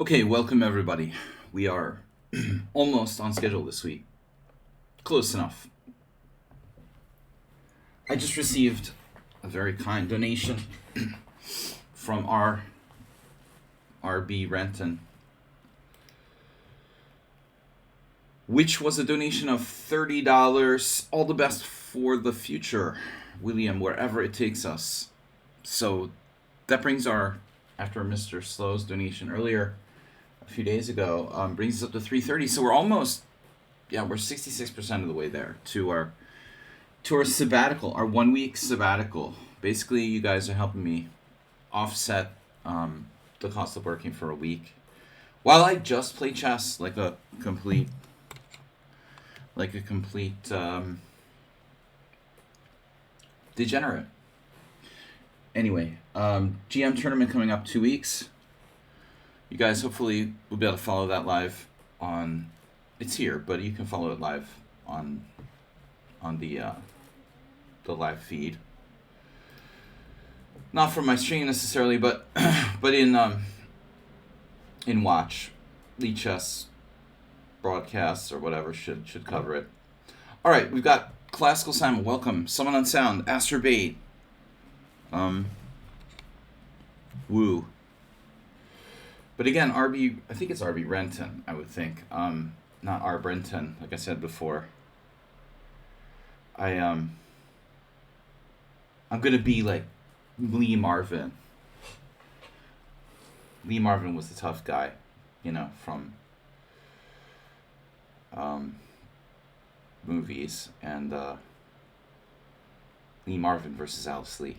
Okay, welcome everybody. We are almost on schedule this week. Close enough. I just received a very kind donation from our RB Renton, which was a donation of $30. All the best for the future, William, wherever it takes us. So that brings after Mr. Slow's donation earlier, a few days ago, brings us up to 330. So we're almost, we're 66% of the way there to our sabbatical, our 1 week sabbatical. Basically, you guys are helping me offset the cost of working for a week while I just play chess like a complete degenerate. Anyway, GM tournament coming up 2 weeks. You guys hopefully will be able to follow that live on. It's here, but you can follow it live on the live feed. Not from my stream necessarily, but but in watch, Lee Chess broadcasts or whatever should cover it. All right, we've got Classical Simul. Welcome. Someone on sound. Asturbate. Woo. But again, I think it's RB Renton, I would think. Not R. Brenton, like I said before. I'm gonna be like Lee Marvin. Lee Marvin was the tough guy, from movies, and Lee Marvin versus Alice Lee.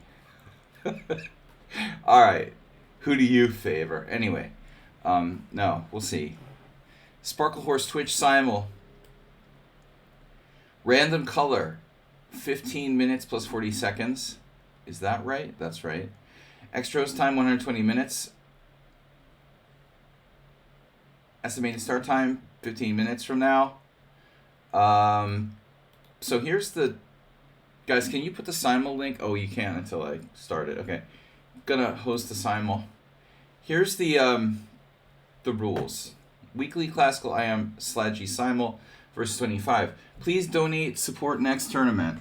All right, who do you favor? Anyway, no, we'll see. Sparkle Horse Twitch Simul. Random color, 15 minutes plus 40 seconds. Is that right? That's right. Extra host time, 120 minutes. Estimated start time, 15 minutes from now. So here's the... Guys, can you put the Simul link? Oh, you can't until I start it. Okay. I'm gonna host the Simul. Here's the rules. Weekly Classical IM /G Simul versus 25. Please donate, support next tournament.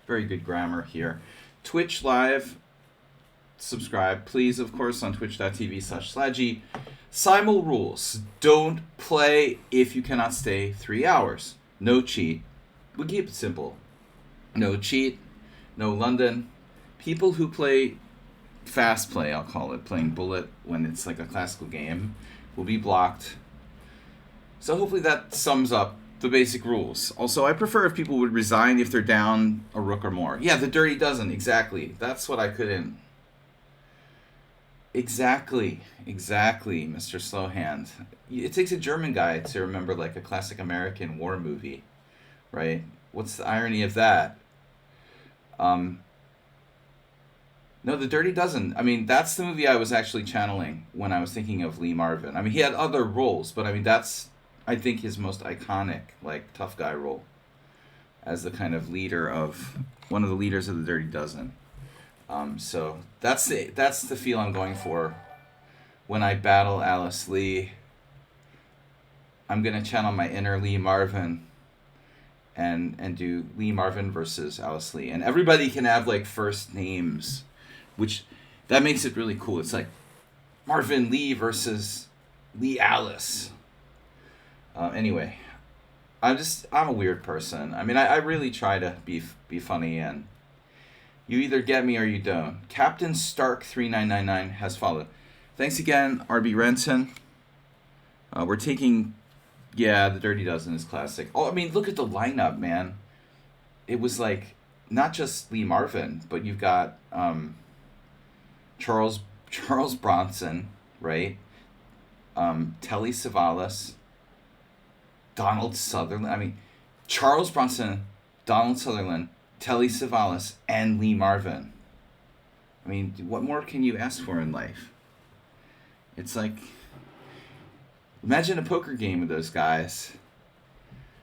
Very good grammar here. Twitch Live, subscribe, please, of course, on twitch.tv/Slaggy. Simul rules. Don't play if you cannot stay 3 hours. No cheat. We keep it simple. No cheat. No London. People who play fast play, I'll call it, playing bullet when it's like a classical game, will be blocked. So hopefully that sums up the basic rules. Also, I prefer if people would resign if they're down a rook or more. Yeah, the dirty dozen, exactly. That's what I couldn't... Exactly, Mr. Slowhand. It takes a German guy to remember like a classic American war movie, right? What's the irony of that? No, The Dirty Dozen. I mean, that's the movie I was actually channeling when I was thinking of Lee Marvin. I mean, he had other roles, but I mean, that's, I think, his most iconic, like, tough guy role as the kind of one of the leaders of The Dirty Dozen. So that's the feel I'm going for when I battle Alice Lee. I'm going to channel my inner Lee Marvin and do Lee Marvin versus Alice Lee. And everybody can have, like, first names, which that makes it really cool. It's like Marvin Lee versus Lee Alice. Anyway, I'm a weird person. I mean, I really try to be funny, and you either get me or you don't. Captain Stark 3999 has followed. Thanks again, RB Renton. We're taking... Yeah, the Dirty Dozen is classic. Oh, I mean, look at the lineup, man. It was like, not just Lee Marvin, but you've got Charles Bronson, right? Telly Savalas, Donald Sutherland. I mean, Charles Bronson, Donald Sutherland, Telly Savalas, and Lee Marvin. I mean, what more can you ask for in life? It's like, imagine a poker game with those guys.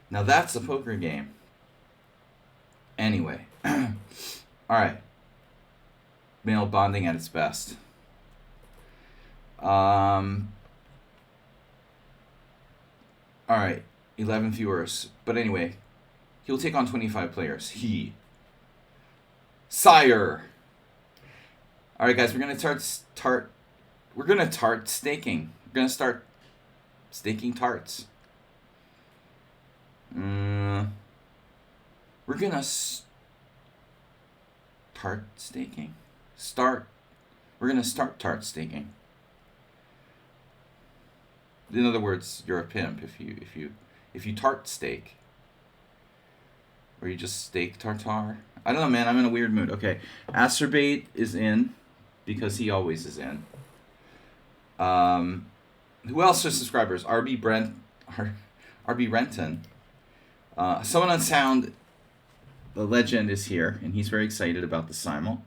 Now that's a poker game. Anyway. Alright. Male bonding at its best. All right, 11 viewers. But anyway, he'll take on 25 players. Sire. All right, guys, we're gonna tart staking. We're gonna start staking tarts. We're gonna tart staking. We're gonna start tart staking. In other words, you're a pimp if you tart stake. Or you just steak tartar. I don't know, man. I'm in a weird mood. Okay, Acerbate is in because he always is in. Who else are subscribers? RB Renton. Someone on Sound, the legend, is here, and he's very excited about the Simul.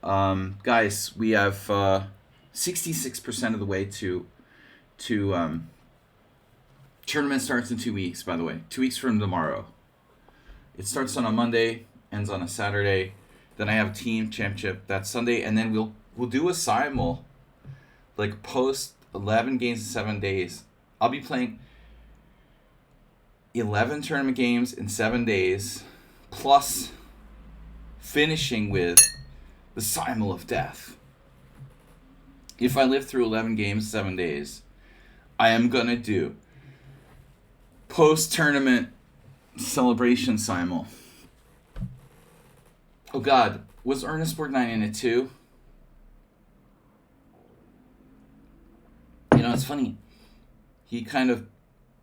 Guys, we have 66% of the way to tournament starts in 2 weeks. By the way, 2 weeks from tomorrow. It starts on a Monday, ends on a Saturday. Then I have team championship that Sunday, and then we'll do a Simul, like post 11 games in 7 days. I'll be playing 11 tournament games in 7 days, plus finishing with the Simul of Death. If I live through 11 games, 7 days, I am gonna do post-tournament celebration Simul. Oh God, was Ernest Borgnine in it too? You know, it's funny. He kind of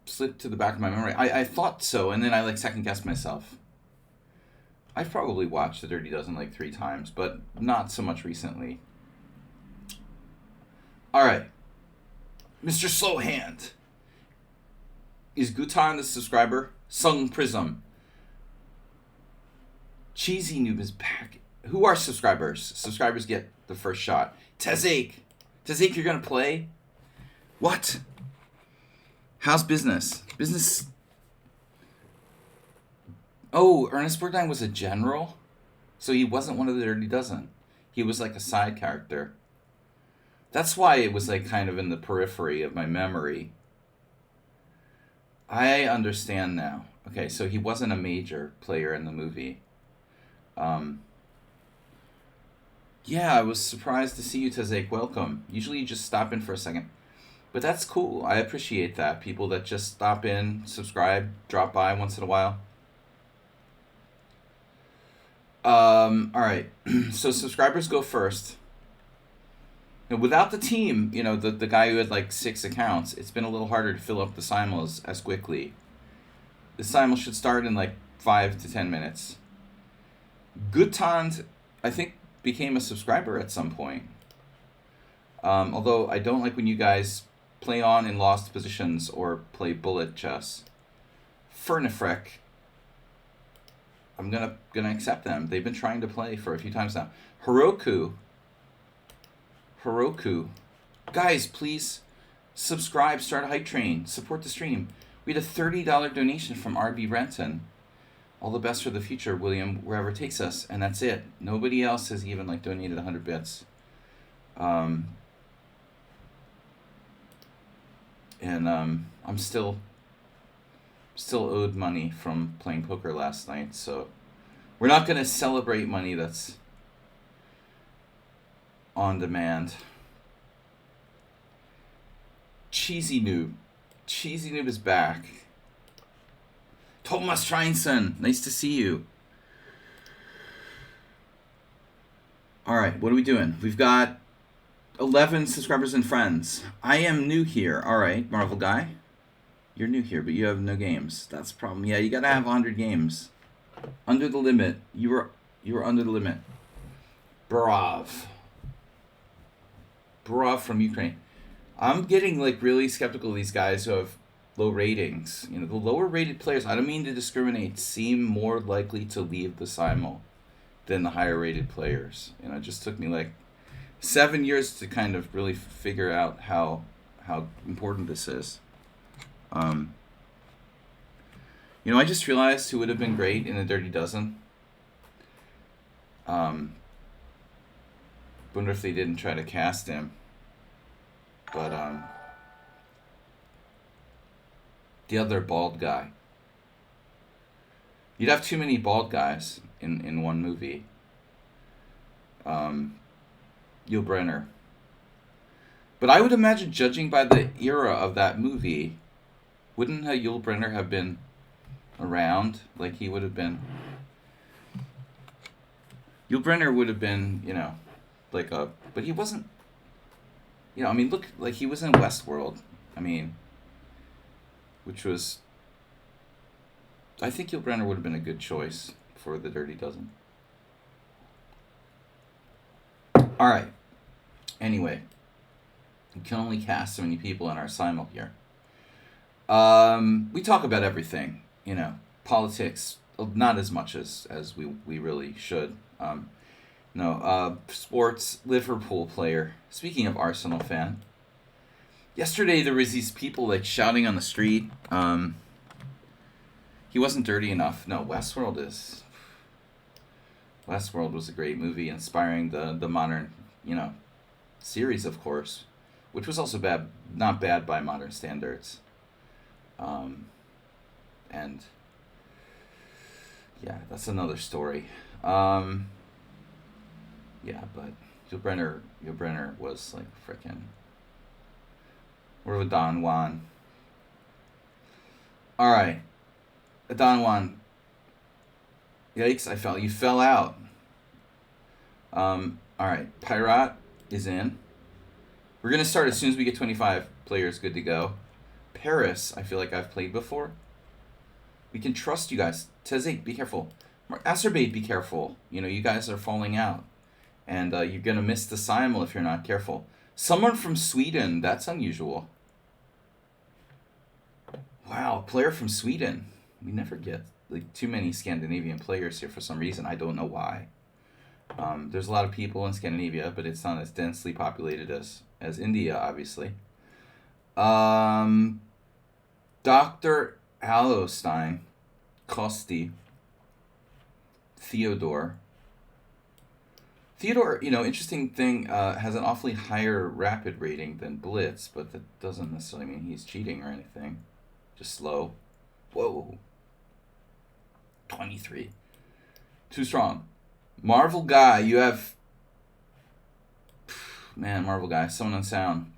slipped to the back of my memory. I thought so, and then I like second guessed myself. I've probably watched The Dirty Dozen like 3 times, but not so much recently. All right, Mr. Slowhand. Is Gutan the subscriber? Sung Prism. Cheesy Noob is back. Who are subscribers? Subscribers get the first shot. Tezake, you're gonna play? What? How's business? Business. Oh, Ernest Borgnine was a general? So he wasn't one of the Dirty Dozen. He was like a side character. That's why it was like kind of in the periphery of my memory. I understand now. Okay, so he wasn't a major player in the movie. Yeah, I was surprised to see you, Tezake. Welcome. Usually you just stop in for a second. But that's cool. I appreciate that. People that just stop in, subscribe, drop by once in a while. Alright. So subscribers go first. And without the team, you know, the guy who had like 6 accounts, it's been a little harder to fill up the Simuls as quickly. The Simul should start in like 5 to 10 minutes. Gutant, I think, became a subscriber at some point. Although I don't like when you guys play on in lost positions or play bullet chess. Fernifrek, I'm gonna accept them. They've been trying to play for a few times now. Heroku. Guys, please subscribe, start a hype train, support the stream. We had a $30 donation from RB Renton. All the best for the future, William, wherever it takes us. And that's it. Nobody else has even like donated 100 bits. I'm still owed money from playing poker last night, so we're not going to celebrate money that's on demand. Cheesy Noob is back. Thomas Treinson, nice to see you. All right, what are we doing? We've got 11 subscribers and friends. I am new here. All right, Marvel guy. You're new here, but you have no games. That's a problem. Yeah, you got to have 100 games. Under the limit. You were under the limit. Brav from Ukraine. I'm getting like really skeptical of these guys who have low ratings. You know, the lower rated players, I don't mean to discriminate, seem more likely to leave the Simul than the higher rated players. You know, it just took me like 7 years to kind of really figure out how important this is. You know, I just realized who would have been great in the Dirty Dozen. Wonder if they didn't try to cast him. But The other bald guy. You'd have too many bald guys in one movie. Um, Yul Brynner. But I would imagine, judging by the era of that movie, wouldn't Yul Brynner have been around? Like, he would have been. Yul Brynner would have been, like a. But he wasn't. I mean, look, like, he was in Westworld. I mean, which was. I think Yul Brynner would have been a good choice for the Dirty Dozen. Alright. Anyway. We can only cast so many people in our Simul here. We talk about everything. Politics, not as much as we really should. Sports, Liverpool player. Speaking of Arsenal fan. Yesterday there was these people like shouting on the street. He wasn't dirty enough. No, Westworld was a great movie, inspiring the modern, series, of course, which was also not bad by modern standards. And yeah, that's another story. Yeah, but Yul Brynner was like freaking. What about Don Juan? All right, Don Juan. Yikes! You fell out. All right, Pirate is in. We're gonna start as soon as we get 25 players good to go. Paris, I feel like I've played before. We can trust you guys. Tezek, be careful. Acerbate, be careful. You guys are falling out. And you're gonna miss the Simul if you're not careful. Someone from Sweden, that's unusual. Wow, player from Sweden. We never get like too many Scandinavian players here for some reason. I don't know why. There's a lot of people in Scandinavia, but it's not as densely populated as India, obviously. Dr. Allostein, Kosti, Theodore, interesting thing, has an awfully higher rapid rating than Blitz, but that doesn't necessarily mean he's cheating or anything. Just slow. Whoa. 23. Too strong. Marvel Guy, you have... Man, Marvel Guy, someone on sound.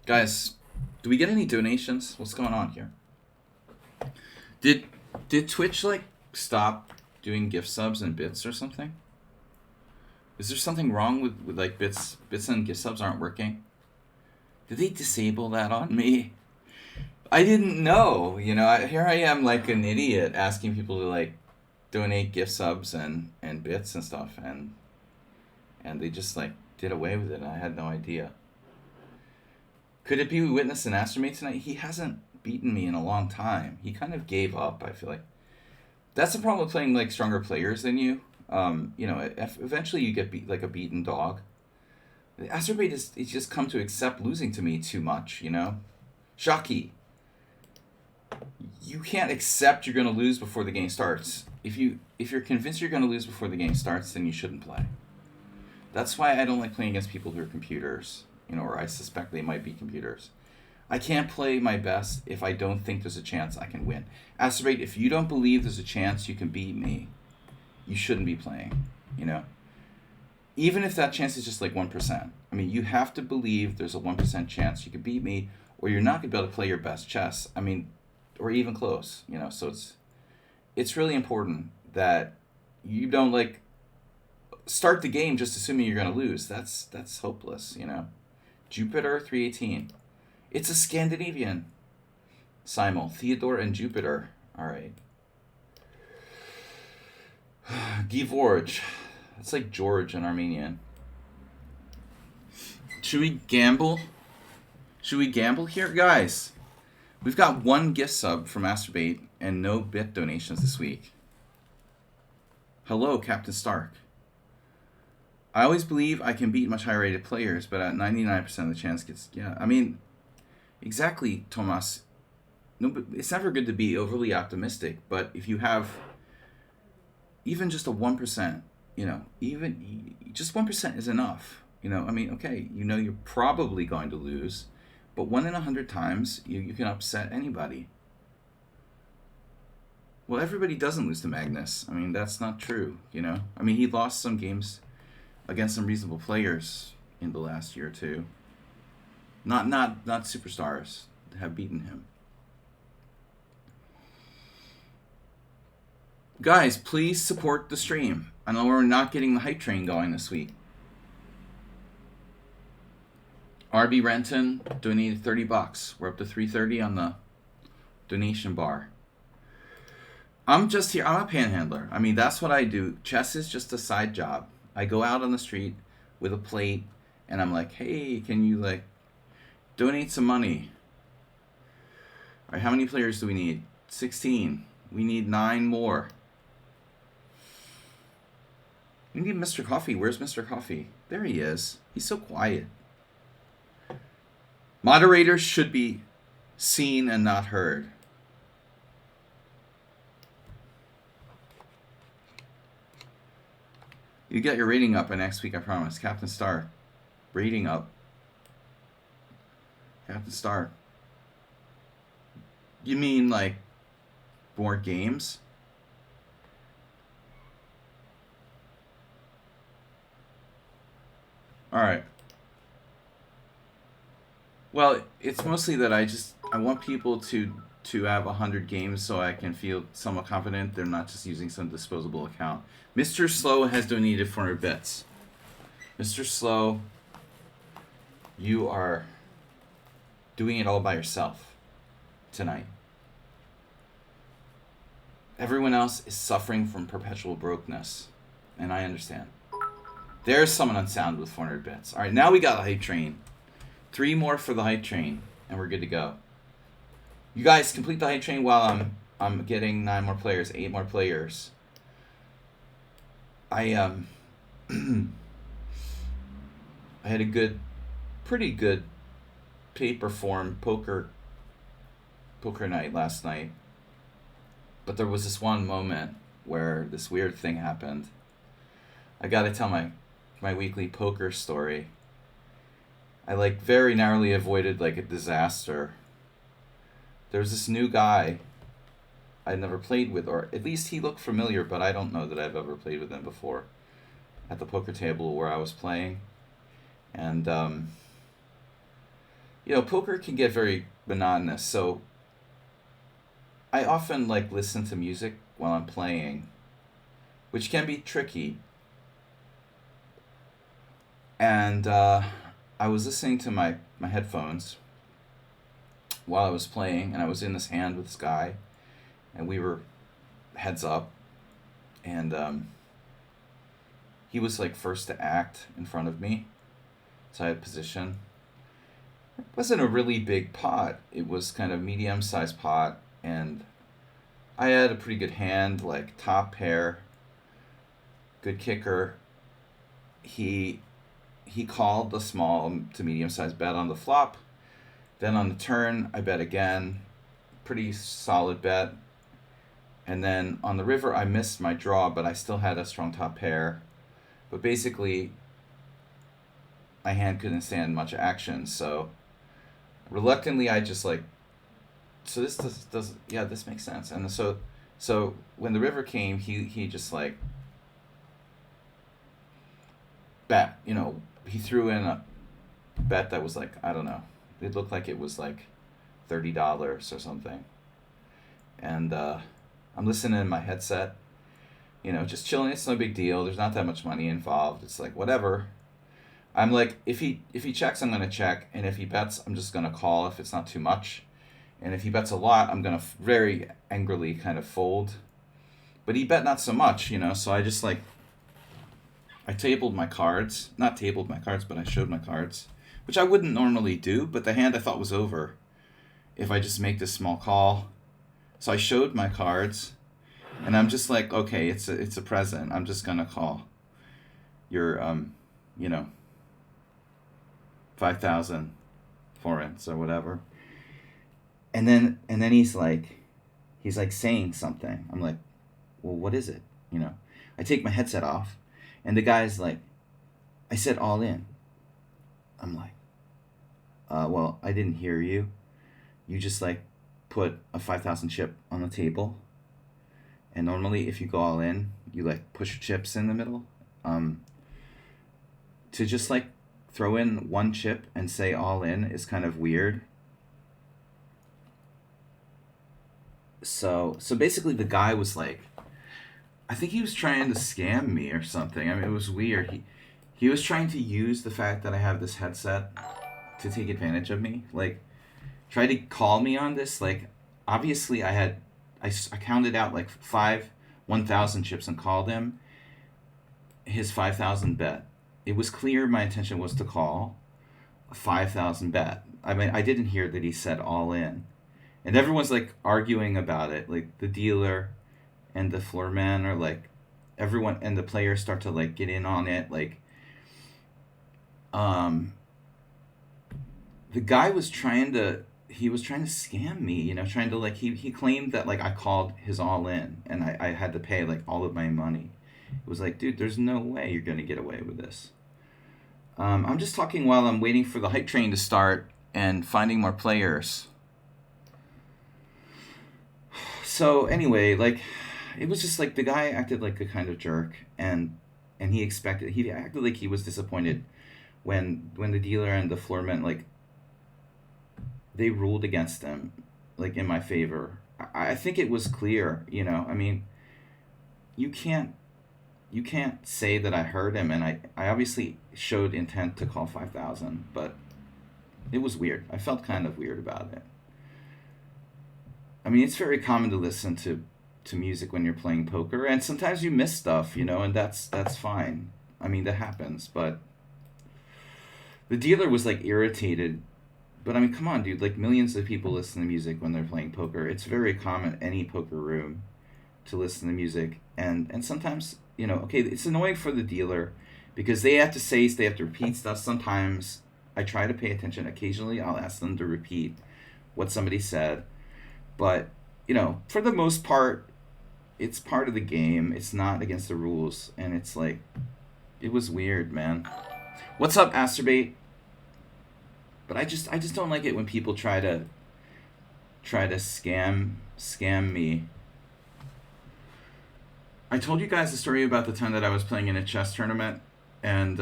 Guys, do we get any donations? What's going on here? Did Twitch, stop doing gift subs and bits or something? Is there something wrong with bits and gift subs aren't working? Did they disable that on me? I didn't know. Here I am like an idiot asking people to donate gift subs and bits and stuff, and they just did away with it. I had no idea. Could it be we witnessed an Astromate tonight? He hasn't beaten me in a long time. He kind of gave up, I feel like. That's the problem with playing stronger players than you. Eventually you get beat like a beaten dog. Astromate is just come to accept losing to me too much, Shaki. You can't accept you're going to lose before the game starts. If you're convinced you're going to lose before the game starts, then you shouldn't play. That's why I don't like playing against people who are computers, or I suspect they might be computers. I can't play my best if I don't think there's a chance I can win. Astromate, if you don't believe there's a chance you can beat me, you shouldn't be playing, Even if that chance is just 1%. I mean, you have to believe there's a 1% chance you can beat me, or you're not going to be able to play your best chess. I mean, or even close, so it's really important that you don't start the game just assuming you're going to lose. That's hopeless, Jupiter 318. It's a Scandinavian Simul. Theodore and Jupiter. All right. Gevorge. That's like George in Armenian. Should we gamble? Should we gamble here? Guys, we've got one gift sub from Masturbate and no bit donations this week. Hello, Captain Stark. I always believe I can beat much higher rated players, but at 99% of the chance gets... Yeah, I mean, exactly, Tomas. No, but it's never good to be overly optimistic, but if you have even just a 1%, even just 1% is enough. I mean, okay, you're probably going to lose, but 1 in 100 times you can upset anybody. Well, everybody doesn't lose to Magnus. I mean, that's not true, you know? I mean, he lost some games against some reasonable players in the last year or two. Not superstars have beaten him. Guys, please support the stream. I know we're not getting the hype train going this week. RB Renton donated $30. We're up to $330 on the donation bar. I'm just here. I'm a panhandler. I mean, that's what I do. Chess is just a side job. I go out on the street with a plate, and I'm like, hey, can you, like, donate some money? All right, how many players do we need? 16. We need 9 more. We need Mr. Coffee. Where's Mr. Coffee? There he is. He's so quiet. Moderators should be seen and not heard. You get your rating up by next week, I promise. Captain Star. Rating up. Captain Star. You mean, like, more games? Alright. Well, it's mostly that I want people to have 100 games so I can feel somewhat confident they're not just using some disposable account. Mr. Slow has donated 400 bits. Mr. Slow, you are doing it all by yourself tonight. Everyone else is suffering from perpetual brokenness, and I understand. There's someone on sound with 400 bits. All right, now we got a hype train. 3 more for the hype train, and we're good to go. You guys complete the hype train while I'm getting 9 more players, 8 more players. I I had a pretty good paper form poker night last night. But there was this one moment where this weird thing happened. I gotta tell my weekly poker story. I like very narrowly avoided like a disaster. There was this new guy I'd never played with, or at least he looked familiar, but I don't know that I've ever played with him before at the poker table where I was playing. And, poker can get very monotonous, so I often like listen to music while I'm playing, which can be tricky. And I was listening to my headphones while I was playing, and I was in this hand with this guy, and we were heads up, and he was like first to act in front of me, so I had position. It wasn't a really big pot. It was kind of medium-sized pot, and I had a pretty good hand, like top pair, good kicker. He called the small to medium-sized bet on the flop. Then on the turn, I bet again, pretty solid bet. And then on the river, I missed my draw, but I still had a strong top pair. But basically, my hand couldn't stand much action, so reluctantly, I just like, so this this makes sense. And so when the river came, he just like bet, he threw in a bet that was like, I don't know, it looked like it was like $30 or something. And I'm listening in my headset, just chilling. It's no big deal. There's not that much money involved. It's like, whatever. I'm like, if he checks, I'm going to check. And if he bets, I'm just going to call if it's not too much. And if he bets a lot, I'm going to very angrily kind of fold. But he bet not so much, so I just like, I tabled my cards. Not tabled my cards, but I showed my cards, which I wouldn't normally do, but the hand I thought was over if I just make this small call. So I showed my cards, and I'm just like, okay, it's a present. I'm just going to call your, 5,000 forints or whatever. And then he's like saying something. I'm like, well, what is it? I take my headset off, and the guy's like, I said all in. I'm like, well, I didn't hear you. You just like put a 5,000 chip on the table. And normally, if you go all in, you like push chips in the middle. Um, to just like throw in one chip and say all in is kind of weird. So basically, the guy was like, I think he was trying to scam me or something. I mean, it was weird. He was trying to use the fact that I have this headset to take advantage of me. Like, try to call me on this. Like, obviously, I counted out like 1,000 chips and called him his 5,000 bet. It was clear my intention was to call a 5,000 bet. I mean, I didn't hear that he said all in. And everyone's like arguing about it. Like, the dealer and the floor man are like, everyone and the players start to like get in on it. Like, um, the guy was trying to he was trying to scam me, trying to like he claimed that like I called his all in and I had to pay like all of my money. It was like, dude, there's no way you're gonna get away with this. I'm just talking while I'm waiting for the hype train to start and finding more players. So anyway, like, it was just like the guy acted like a kind of jerk, and he acted like he was disappointed when the dealer and the floorman like they ruled against him, like in my favor. I think it was clear, I mean, you can't you can't say that I heard him, and I obviously showed intent to call 5,000, but it was weird. I felt kind of weird about it. I mean, it's very common to listen to music when you're playing poker, and sometimes you miss stuff, and that's fine. I mean, that happens, but the dealer was like irritated. But I mean, come on, dude. Like, millions of people listen to music when they're playing poker. It's very common any poker room to listen to music, and sometimes, okay, it's annoying for the dealer because they have to they have to repeat stuff. Sometimes I try to pay attention. Occasionally, I'll ask them to repeat what somebody said, but for the most part, it's part of the game. It's not against the rules, and it's like, it was weird, man. What's up, Asterbate? But I just don't like it when people try to scam me. I told you guys the story about the time that I was playing in a chess tournament, and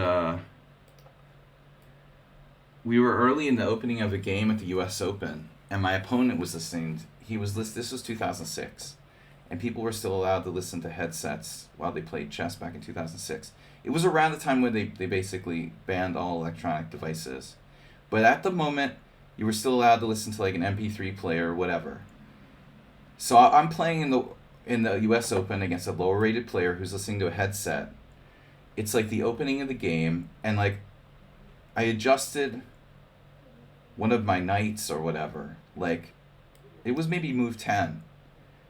we were early in the opening of a game at the U.S. Open, and my opponent was listening. This was 2006, and people were still allowed to listen to headsets while they played chess back in 2006. It was around the time when they basically banned all electronic devices. But at the moment, you were still allowed to listen to like an MP3 player or whatever. So I'm playing in the U.S. Open against a lower rated player who's listening to a headset. It's like the opening of the game, and like I adjusted one of my knights or whatever. Like, it was maybe move 10,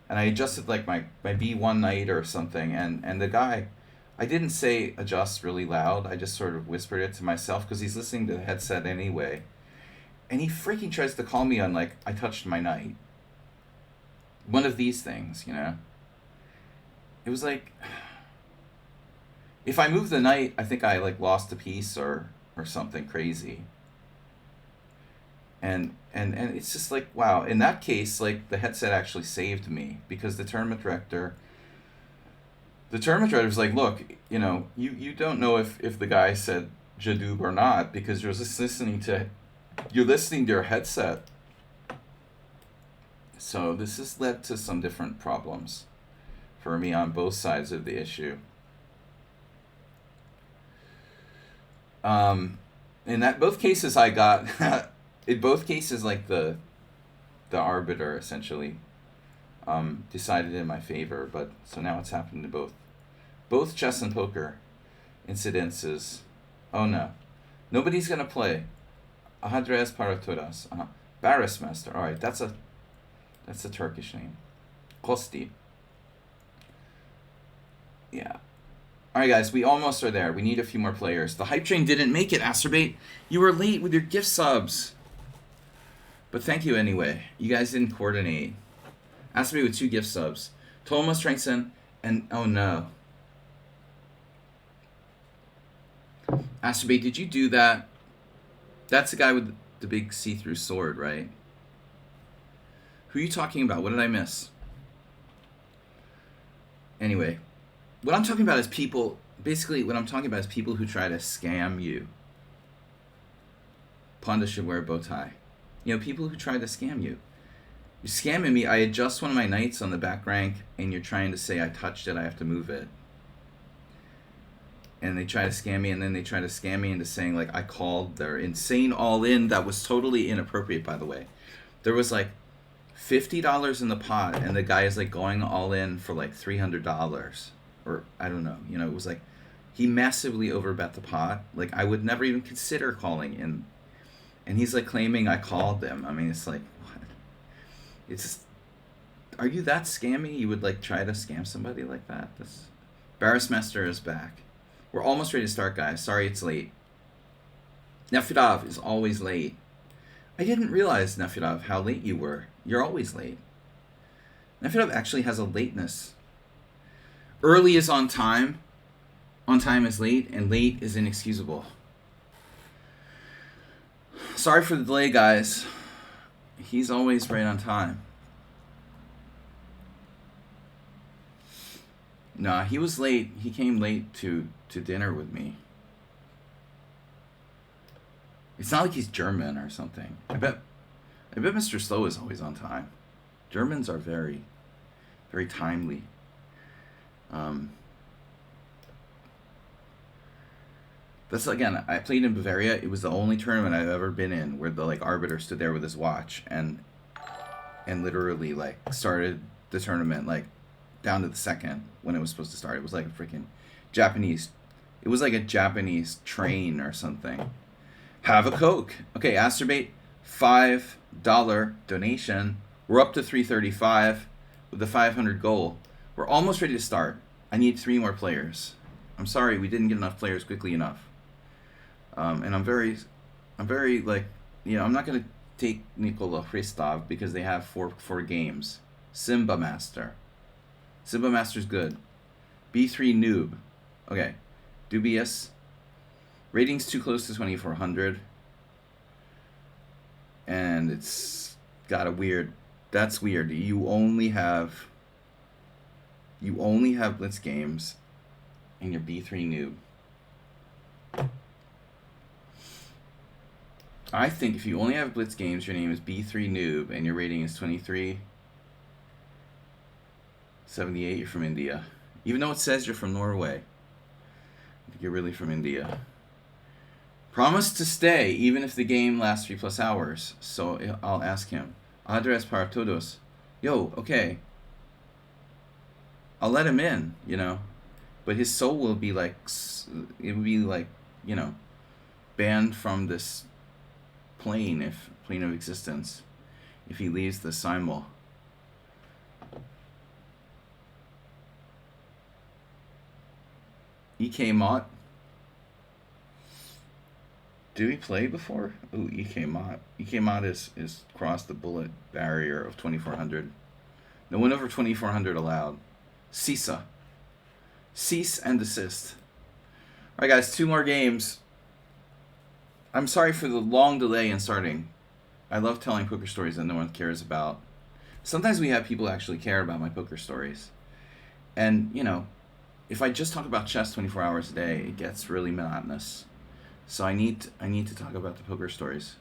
and I adjusted like my B1 knight or something, and the guy, I didn't say adjust really loud. I just sort of whispered it to myself because he's listening to the headset anyway. And he freaking tries to call me on, like, I touched my knight. One of these things, It was like, if I moved the knight, I think I, like, lost a piece or something crazy. And it's just like, wow. In that case, like, the headset actually saved me because the tournament director was like, look, you don't know if the guy said Jadoob or not because you're listening to your headset. So this has led to some different problems for me on both sides of the issue. In both cases I got, in both cases, like the arbiter essentially decided in my favor, but so now it's happened to both chess and poker incidences. Oh no, nobody's gonna play. Ahadres Paratoras. Barris Master. Alright, that's a Turkish name. Kosti. Yeah. Alright guys, we almost are there. We need a few more players. The hype train didn't make it, Asterbate. You were late with your gift subs. But thank you anyway. You guys didn't coordinate. Asterbate with 2 gift subs. Thomas Strengthson and oh no. Asterbate, did you do that? That's the guy with the big see-through sword, right? Who are you talking about? What did I miss? Anyway, what I'm talking about is people. Basically, what I'm talking about is people who try to scam you. Panda should wear a bow tie. You know, people who try to scam you. You're scamming me. I adjust one of my knights on the back rank, and you're trying to say I touched it. I have to move it. And they try to scam me, and then they try to scam me into saying like I called their insane all in. That was totally inappropriate, by the way. There was like $50 in the pot, and the guy is like going all in for like $300, or I don't know. You know, it was like he massively overbet the pot. Like I would never even consider calling in, and he's like claiming I called them. I mean, it's like what? It's just, are you that scammy? You would like try to scam somebody like that? This Barrismaster is back. We're almost ready to start, guys. Sorry it's late. Nefyadov is always late. I didn't realize, Nefyadov, how late you were. You're always late. Nefyadov actually has a lateness. Early is on time is late, and late is inexcusable. Sorry for the delay, guys. He's always right on time. Nah, he was late. He came late to dinner with me. It's not like he's German or something. I bet Mr. Slow is always on time. Germans are very, very timely. That's again. I played in Bavaria. It was the only tournament I've ever been in where the like arbiter stood there with his watch and literally like started the tournament like down to the second when it was supposed to start. It was like a freaking Japanese. It was like a Japanese train or something. Have a Coke. Okay, Asterbait, $5 donation. We're up to 335 with the 500 goal. We're almost ready to start. I need 3 more players. I'm sorry we didn't get enough players quickly enough. And I'm very like, you know, I'm not gonna take Nikola Hristov because they have four games. Simba Master's good. B3 Noob. Okay. Dubious. Rating's too close to 2400. And it's got a weird. That's weird. You only have Blitz games and your B3 Noob. I think if you only have Blitz games, your name is B3 Noob and your rating is 2378, you're from India. Even though it says you're from Norway. I think you're really from India. Promise to stay even if the game lasts 3+ hours. So I'll ask him. Address para todos. Yo, okay. I'll let him in, you know. But his soul will be like, it would be like, you know, banned from this plane of existence if he leaves the Simul. EK Mott. Did we play before? Ooh, EK Mott. EK Mott is crossed the bullet barrier of 2400. No one over 2400 allowed. CISA. Cease and desist. Alright guys, 2 more games. I'm sorry for the long delay in starting. I love telling poker stories that no one cares about. Sometimes we have people actually care about my poker stories. And, you know, if I just talk about chess 24 hours a day, it gets really monotonous. So I need to talk about the poker stories.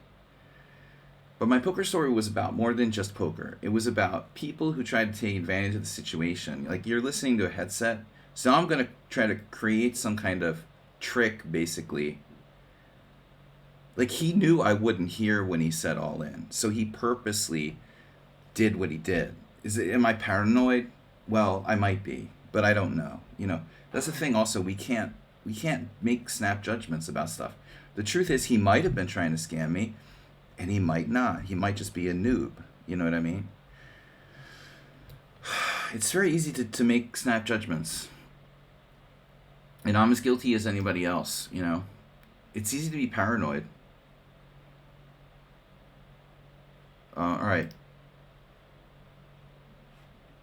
But my poker story was about more than just poker. It was about people who tried to take advantage of the situation. Like, you're listening to a headset, so now I'm going to try to create some kind of trick, basically. Like, he knew I wouldn't hear when he said all in, so he purposely did what he did. Am I paranoid? Well, I might be, but I don't know. You know, that's the thing also, we can't make snap judgments about stuff. The truth is, he might have been trying to scam me, and he might not. He might just be a noob. You know what I mean? It's very easy to make snap judgments. And I'm as guilty as anybody else, you know? It's easy to be paranoid. Alright.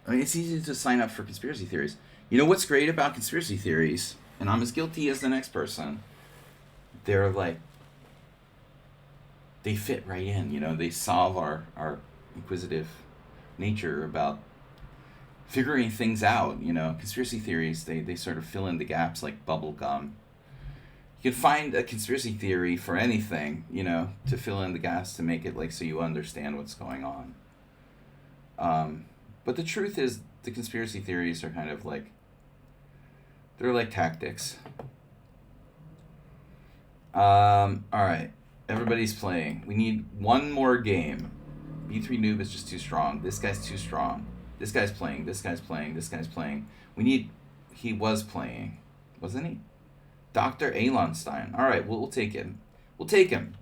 I mean, it's easy to sign up for conspiracy theories. You know what's great about conspiracy theories? And I'm as guilty as the next person. They're like, they fit right in, you know? They solve our inquisitive nature about figuring things out. Conspiracy theories, they sort of fill in the gaps like bubble gum. You can find a conspiracy theory for anything, to fill in the gaps to make it like so you understand what's going on. But the truth is, the conspiracy theories are kind of like, they're like tactics. All right, everybody's playing. We need one more game. B3 Noob is just too strong. This guy's too strong. This guy's playing. This guy's playing. This guy's playing. He was playing, wasn't he? Dr. Alonstein. All right, we'll take him. We'll take him.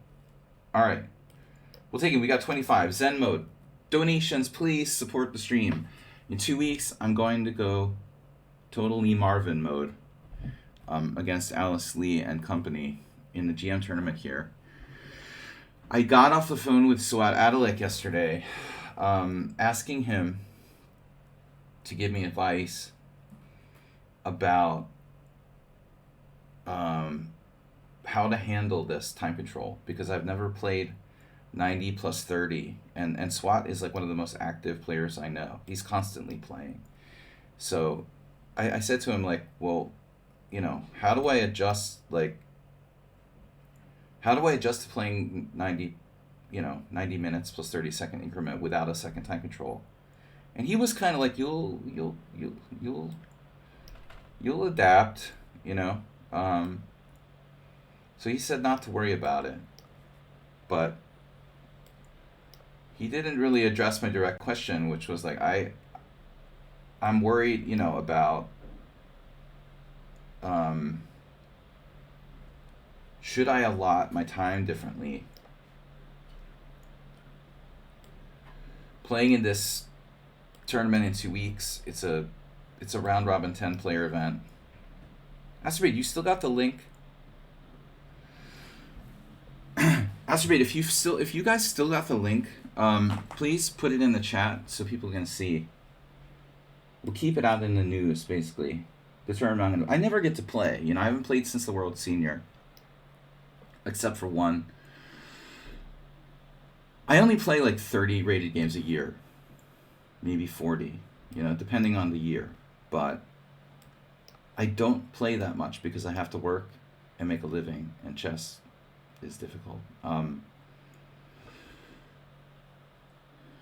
All right, we'll take him. We got 25. Zen mode. Donations, please support the stream. In 2 weeks, I'm going to go total Lee Marvin mode against Alice Lee and company in the GM tournament here. I got off the phone with Suat Adalik yesterday, asking him to give me advice about how to handle this time control, because I've never played 90 plus 30, and Swat is like one of the most active players I know. He's constantly playing. So I said to him, like, well, how do I adjust to playing 90 minutes plus 30-second increment without a second time control? And he was kind of like, you'll adapt, so he said not to worry about it. But he didn't really address my direct question, which was like, I'm worried, about should I allot my time differently? Playing in this tournament in 2 weeks, it's a round robin 10-player event. Astrobate, you still got the link? Astrobate, if you guys still got the link, please put it in the chat so people can see. We'll keep it out in the news, basically. The tournament I never get to play. I haven't played since the World Senior, except for one. I only play like 30 rated games a year, maybe 40, depending on the year. But I don't play that much because I have to work and make a living, and chess is difficult.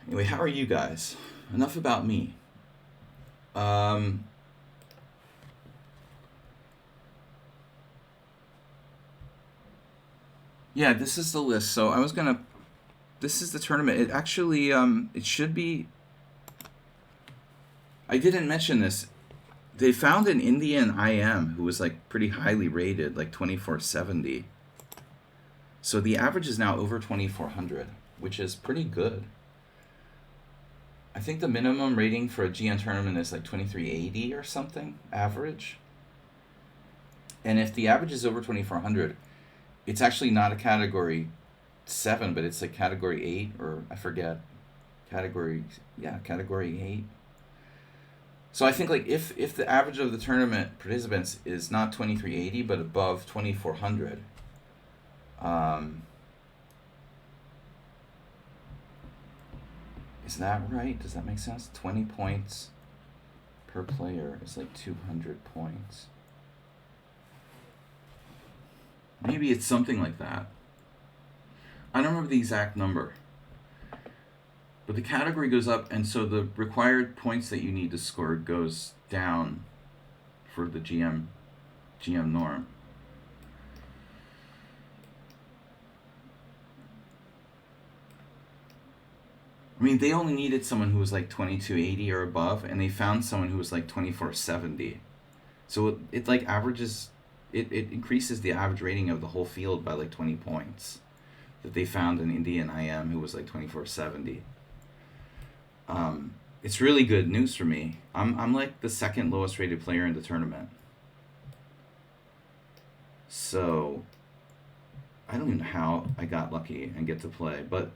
Anyway, how are you guys? Enough about me. Yeah, this is the list. So this is the tournament. It actually, it should be, I didn't mention this. They found an Indian IM who was like pretty highly rated, like 2470. So the average is now over 2400, which is pretty good. I think the minimum rating for a GN tournament is like 2380 or something, average. And if the average is over 2400, it's actually not a category 7, but it's like category 8, or I forget. Category 8. So I think like if the average of the tournament participants is not 2380 but above 2400, is that right? Does that make sense? 20 points per player is like 200 points. Maybe it's something like that. I don't remember the exact number. But the category goes up, and so the required points that you need to score goes down for the GM norm. I mean, they only needed someone who was like 2280 or above, and they found someone who was like 2470. So it like averages, it increases the average rating of the whole field by like 20 points. That they found an Indian IM who was like 2470. It's really good news for me. I'm like the second lowest rated player in the tournament. So I don't even know how I got lucky and get to play, but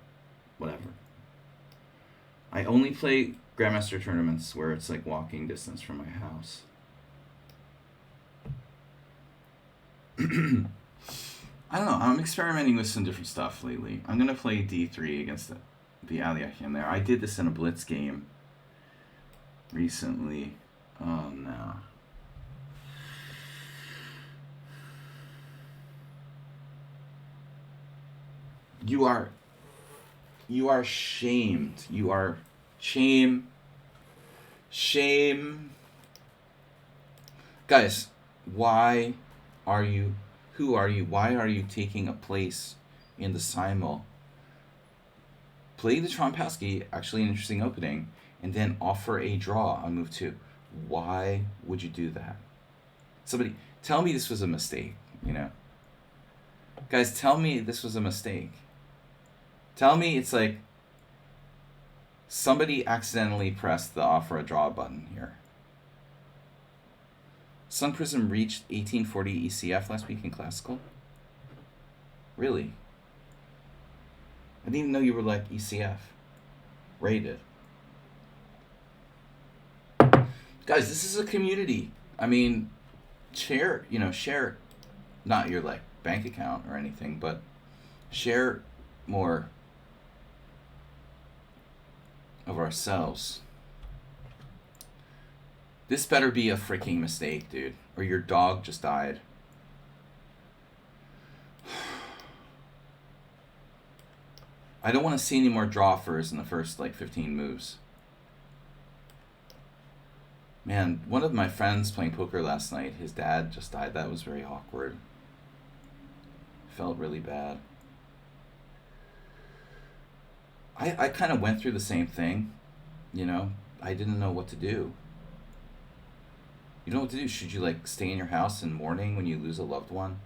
whatever. I only play Grandmaster tournaments where it's like walking distance from my house. I don't know. I'm experimenting with some different stuff lately. I'm going to play D3 against the Aliakim there. I did this in a blitz game. recently. Oh no. You are shamed. You are shame. Shame. Guys, why are you who are you? Why are you taking a place in the Simul? Play the Trompowski, actually an interesting opening, and then offer a draw on move 2. Why would you do that? Somebody tell me this was a mistake, you know? Guys, tell me this was a mistake. Tell me it's like somebody accidentally pressed the offer a draw button here. Sun Prism reached 1840 ECF last week in Classical? Really? I didn't even know you were like ECF rated. Guys, this is a community. I mean, share, not your like bank account or anything, but share more of ourselves. This better be a freaking mistake, dude, or your dog just died. I don't want to see any more drawfers in the first like 15 moves. Man, one of my friends playing poker last night, his dad just died. That was very awkward. Felt really bad. I kind of went through the same thing, you know. I didn't know what to do. You know what to do? Should you like stay in your house in mourning when you lose a loved one?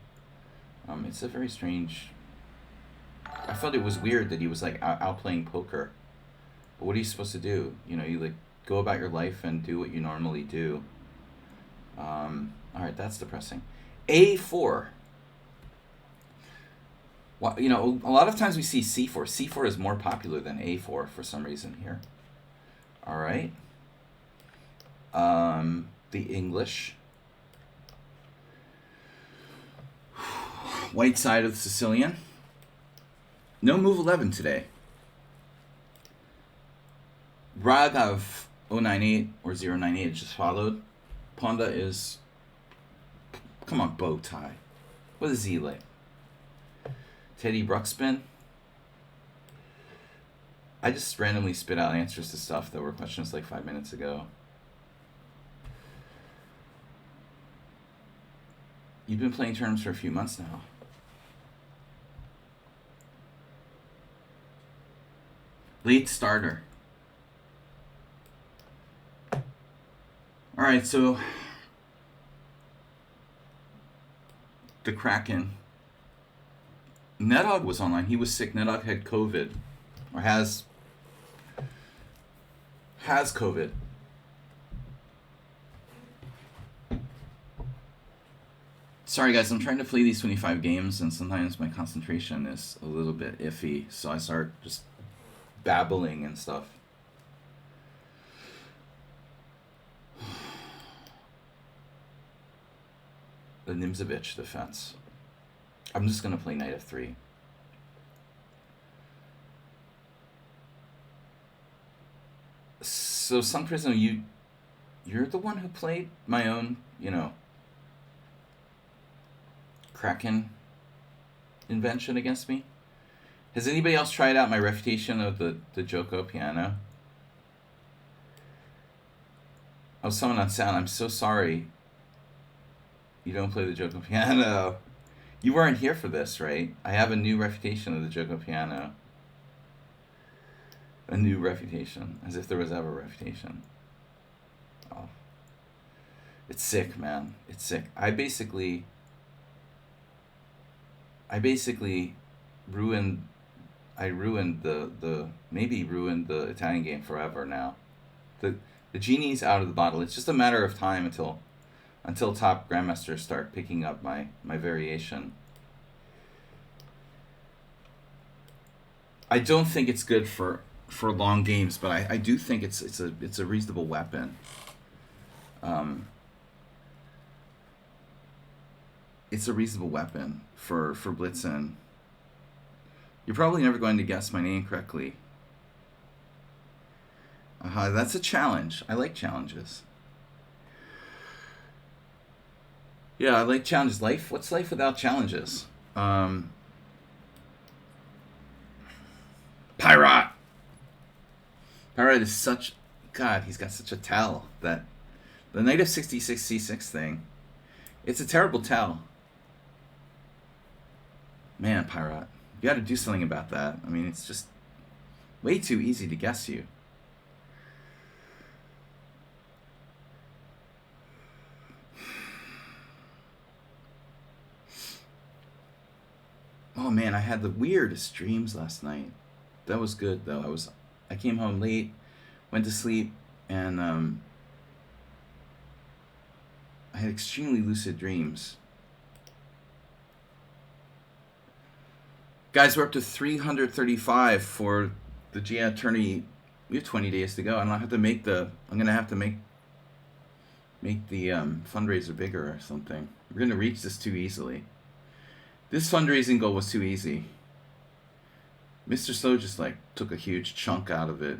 It's a very strange. I felt it was weird that he was like out playing poker. But what are you supposed to do? You know, you like go about your life and do what you normally do. All right, that's depressing. A4. Well, you know, a lot of times we see C4. C4 is more popular than A4 for some reason here. All right. The English. White side of the Sicilian. No move 11 today. Raghav 098 or 098 just followed. Ponda is. Come on, bow tie. What is he like? Teddy Bruckspin. I just randomly spit out answers to stuff that were questions like 5 minutes ago. You've been playing tournaments for a few months now. Late starter. Alright, so the Kraken. Nedog was online. He was sick. Nedog had COVID. Or has COVID. Sorry guys, I'm trying to play these 25 games and sometimes my concentration is a little bit iffy, so I start just babbling and stuff. The Nimzovich defense. I'm just going to play knight f3. So Sun Prism, you're the one who played my own, you know, Kraken invention against me. Has anybody else tried out my refutation of the Joko piano? Oh, someone on sound. I'm so sorry. You don't play the Joko piano. You weren't here for this, right? I have a new refutation of the Joko piano. A new refutation, as if there was ever a refutation. Oh. It's sick, man. It's sick. I basically ruined the Italian game forever now. The genie's out of the bottle. It's just a matter of time until top grandmasters start picking up my variation. I don't think it's good for long games, but I do think it's a reasonable weapon. It's a reasonable weapon for Blitzen. You're probably never going to guess my name correctly. That's a challenge. I like challenges. Yeah, I like challenges. Life. What's life without challenges? Um, Pyrat. Pyrat is such. God, he's got such a tell that the Knight of 66c6 thing. It's a terrible tell. Man, Pyrat. You got to do something about that. I mean, it's just way too easy to guess you. Oh man, I had the weirdest dreams last night. That was good though. I came home late, went to sleep, and I had extremely lucid dreams. Guys, we're up to 335 for the Tourney. We have 20 days to go, and I'm gonna have to make the fundraiser bigger or something. We're gonna reach this too easily. This fundraising goal was too easy. Mr. Slow just like took a huge chunk out of it.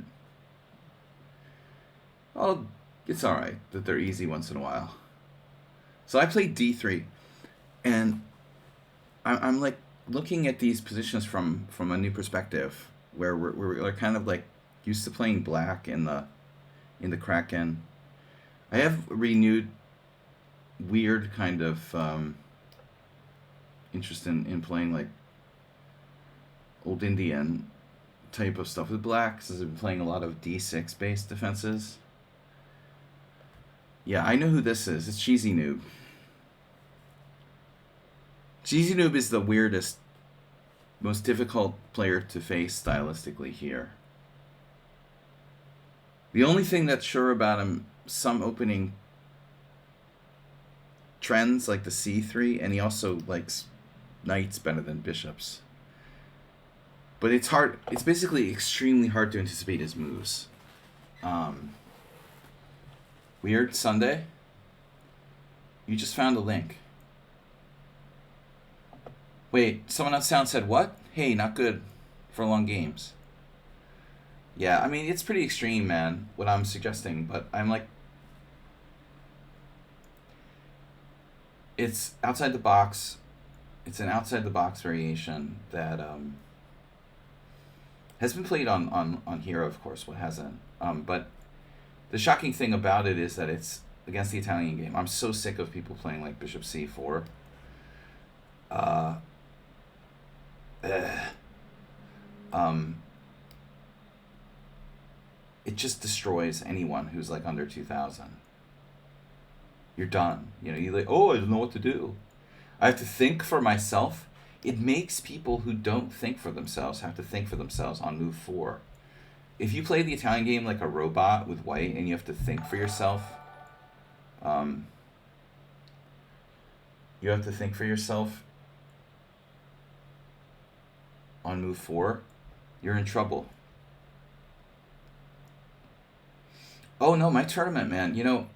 Oh, it's all right that they're easy once in a while. So I played D3, and I'm like looking at these positions from a new perspective, where we're kind of like used to playing black in the Kraken. I have renewed weird kind of interest in playing like old Indian type of stuff with black, since I've been playing a lot of D6 based defenses. Yeah, I know who this is. It's Cheesy Noob. Cheesy Noob is the weirdest, most difficult player to face stylistically here. The only thing that's sure about him, some opening trends like the C3, and he also likes knights better than bishops. But it's hard. It's basically extremely hard to anticipate his moves. Weird Sunday. You just found a link. Wait, someone on sound said what? Hey, not good for long games. Yeah, I mean, it's pretty extreme, man, what I'm suggesting, but I'm like, it's outside the box. It's an outside the box variation that has been played on Hero, of course. What hasn't? But the shocking thing about it is that it's against the Italian game. I'm so sick of people playing like Bishop C4. Uh, um, it just destroys anyone who's like under 2,000. You're done. You know, you're like, oh, I don't know what to do. I have to think for myself. It makes people who don't think for themselves have to think for themselves on move 4. If you play the Italian game like a robot with white and you have to think for yourself, you have to think for yourself on move 4, you're in trouble. Oh no, my tournament, man. You know,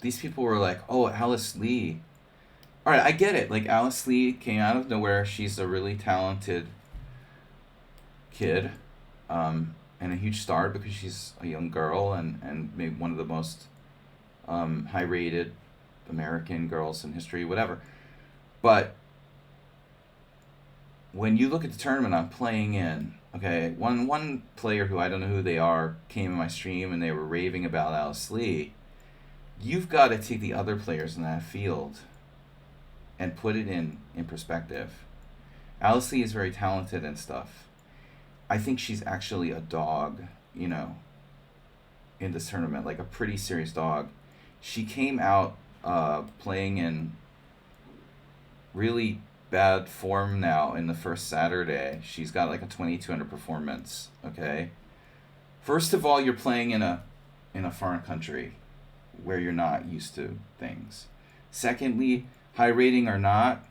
these people were like, oh, Alice Lee. All right, I get it. Like, Alice Lee came out of nowhere. She's a really talented kid, and a huge star because she's a young girl and maybe one of the most high-rated American girls in history, whatever. But when you look at the tournament I'm playing in, okay, one player who I don't know who they are came in my stream and they were raving about Alice Lee. You've got to take the other players in that field and put it in perspective. Alice Lee is very talented and stuff. I think she's actually a dog, you know, in this tournament, like a pretty serious dog. She came out playing in really bad form now in the first Saturday. She's got like a 2200 performance, okay? First of all, you're playing in a foreign country where you're not used to things. Secondly, high rating or not,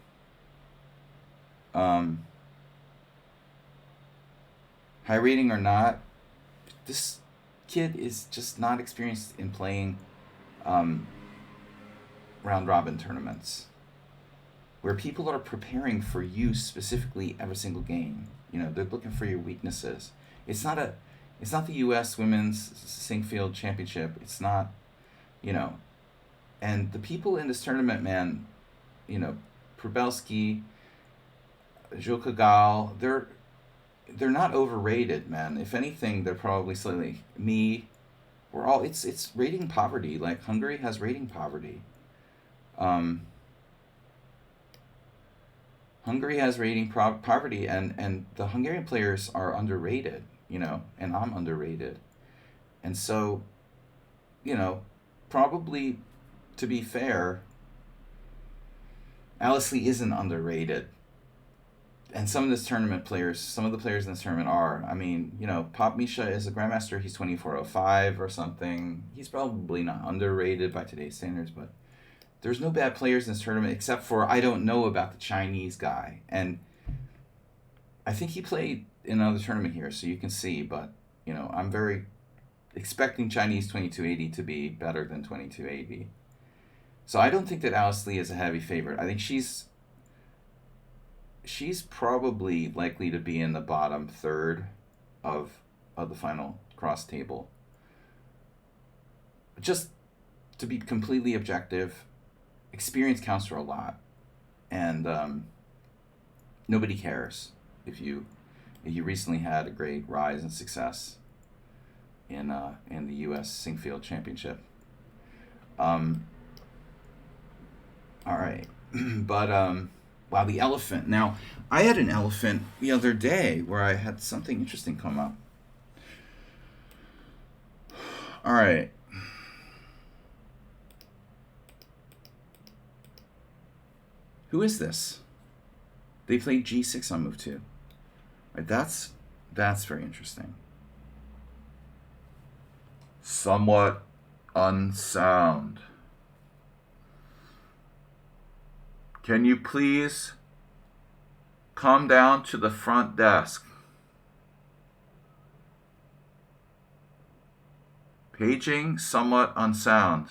this kid is just not experienced in playing round robin tournaments where people are preparing for you specifically every single game. You know, they're looking for your weaknesses. It's not It's not the U.S. Women's Singfield Championship. It's not, you know. And the people in this tournament, man, you know, Prubelsky, Jokagal, they're not overrated, man. If anything, they're probably slightly me. We're all it's rating poverty. Like Hungary has rating poverty. Um, Hungary has rating poverty, and the Hungarian players are underrated. You know, and I'm underrated, and so you know, probably to be fair, Alice Lee isn't underrated. And some of this tournament players, some of the players in this tournament are. I mean, you know, Pop Misha is a grandmaster. He's 2405 or something. He's probably not underrated by today's standards, but there's no bad players in this tournament except for I don't know about the Chinese guy. And I think he played in another tournament here, so you can see. But, you know, I'm very expecting Chinese 2280 to be better than 2280. So I don't think that Alice Lee is a heavy favorite. I think she's probably likely to be in the bottom third of the final cross table. Just to be completely objective, experience counts for a lot, and nobody cares if you recently had a great rise and success in the U.S. Singfield Championship. All right, but wow, the elephant. Now, I had an elephant the other day where I had something interesting come up. All right. Who is this? They played G6 on move 2. Right, that's very interesting. Somewhat unsound. Can you please come down to the front desk? Paging somewhat unsound.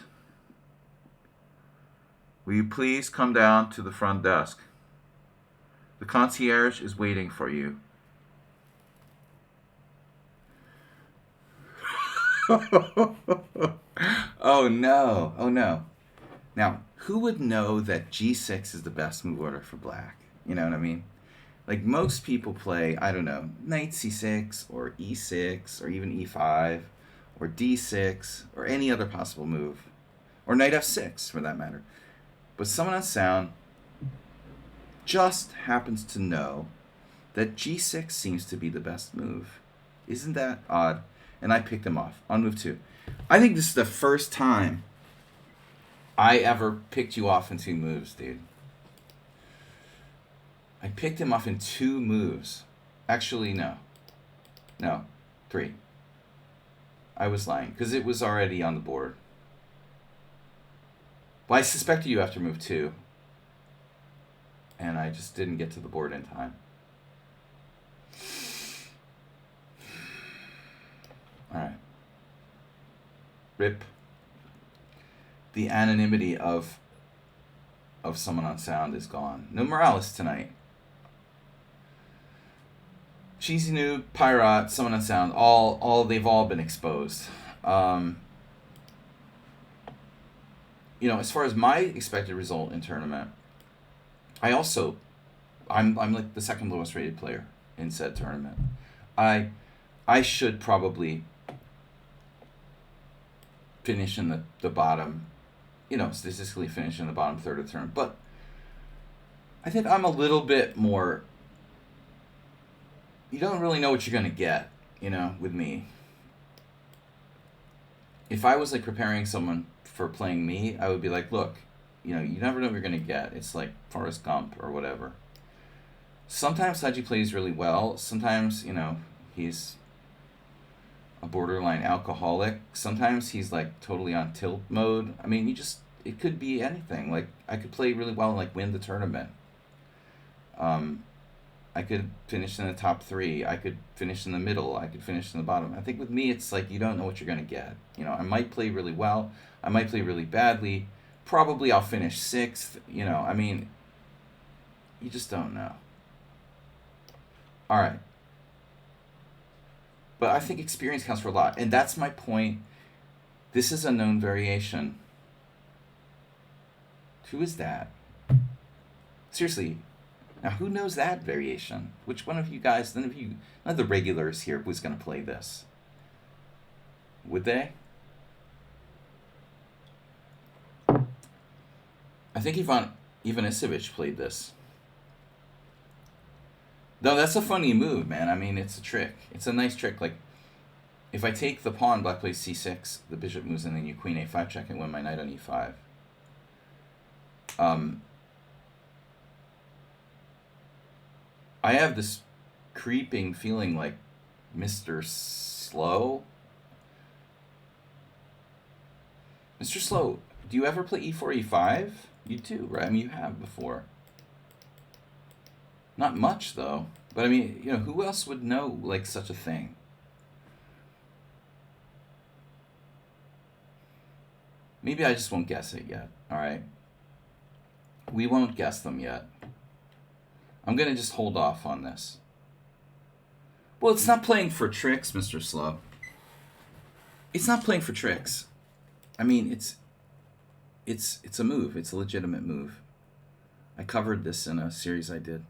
Will you please come down to the front desk? The concierge is waiting for you. Oh no, oh no. Now, who would know that G6 is the best move order for black? You know what I mean? Like most people play, I don't know, knight c6 or e6 or even e5 or d6 or any other possible move. Or knight f6 for that matter. But someone on sound just happens to know that g6 seems to be the best move. Isn't that odd? And I picked him off on move 2. I think this is the first time I ever picked you off in 2 moves, dude. I picked him off in 2 moves. Actually, no. No, 3. I was lying, because it was already on the board. Well, I suspected you after move 2. And I just didn't get to the board in time. Alright. Rip. The anonymity of someone on sound is gone. No Morales tonight. Cheesy Noob, Pirate, someone on sound, they've all been exposed. You know, as far as my expected result in tournament, I'm like the second lowest rated player in said tournament. I should probably finish in the bottom, you know, statistically finish in the bottom third of the tournament. But I think I'm a little bit more, you don't really know what you're going to get, you know, with me. If I was like preparing someone for playing me, I would be like, look, you know, you never know what you're going to get. It's like Forrest Gump or whatever. Sometimes Haji plays really well. Sometimes, you know, he's a borderline alcoholic. Sometimes he's like totally on tilt mode. I mean, it could be anything. Like, I could play really well and like win the tournament. I could finish in the top 3. I could finish in the middle. I could finish in the bottom. I think with me, it's like you don't know what you're going to get. You know, I might play really well. I might play really badly. Probably I'll finish 6th. You know, I mean, you just don't know. All right. But I think experience counts for a lot. And that's my point. This is a known variation. Who is that? Seriously. Now, who knows that variation? Which one of you guys, none of the regulars here was going to play this? Would they? I think Ivanisevic played this. No, that's a funny move, man. I mean, it's a trick. It's a nice trick. Like, if I take the pawn, black plays c6, the bishop moves, and then you queen a5 check and win my knight on e5. I have this creeping feeling like Mr. Slow. Mr. Slow, do you ever play e4, e5? You do, right? I mean, you have before. Not much, though. But I mean, you know, who else would know, like, such a thing? Maybe I just won't guess it yet, alright? We won't guess them yet. I'm going to just hold off on this. Well, it's not playing for tricks, Mr. Slow. It's not playing for tricks. I mean, it's a move. It's a legitimate move. I covered this in a series I did.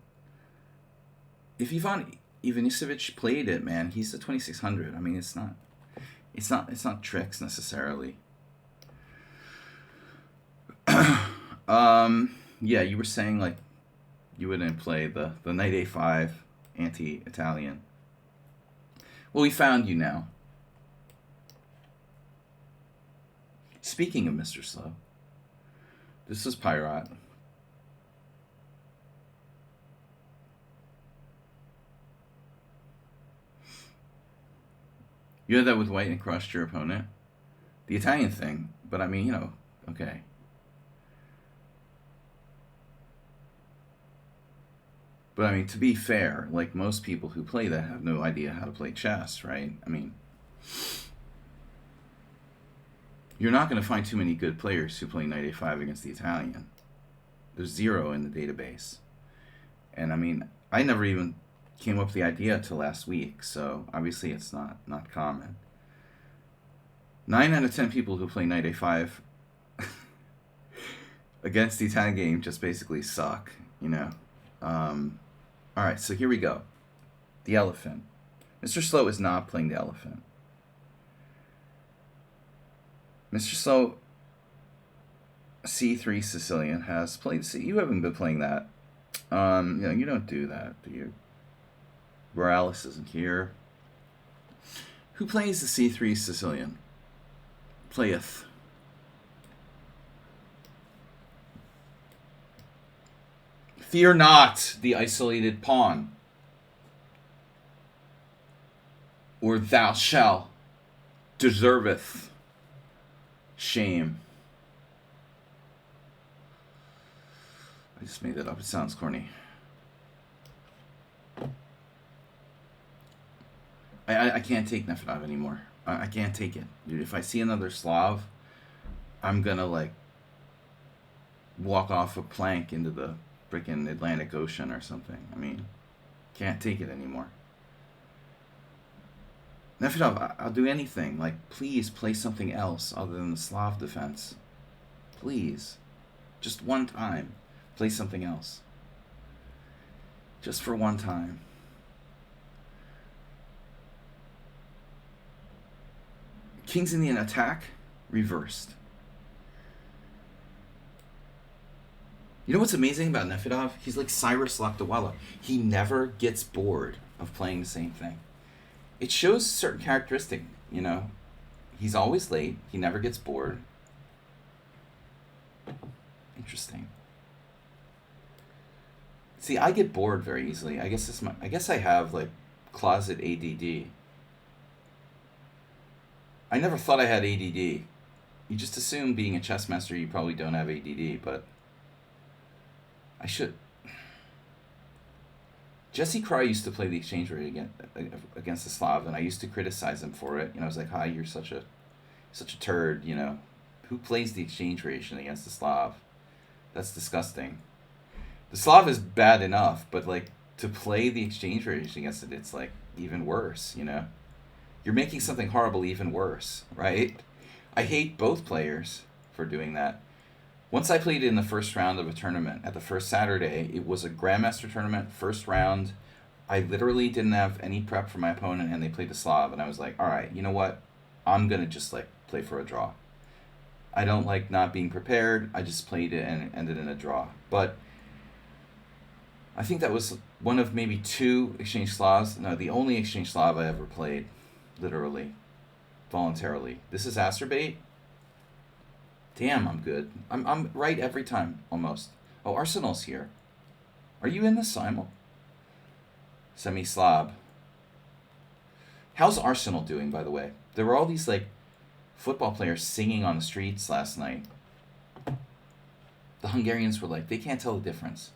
If Ivanisevic played it, man, he's the 2600. I mean, it's not tricks necessarily. Yeah, you were saying like you wouldn't play the knight a5 anti-Italian. Well, we found you now. Speaking of Mr. Slow, this is Pirate. You had that with white and crushed your opponent. The Italian thing, but I mean, you know, okay. But I mean, to be fair, like most people who play that have no idea how to play chess, right? I mean, you're not going to find too many good players who play knight a5 against the Italian. There's 0 in the database. And I mean, I never even came up with the idea till last week, so obviously it's not common. 9 out of 10 people who play knight a5 against the Italian game just basically suck, you know. All right, so here we go. The elephant. Mr. Slow is not playing the elephant. Mr. Slow, C3 Sicilian, has played. See, you haven't been playing that. You know, you don't do that, do you? Morales isn't here. Who plays the C3 Sicilian? Playeth. Fear not the isolated pawn, or thou shalt deserveth shame. I just made that up. It sounds corny. I can't take Nefedov anymore. I can't take it. Dude, if I see another Slav, I'm gonna, like, walk off a plank into the freaking Atlantic Ocean or something. I mean, can't take it anymore. Nefedov, I'll do anything. Like, please play something else other than the Slav defense. Please. Just one time. Play something else. Just for one time. King's Indian attack reversed. You know what's amazing about Nefedov? He's like Cyrus Lakdawala. He never gets bored of playing the same thing. It shows a certain characteristic, you know. He's always late. He never gets bored. Interesting. See, I get bored very easily. I guess I have like closet ADD. I never thought I had ADD. You just assume being a chess master you probably don't have ADD, but I should. Jesse Cry used to play the exchange rate against the Slav, and I used to criticize him for it. You know, I was like, "Hi, you're such a turd." You know, who plays the exchange variation against the Slav? That's disgusting. The Slav is bad enough, but like to play the exchange variation against it, it's like even worse. You know. You're making something horrible even worse, right? I hate both players for doing that. Once I played in the first round of a tournament, at the first Saturday, it was a Grandmaster tournament, first round. I literally didn't have any prep for my opponent, and they played the Slav, and I was like, all right, you know what? I'm going to just, like, play for a draw. I don't like not being prepared. I just played it and it ended in a draw. But I think that was one of maybe two exchange Slavs. No, the only exchange Slav I ever played, literally, voluntarily. This is Acerbate. Damn, I'm good. I'm right every time, almost. Oh, Arsenal's here. Are you in the Simul? Semi-Slav. How's Arsenal doing, by the way? There were all these, like, football players singing on the streets last night. The Hungarians were like, they can't tell the difference.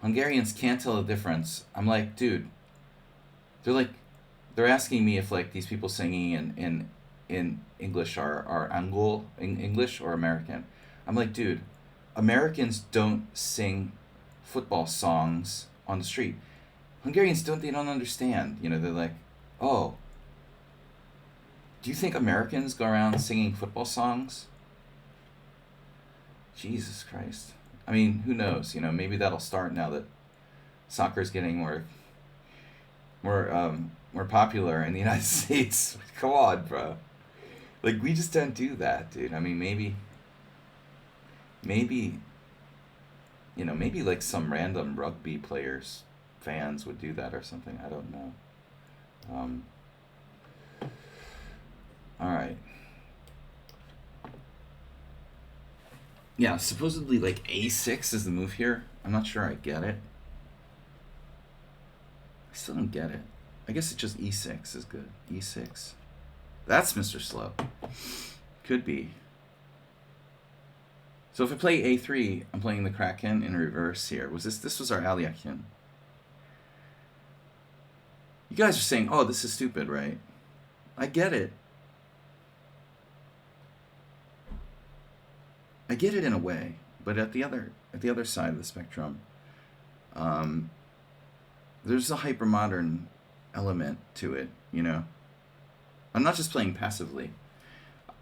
Hungarians can't tell the difference. I'm like, dude, they're asking me if, like, these people singing in English are Anglo English or American. I'm like, dude, Americans don't sing football songs on the street. Hungarians they don't understand. You know, they're like, oh, do you think Americans go around singing football songs? Jesus Christ. I mean, who knows? You know, maybe that'll start now that soccer's getting more popular in the United States. Come on, bro. Like, we just don't do that, dude. I mean, maybe, you know, maybe like some random rugby players, fans would do that or something. I don't know. All right. Yeah, supposedly like A6 is the move here. I'm not sure I get it. I still don't get it. I guess it's just E6 is good. E6. That's Mr. Slow. Could be. So if I play A3, I'm playing the Kraken in reverse here. This was our Aliakin. You guys are saying, oh, this is stupid, right? I get it. I get it in a way, but at the other side of the spectrum, there's a hypermodern element to it, you know? I'm not just playing passively.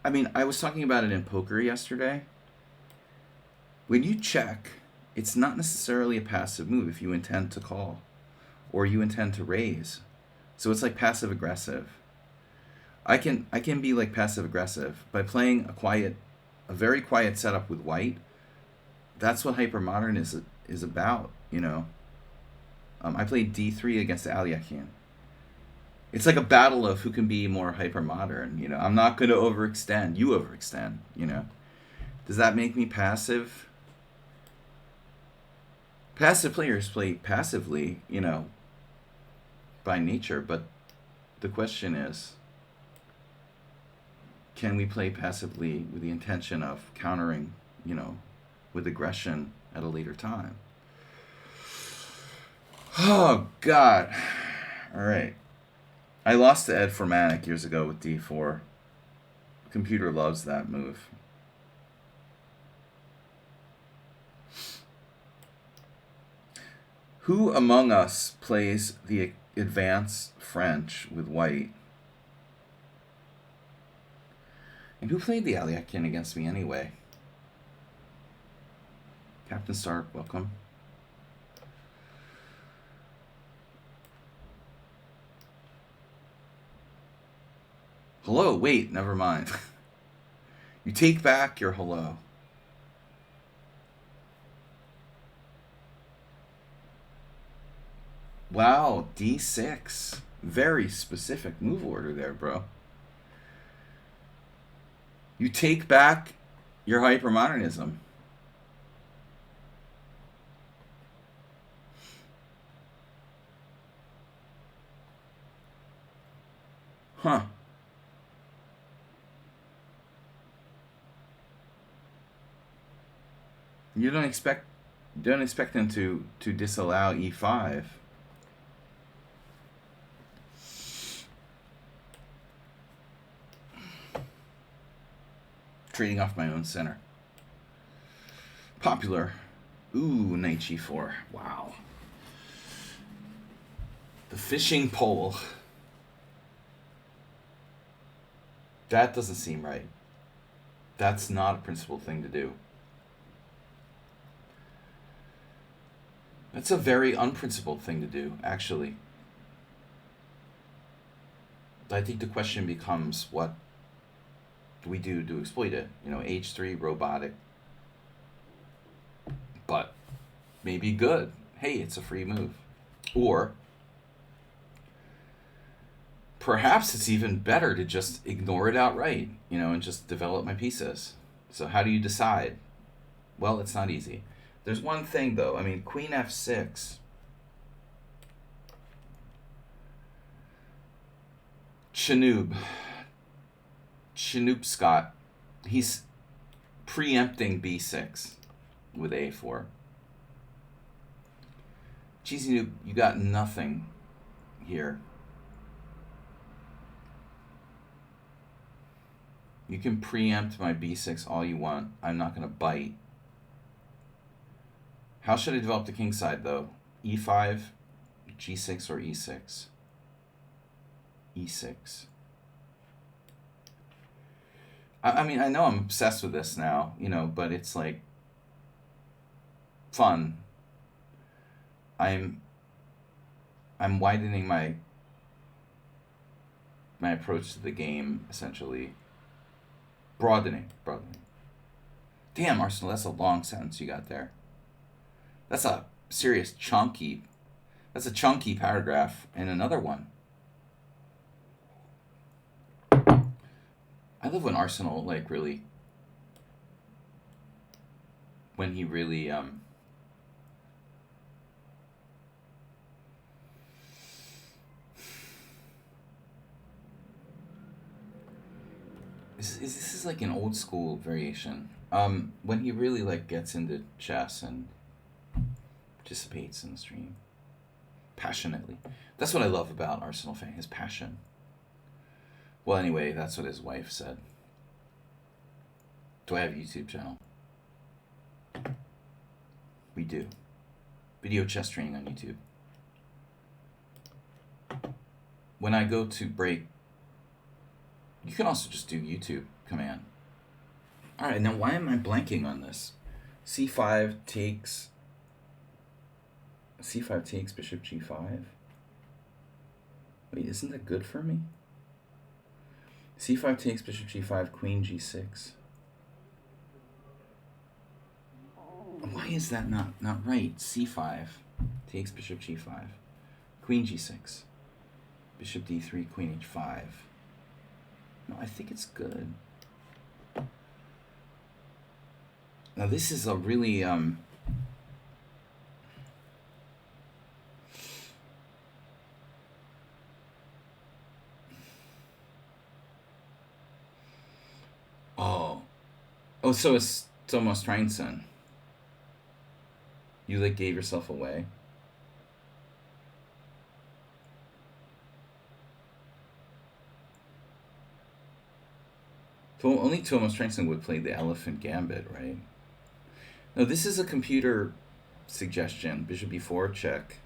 I mean, I was talking about it in poker yesterday. When you check, it's not necessarily a passive move if you intend to call or you intend to raise. So it's like passive aggressive. I can be like passive aggressive by playing a very quiet setup with white. That's what hypermodern is about, you know. I played D3 against Aliakin. It's like a battle of who can be more hypermodern, you know. I'm not going to overextend. You overextend, you know. Does that make me passive? Passive players play passively, you know, by nature, but the question is, can we play passively with the intention of countering, you know, with aggression at a later time? Oh, God. All right. I lost to Ed Formatic years ago with D4. The computer loves that move. Who among us plays the advanced French with white? And who played the Aliakin against me anyway? Captain Stark, welcome. Hello, wait, never mind. You take back your hello. Wow, D6. Very specific move order there, bro. You take back your hypermodernism. Huh. You don't expect them to disallow E5. Trading off my own center. Popular. Ooh, knight G4. Wow. The fishing pole. That doesn't seem right. That's not a principled thing to do. That's a very unprincipled thing to do, actually. I think the question becomes, what do we do to exploit it? You know, H3, robotic, but maybe good. Hey, it's a free move. Or perhaps it's even better to just ignore it outright, you know, and just develop my pieces. So how do you decide? Well, it's not easy. There's one thing though. I mean, Queen F6. Chinook. Chinook Scott. He's preempting B6 with A4. Cheesy Noob, you got nothing here. You can preempt my B6 all you want. I'm not going to bite. How should I develop the king side, though? E5, G6, or E6? E6. I mean, I know I'm obsessed with this now, you know, but it's like fun. I'm widening my approach to the game, essentially. Broadening. Damn, Arsenal, that's a long sentence you got there. That's a serious chunky. That's a chunky paragraph and another one. I love when Arsenal like really, when he really this is like an old school variation. When he really like gets into chess and participates in the stream passionately. That's what I love about Arsenal fan, his passion. Well, anyway, that's what his wife said. Do I have a YouTube channel? We do. Video chess training on YouTube. When I go to break, you can also just do YouTube command. All right, now why am I blanking on this? C5 takes bishop G5. Wait, isn't that good for me? C5 takes bishop G5, queen G6. Why is that not right? C5 takes bishop G5, queen G6, bishop D3, queen H5. No, I think it's good. Now this is a really oh, so it's Thomas Treinson. You like gave yourself away. So only Thomas Treinson would play the Elephant Gambit, right? No, this is a computer suggestion. Bishop B4 check.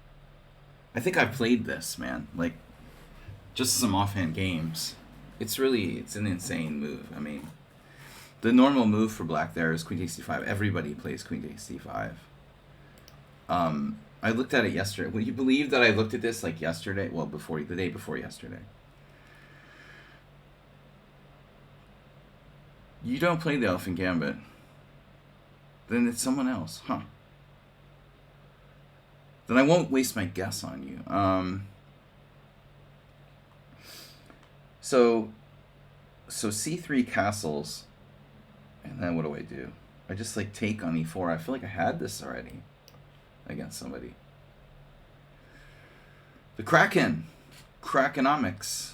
I think I played this, man. Like, just some offhand games. It's an insane move. I mean, the normal move for black there is queen takes d5. Everybody plays queen takes d5. I looked at it yesterday. Would you believe that I looked at this like yesterday? Well, the day before yesterday. You don't play the Elephant Gambit. Then it's someone else, huh? Then I won't waste my guess on you. So c3 castles, and then what do? I just like take on e4. I feel like I had this already against somebody. The Krakenomics.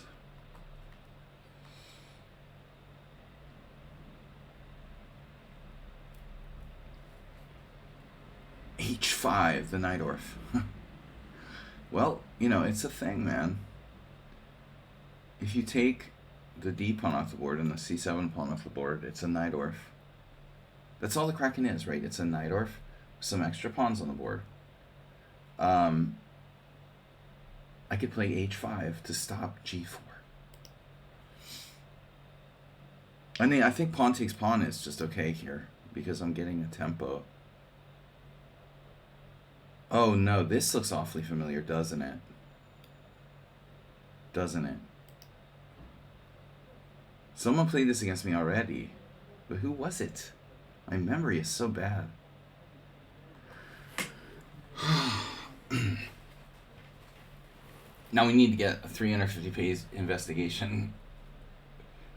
H5, the Najdorf. Well, you know, it's a thing, man. If you take the D pawn off the board and the C7 pawn off the board, it's a Najdorf. That's all the Kraken is, right? It's a Najdorf with some extra pawns on the board. I could play H5 to stop G4. I mean, I think pawn takes pawn is just okay here because I'm getting a tempo. Oh no, this looks awfully familiar, doesn't it? Doesn't it? Someone played this against me already. But who was it? My memory is so bad. Now we need to get a 350-page investigation.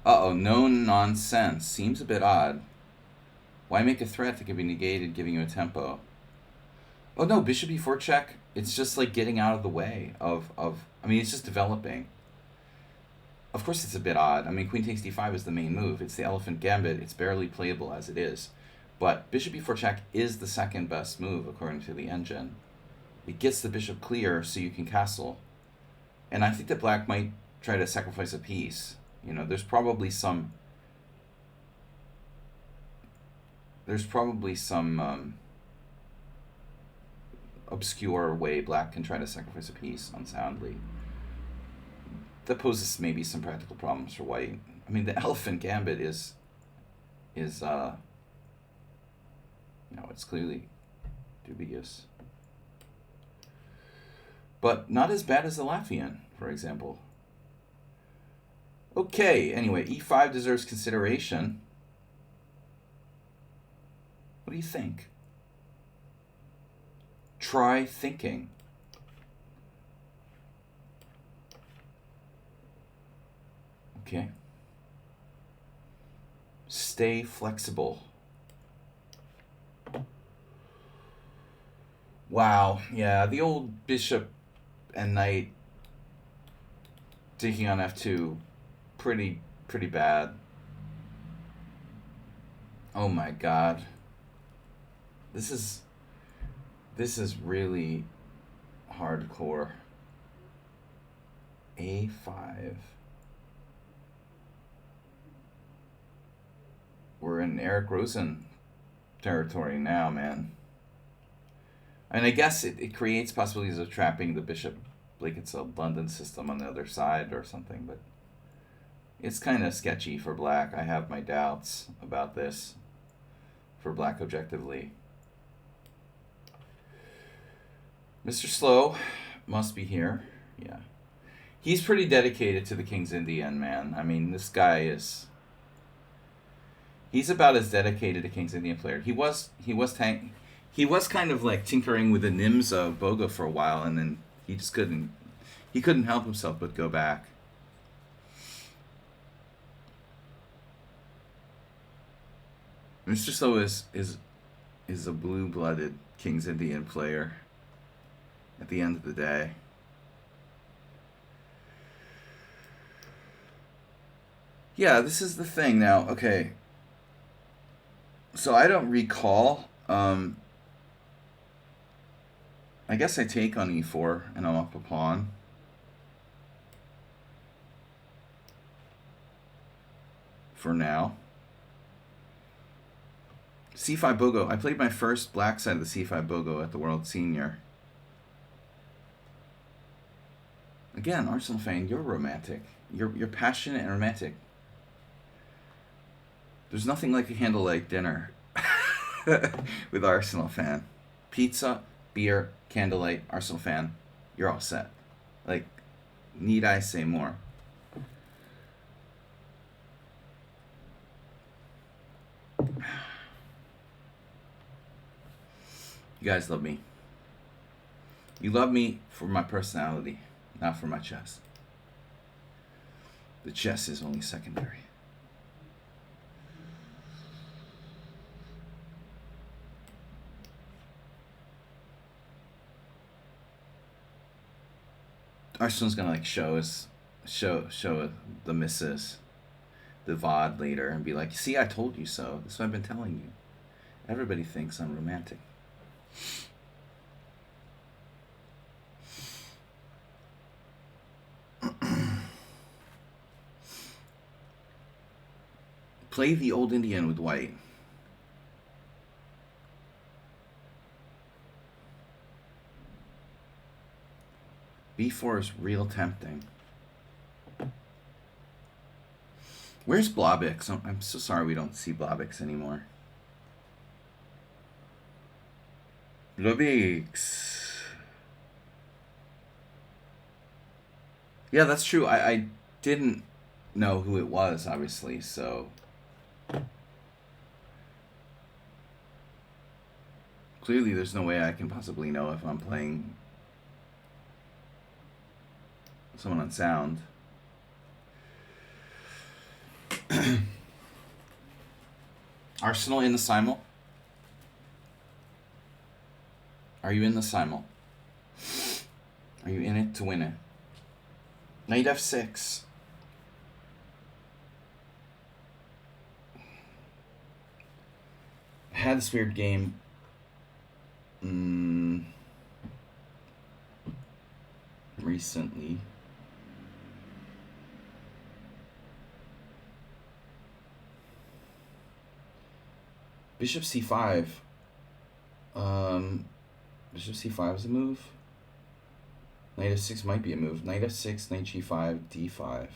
Uh-oh, no nonsense. Seems a bit odd. Why make a threat that can be negated giving you a tempo? Oh no, bishop e4 check. It's just like getting out of the way of I mean, it's just developing. Of course it's a bit odd. I mean, queen takes d5 is the main move. It's the elephant gambit. It's barely playable as it is. But bishop e4 check is the second best move according to the engine. It gets the bishop clear so you can castle. And I think that black might try to sacrifice a piece. You know, there's probably some obscure way black can try to sacrifice a piece unsoundly. That poses maybe some practical problems for white. I mean, the elephant gambit is you know, it's clearly dubious. But not as bad as the Latvian, for example. Okay, anyway, e5 deserves consideration. What do you think? Try thinking. Okay. Stay flexible. Wow, yeah, the old bishop and knight taking on f2, pretty bad. Oh my god. This is really hardcore. a5. We're in Eric Rosen territory now, man. And I guess it creates possibilities of trapping the bishop like it's a London system on the other side or something, but it's kind of sketchy for black. I have my doubts about this for black objectively. Mr. Slow must be here. Yeah. He's pretty dedicated to the King's Indian, man. I mean, this guy is... He's about as dedicated a King's Indian player. He was kind of like tinkering with the Nimza Boga for a while, and then he just couldn't help himself but go back. Mr. Slow is a blue-blooded King's Indian player at the end of the day. Yeah, this is the thing now. Okay. So I don't recall. I guess I take on e4 and I'm up a pawn. For now. c5 Bogo. I played my first black side of the c5 Bogo at the World Senior. Again, Arsenal fan, you're romantic. You're passionate and romantic. There's nothing like a candlelight dinner with Arsenal fan. Pizza, beer, candlelight, Arsenal fan. You're all set. Like, need I say more? You guys love me. You love me for my personality, not for my chess. The chess is only secondary. Arsenal's gonna like show the missus the VOD later and be like, see, I told you so. This is what I've been telling you. Everybody thinks I'm romantic. Play the old Indian with white. b4 is real tempting. Where's Blobix? I'm so sorry we don't see Blobix anymore. Blobix. Yeah, that's true. I didn't know who it was, obviously, so... Clearly, there's no way I can possibly know if I'm playing someone on sound. Arsenal in the Simul? Are you in the Simul? Are you in it to win it? Knight f6. I had this weird game. Recently. Bishop c5. Bishop c5 is a move. Knight f6 might be a move. Knight f6, knight g5, d5.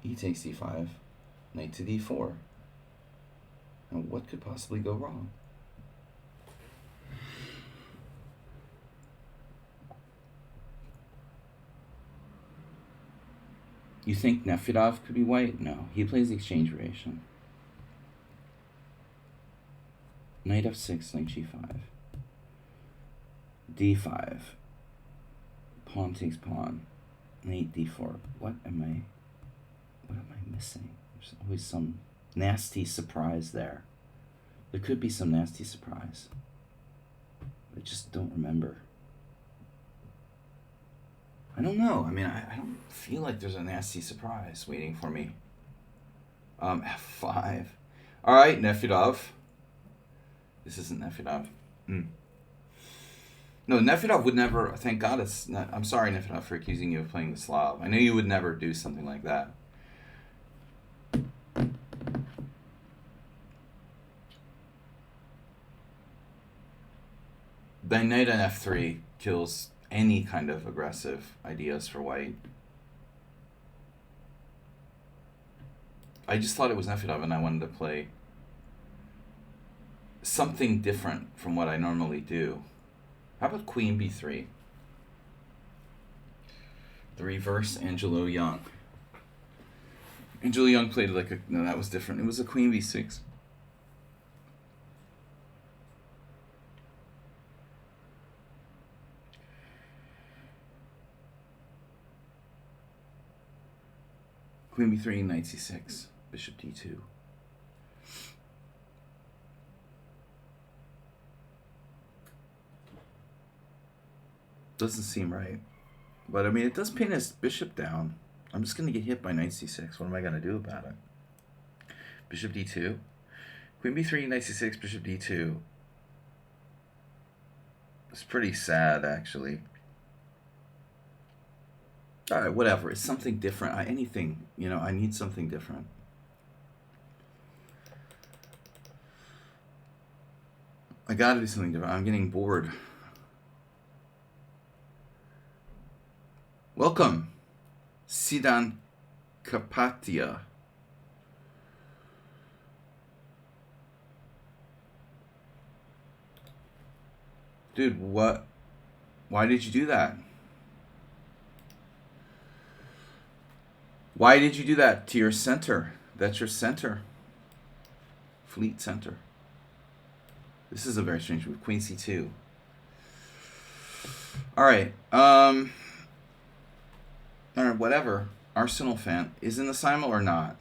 E takes d5. Knight to d4. Now what could possibly go wrong? You think Nefedov could be white? No, he plays the exchange variation. Knight f6, knight g5. d5. Pawn takes pawn. Knight d4. What am I missing? There's always some nasty surprise there. There could be some nasty surprise. I just don't remember. I don't know. I mean, I don't feel like there's a nasty surprise waiting for me. F5. All right, Nefedov. This isn't Nefedov. No, Nefedov would never. Thank God it's not. I'm sorry, Nefedov, for accusing you of playing the Slav. I know you would never do something like that. The knight on f3 kills any kind of aggressive ideas for white. I just thought it was Nefedov and I wanted to play something different from what I normally do. How about queen b3? The reverse Angelo Young. Angelo Young played like a... No, that was different. It was a queen b6. Queen b3, knight c6, bishop d2. Doesn't seem right. But I mean, it does pin his bishop down. I'm just going to get hit by knight c6. What am I going to do about it? Bishop d2. Queen b3, knight c6, bishop d2. It's pretty sad, actually. All right, whatever. It's something different. Anything, you know, I need something different. I gotta do something different. I'm getting bored. Welcome, Sidan Kapatia. Dude, what? Why did you do that? Why did you do that to your center? That's your center. Fleet center. This is a very strange move. Queen c2. All right. All right, whatever. Arsenal fan. Is in the Simul or not?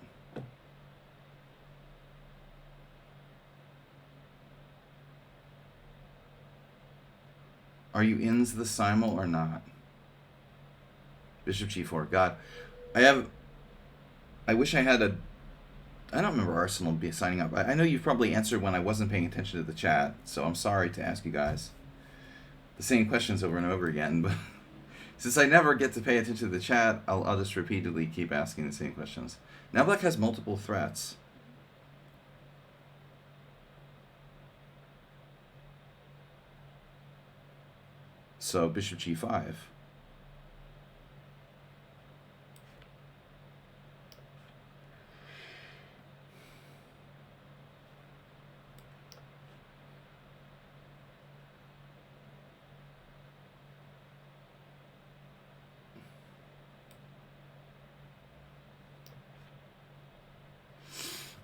Are you in the Simul or not? Bishop g4. God. I wish I had a... I don't remember Arsenal signing up. I know you've probably answered when I wasn't paying attention to the chat, so I'm sorry to ask you guys the same questions over and over again, but since I never get to pay attention to the chat, I'll just repeatedly keep asking the same questions. Now black has multiple threats. So bishop g5.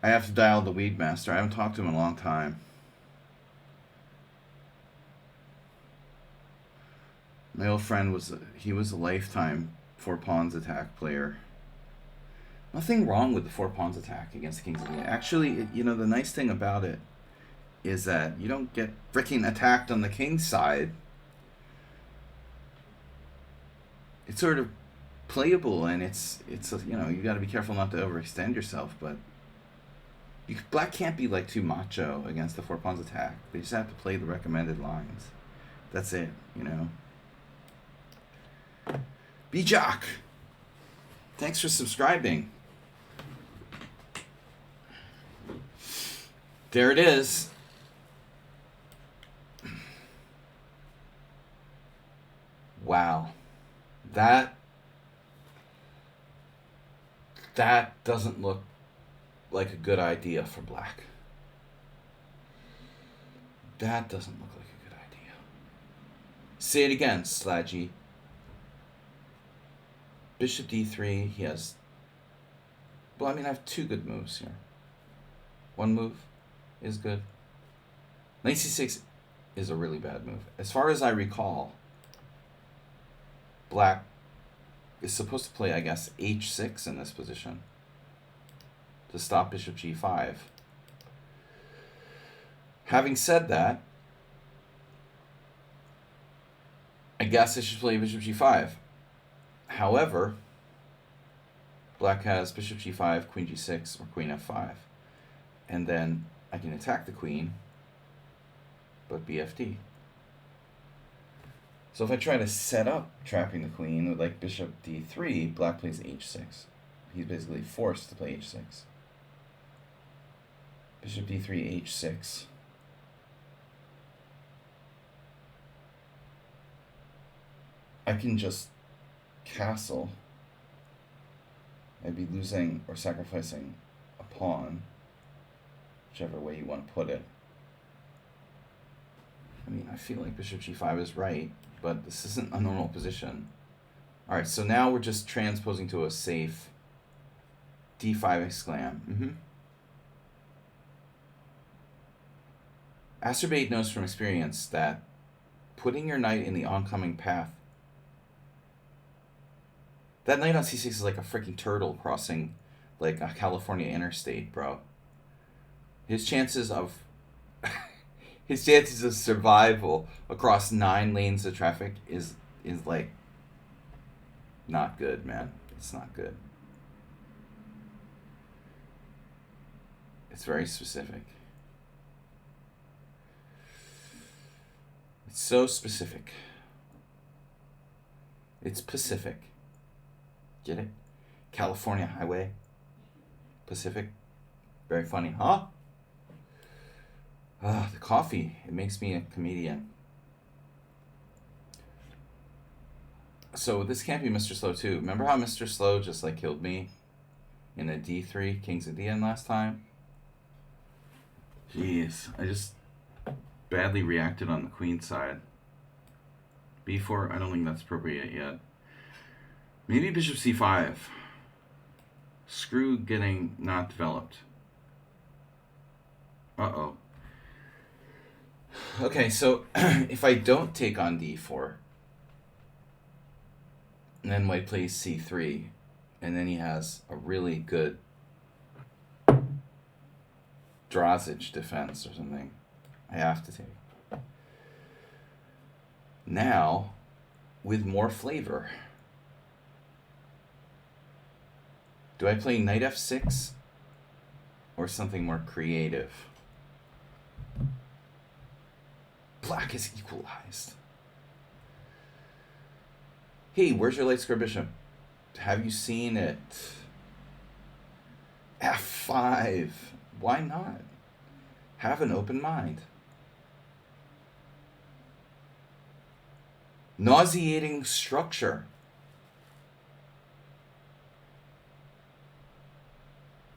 I have to dial the Weed Master. I haven't talked to him in a long time. My old friend was a lifetime 4 pawns attack player. Nothing wrong with the 4 pawns attack against the Kings of India. Actually, you know, the nice thing about it is that you don't get freaking attacked on the king's side. It's sort of playable, and it's you know, you got to be careful not to overextend yourself, but black can't be like too macho against the 4 pawns attack. They just have to play the recommended lines. That's it, you know. Bijak, thanks for subscribing. There it is. Wow. That doesn't look like a good idea for black. That doesn't look like a good idea. Say it again, Sludgy. Bishop d3, he has... Well, I mean, I have 2 good moves here. One move is good. Knight c6 is a really bad move. As far as I recall, black is supposed to play, I guess, h6 in this position to stop bishop g5. Having said that, I guess I should play bishop g5. However, black has bishop g5, queen g6, or queen f5. And then I can attack the queen, but bfd. So if I try to set up trapping the queen with like bishop d3, black plays h6. He's basically forced to play h6. Bishop d3, h6. I can just castle. I'd be losing or sacrificing a pawn, whichever way you want to put it. I mean, I feel like bishop g5 is right, but this isn't a normal position. Alright, so now we're just transposing to a safe d5 exclam. Acerbate knows from experience that putting your knight in the oncoming path, that knight on c6 is like a freaking turtle crossing like a California interstate, bro. His chances of survival across 9 lanes of traffic is like not good, man. It's not good. It's very specific. It's so specific. It's Pacific. Get it? California highway. Pacific. Very funny, huh? The coffee. It makes me a comedian. So this can't be Mr. Slow too. Remember how Mr. Slow just like killed me in a d3 Kings of DN last time? Jeez, I just badly reacted on the queen side. b4, I don't think that's appropriate yet. Maybe bishop c5. Screw getting not developed. Uh-oh. Okay, so if I don't take on d4, and then white plays c3, and then he has a really good Drazic defense or something, I have to take. Now, with more flavor, do I play knight f6 or something more creative? Black is equalized. Hey, where's your light square bishop? Have you seen it? f5. Why not? Have an open mind. Nauseating structure.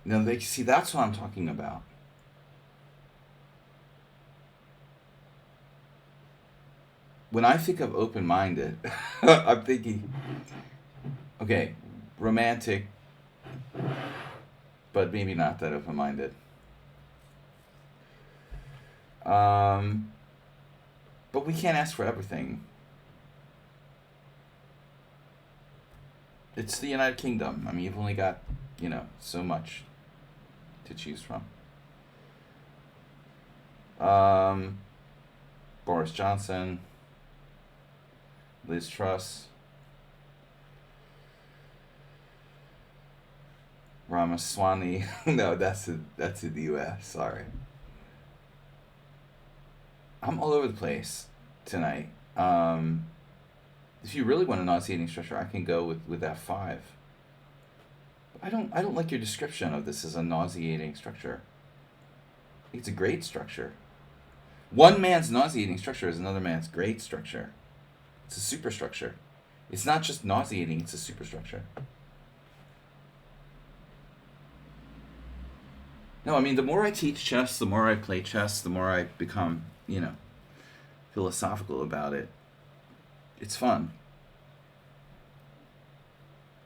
Now, see, that's what I'm talking about. When I think of open-minded, I'm thinking, okay, romantic, but maybe not that open-minded. Um, but we can't ask for everything. It's the United Kingdom. I mean, you've only got, so much to choose from. Um, Boris Johnson, Liz Truss, Ramaswamy. No, that's in the U.S. Sorry, I'm all over the place tonight. If you really want a nauseating structure, I can go with F5. I don't like your description of this as a nauseating structure. I think it's a great structure. One man's nauseating structure is another man's great structure. It's a superstructure. It's not just nauseating, it's a superstructure. No, I mean, the more I teach chess, the more I play chess, the more I become, philosophical about it. It's fun,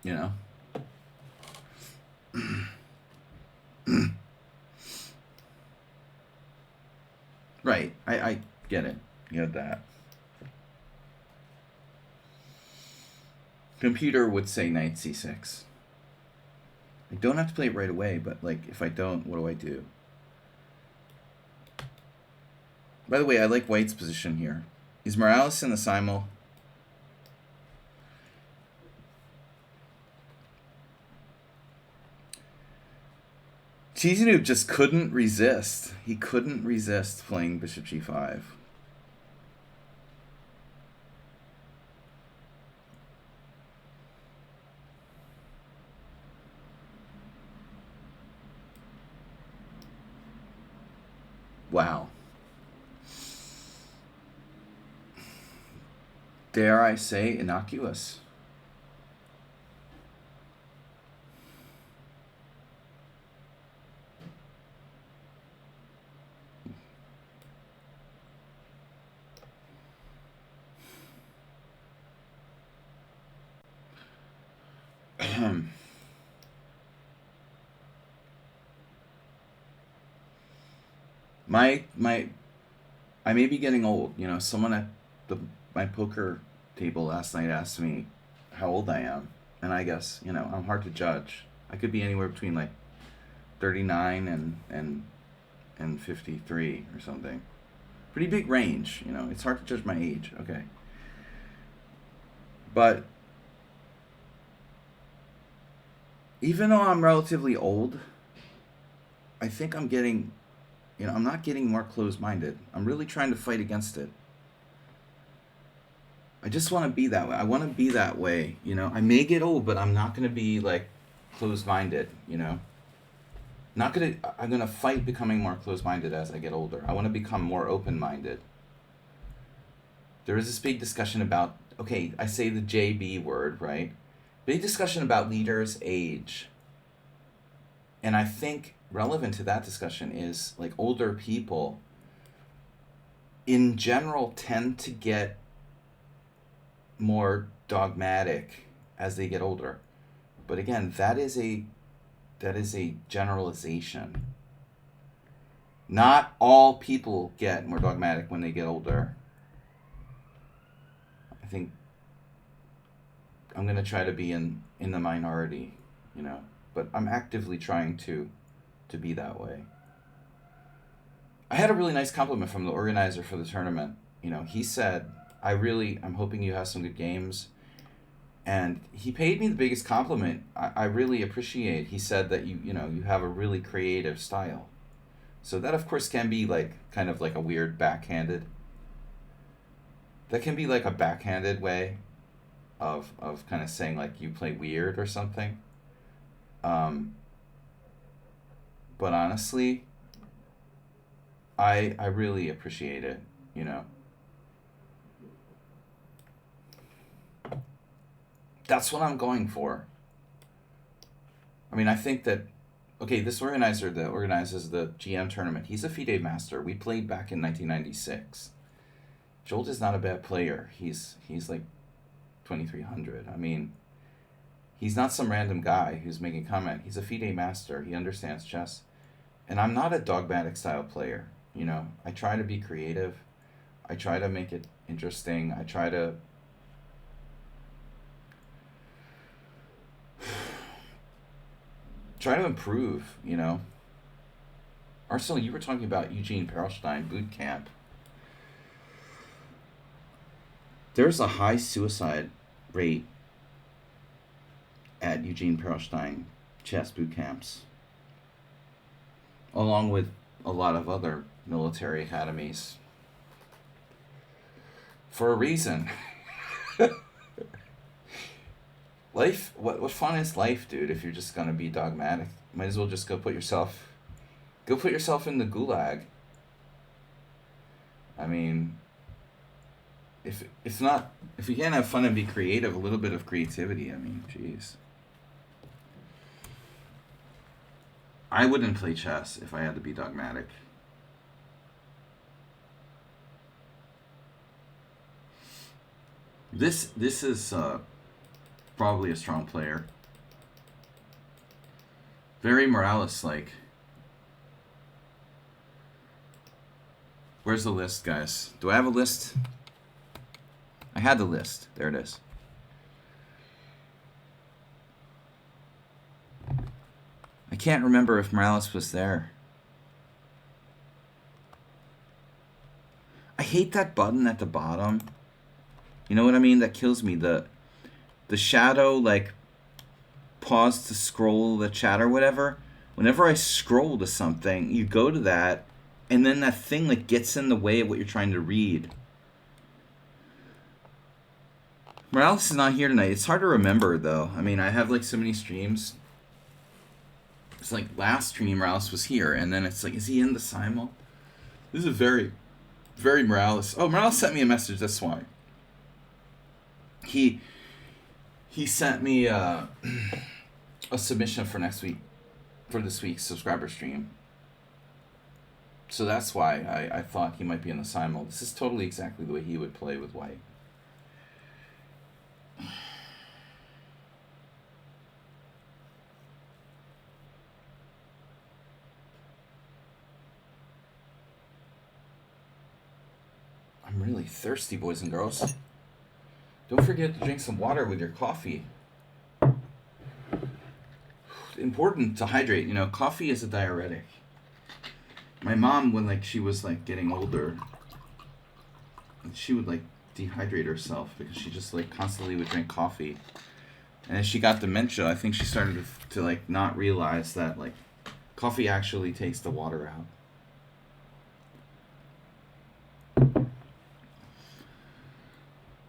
you know? Right. I get it. You get that. Computer would say knight c6. I don't have to play it right away, but, like, if I don't, what do I do? By the way, I like White's position here. Is Morales in the Simul? Chisinau just couldn't resist. He couldn't resist playing bishop g5. Wow. Dare I say innocuous? my I may be getting old. Someone at my poker table last night asked me how old I am, and I guess I'm hard to judge. I could be anywhere between like 39 and 53 or something. Pretty big range. It's hard to judge my age. Okay, but even though I'm relatively old, I think I'm not getting more closed-minded. I'm really trying to fight against it. I just want to be that way. I want to be that way. I may get old, but I'm not going to be like closed-minded. Not gonna. I'm gonna fight becoming more closed-minded as I get older. I want to become more open-minded. There is this big discussion about. Okay, I say the JB word, right? Big discussion about leaders' age. And I think relevant to that discussion is like older people in general tend to get more dogmatic as they get older. But again, that is a generalization. Not all people get more dogmatic when they get older. I think I'm going to try to be in the minority, but I'm actively trying to be that way. I had a really nice compliment from the organizer for the tournament. He said, I'm hoping you have some good games. And he paid me the biggest compliment. I really appreciate. He said that you have a really creative style. So that of course can be like kind of like a weird backhanded. That can be like a backhanded way of kind of saying like you play weird or something. But honestly, I really appreciate it. That's what I'm going for. I mean, I think that, okay, this organizer that organizes the GM tournament, he's a FIDE master. We played back in 1996. Jolt is not a bad player. He's like 2300. I mean, He's not some random guy who's making a comment. He's a FIDE master. He understands chess. And I'm not a dogmatic style player. You know, I try to be creative. I try to make it interesting. I try to improve, you know. Arsenal, you were talking about Eugene Perelstein boot camp. There's a high suicide rate at Eugene Perelstein chess boot camps, along with a lot of other military academies. For a reason. Life, what fun is life, dude, if you're just gonna be dogmatic? Might as well just go put yourself in the gulag. I mean, if you can't have fun and be creative, a little bit of creativity, I mean, jeez. I wouldn't play chess if I had to be dogmatic. This is probably a strong player. Very Morales-like. Where's the list, guys? Do I have a list? I had the list. There it is. I can't remember if Morales was there. I hate that button at the bottom. You know what I mean? That kills me. The shadow, like, pause to scroll the chat or whatever. Whenever I scroll to something, you go to that, and then that thing, like, gets in the way of what you're trying to read. Morales is not here tonight. It's hard to remember, though. I mean, I have, like, so many streams. It's like last stream Morales was here, and then it's like, is he in the Simul? This is a very, very Morales. Oh, Morales sent me a message. That's why. He sent me a submission for next week, for this week's subscriber stream. So that's why I thought he might be in the Simul. This is totally exactly the way he would play with white. I'm really thirsty, boys and girls. Don't forget to drink some water with your coffee. Important to hydrate. You know, coffee is a diuretic. My mom, when like she was like getting older, she would like dehydrate herself because she just like constantly would drink coffee. And as she got dementia, I think she started to like not realize that like coffee actually takes the water out.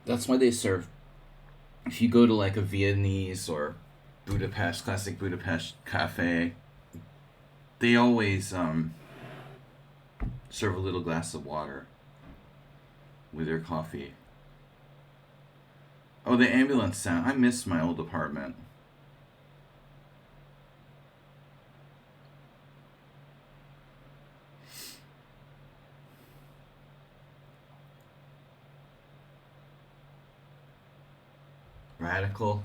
That's why they serve, if you go to like a Viennese or Budapest, classic Budapest cafe, they always serve a little glass of water with their coffee. Oh, the ambulance sound. I miss my old apartment. Radical.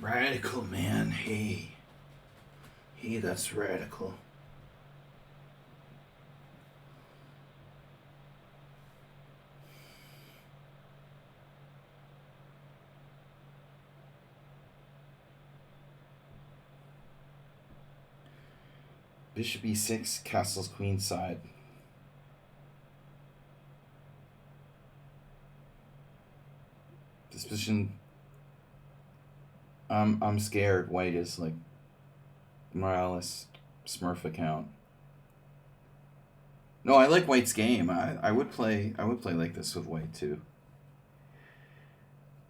Radical, man. Hey, that's radical. Bishop e6, castles queenside. This position, I'm scared white is like Morales Smurf account. No, I like white's game. I would play like this with white too.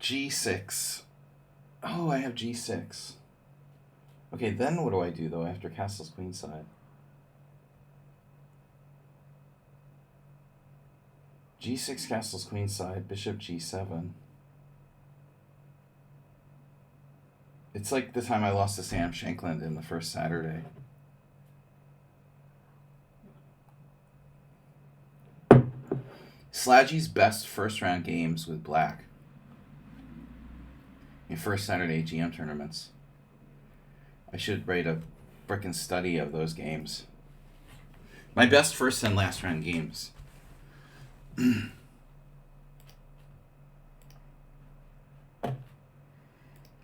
G6. Oh, I have G6. Okay, then what do I do though after castles queenside? G6 castles queenside, bishop G7. It's like the time I lost to Sam Shankland in the first Saturday. Slaggy's best first round games with black. Your first Saturday GM tournaments. I should write a frickin' study of those games. My best first and last round games.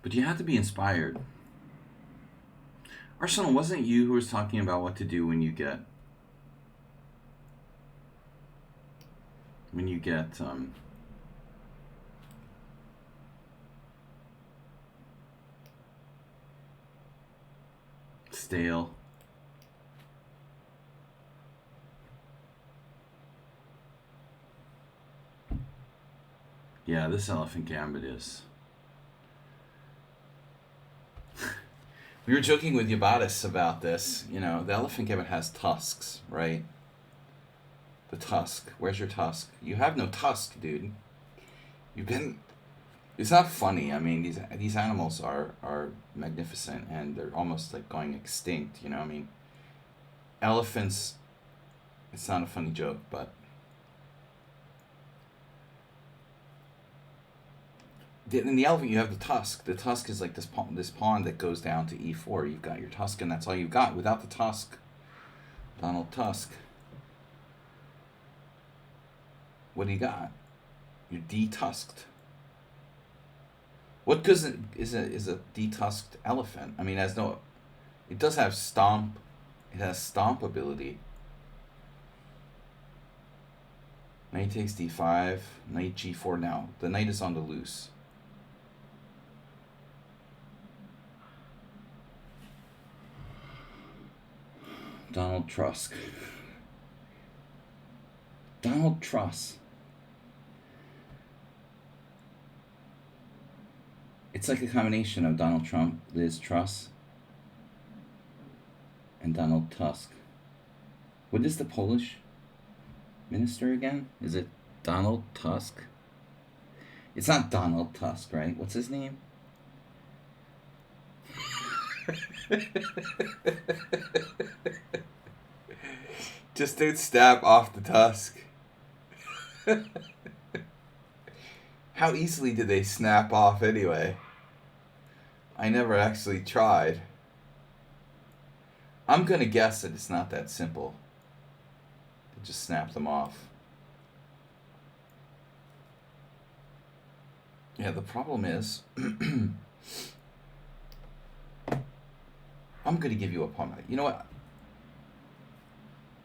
But you have to be inspired. Arsenal, wasn't you who was talking about what to do when you get stale? Yeah, this Elephant Gambit is. We were joking with Yabatis about this. You know, the Elephant Gambit has tusks, right? The tusk. Where's your tusk? You have no tusk, dude. You've been... It's not funny. I mean, these animals are magnificent, and they're almost like going extinct, you know? I mean, elephants... It's not a funny joke, but... In the elephant, you have the tusk. The tusk is like this pawn that goes down to e4. You've got your tusk, and that's all you've got. Without the tusk, Donald Tusk, what do you got? You're de-tusked. What good is a de-tusked elephant? I mean, it does have stomp. It has stomp ability. Knight takes d5. Knight g4 now. The knight is on the loose. Donald Tusk. Donald Truss. It's like a combination of Donald Trump, Liz Truss, and Donald Tusk. What is the Polish minister again? Is it Donald Tusk? It's not Donald Tusk, right? What's his name? Just don't stab off the tusk. How easily do they snap off anyway? I never actually tried. I'm gonna guess that it's not that simple to just snap them off. Yeah, the problem is I'm gonna give you a pawn. You know what?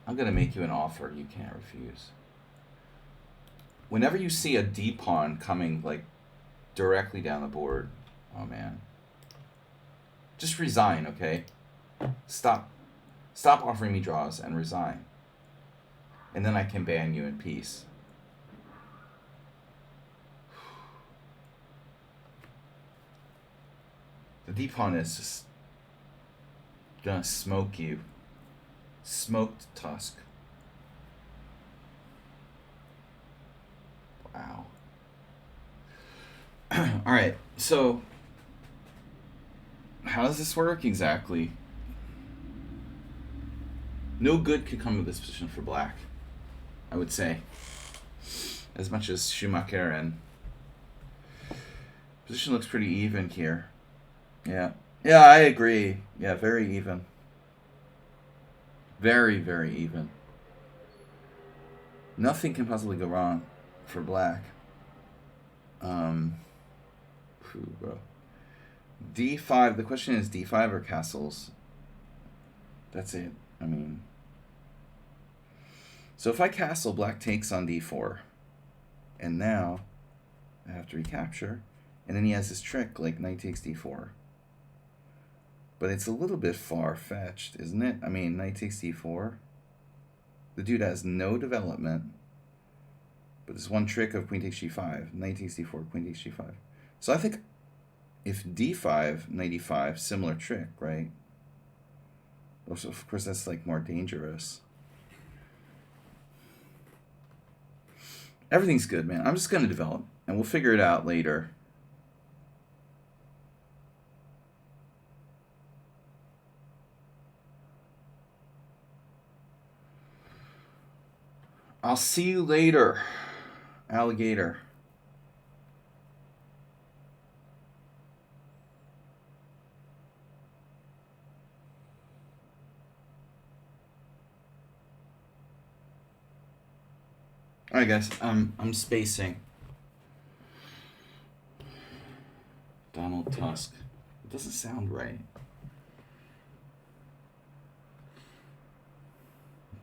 I'm gonna make you an offer you can't refuse. Whenever you see a D pawn coming like directly down the board, oh man, just resign, okay? Stop offering me draws and resign, and then I can ban you in peace. The D pawn is just gonna smoke you. Smoked Tusk. Wow. Alright, so how does this work exactly? No good could come of this position for black, I would say. As much as Schumacher and... Position looks pretty even here. Yeah. Yeah, I agree. Yeah, very even. Very, very even. Nothing can possibly go wrong for black. Bro. D5. The question is D5 or castles. That's it. I mean... So if I castle, black takes on D4. And now I have to recapture. And then he has this trick, like knight takes D4. But it's a little bit far-fetched, isn't it? I mean, knight takes d4. The dude has no development. But there's one trick of queen takes g5. Knight takes d4, queen takes g5. So I think if d5, knight e5, similar trick, right? Also, of course, that's like more dangerous. Everything's good, man. I'm just going to develop. And we'll figure it out later. I'll see you later, alligator. All right, guys. I'm spacing. Donald Tusk. It doesn't sound right.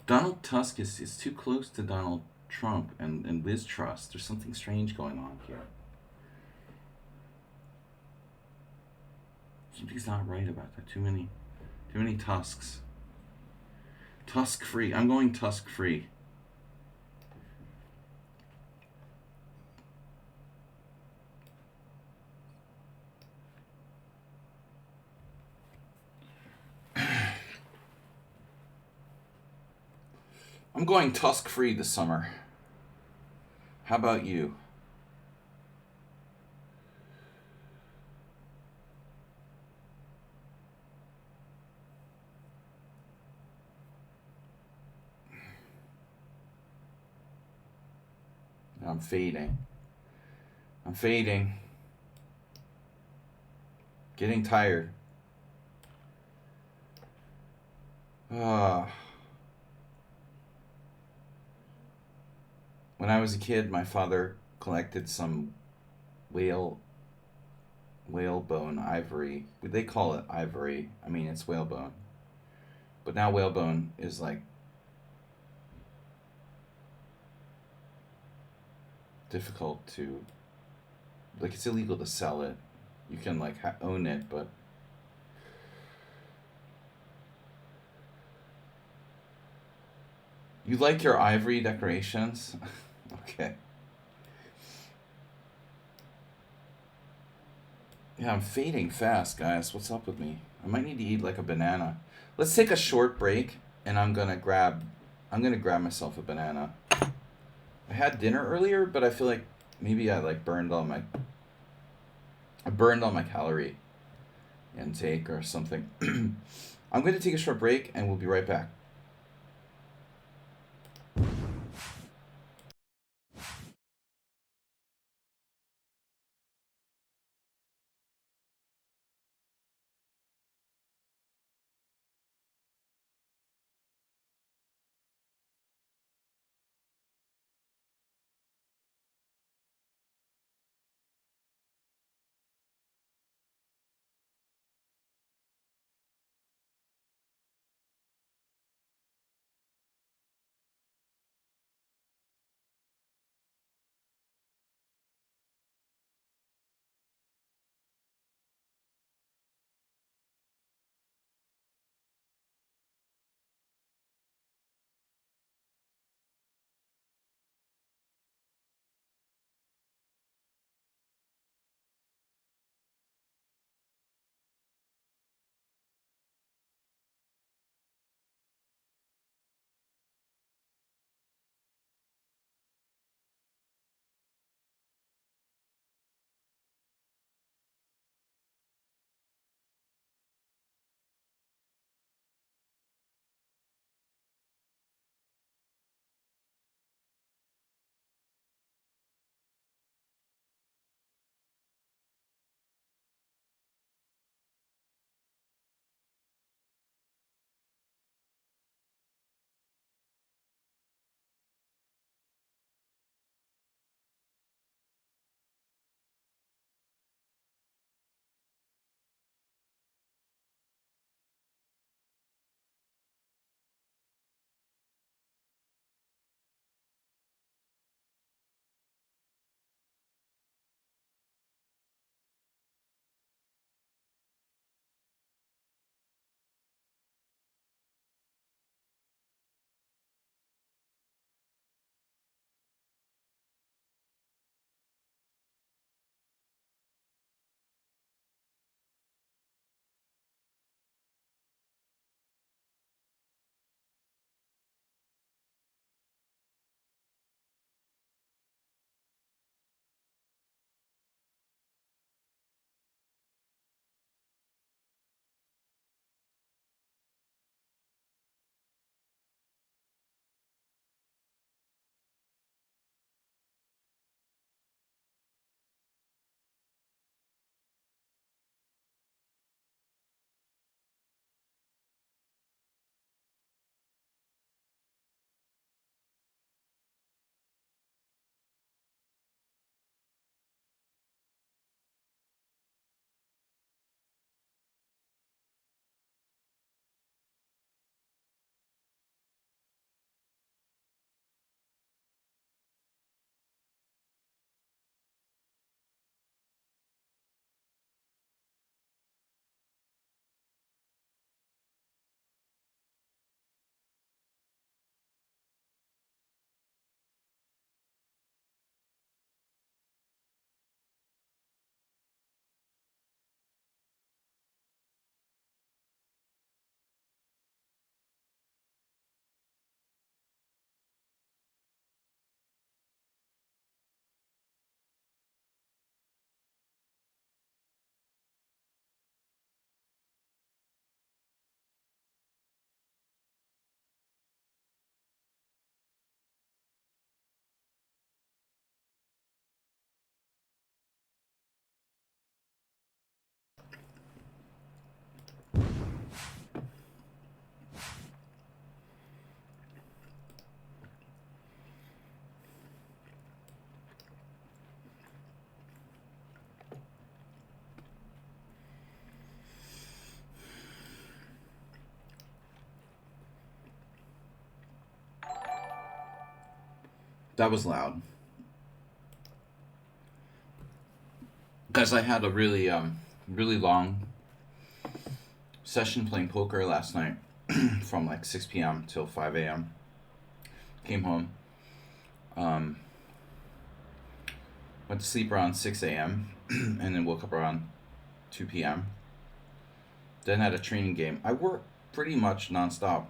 Donald Tusk is too close to Donald Trump and Liz Truss. There's something strange going on here. Something's not right about that. Too many Tusks. Tusk free. I'm going Tusk free. I'm going Tusk free this summer. How about you? I'm fading. I'm fading. Getting tired. Ah. When I was a kid, my father collected some whale whalebone ivory. They call it ivory. I mean, it's whalebone. But now whalebone is like difficult to, like, it's illegal to sell it. You can like own it, but you like your ivory decorations? Okay. Yeah, I'm fading fast, guys. What's up with me? I might need to eat like a banana. Let's take a short break, and I'm gonna grab myself a banana. I had dinner earlier, but I feel like maybe I burned all my calorie intake or something. I'm going to take a short break, and we'll be right back. That was loud. Because I had a really long session playing poker last night from like 6 p.m. till 5 a.m. Came home. Um, Went to sleep around 6 a.m. and then woke up around 2 p.m. Then had a training game. I work pretty much nonstop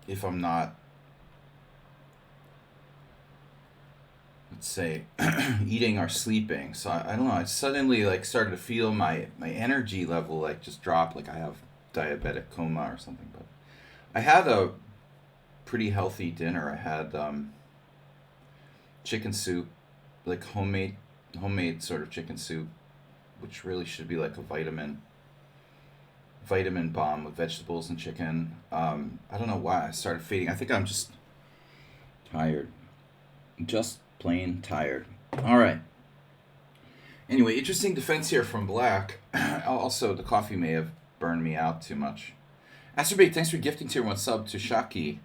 if I'm not, let's say, eating or sleeping. So I don't know. I suddenly like started to feel my energy level like just drop. Like I have diabetic coma or something. But I had a pretty healthy dinner. I had chicken soup, like homemade sort of chicken soup, which really should be like a vitamin bomb with vegetables and chicken. I don't know why I started fading. I think I'm just tired. Just plain tired. All right. Anyway, interesting defense here from Black. Also, the coffee may have burned me out too much. Asterbait, thanks for gifting tier 1 sub to Shaki.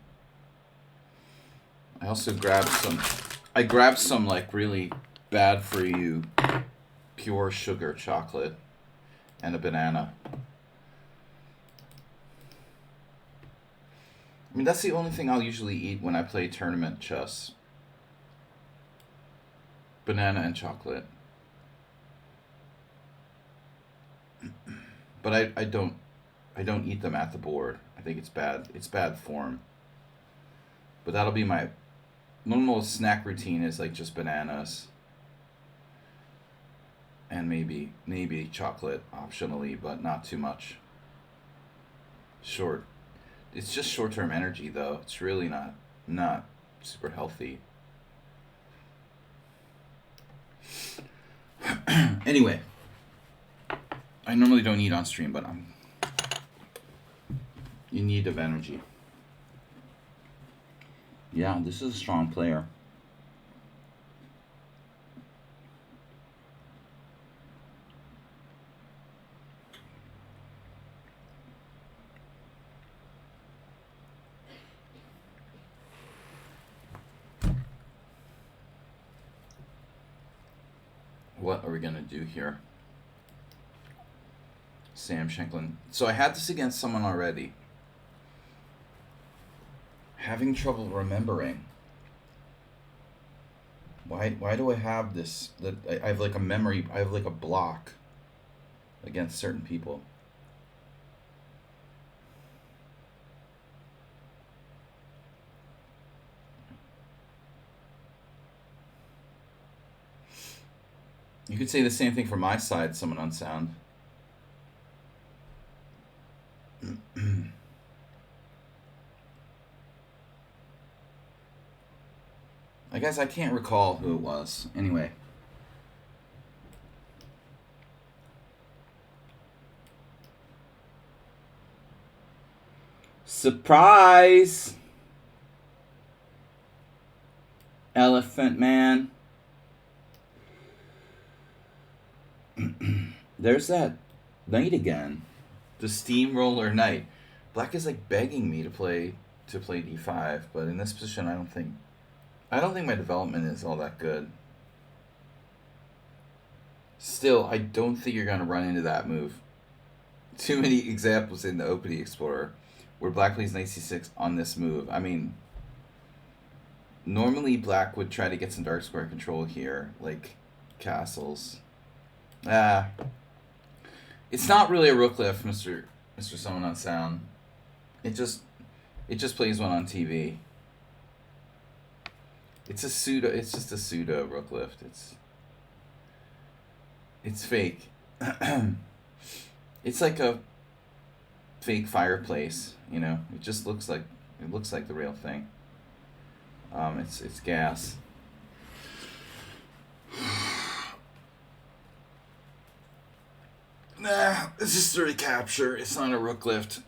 I also grabbed some. I grabbed some like really bad for you pure sugar chocolate and a banana. I mean, that's the only thing I'll usually eat when I play tournament chess. Banana and chocolate. But I don't eat them at the board. I think it's bad. It's bad form. But that'll be my normal snack routine is like just bananas. And maybe chocolate optionally, but not too much. It's just short-term energy though. It's really not super healthy. Anyway, I normally don't eat on stream, but I'm in need of energy. Yeah, this is a strong player. What are we gonna do here? Sam Shanklin. So I had this against someone already. Having trouble remembering. Why do I have this? That I have like a memory. I have like a block against certain people. You could say the same thing for my side, someone unsound. I guess I can't recall who it was. Anyway. Surprise! Elephant Man. There's that knight again. The steamroller knight. Black is like begging me to play d5, but in this position I don't think my development is all that good. Still, I don't think you're gonna run into that move. Too many examples in the opening explorer where black plays knight c6 on this move. I mean, normally black would try to get some dark square control here, like castles. It's not really a rook lift, Mr. Someone on Sound. It just plays one on TV. It's just a pseudo rook lift. It's fake. It's like a fake fireplace, you know. It just looks like the real thing. It's gas. Nah, it's just a recapture. It's not a rook lift.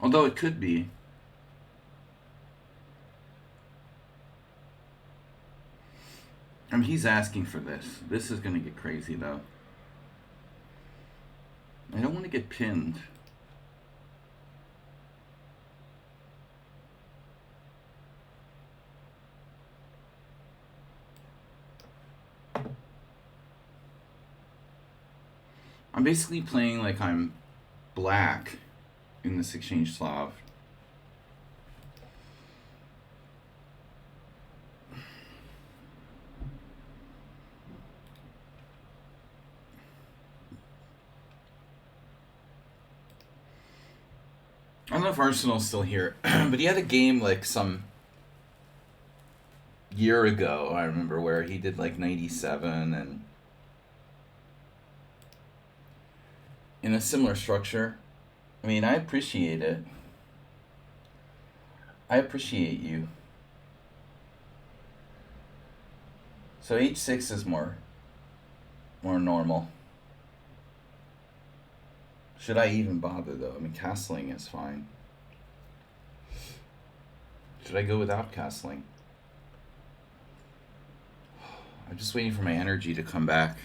Although it could be. I mean, he's asking for this. This is going to get crazy, though. I don't want to get pinned. I'm basically playing like I'm black in this exchange Slav. I don't know if Arsenal's still here, but he had a game like some year ago, I remember, where he did like 97 and in a similar structure. I mean, I appreciate it. I appreciate you. So H6 is more normal. Should I even bother though? I mean, castling is fine. Should I go without castling? I'm just waiting for my energy to come back.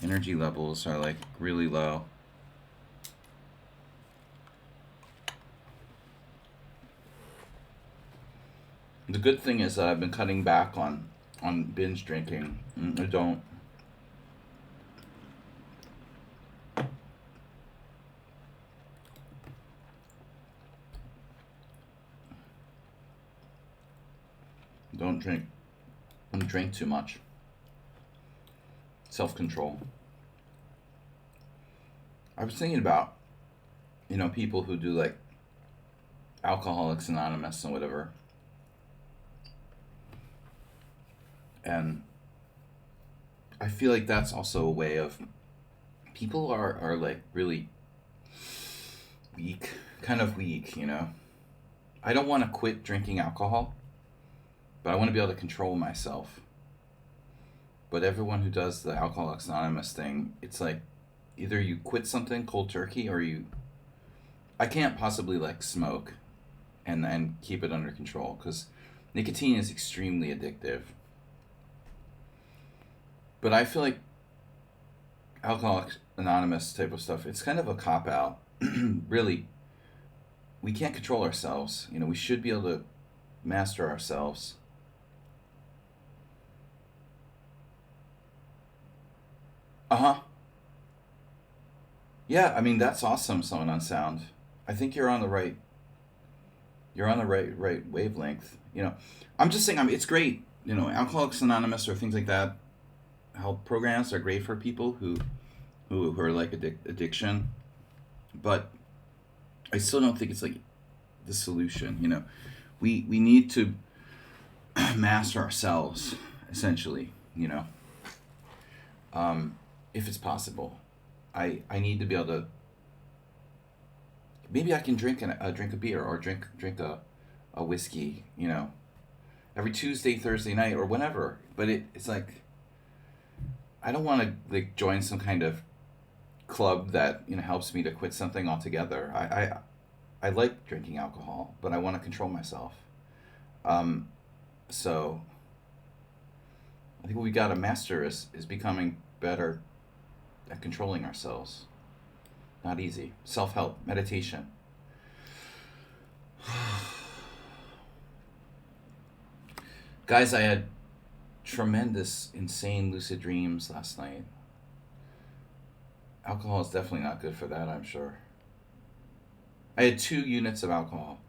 Energy levels are like really low. The good thing is that I've been cutting back on binge drinking. I don't drink too much. Self control. I was thinking about, people who do like Alcoholics Anonymous and whatever. And I feel like that's also a way of people are like really weak, kind of weak. I don't want to quit drinking alcohol, but I want to be able to control myself. But everyone who does the Alcoholics Anonymous thing, it's like either you quit something cold turkey or I can't possibly like smoke and keep it under control because nicotine is extremely addictive. But I feel like Alcoholics Anonymous type of stuff, it's kind of a cop out. Really, we can't control ourselves. We should be able to master ourselves. Uh huh. Yeah, I mean that's awesome. Someone on sound. I think you're on the right. You're on the right wavelength. I'm just saying. It's great. Alcoholics Anonymous or things like that. Help programs are great for people who are like addiction, but I still don't think it's like the solution. We need to master ourselves essentially. If it's possible, I need to be able to. Maybe I can drink drink a beer or drink a whiskey. Every Tuesday, Thursday night, or whenever. But it's like I don't want to like join some kind of club that helps me to quit something altogether. I like drinking alcohol, but I want to control myself. So I think what we got to master is becoming better at controlling ourselves. Not easy. Self help, meditation. Guys, I had tremendous, insane lucid dreams last night. Alcohol is definitely not good for that, I'm sure. I had 2 units of alcohol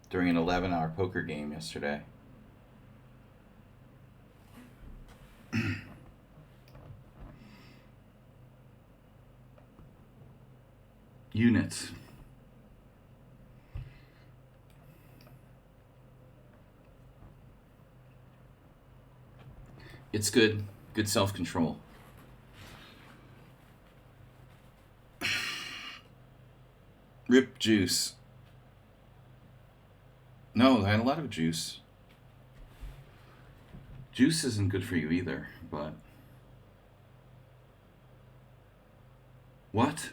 during an 11-hour poker game yesterday. Units. It's good. Good self control. Rip juice. No, I had a lot of juice. Juice isn't good for you either, but. What?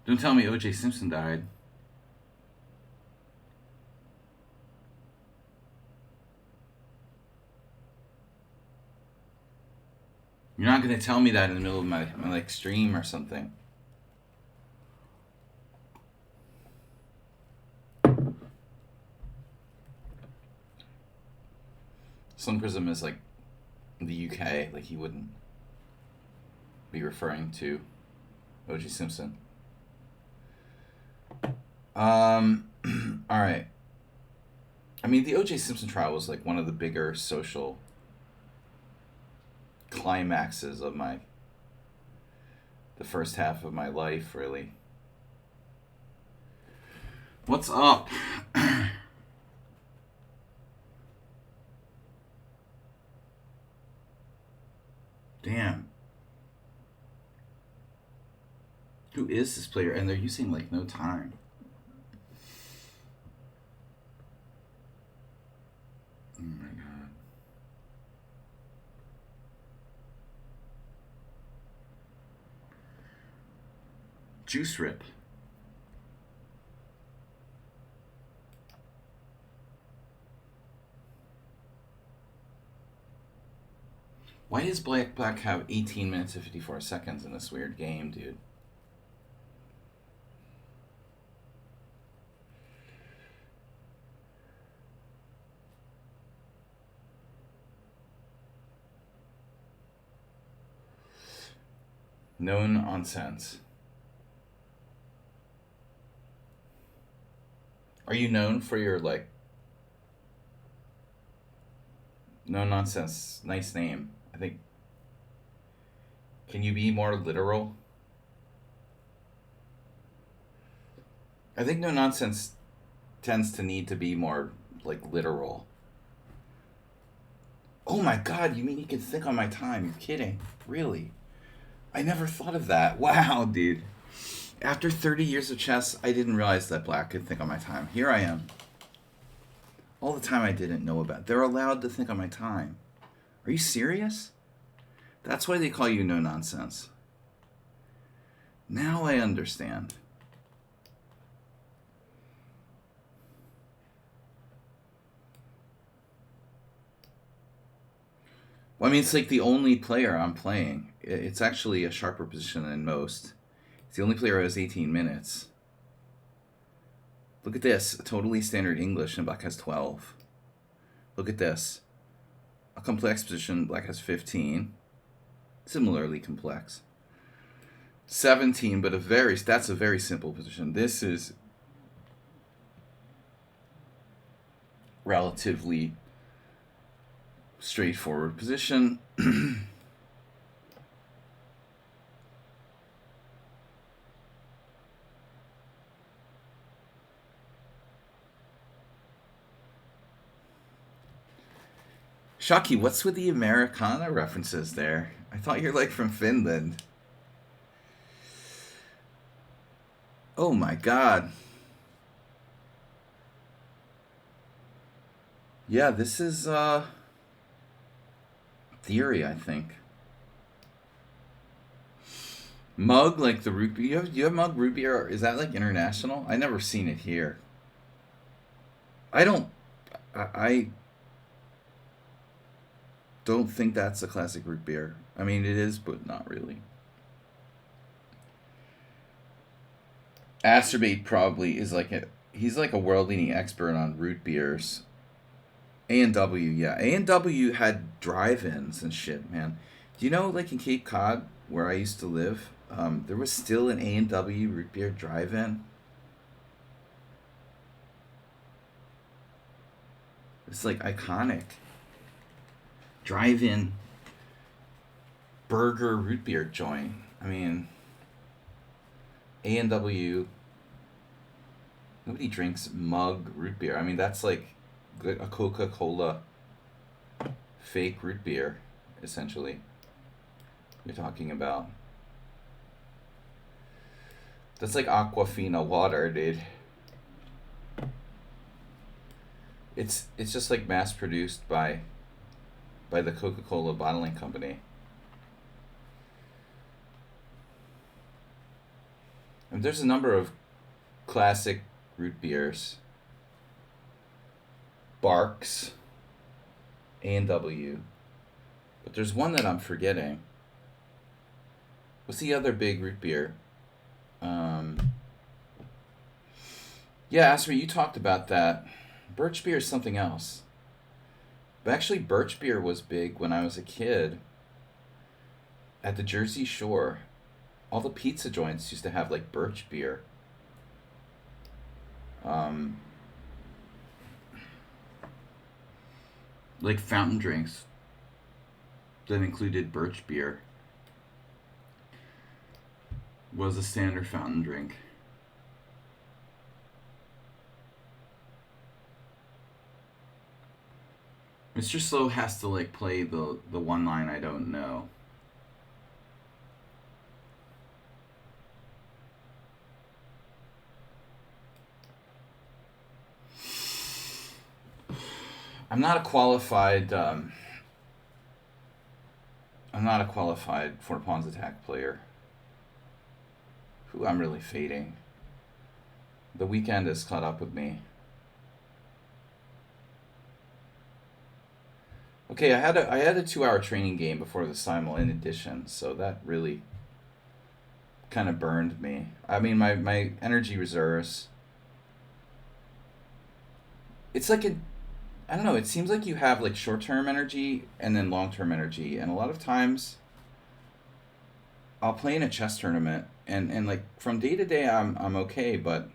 Don't tell me O.J. Simpson died. You're not gonna tell me that in the middle of my like stream or something. Slim Prism is like in the UK, like he wouldn't. be referring to O.J. Simpson. All right. I mean, the O.J. Simpson trial was like one of the bigger social climaxes of the first half of my life, really. What's up? Damn. Who is this player? And they're using like no time. Oh my god. Juice Rip. Why does Black have 18 minutes and 54 seconds in this weird game, dude? No nonsense. Are you known for your, like, no nonsense? Nice name. I think. Can you be more literal? I think no nonsense tends to need to be more, like, literal. Oh my god, you mean you can think on my time? You're kidding. Really? I never thought of that. Wow, dude. After 30 years of chess, I didn't realize that Black could think on my time. Here I am. All the time I didn't know about. They're allowed to think on my time. Are you serious? That's why they call you no nonsense. Now I understand. Well, I mean, it's like the only player I'm playing. It's actually a sharper position than most. It's the only player who has 18 minutes. Look at this. Totally standard English, and Black has 12. Look at this. A complex position, Black has 15. Similarly complex. 17, but that's a very simple position. This is relatively straightforward position. Shocky, what's with the Americana references there? I thought you're like from Finland. Oh my god. Yeah, this is theory, I think. Mug, like the root beer. You have mug root beer? Is that like international? I never seen it here. I don't. I don't think that's a classic root beer. I mean, it is, but not really. Asterbate probably is like he's like a world-leading expert on root beers. A&W, yeah. A&W had drive-ins and shit, man. Do you know, like in Cape Cod, where I used to live, there was still an A&W root beer drive-in? It's like iconic. Drive-in burger root beer joint. I mean, A&W, nobody drinks mug root beer. I mean, that's like a Coca-Cola fake root beer, essentially. You're talking about. That's like Aquafina water, dude. It's just like mass produced by the Coca-Cola bottling company. And there's a number of classic root beers. Barks, A&W. But there's one that I'm forgetting. What's the other big root beer? Yeah, Asper, you talked about that. Birch beer is something else. But actually, birch beer was big when I was a kid. at the Jersey Shore, all the pizza joints used to have like birch beer. Um, like fountain drinks that included birch beer was a standard fountain drink. Mr. Slow has to like play the one line I don't know. I'm not a qualified. I'm not a qualified Four Pawns Attack player. Who I'm really fading. The weekend has caught up with me. Okay, I had a 2 hour training game before the Simul in addition, so that really kind of burned me. I mean, my energy reserves. It's like a, I don't know. It seems like you have like short term energy and then long term energy, and a lot of times I'll play in a chess tournament, and like from day to day I'm okay, but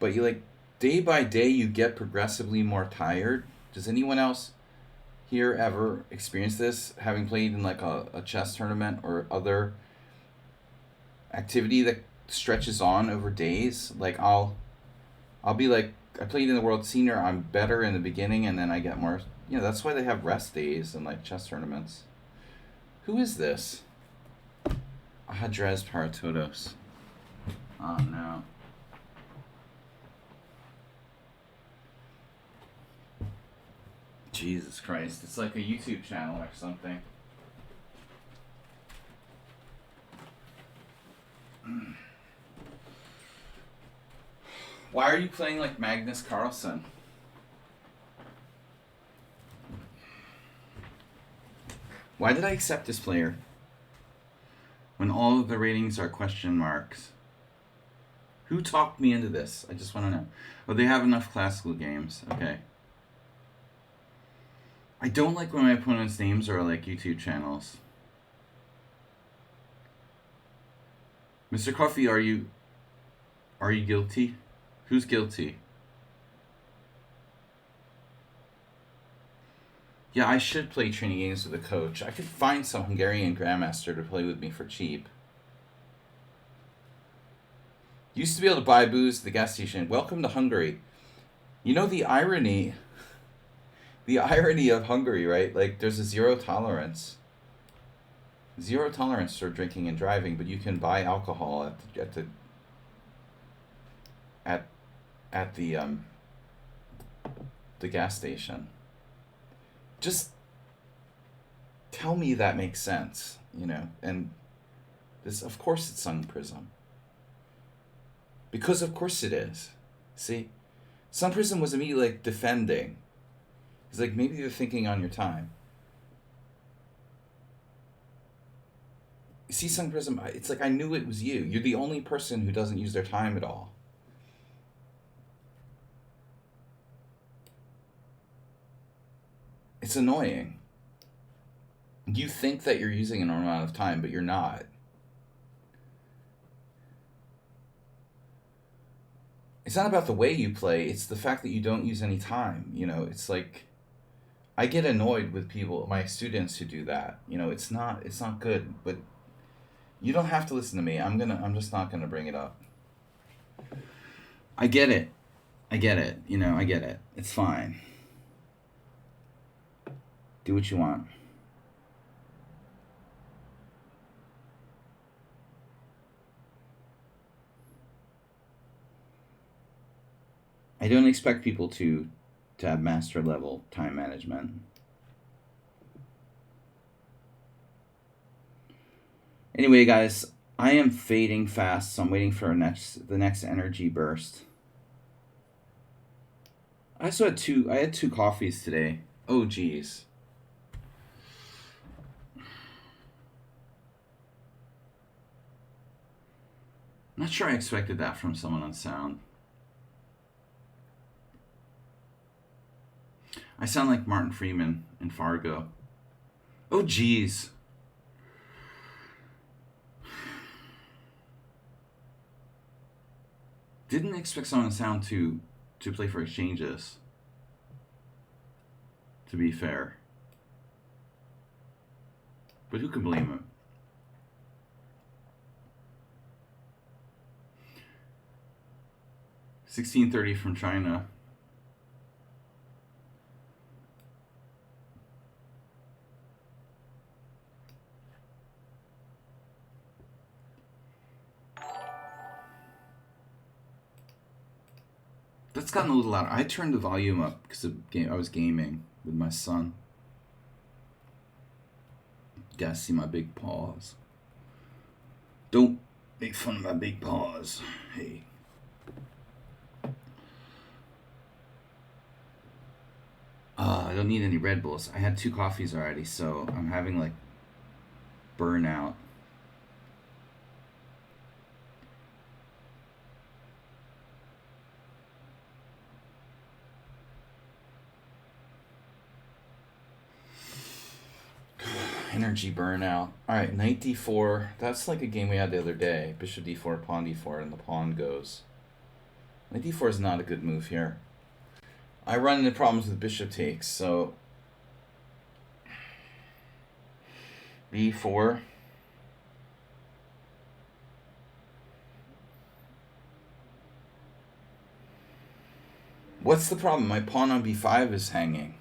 you like day by day you get progressively more tired. Does anyone else here ever experience this, having played in like a chess tournament or other activity that stretches on over days? Like I'll be like, I played in the World Senior, I'm better in the beginning, and then I get more. You know, that's why they have rest days in like chess tournaments. Who is this? Hadrez Paratotos. Oh no. Jesus Christ. It's like a YouTube channel or something. Why are you playing like Magnus Carlsen? Why did I accept this player when all of the ratings are question marks? Who talked me into this? I just want to know. Oh, they have enough classical games. Okay. I don't like when my opponents' names are like YouTube channels. Mr. Coffee, are you guilty? Who's guilty? Yeah, I should play training games with a coach. I could find some Hungarian grandmaster to play with me for cheap. Used to be able to buy booze at the gas station. Welcome to Hungary. You know the irony of Hungary, right? Like there's a zero tolerance for drinking and driving, but you can buy alcohol at the gas station. Just tell me that makes sense, you know. And this, of course, it's Sun Prism, because of course it is. See, Sun Prism was immediately like defending. He's like, maybe you're thinking on your time. See, Sun Prism, it's like I knew it was you. You're the only person who doesn't use their time at all. It's annoying. You think that you're using a normal amount of time, but you're not. It's not about the way you play, it's the fact that you don't use any time. You know, it's like I get annoyed with people, my students who do that. You know, it's not good, but you don't have to listen to me. I'm just not gonna bring it up. I get it. You know, I get it. It's fine. Do what you want. I don't expect people to have master level time management. Anyway, guys, I am fading fast, so I'm waiting for the next energy burst. I had two coffees today. Oh geez. Not sure I expected that from someone on sound. I sound like Martin Freeman in Fargo. Oh geez. didn't expect Sound and Sound to play for exchanges, to be fair. But who can blame him? $16.30 from China. That's gotten a little louder. I turned the volume up because I was gaming with my son. You guys see my big paws. Don't make fun of my big paws. Hey. I don't need any Red Bulls. I had 2 coffees already, so I'm having like burnout. Energy burnout. Alright, knight d4. That's like a game we had the other day. Bishop d4, pawn d4, and the pawn goes. Knight d4 is not a good move here. I run into problems with bishop takes, so b4. What's the problem? My pawn on b5 is hanging.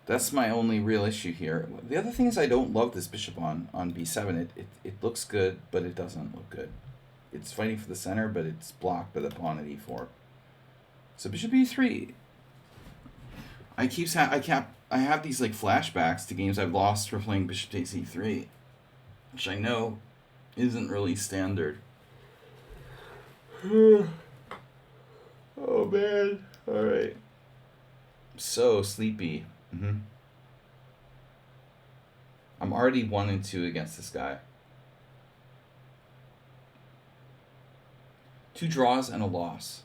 That's my only real issue here. The other thing is I don't love this bishop on b7. It looks good, but it doesn't look good. It's fighting for the center, but it's blocked by the pawn at e4. So bishop e3. I have these like flashbacks to games I've lost for playing bishop takes e3, which I know isn't really standard. Oh man! All right. So sleepy. I'm already 1-2 against this guy. 2 draws and a loss.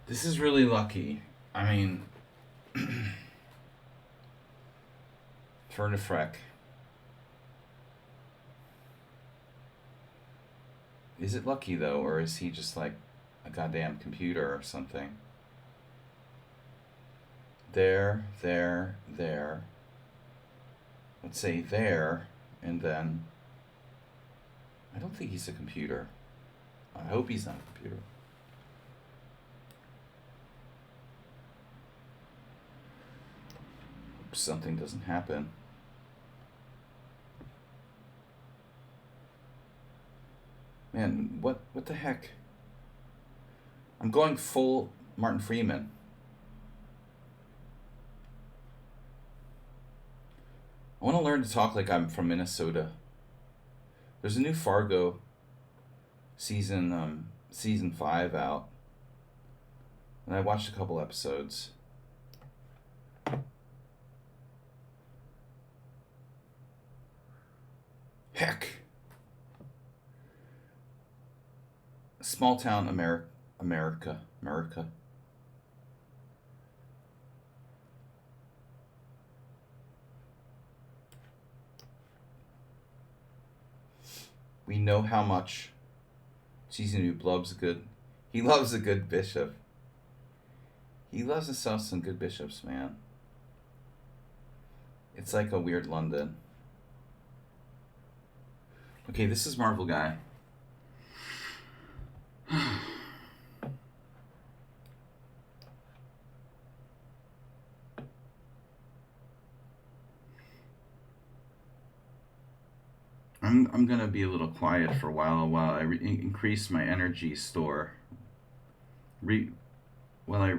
This is really lucky. I mean, turn to Freck. Is it lucky though, or is he just like a goddamn computer or something? There. Let's say there, and then I don't think he's a computer. I hope he's not a computer. Something doesn't happen. Man, what the heck? I'm going full Martin Freeman. I want to learn to talk like I'm from Minnesota. There's a new Fargo season 5 out, and I watched a couple episodes. Heck. Small town America. We know how much Season 2 loves good. He loves a good bishop. He loves himself some good bishops, man. It's like a weird London. Okay, this is Marvel Guy. I'm gonna be a little quiet for a while I increase my energy store. While I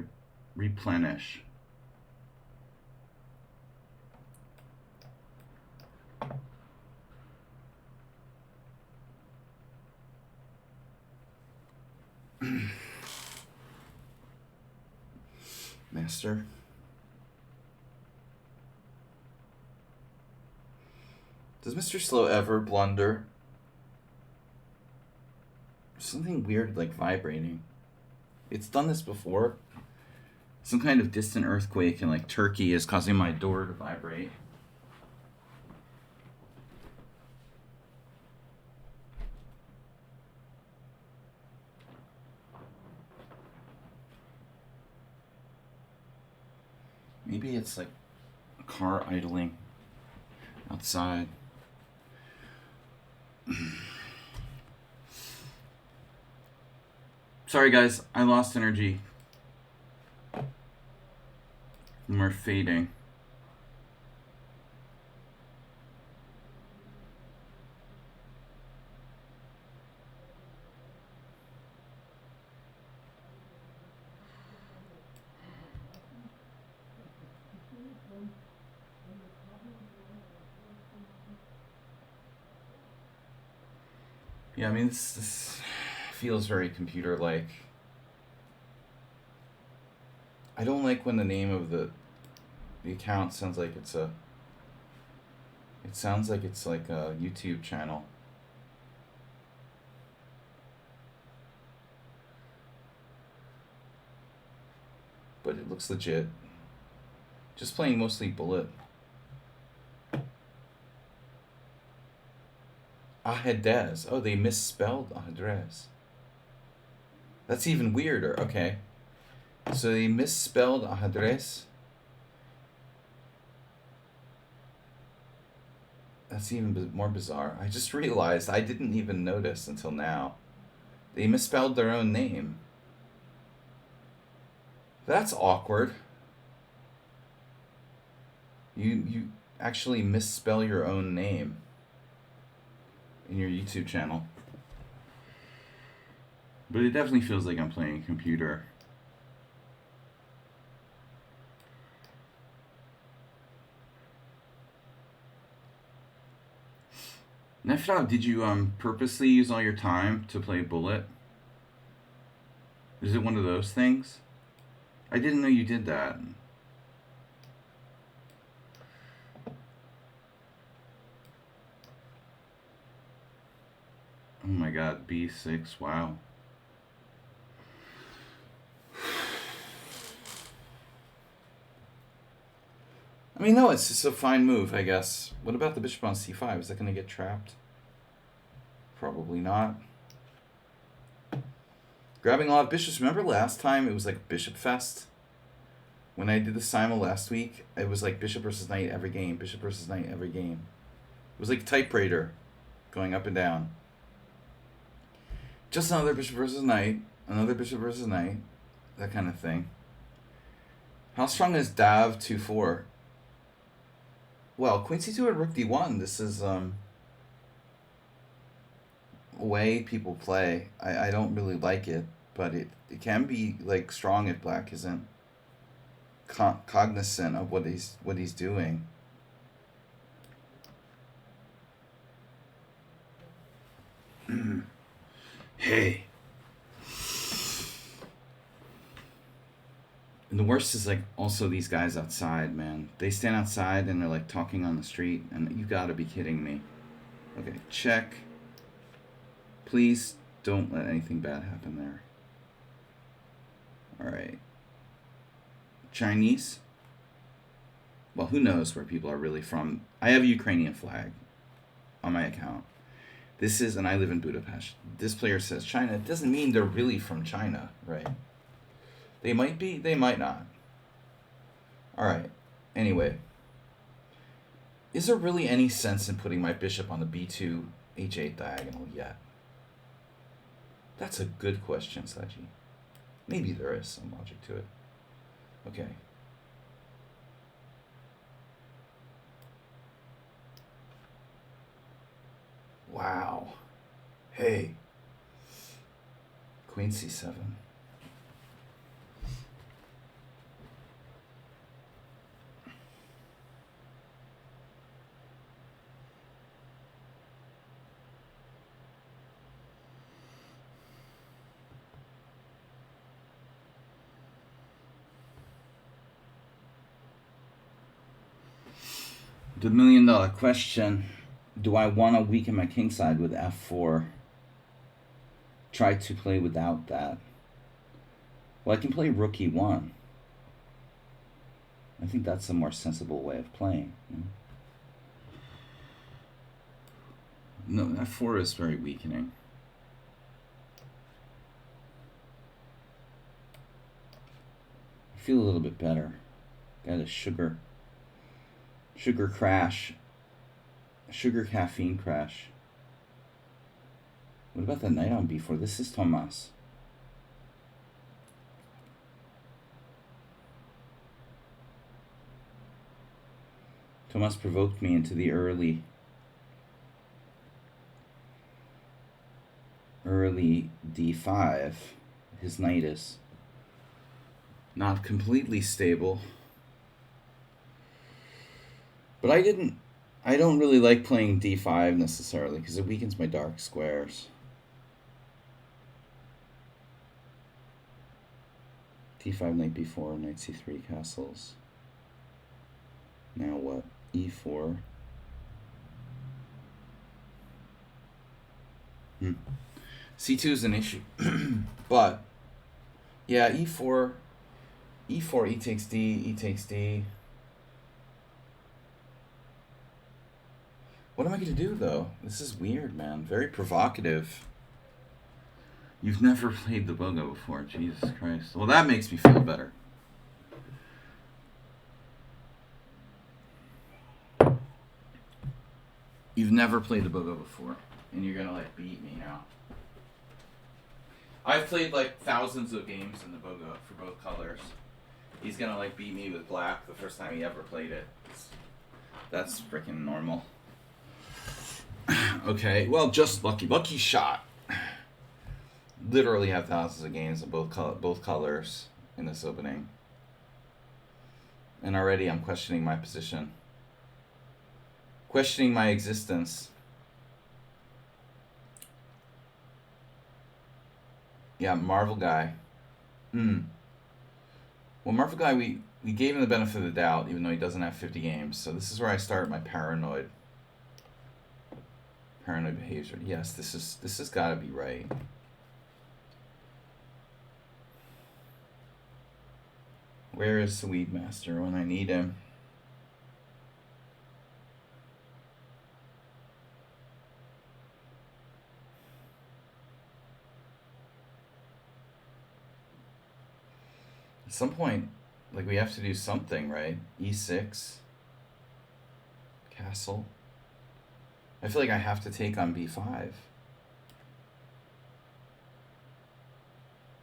replenish. Master. Does Mr. Slow ever blunder? Something weird like vibrating. It's done this before. Some kind of distant earthquake in like Turkey is causing my door to vibrate. Maybe it's like a car idling outside. Sorry guys, I lost energy. And we're fading. Yeah, I mean, this feels very computer-like. I don't like when the name of the account sounds like it's a... It sounds like it's like a YouTube channel. But it looks legit. Just playing mostly Bullet. Ajedrez. Oh, they misspelled ajedrez. That's even weirder. Okay. So they misspelled ajedrez. That's even more bizarre. I just realized I didn't even notice until now. They misspelled their own name. That's awkward. You actually misspell your own name in your YouTube channel. But it definitely feels like I'm playing a computer. Nefra, did you purposely use all your time to play Bullet? Is it one of those things? I didn't know you did that. Oh my god, B6, wow. I mean, no, it's just a fine move, I guess. What about the bishop on c5? Is that going to get trapped? Probably not. Grabbing a lot of bishops. Remember last time it was like Bishop Fest? When I did the Simul last week, it was like bishop versus knight every game. Bishop versus knight every game. It was like typewriter going up and down. Just another bishop versus knight. Another bishop versus knight. That kind of thing. How strong is Dav 2-4? Well, Queen C2 and Rook D1. This is a way people play. I don't really like it, but it can be like strong if black isn't cognizant of what he's doing. Hey. And the worst is like also these guys outside, man. They stand outside and they're like talking on the street, and you gotta be kidding me. Okay, check. Please don't let anything bad happen there. Alright. Chinese? Well, who knows where people are really from. I have a Ukrainian flag on my account. This is, and I live in Budapest. This player says China. It doesn't mean they're really from China, right? They might be, they might not. Alright, anyway. Is there really any sense in putting my bishop on the b2 h8 diagonal yet? That's a good question, Saji. Maybe there is some logic to it. Okay. Wow. Hey. Queen c7. The $1,000,000 question. Do I want to weaken my kingside with f4? Try to play without that. Well, I can play rook e1. I think that's a more sensible way of playing. No, f4 is very weakening. I feel a little bit better. Got a sugar crash. Sugar caffeine crash. What about the knight on b4? This is Tomas. Tomas provoked me into the early d5. His knight is not completely stable. But I don't really like playing d5 necessarily because it weakens my dark squares. d5, knight b4, knight c3, castles. Now what? e4. c2 is an issue. But, yeah, e4, e takes d, e takes d. What am I going to do, though? This is weird, man. Very provocative. You've never played the Bogo before. Jesus Christ. Well, that makes me feel better. You've never played the Bogo before, and you're going to, like, beat me now. I've played, like, thousands of games in the Bogo for both colors. He's going to, like, beat me with black the first time he ever played it. That's freaking normal. Okay, well, just lucky shot. Literally have thousands of games in both colors in this opening. And already I'm questioning my position. Questioning my existence. Yeah, Marvel Guy. Well, Marvel Guy, we gave him the benefit of the doubt, even though he doesn't have 50 games. So this is where I start my paranoid behavior. Yes, this has got to be right. Where is the Weed Master when I need him? At some point, like, we have to do something, right? e6. Castle. I feel like I have to take on b5.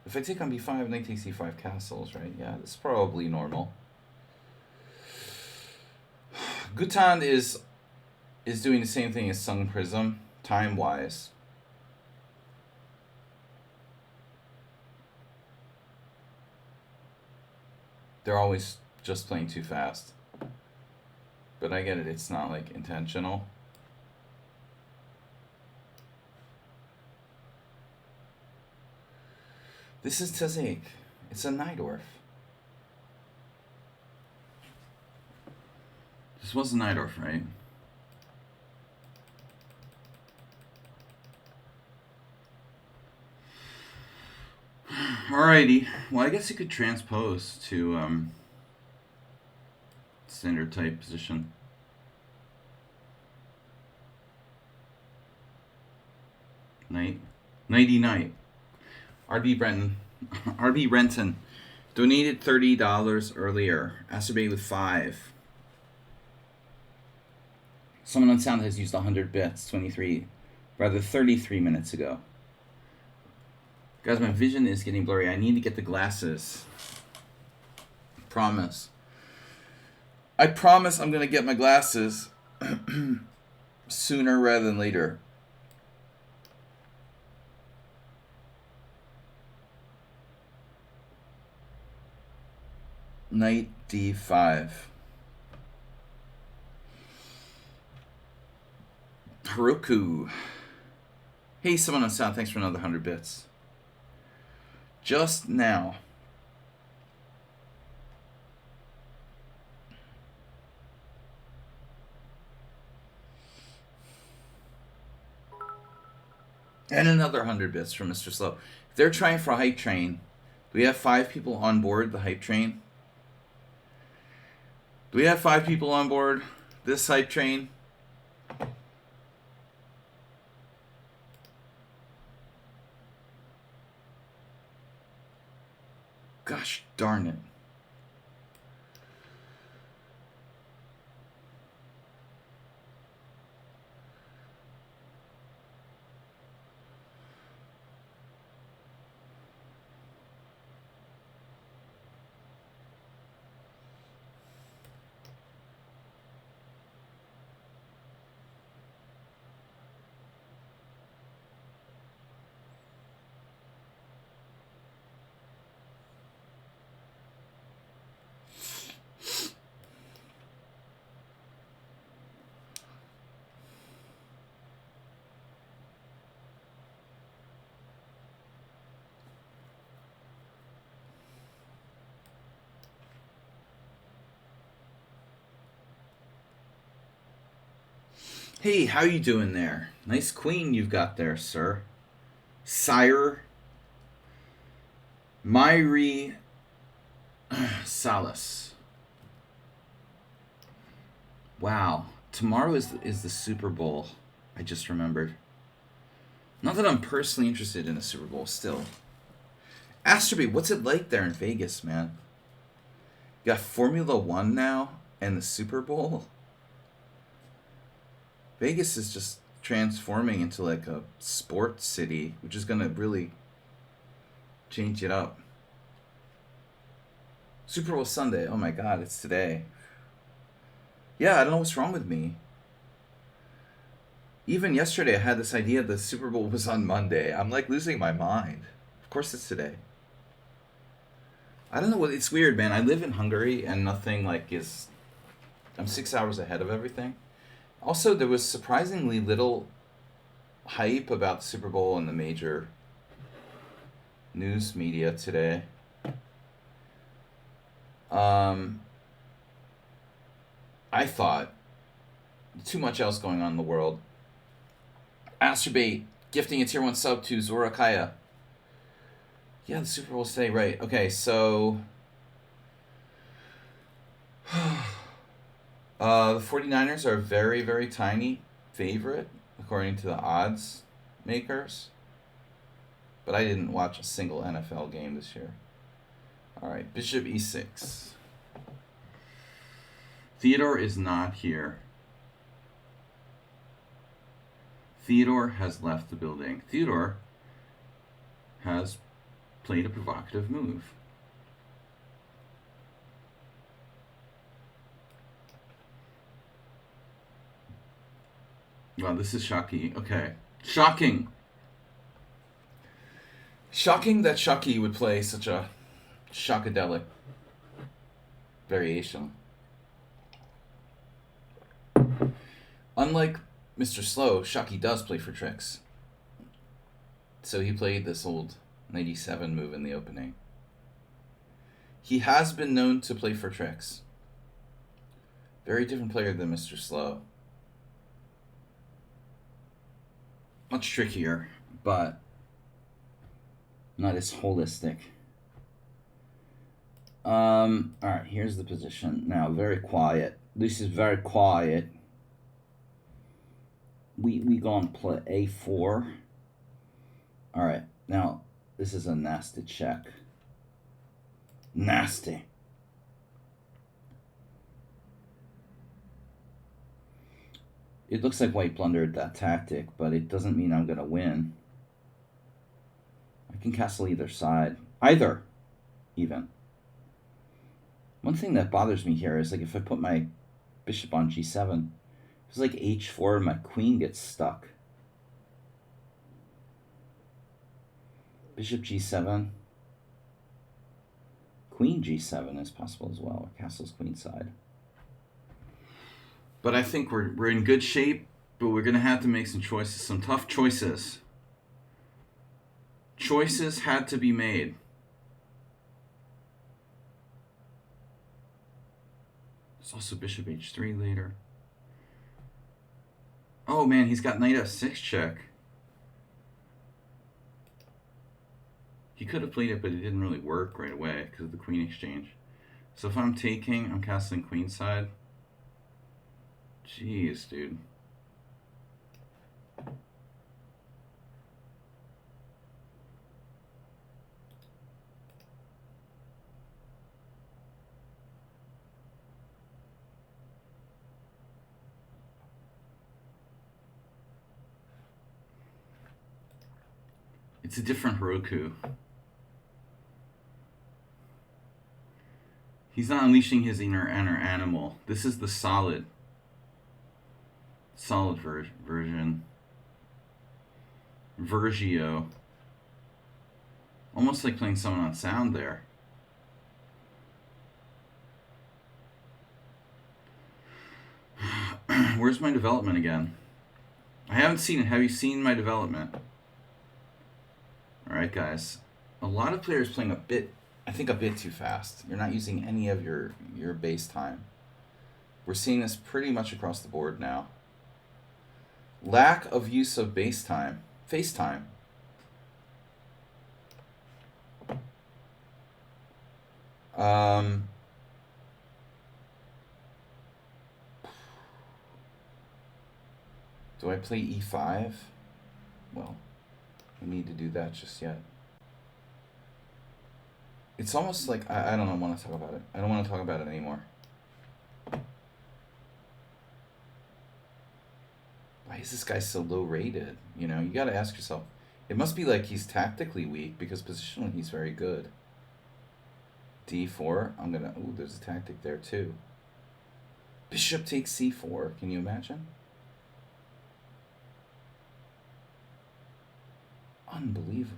If I take on b5, knight takes e5, castles, right? Yeah, this is probably normal. Gutan is doing the same thing as Sung Prism, time-wise. They're always just playing too fast. But I get it, it's not, like, intentional. This is Tazek. It's a Najdorf. This was a Najdorf, right? Alrighty. Well, I guess you could transpose to standard type position. Knight. Knighty knight. RB Renton donated $30 earlier. Acerbate with 5. Someone on sound has used 100 bits 33 minutes ago. Guys, my vision is getting blurry. I need to get the glasses. Promise. I promise I'm gonna get my glasses sooner rather than later. Knight d5. Heroku. Hey, someone on sound, thanks for another 100 bits. Just now. And another 100 bits from Mr. Slow. If they're trying for a hype train, do we have 5 people on board the hype train? Do we have 5 people on board this hype train? Gosh darn it. Hey, how you doing there? Nice queen you've got there, sir. Sire Myri Salas. Wow. Tomorrow is the Super Bowl. I just remembered. Not that I'm personally interested in the Super Bowl still. Astroby, what's it like there in Vegas, man? You got Formula One now and the Super Bowl? Vegas is just transforming into like a sports city, which is gonna really change it up. Super Bowl Sunday. Oh my god, it's today. Yeah, I don't know what's wrong with me. Even yesterday, I had this idea the Super Bowl was on Monday. I'm like losing my mind. Of course, it's today. I don't know what. It's weird, man. I live in Hungary, and nothing like is. I'm 6 hours ahead of everything. Also, there was surprisingly little hype about the Super Bowl in the major news media today. Um, I thought too much else going on in the world. Astrobate gifting a tier 1 sub to Zorakaya. Yeah, the Super Bowl today, right. Okay, so the 49ers are a very, very tiny favorite, according to the odds makers. But I didn't watch a single NFL game this year. Alright, Bishop e6. Theodore is not here. Theodore has left the building. Theodore has played a provocative move. Wow, this is shocking. Okay. Shocking. Shocking that Shocky would play such a shockadelic variation. Unlike Mr. Slow, Shocky does play for tricks. So he played this old 97 move in the opening. He has been known to play for tricks. Very different player than Mr. Slow. Much trickier, but not as holistic. Alright, here's the position. Now, very quiet. This is very quiet. We gonna play a4. Alright, now, this is a nasty check. Nasty. It looks like white blundered that tactic, but it doesn't mean I'm gonna win. I can castle either side. Either, even. One thing that bothers me here is like if I put my bishop on g7, it's like h4 and my queen gets stuck. Bishop g7. Queen g7 is possible as well. Castle's queenside. But I think we're in good shape, but we're going to have to make some choices, some tough choices. Choices had to be made. There's also bishop h3 later. Oh man, he's got knight f6 check. He could have played it, but it didn't really work right away because of the queen exchange. So if I'm taking, I'm castling queenside. Jeez, dude. It's a different Heroku. He's not unleashing his inner animal. This is the solid version. Vergio. Almost like playing someone on sound there. Where's my development again? I haven't seen it. Have you seen my development? Alright, guys. A lot of players playing a bit too fast. You're not using any of your base time. We're seeing this pretty much across the board now. Lack of use of base time. Face time. Do I play e5? Well, I need to do that just yet. It's almost like I don't want to talk about it. I don't want to talk about it anymore. Why is this guy so low rated? You know, you got to ask yourself. It must be like he's tactically weak because positionally he's very good. d4. I'm gonna. Ooh, there's a tactic there too. Bishop takes c4. Can you imagine? Unbelievable.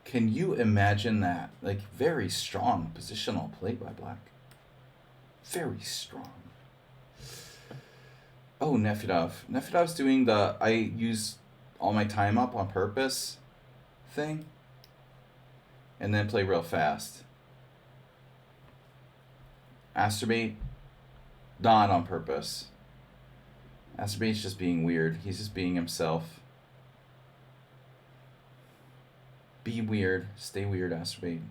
Can you imagine that? Like, very strong positional play by black. Very strong. Oh, Nefedov. Nefedov's doing the I use all my time up on purpose thing. And then play real fast. Asterbate, not on purpose. Asterbate's just being weird. He's just being himself. Be weird. Stay weird, Asterbate.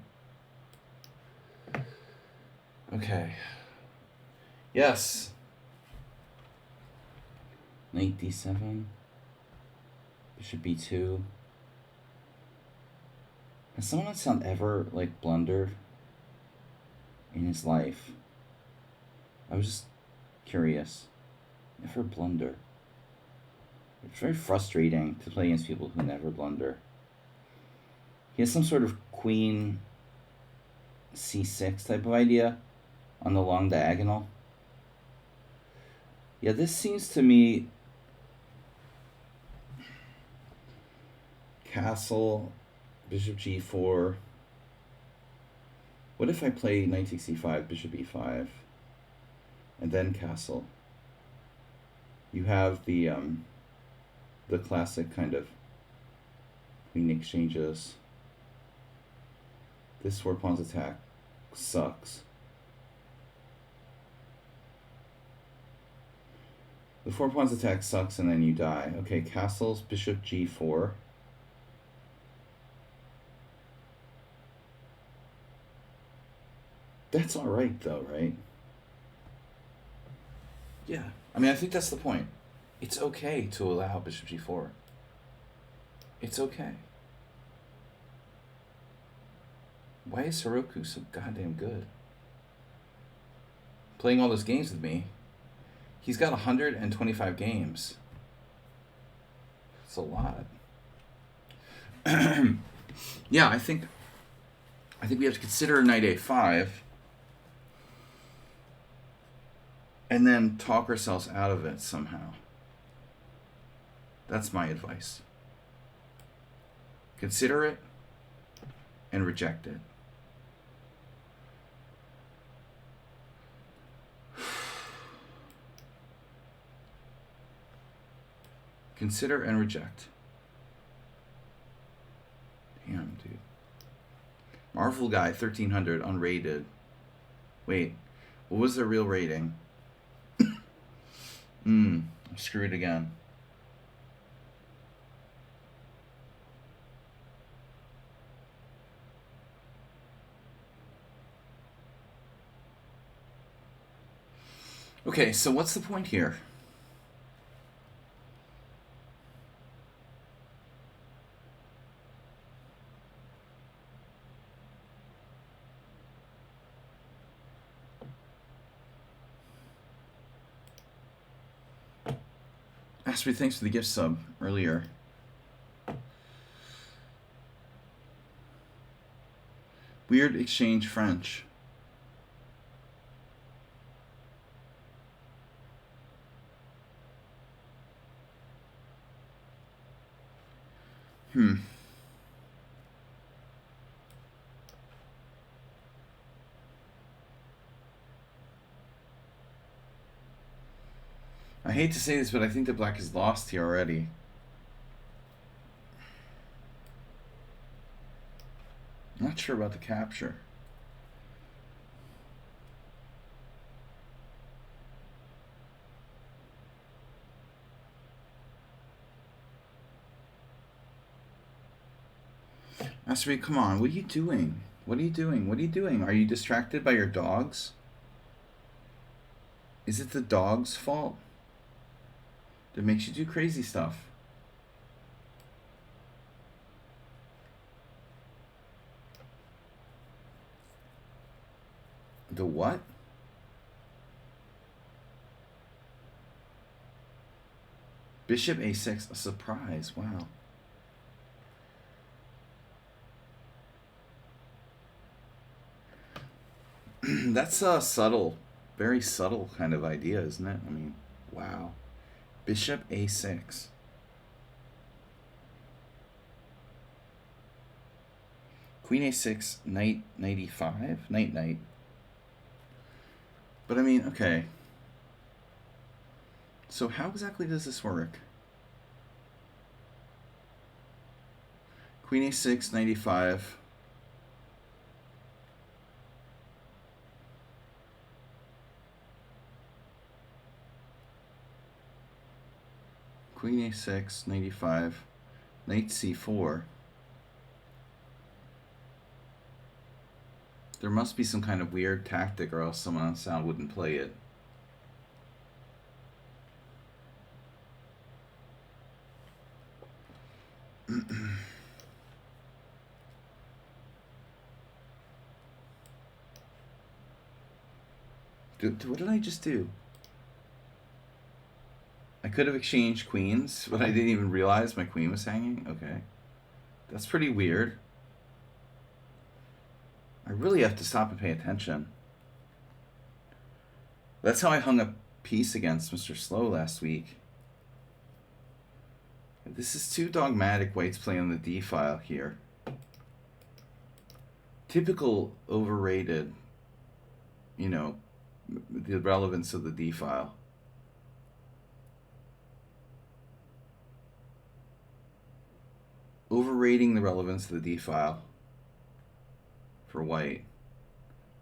Okay. Yes. Knight d7. Bishop b2. Has someone on sound ever, like, blundered in his life? I was just curious. Never blunder. It's very frustrating to play against people who never blunder. He has some sort of queen c6 type of idea on the long diagonal. Yeah, this seems to me castle, bishop g4. What if I play knight takes c5, bishop e5, and then castle? You have the classic kind of queen exchanges. This 4 pawns attack sucks. The 4 pawns attack sucks and then you die. Okay, castles, bishop g4. That's alright though, right? Yeah. I mean, I think that's the point. It's okay to allow bishop g4. It's okay. Why is Heroku so goddamn good? Playing all those games with me. He's got 125 games. It's a lot. Yeah, I think we have to consider knight a5 and then talk ourselves out of it somehow. That's my advice. Consider it and reject it. Consider and reject. Damn, dude. Marvel guy, 1300, unrated. Wait, what was their real rating? I'm screwed again. Okay, so what's the point here? Asprey, thanks for the gift sub earlier. Weird exchange French. Hmm. I hate to say this, but I think the black is lost here already. Not sure about the capture. Asprey, come on. What are you doing? What are you doing? What are you doing? Are you distracted by your dogs? Is it the dog's fault that makes you do crazy stuff? The what? Bishop a6. A surprise. Wow. That's a subtle, very subtle kind of idea, isn't it? I mean, wow. Bishop a6. Queen a6, knight 95? Knight, knight. But I mean, okay. So how exactly does this work? Queen a6, 95. Queen a6, 95. Knight c4. There must be some kind of weird tactic or else someone on sound wouldn't play it. What did I just do? I could have exchanged queens, but I didn't even realize my queen was hanging. Okay. That's pretty weird. I really have to stop and pay attention. That's how I hung a piece against Mr. Slow last week. This is too dogmatic. White's playing on the D file here. Typical overrated, you know, the relevance of the D file. Overrating the relevance of the D file for white.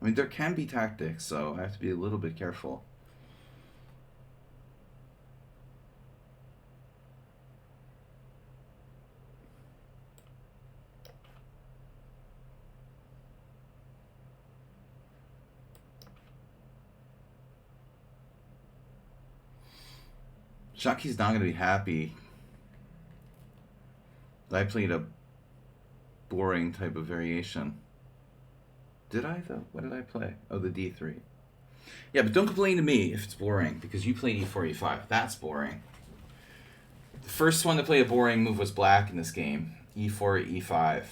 I mean, there can be tactics, so I have to be a little bit careful. Shaki's not going to be happy that I played a boring type of variation. Did I, though? What did I play? Oh, the D3. Yeah, but don't complain to me if it's boring, because you played E4, E5. That's boring. The first one to play a boring move was black in this game. E4, E5.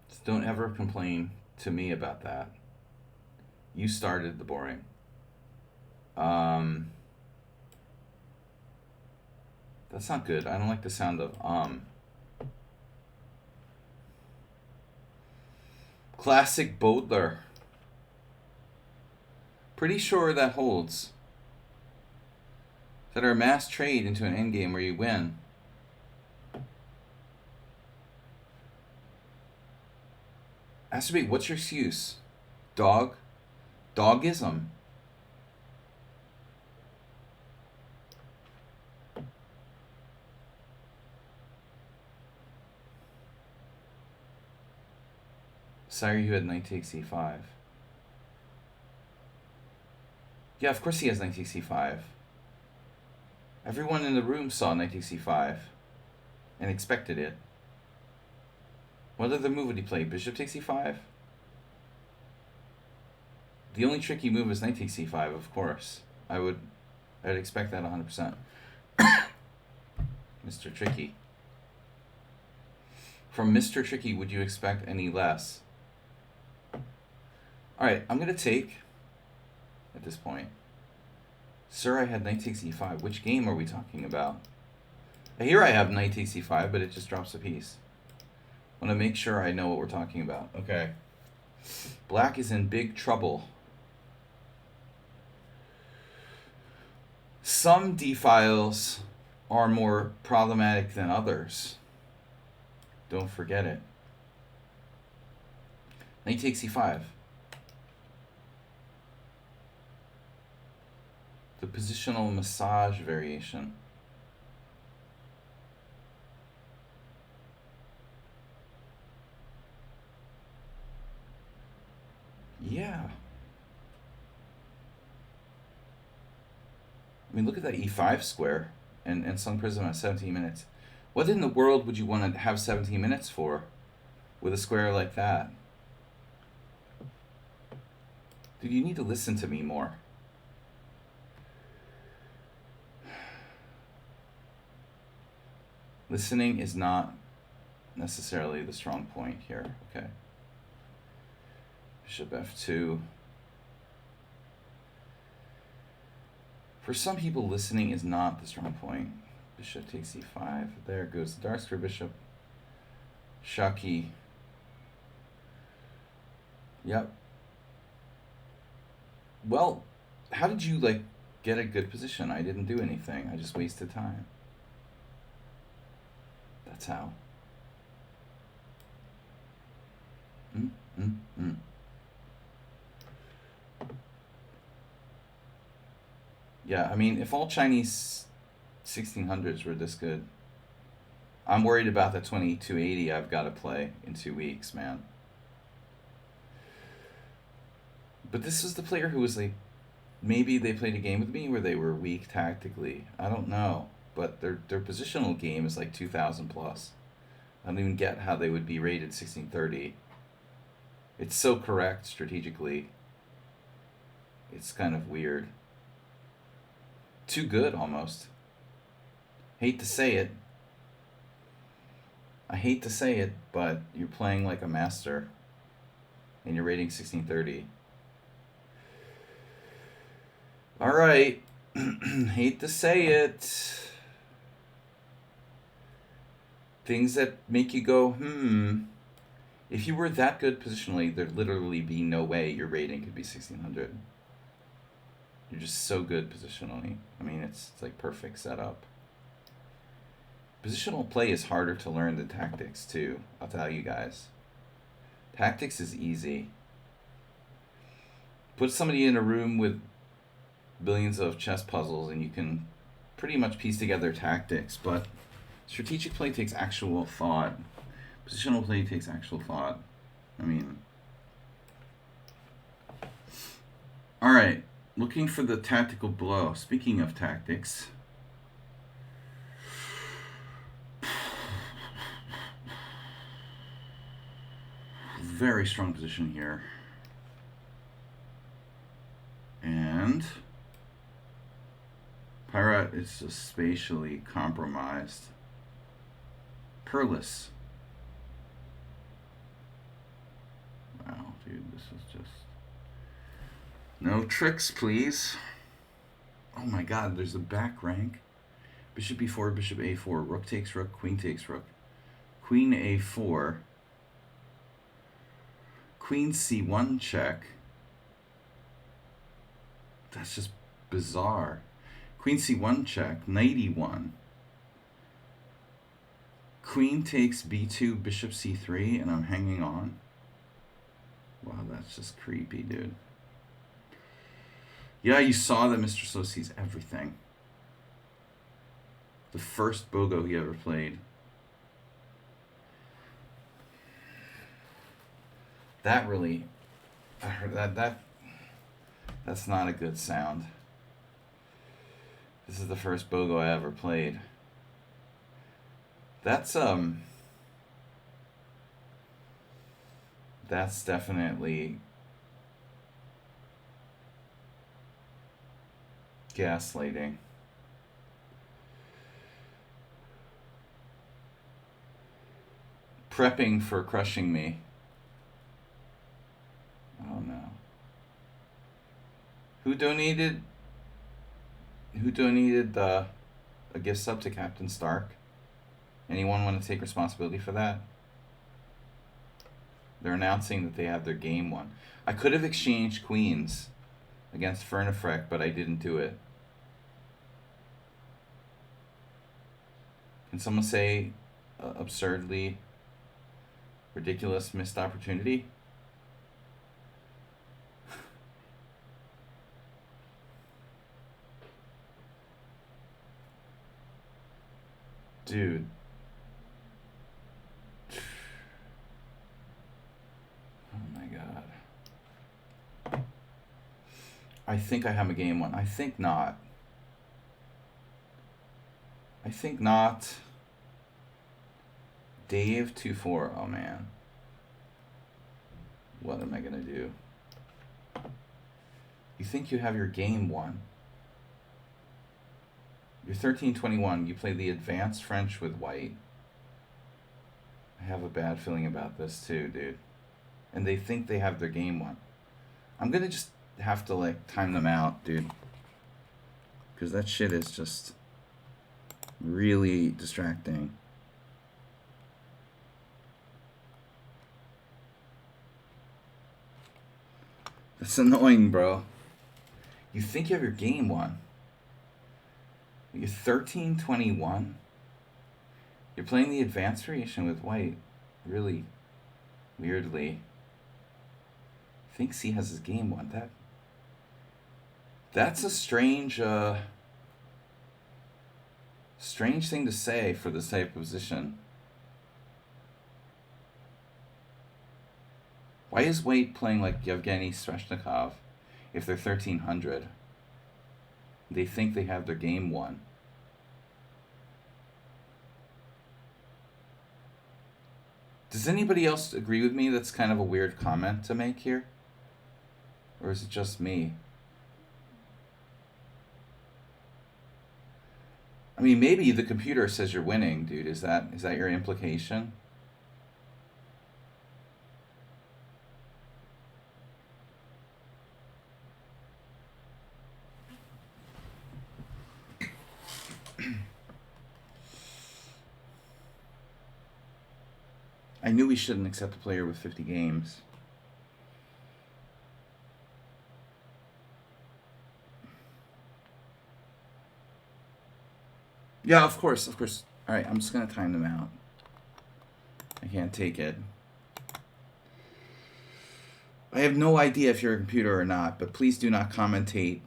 So don't ever complain to me about that. You started the boring. That's not good. I don't like the sound of Classic Bodler. Pretty sure that holds. That are mass trade into an endgame where you win. Astrobate, what's your excuse? Dog? Dogism. Sorry, you had knight takes e5. Yeah, of course he has knight takes c5. Everyone in the room saw knight takes c5 and expected it. What other move would he play? Bishop takes c5? The only tricky move is knight takes c5, of course. I'd expect that 100%. Mr. Tricky. From Mr. Tricky, would you expect any less? Alright, I'm going to take, at this point. Sir, I had knight takes e5. Which game are we talking about? Here I have knight takes e5, but it just drops a piece. I want to make sure I know what we're talking about. Okay. Black is in big trouble. Some d-files are more problematic than others. Don't forget it. Knight takes e5. The positional massage variation. Yeah. I mean, look at that e5 square and Sun Prism at 17 minutes. What in the world would you want to have 17 minutes for with a square like that? Dude, you need to listen to me more. Listening is not necessarily the strong point here. Okay. Bishop f2. For some people, listening is not the strong point. Bishop takes e5. There goes the dark square bishop. Shaki. Yep. Well, how did you, like, get a good position? I didn't do anything. I just wasted time. That's how. Yeah, I mean, if all Chinese 1600s were this good, I'm worried about the 2280 I've got to play in 2 weeks, man. But this was the player who was like, maybe they played a game with me where they were weak tactically. I don't know. But their positional game is like 2,000 plus. I don't even get how they would be rated 1630. It's so correct strategically. It's kind of weird. Too good, almost. Hate to say it. I hate to say it, but you're playing like a master. And you're rating 1630. Alright. Hate to say it. Things that make you go, If you were that good positionally, there'd literally be no way your rating could be 1600. You're just so good positionally. I mean, it's like perfect setup. Positional play is harder to learn than tactics, too. I'll tell you guys. Tactics is easy. Put somebody in a room with billions of chess puzzles and you can pretty much piece together tactics, but strategic play takes actual thought. Positional play takes actual thought. I mean... Alright, looking for the tactical blow. Speaking of tactics... Very strong position here. And... Pirate is just spatially compromised. Perless. Wow, dude, this is just... No tricks, please. Oh my god, there's a back rank. Bishop b4, bishop a4, rook takes rook, queen takes rook. Queen a4. Queen c1 check. That's just bizarre. Queen c1 check, knight e1. Queen takes b2, bishop c3, and I'm hanging on. Wow, that's just creepy, dude. Yeah, you saw that Mr. So sees everything. The first BOGO he ever played. That really... that That's not a good sound. This is the first BOGO I ever played. That's definitely gaslighting. Prepping for crushing me. Oh no. Who donated a gift sub to Captain Stark? Anyone want to take responsibility for that? They're announcing that they have their game won. I could have exchanged queens against Fernifrek, but I didn't do it. Can someone say absurdly ridiculous missed opportunity? Dude. Oh my god. I think I have a game one. I think not. I think not. Dave 2-4. Oh man. What am I gonna do? You think you have your game one. You're 13-21. You play the advanced French with white. I have a bad feeling about this too, dude. And they think they have their game one. I'm gonna just have to like time them out, dude. Because that shit is just really distracting. That's annoying, bro. You think you have your game one. You're 13-21. You're playing the advanced variation with white. Really weirdly. Thinks he has his game one. That's a strange strange thing to say for this type of position. Why is white playing like Yevgeny Sveshnikov if they're 1300? They think they have their game won. Does anybody else agree with me that's kind of a weird comment to make here? Or is it just me? I mean, maybe the computer says you're winning, dude. Is that your implication? I knew we shouldn't accept a player with 50 games. Yeah, of course. Alright, I'm just going to time them out. I can't take it. I have no idea if you're a computer or not, but please do not commentate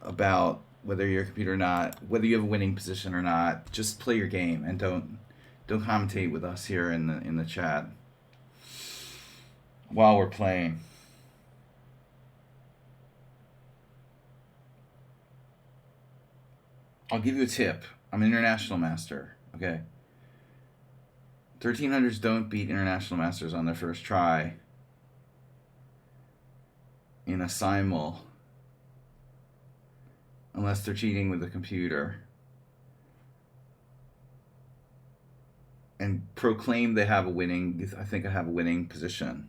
about whether you're a computer or not, whether you have a winning position or not. Just play your game and don't commentate with us here in the chat while we're playing. I'll give you a tip. I'm an international master, okay? 1300s don't beat international masters on their first try in a Simul unless they're cheating with the computer and proclaim they have a winning. I think I have a winning position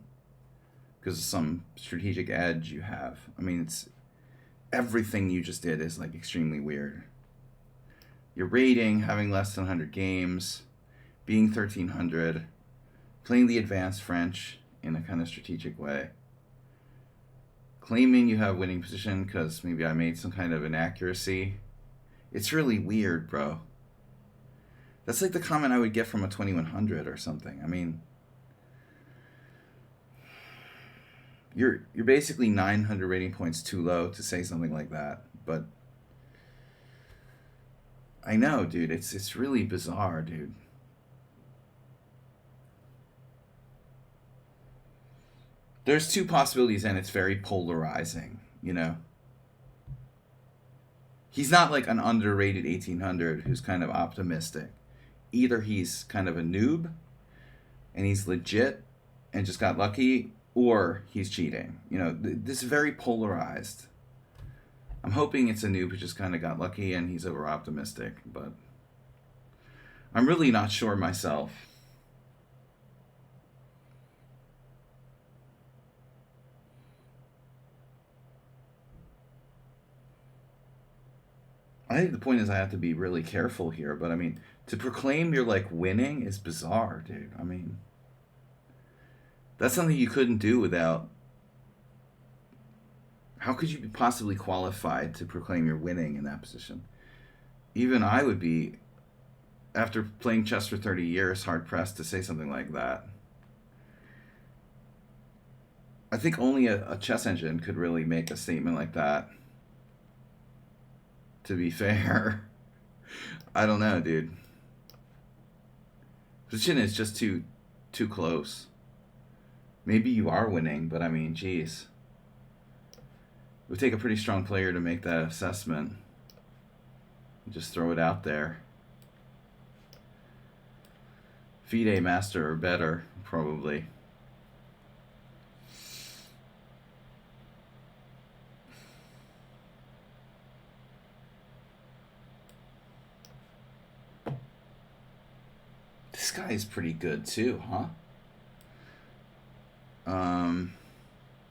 because of some strategic edge you have. I mean, it's everything you just did is like extremely weird. Your rating, having less than 100 games, being 1300, playing the advanced French in a kind of strategic way, claiming you have winning position because maybe I made some kind of inaccuracy. It's really weird, bro. That's like the comment I would get from a 2100 or something. I mean, you're basically 900 rating points too low to say something like that, but I know, dude. It's really bizarre, dude. There's two possibilities, and it's very polarizing, you know? He's not like an underrated 1800 who's kind of optimistic. Either he's kind of a noob and he's legit and just got lucky, or he's cheating. You know, this is very polarized. I'm hoping it's a noob who just kind of got lucky and he's over optimistic, but I'm really not sure myself. I think the point is I have to be really careful here, but I mean, to proclaim you're like winning is bizarre, dude. I mean, that's something you couldn't do without. How could you be possibly qualified to proclaim you're winning in that position? Even I would be, after playing chess for 30 years, hard pressed to say something like that. I think only a chess engine could really make a statement like that. To be fair, I don't know, dude. Position is just too close. Maybe you are winning, but I mean, geez. It would take a pretty strong player to make that assessment. Just throw it out there. FIDE master or better, probably. This guy is pretty good too, huh?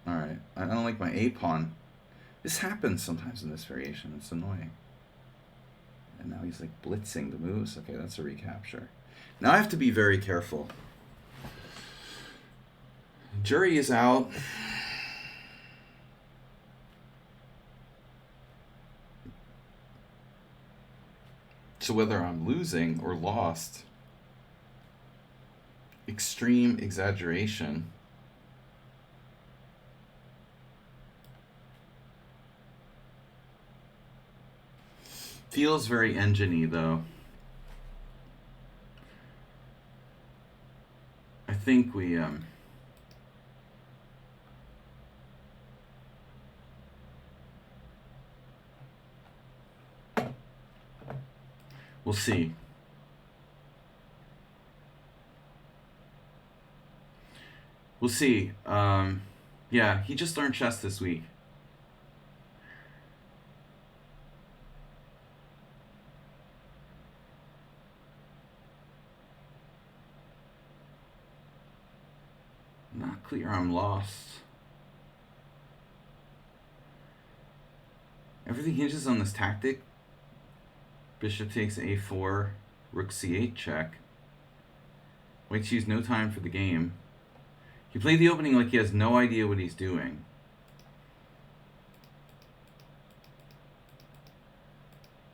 Alright. I don't like my A pawn. This happens sometimes in this variation. It's annoying. And now he's like blitzing the moves. Okay, that's a recapture. Now I have to be very careful. Jury is out. So whether I'm losing or lost, extreme exaggeration. Feels very engine-y, though. I think we, we'll see. We'll see. Yeah, he just learned chess this week. Not clear, I'm lost. Everything hinges on this tactic. Bishop takes a4, rook c8 check. White sees no time for the game. He played the opening like he has no idea what he's doing.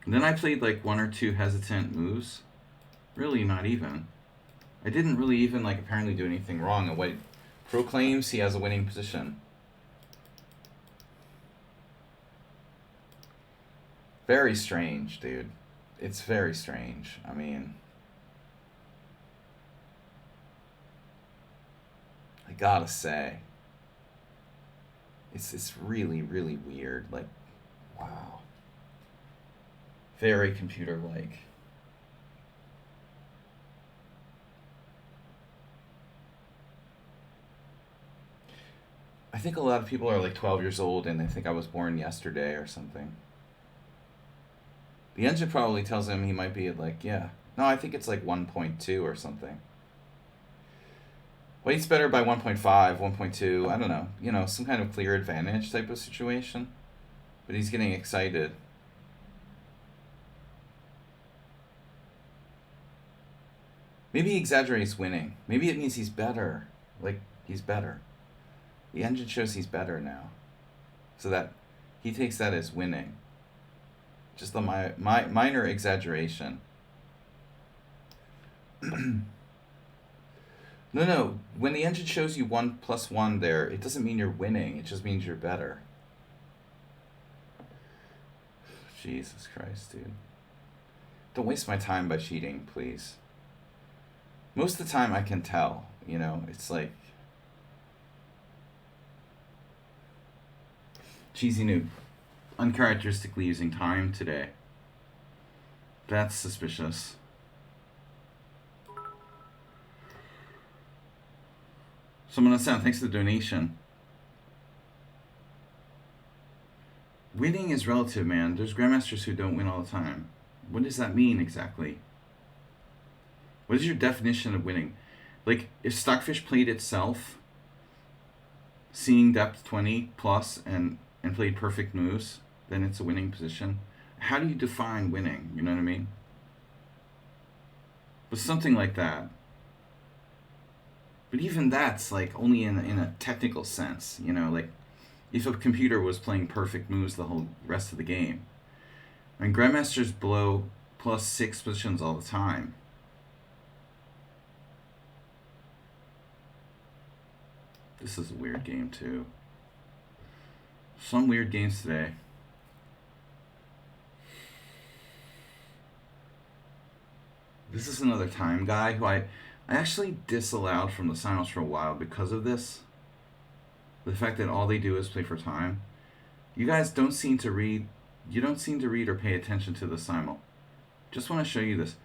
And then I played like one or two hesitant moves. Really not even. I didn't really even like apparently do anything wrong, and White proclaims he has a winning position. Very strange, dude. It's very strange. I mean, I gotta say, it's really, really weird. Like, wow. Very computer-like. I think a lot of people are like 12 years old and they think I was born yesterday or something. The engine probably tells him he might be at like, yeah. No, I think it's like 1.2 or something. White's better by 1.5, 1.2, I don't know. You know, some kind of clear advantage type of situation. But he's getting excited. Maybe he exaggerates winning. Maybe it means he's better. Like, he's better. The engine shows he's better now. So that he takes that as winning. Just a minor exaggeration. No. When the engine shows you 1+1 there, it doesn't mean you're winning. It just means you're better. Jesus Christ, dude. Don't waste my time by cheating, please. Most of the time I can tell, you know, it's like, Cheesy noob. Uncharacteristically using time today. That's suspicious. Someone else sound, thanks for the donation. Winning is relative, man. There's grandmasters who don't win all the time. What does that mean exactly? What is your definition of winning? Like, if Stockfish played itself, seeing depth 20 plus and played perfect moves, then it's a winning position. How do you define winning? You know what I mean? But something like that. But even that's like only in a technical sense, you know, like if a computer was playing perfect moves the whole rest of the game. I mean, grandmasters blow +6 positions all the time. This is a weird game too. Some weird games today. This is another time guy who I actually disallowed from the Simul's for a while because of this. The fact that all they do is play for time. You guys don't seem to read. You don't seem to read or pay attention to the Simul. Just want to show you this.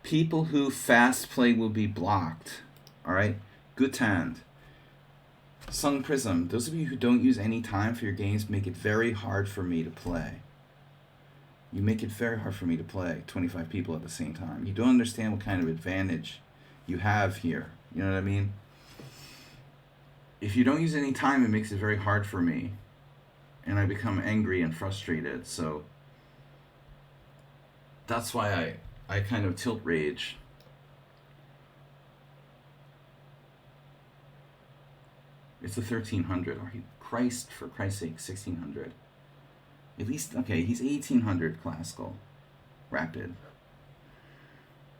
People who fast play will be blocked. Alright? Good hand. Sun Prism. Those of you who don't use any time for your games make it very hard for me to play. You make it very hard for me to play 25 people at the same time. You don't understand what kind of advantage you have here. You know what I mean? If you don't use any time, it makes it very hard for me. And I become angry and frustrated. So that's why I kind of tilt rage. It's a 1300. Are you Christ, for Christ's sake, 1600. At least, okay, he's 1800 classical. Rapid.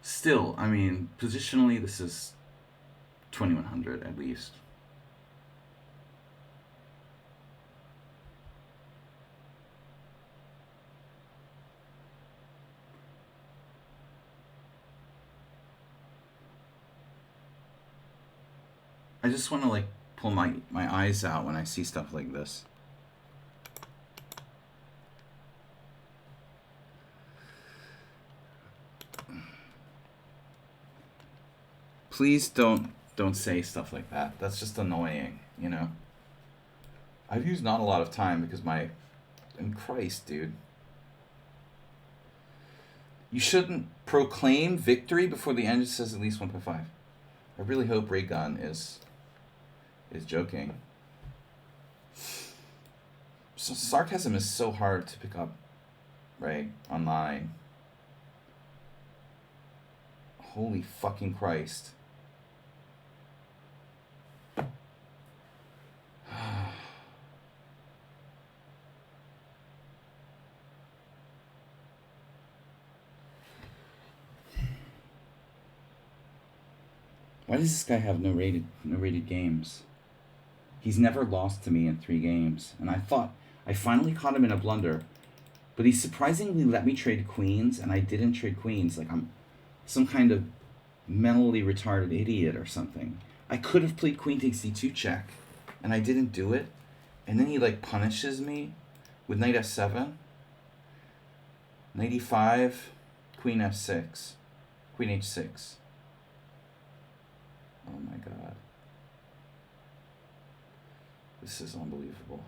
Still, I mean, positionally, this is 2100 at least. I just want to, like, pull my eyes out when I see stuff like this. Please don't say stuff like that. That's just annoying, you know? I've used not a lot of time because and Christ, dude. You shouldn't proclaim victory before the engine says at least 1.5. I really hope Ray Gun is joking. So sarcasm is so hard to pick up, right? Online. Holy fucking Christ. Why does this guy have no rated games? He's never lost to me in 3 games, and I thought I finally caught him in a blunder, but he surprisingly let me trade queens, and I didn't trade queens. Like I'm some kind of mentally retarded idiot or something. I could have played queen takes d2 check, and I didn't do it, and then he like punishes me with knight f7, knight e5, queen f6, queen h6. Oh my god. This is unbelievable.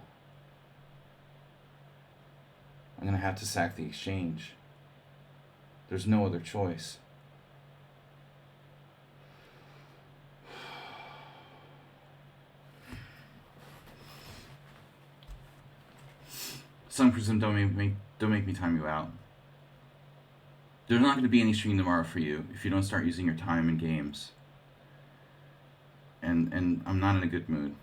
I'm gonna have to sack the exchange. There's no other choice. Sun Prism, don't make me time you out. There's not going to be any stream tomorrow for you if you don't start using your time in games. And I'm not in a good mood.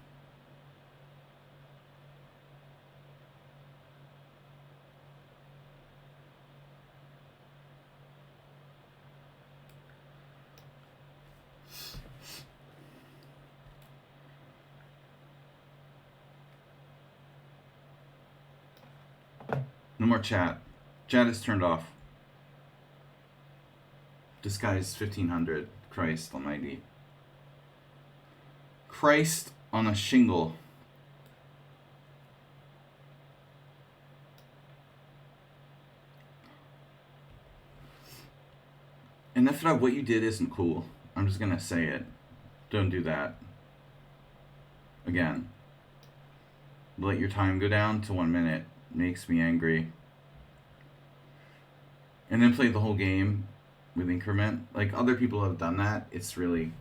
No more chat. Chat is turned off. This guy is 1500. Christ almighty. Christ on a shingle. And if not, what you did isn't cool. I'm just gonna say it. Don't do that. Again, let your time go down to 1 minute. Makes me angry. And then play the whole game with increment. Like other people have done that. It's really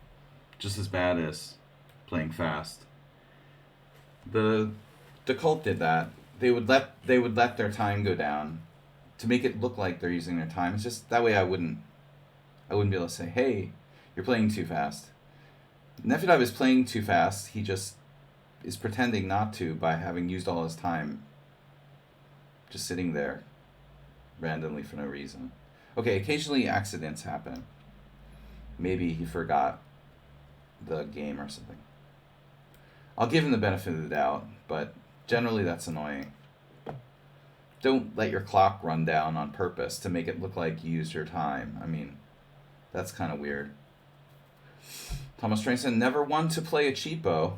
just as bad as playing fast. The the cult did that. They would let their time go down to make it look like they're using their time. It's just that way I wouldn't be able to say, hey, you're playing too fast. Nefedov is playing too fast. He just is pretending not to by having used all his time just sitting there randomly for no reason. Okay, occasionally accidents happen. Maybe he forgot the game or something. I'll give him the benefit of the doubt, but generally that's annoying. Don't let your clock run down on purpose to make it look like you used your time. I mean, that's kind of weird. Thomas Stranson never one to play a cheapo,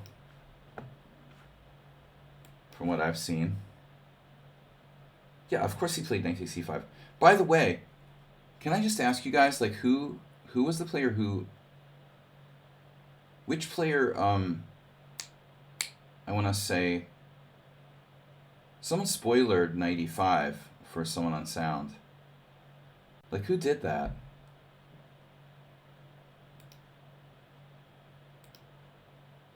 from what I've seen. Yeah, of course he played knight takes c5. By the way, can I just ask you guys, like, who was the player who... Which player, I want to say... Someone spoilered knight e5 for someone on sound. Like, who did that?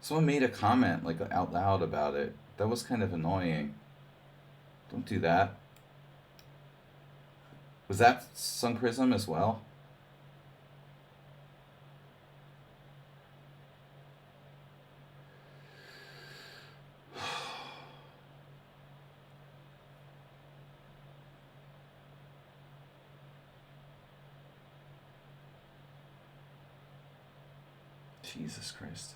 Someone made a comment, like, out loud about it. That was kind of annoying. Don't do that. Was that Sun Prism as well? Jesus Christ.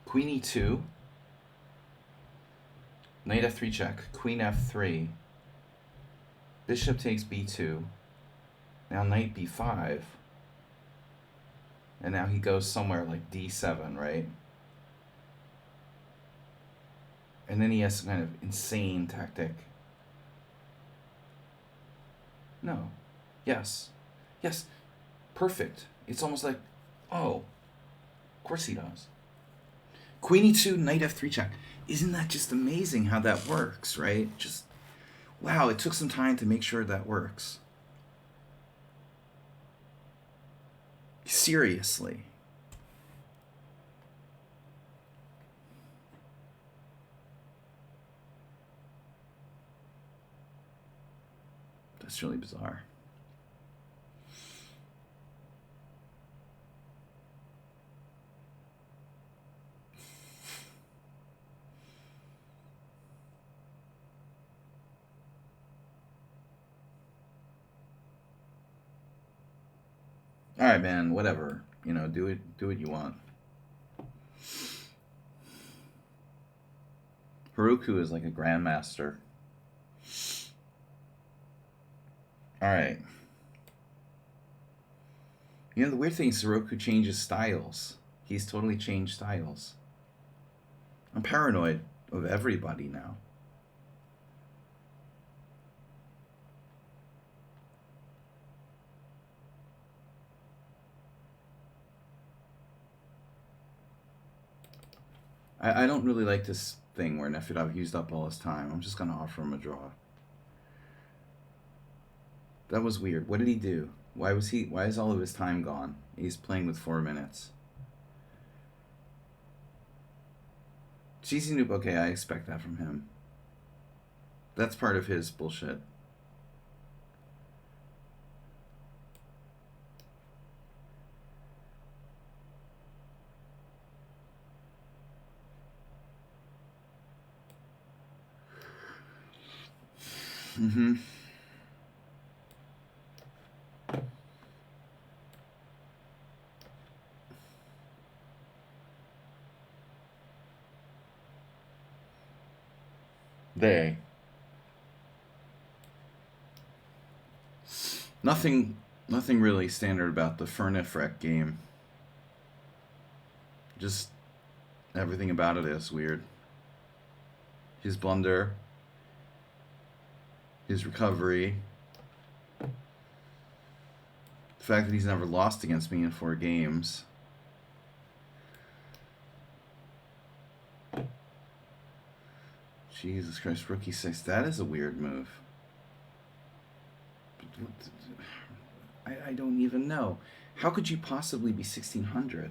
Queen e2. Knight f3 check. Queen f3. Bishop takes b2. Now knight b5. And now he goes somewhere like d7, right? And then he has some kind of insane tactic. No. Yes. Yes. Perfect. It's almost like, oh, of course he does. Queen e2, knight f3 check. Isn't that just amazing how that works, right? Just, wow, it took some time to make sure that works. Seriously. That's really bizarre. All right, man, whatever. You know, do what you want. Haruku is like a grandmaster. All right. You know, the weird thing is Haruku changes styles. He's totally changed styles. I'm paranoid of everybody now. I don't really like this thing where Nefedov used up all his time. I'm just going to offer him a draw. That was weird. What did he do? Why is all of his time gone? He's playing with 4 minutes. Cheesy Noob, okay, I expect that from him. That's part of his bullshit. Mm-hmm. They. Nothing really standard about the Fernifrek game. Just everything about it is weird. His blunder, his recovery, The fact that he's never lost against me in 4 games. Jesus Christ, rookie 6. That is a weird move. I don't even know. How could you possibly be 1600?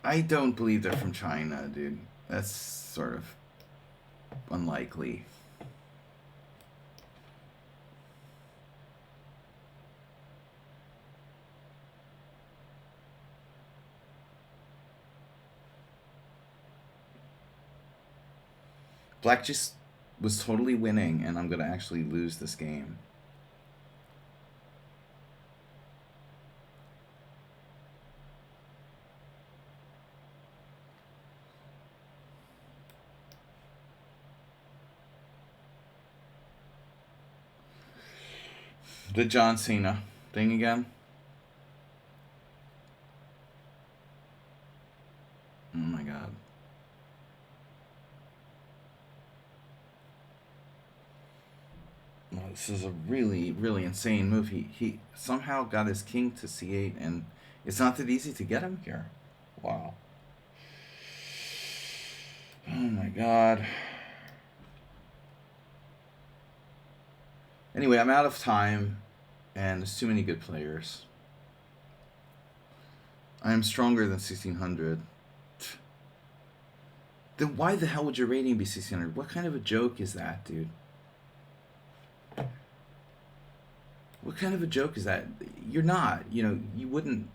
I don't believe they're from China, dude. That's sort of unlikely. Black just was totally winning, and I'm going to actually lose this game. The John Cena thing again. Oh my god. Well, this is a really, really insane move. He somehow got his king to c8, and it's not that easy to get him here. Wow. Oh my god. Anyway, I'm out of time, and there's too many good players. I am stronger than 1600. Then why the hell would your rating be 1600? What kind of a joke is that, dude? What kind of a joke is that? You're not. You wouldn't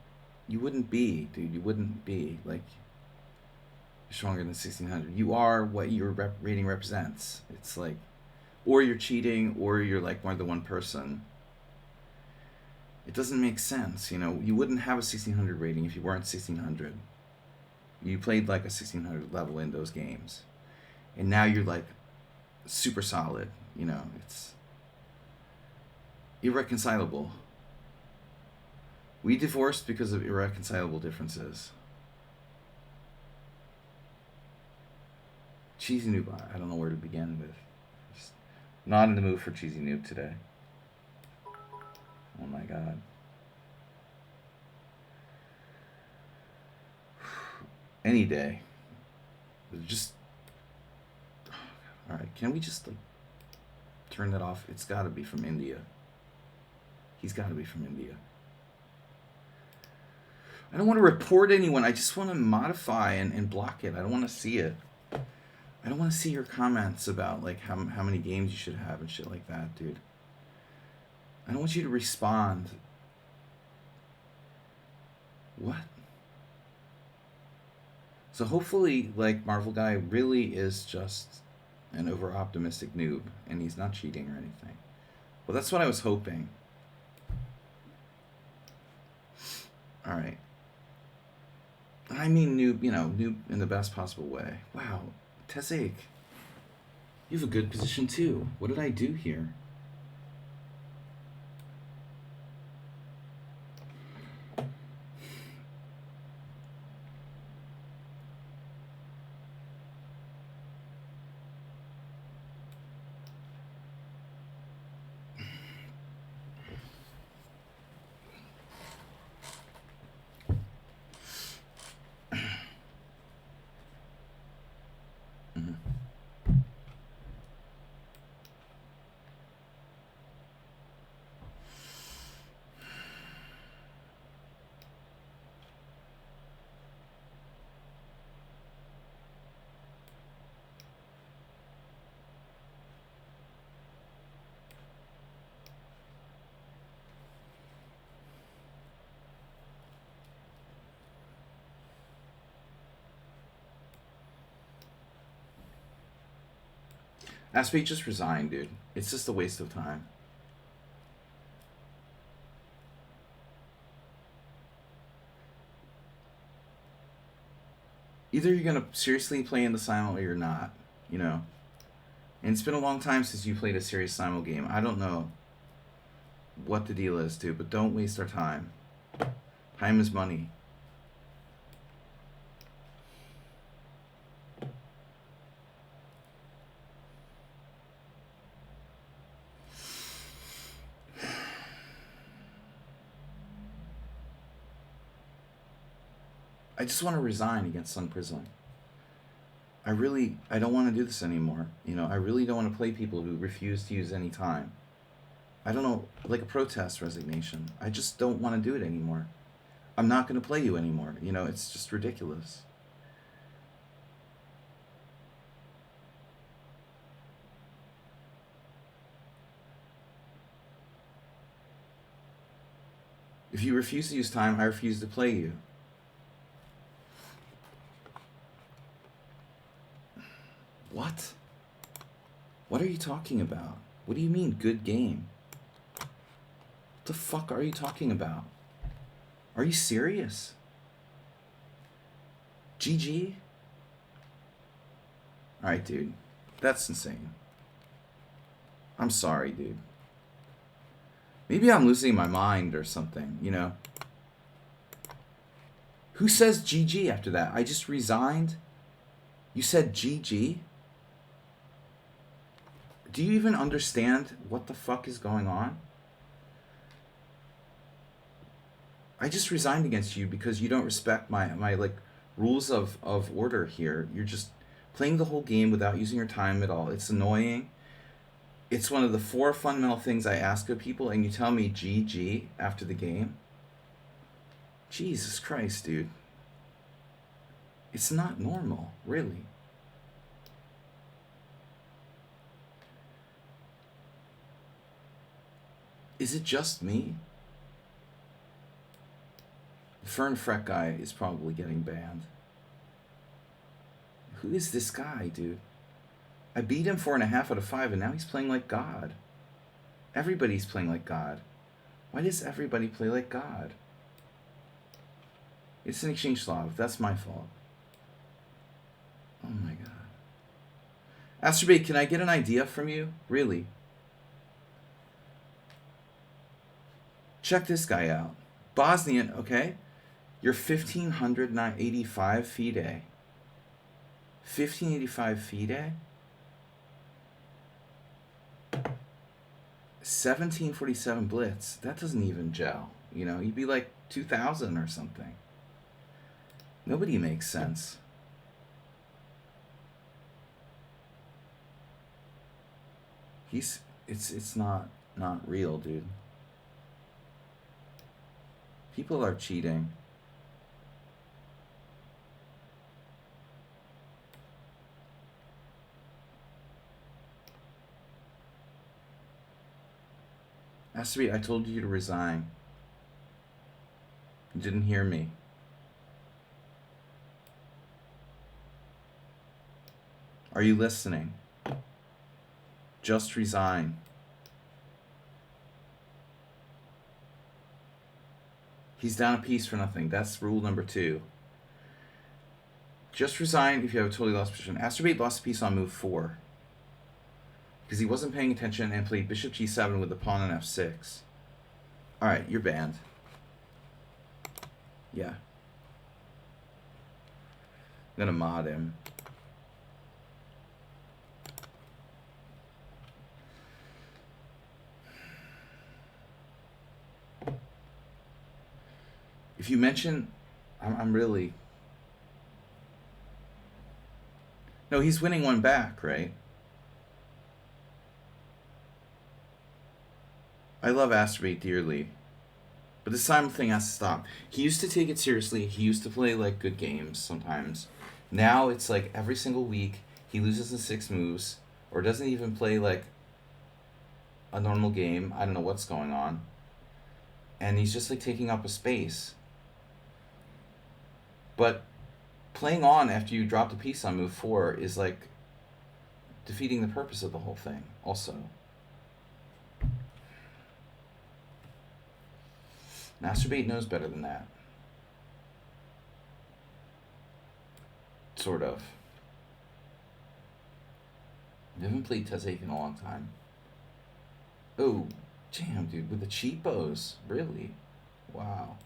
be, dude. You wouldn't be like stronger than 1600. You are what your rating represents. It's like, or you're cheating, or you're like more than one person. It doesn't make sense. You wouldn't have a 1600 rating if you weren't 1600. You played like a 1600 level in those games, and now you're like super solid. It's irreconcilable. We divorced because of irreconcilable differences. Cheesy noob, I don't know where to begin with. Just not in the mood for cheesy noob today. Oh my god. Any day. Just. Alright, can we just like turn that off? It's gotta be from India. He's gotta be from India. I don't want to report anyone. I just want to modify and block it. I don't want to see it. I don't want to see your comments about like how many games you should have and shit like that, dude. I don't want you to respond. What? So hopefully, like, Marvel Guy really is just an over-optimistic noob, and he's not cheating or anything. Well, that's what I was hoping. Alright. I mean noob, noob in the best possible way. Wow. Tezek, you have a good position too. What did I do here? Aspie, just resign, dude. It's just a waste of time. Either you're gonna seriously play in the Simul or you're not, And it's been a long time since you played a serious Simul game. I don't know what the deal is, dude, but don't waste our time. Time is money. I just want to resign against Sun Prison. I don't want to do this anymore. You know, I really don't want to play people who refuse to use any time. I don't know, like a protest resignation. I just don't want to do it anymore. I'm not going to play you anymore. You know, it's just ridiculous. If you refuse to use time, I refuse to play you. What? What are you talking about? What do you mean, good game? What the fuck are you talking about? Are you serious? GG? Alright, dude. That's insane. I'm sorry, dude. Maybe I'm losing my mind or something, you know? Who says GG after that? I just resigned? You said GG? Do you even understand what the fuck is going on? I just resigned against you because you don't respect my like rules of order here. You're just playing the whole game without using your time at all. It's annoying. It's one of the 4 fundamental things I ask of people, and you tell me GG after the game? Jesus Christ, dude. It's not normal, really. Is it just me? The Fern Freck guy is probably getting banned. Who is this guy, dude? I beat him 4.5 out of 5, and now he's playing like God. Everybody's playing like God. Why does everybody play like God? It's an exchange Slav. That's my fault. Oh my god. Astrobate, can I get an idea from you? Really? Check this guy out. Bosnian, okay? You're 1,585 FIDE. 1,585 FIDE? 1747 Blitz. That doesn't even gel. You know, you'd be like 2,000 or something. Nobody makes sense. It's not real, dude. People are cheating. Astrid, I told you to resign. You didn't hear me. Are you listening? Just resign. He's down a piece for nothing. That's rule number 2. Just resign if you have a totally lost position. Astrobate lost a piece on move 4. Because he wasn't paying attention and played bishop g7 with the pawn on f6. Alright, you're banned. Yeah. I'm gonna mod him. If you mention, I'm really... No, he's winning one back, right? I love Astrobate dearly. But this Simul thing has to stop. He used to take it seriously. He used to play, like, good games sometimes. Now it's, like, every single week he loses in 6 moves. Or doesn't even play, like, a normal game. I don't know what's going on. And he's just, like, taking up a space. But playing on after you drop the piece on move 4 is like defeating the purpose of the whole thing also. Masturbate knows better than that. Sort of. I haven't played Tezake in a long time. Oh, damn, dude, with the cheapos. Really? Wow.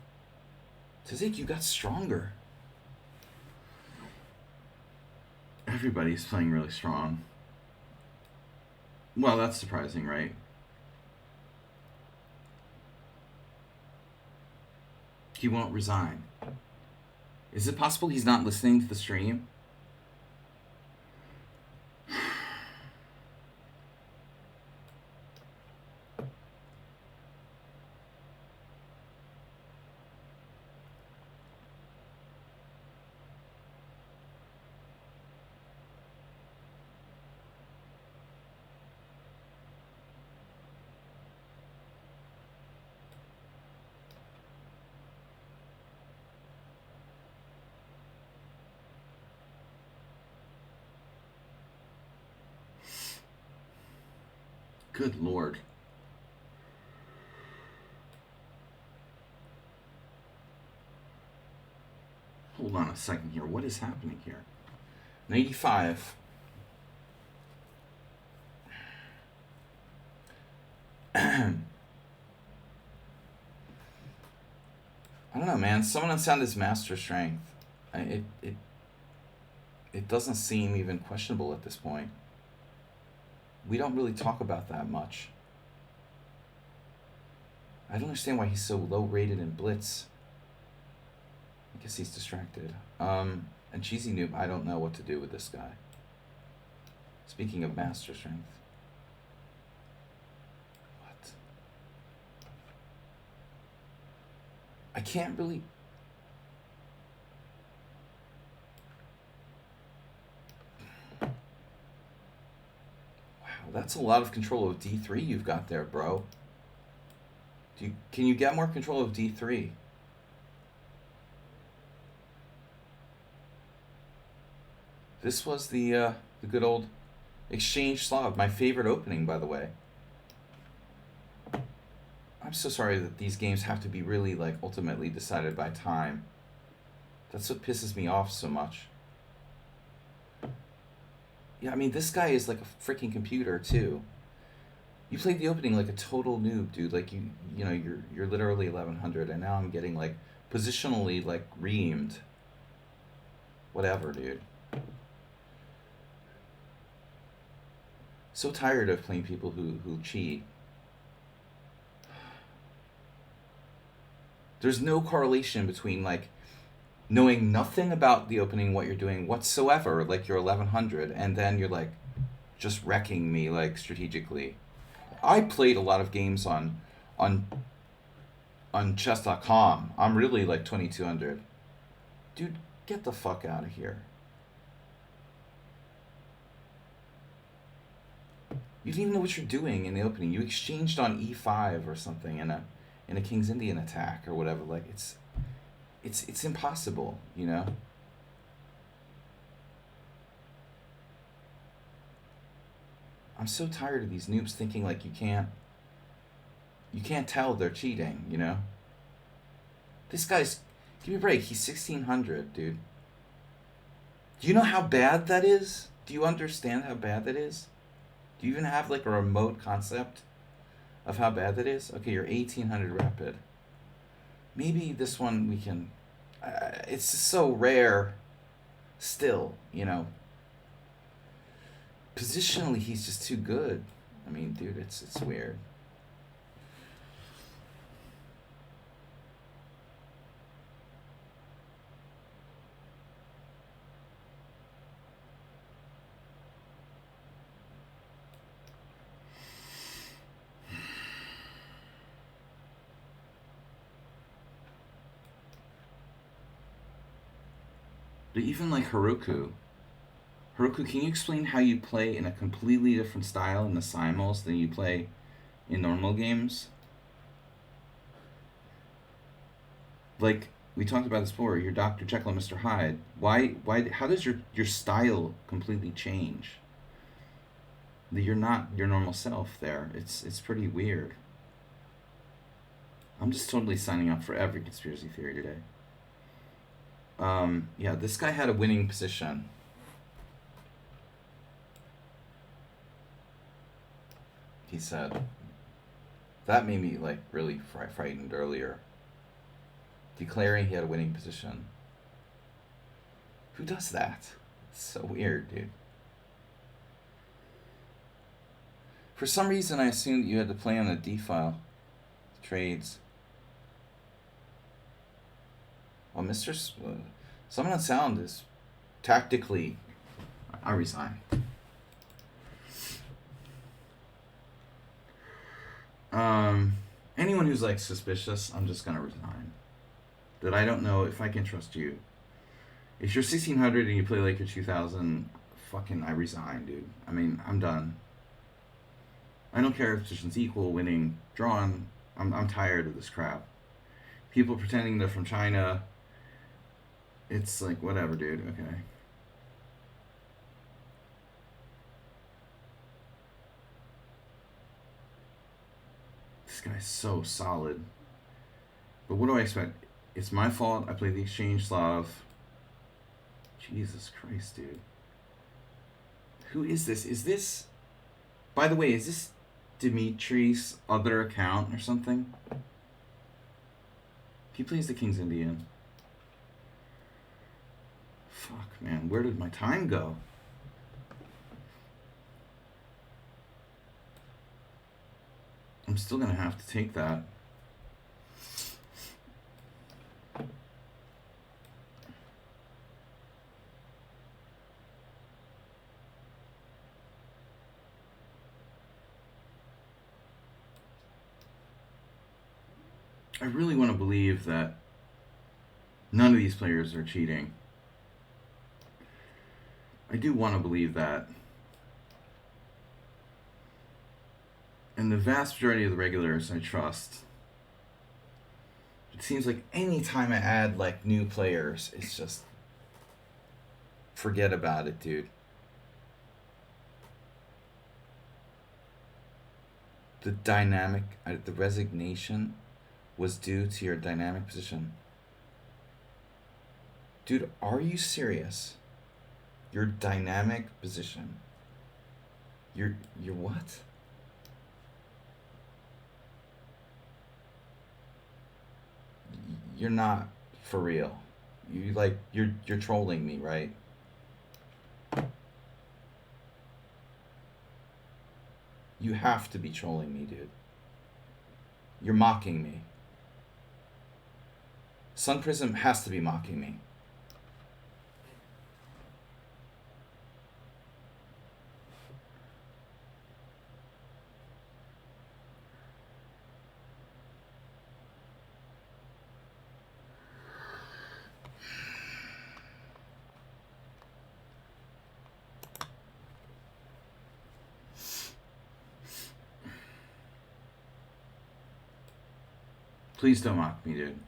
Tezake, you got stronger. Everybody's playing really strong. Well, that's surprising, right? He won't resign. Is it possible he's not listening to the stream? Good lord. Hold on a second here. What is happening here? 95. I don't know, man. Someone unsound his master strength. It doesn't seem even questionable at this point. We don't really talk about that much. I don't understand why he's so low rated in Blitz. I guess he's distracted. And Cheesy Noob, I don't know what to do with this guy. Speaking of master strength. What? I can't really... Wow, that's a lot of control of D3 you've got there, bro. Can you get more control of D3? This was the good old Exchange Slav, my favorite opening, by the way. I'm so sorry that these games have to be really, like, ultimately decided by time. That's what pisses me off so much. Yeah, I mean, this guy is like a freaking computer, too. You played the opening like a total noob, dude. Like, you know, you're literally 1100, and now I'm getting, like, positionally, like, reamed. Whatever, dude. So tired of playing people who cheat. There's no correlation between, like, knowing nothing about the opening, what you're doing whatsoever, like you're 1100, and then you're, like, just wrecking me, like, strategically. I played a lot of games on chess.com. I'm really, like, 2200. Dude, get the fuck out of here. You didn't even know what you're doing in the opening. You exchanged on e5 or something in a King's Indian attack or whatever. Like, it's impossible, you know? I'm so tired of these noobs thinking, like, you can't tell they're cheating, you know? This guy's, give me a break, he's 1600, dude. Do you know how bad that is? Do you understand how bad that is? Do you even have, like, a remote concept of how bad that is? Okay, you're 1800 rapid. Maybe this one we can... it's so rare still, you know. Positionally, he's just too good. I mean, dude, it's weird. But even like Heroku, can you explain how you play in a completely different style in the Simuls than you play in normal games? Like, we talked about this before, you're Dr. Jekyll and Mr. Hyde. How does your style completely change? You're not your normal self there. It's pretty weird. I'm just totally signing up for every conspiracy theory today. Yeah, this guy had a winning position. he said. That made me like really frightened earlier. Declaring he had a winning position. Who does that? It's so weird, dude. For some reason, I assumed you had to play on the D file. Trades. Well, Mr. Summon and Sound is tactically. I resign. Anyone who's like suspicious, I'm just gonna resign. That I don't know if I can trust you. If you're 1600 and you play like you're 2000, fucking I resign, dude. I mean, I'm done. I don't care if position's equal, winning, drawn. I'm tired of this crap. People pretending they're from China. It's like, whatever, dude. Okay. This guy's so solid. But what do I expect? It's my fault. I played the Exchange Slav. Jesus Christ, dude. Who is this? Is this... By the way, is this Dimitri's other account or something? He plays the King's Indian. Fuck, man. Where did my time go? I'm still gonna have to take that. I really want to believe that none of these players are cheating. I do want to believe that. And the vast majority of the regulars I trust. It seems like any time I add like new players, it's just forget about it, dude. The resignation was due to your dynamic position. Dude, are you serious? Your dynamic position. Your what? You're not for real. You're trolling me, right? You have to be trolling me, dude. You're mocking me. Sun Prism has to be mocking me. Please don't mock me, dude.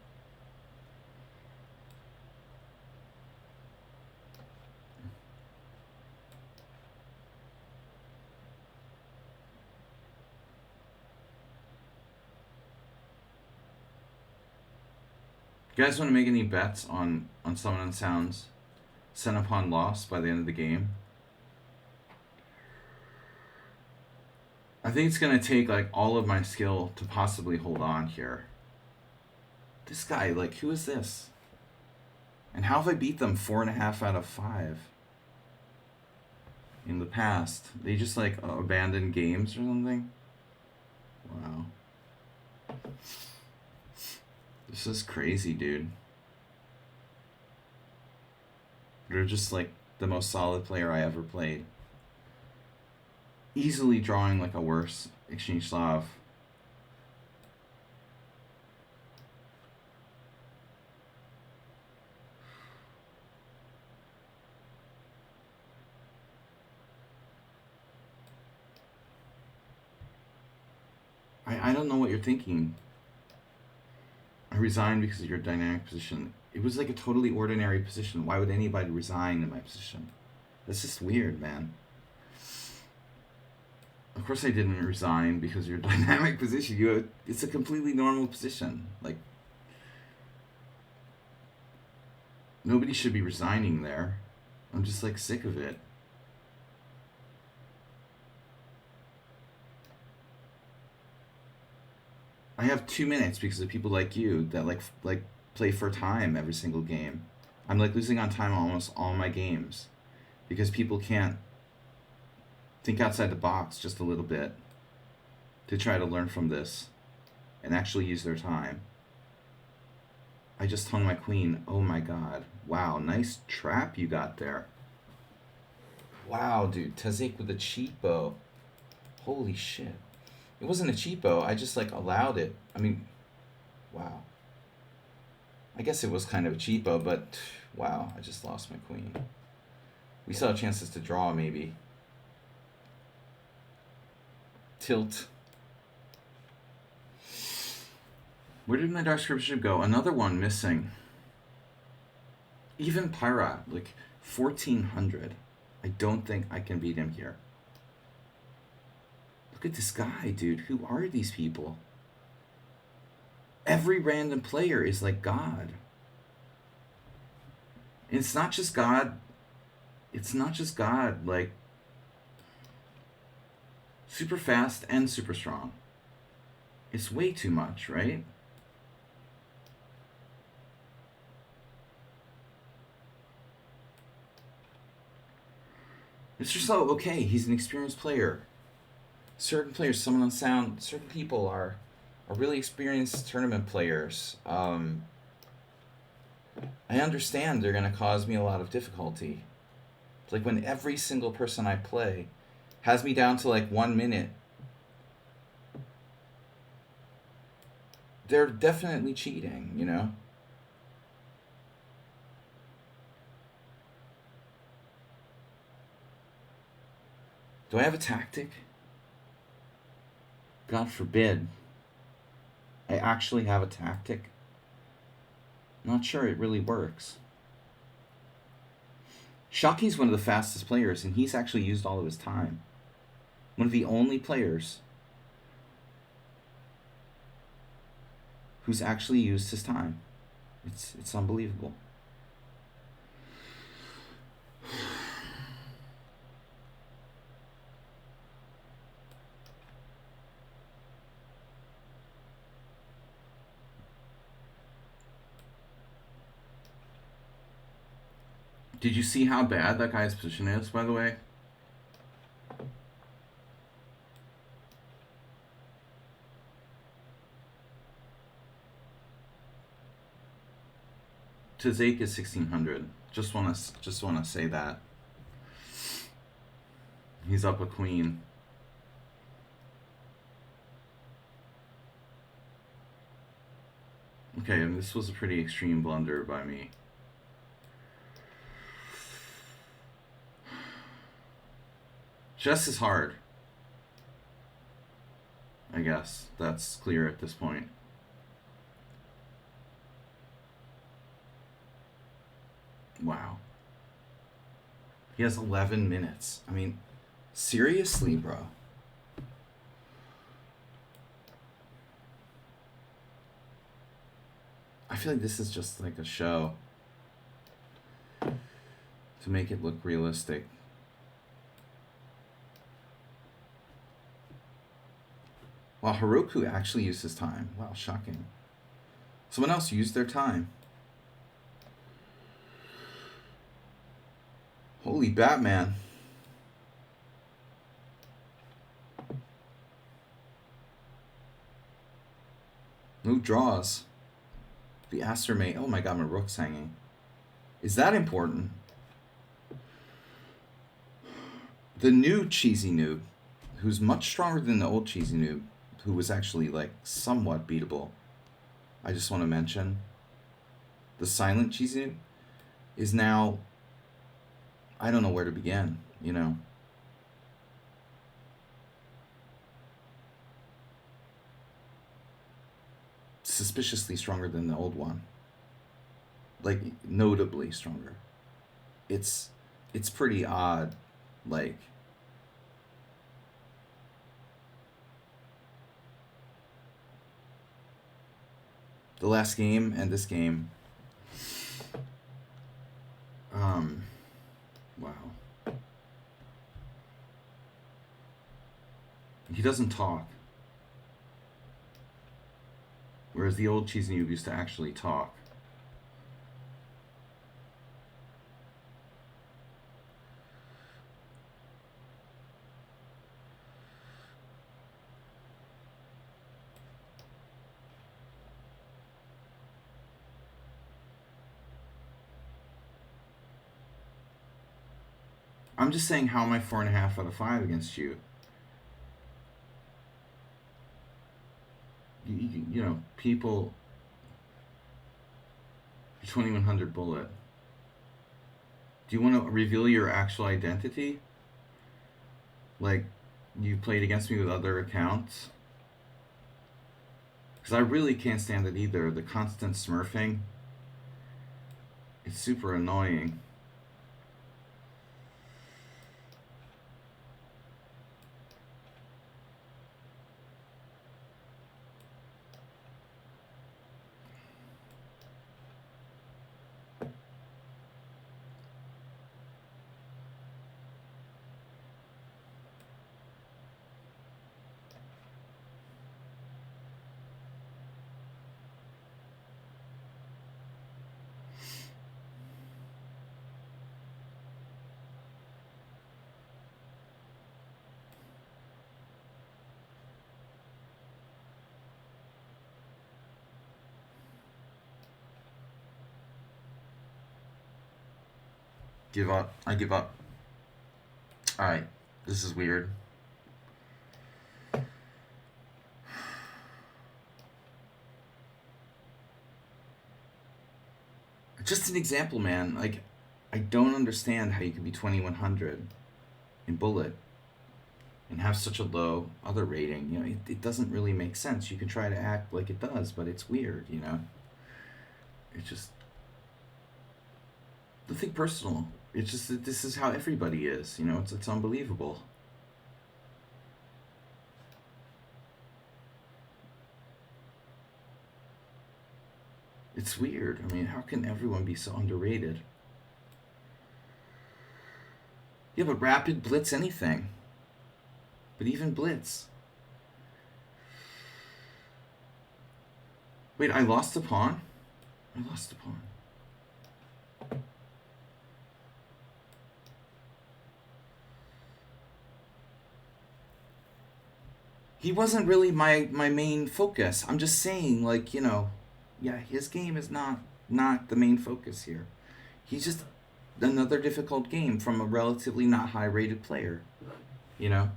You guys want to make any bets on Summon and Sound's Sent Upon Loss by the end of the game? I think it's going to take like all of my skill to possibly hold on here. This guy, like, who is this? And how have I beat them 4.5 out of 5 in the past? They just like abandoned games or something? Wow. This is crazy, dude. They're just like the most solid player I ever played. Easily drawing like a worse Exchange Slav. I don't know what you're thinking. I resigned because of your dynamic position. It was like a totally ordinary position. Why would anybody resign in my position? That's just weird, man. Of course I didn't resign because of your dynamic position. It's a completely normal position. Like, nobody should be resigning there. I'm just like sick of it. I have 2 minutes because of people like you that like play for time every single game. I'm like losing on time almost all my games because people can't think outside the box just a little bit to try to learn from this and actually use their time. I just hung my queen. Oh my god. Wow, nice trap you got there. Wow, dude. Tazik with a cheapo. Holy shit. It wasn't a cheapo. I just like allowed it. I mean, wow. I guess it was kind of a cheapo, but wow, I just lost my queen. We still have chances to draw, maybe. Tilt. Where did my Dark Scripture go? Another one missing. Even Pyra, like 1400. I don't think I can beat him here. Look at this guy, dude. Who are these people? Every random player is like God. And it's not just God. It's not just God, like super fast and super strong. It's way too much, right? It's just so okay. He's an experienced player. Certain players, someone on sound, certain people are really experienced tournament players. I understand they're gonna cause me a lot of difficulty. It's like when every single person I play has me down to like 1 minute. They're definitely cheating, you know? Do I have a tactic? God forbid. I actually have a tactic. Not sure it really works. Shaki's one of the fastest players, and he's actually used all of his time. One of the only players who's actually used his time. It's unbelievable. Did you see how bad that guy's position is, by the way? Tazake is 1600. Just wanna say that. He's up a queen. Okay, and this was a pretty extreme blunder by me. Chess is hard. I guess that's clear at this point. Wow. He has 11 minutes. I mean, seriously, bro. I feel like this is just like a show to make it look realistic. Wow, Heroku actually used his time. Wow, shocking. Someone else used their time. Holy Batman. No draws. The Aster Mate. Oh my god, my rook's hanging. Is that important? The new Cheesy Noob, who's much stronger than the old Cheesy Noob, who was actually like somewhat beatable. I just want to mention the silent Cheesy Noob is now, I don't know where to begin, you know. Suspiciously stronger than the old one. Like notably stronger. It's pretty odd, like the last game and this game. Wow. He doesn't talk. Whereas the old Cheesy Noob used to actually talk. I'm just saying, how am I 4.5 out of 5 against you? You know, people. 2100 bullet. Do you want to reveal your actual identity? Like, you played against me with other accounts? Because I really can't stand it either. The constant smurfing. It's super annoying. Give up. I give up. Alright. This is weird. Just an example, man. Like, I don't understand how you can be 2100 in bullet and have such a low other rating. You know, it doesn't really make sense. You can try to act like it does, but it's weird, you know? It's just. Nothing personal. It's just that this is how everybody is, you know? It's unbelievable. It's weird. I mean, how can everyone be so underrated? Yeah, but rapid blitz anything. But even blitz. Wait, I lost a pawn? I lost a pawn. He wasn't really my main focus. I'm just saying, like, you know, yeah, his game is not the main focus here. He's just another difficult game from a relatively not high rated player, you know?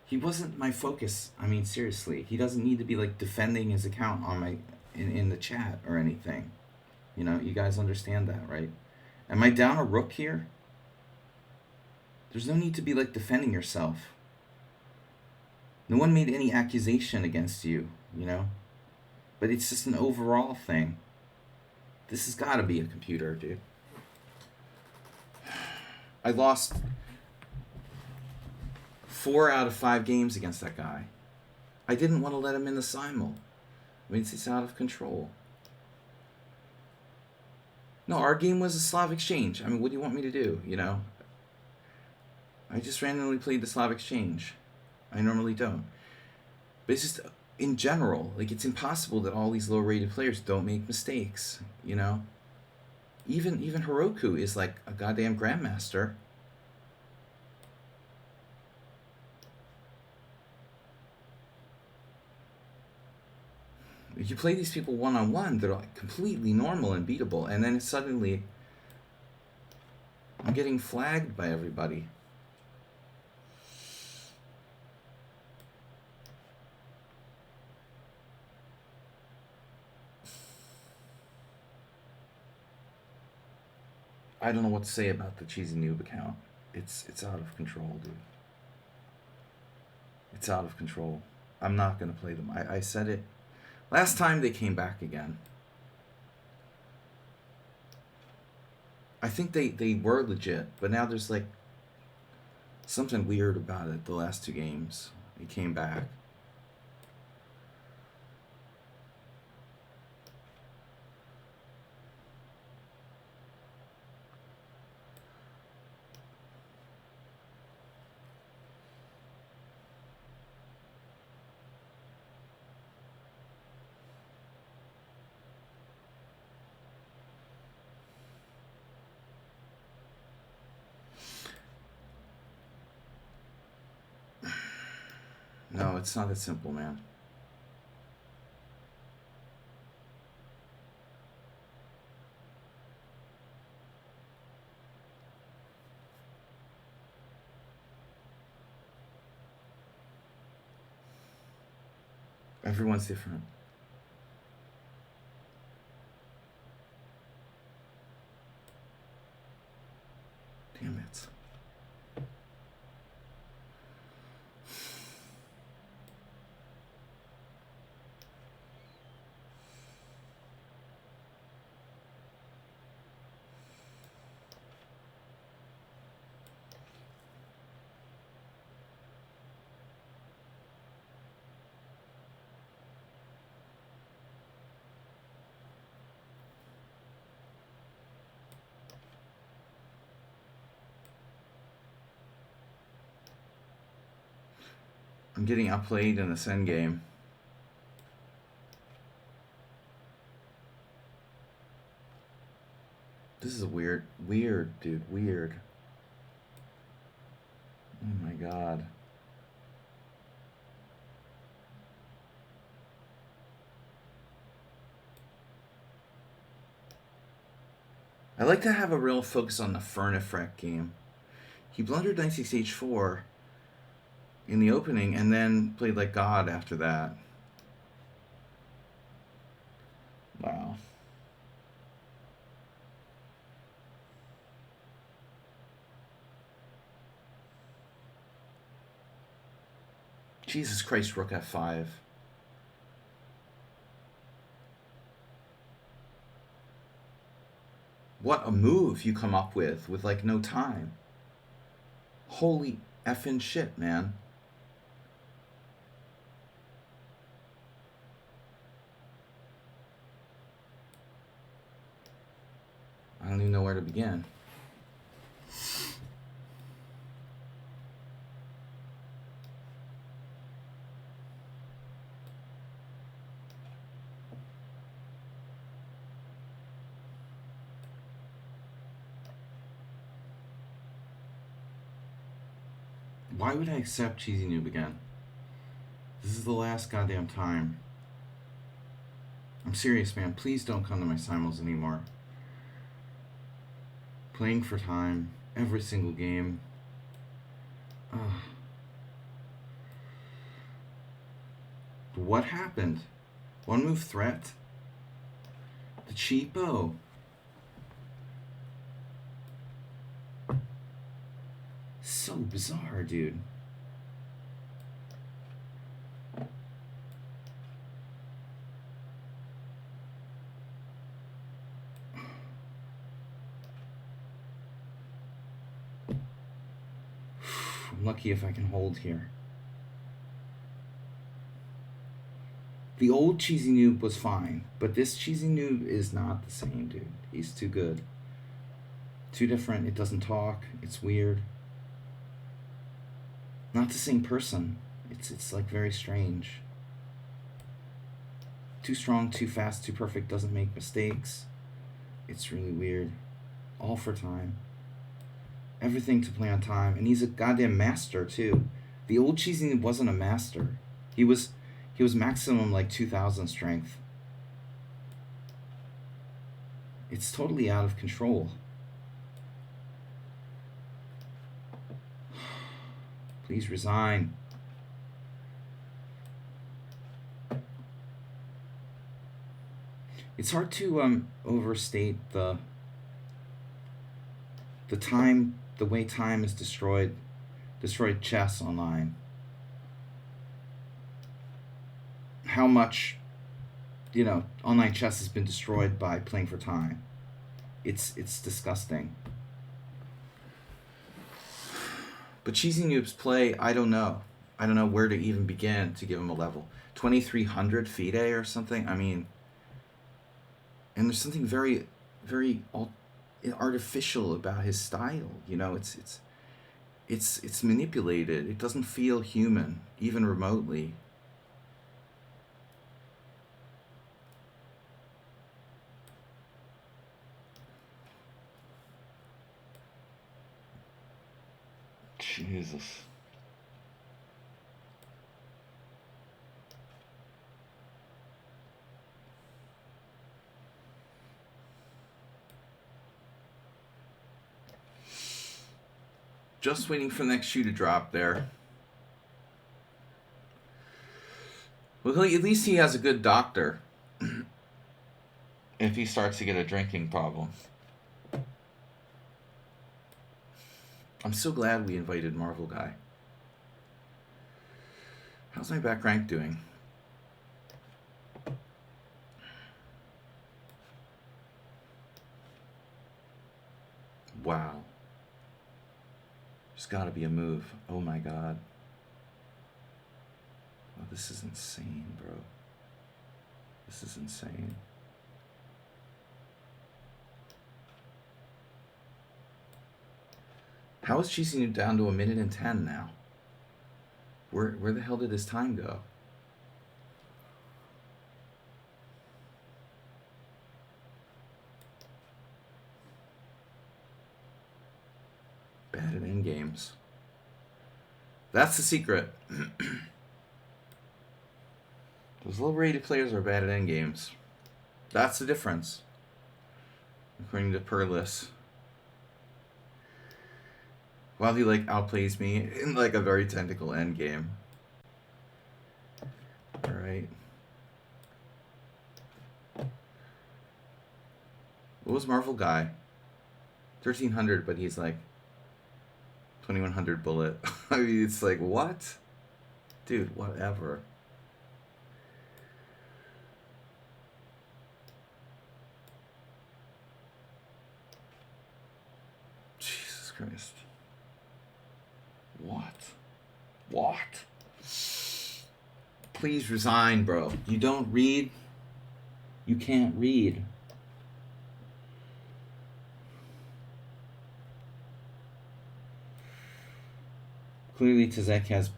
He wasn't my focus. I mean, seriously, he doesn't need to be like defending his account on my in the chat or anything. You know, you guys understand that, right? Am I down a rook here? There's no need to be like defending yourself. No one made any accusation against you, you know? But it's just an overall thing. This has got to be a computer, dude. I lost 4 out of 5 games against that guy. I didn't want to let him in the Simul. I mean, it's out of control. No, our game was a Slav exchange. I mean, what do you want me to do, you know? I just randomly played the Slav exchange. I normally don't. But it's just, in general, like, it's impossible that all these low-rated players don't make mistakes, you know? Even Heroku is like a goddamn grandmaster. If you play these people one-on-one, they're like completely normal and beatable, and then suddenly I'm getting flagged by everybody. I don't know what to say about the Cheesy Noob account. It's out of control, dude. It's out of control. I'm not going to play them. I said it. Last time they came back again. I think they were legit, but now there's like something weird about it the last 2 games. They came back. No, it's not that simple, man. Everyone's different. Damn it. I'm getting outplayed in this end game. This is weird, dude, weird. Oh my god. I like to have a real focus on the Fernefrec game. He blundered knight takes h4 in the opening and then played like God after that. Wow. Jesus Christ, rook f5. What a move you come up with like no time. Holy effing shit, man. I don't even know where to begin. Why would I accept Cheesy Noob again? This is the last goddamn time. I'm serious, man. Please don't come to my simuls anymore. Playing for time. Every single game. Ugh. What happened? One move threat? The cheapo. So bizarre, dude. I'm lucky if I can hold here. The old Cheesy Noob was fine, but this Cheesy Noob is not the same, dude. He's too good. Too different. It doesn't talk. It's weird. Not the same person. It's like very strange. Too strong, too fast, too perfect, doesn't make mistakes. It's really weird. All for time. Everything to play on time. And he's a goddamn master, too. The old Cheesy Noob wasn't a master. He was maximum like 2,000 strength. It's totally out of control. Please resign. It's hard to overstate the time, the way time is destroyed chess online. How much, online chess has been destroyed by playing for time. It's disgusting. But Cheesy Noob's play, I don't know. I don't know where to even begin to give him a level. 2,300 FIDE or something? I mean, and there's something very, very artificial about his style. It's manipulated. It doesn't feel human, even remotely. Jesus. Just waiting for the next shoe to drop there. Well, at least he has a good doctor. If he starts to get a drinking problem. I'm so glad we invited Marvel Guy. How's my back rank doing? Wow. There's gotta be a move. Oh my god. Oh, this is insane, bro. This is insane. How is chasing you down to 1:10 now? Where the hell did his time go? Bad at end games. That's the secret. Those low-rated players are bad at end games. That's the difference, according to Perlis. While he like outplays me in like a very technical end game. All right. What was Marvel Guy? 1300, but he's like 2100 bullet. I mean, it's like, what? Dude, whatever. Jesus Christ. What? Please resign, bro. You don't read. You can't read. Clearly, Tazek has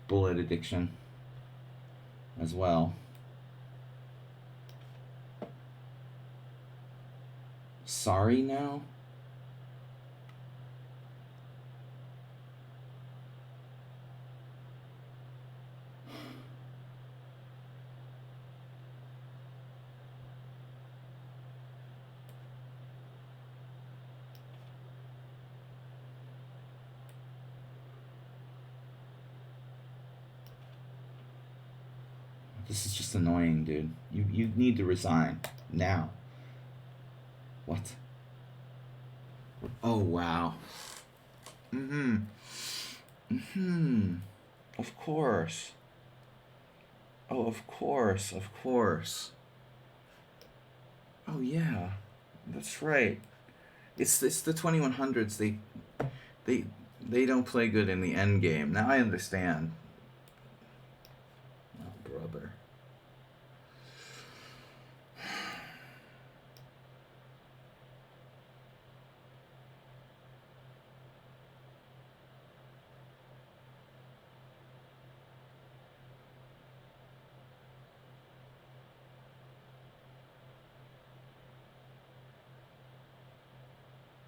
bullet addiction as well. Sorry now? This is just annoying, dude. You need to resign. Now. What? Oh, wow. Of course. Oh, of course. Oh, yeah. That's right. It's the 2100s. They don't play good in the end game. Now I understand. Oh, brother.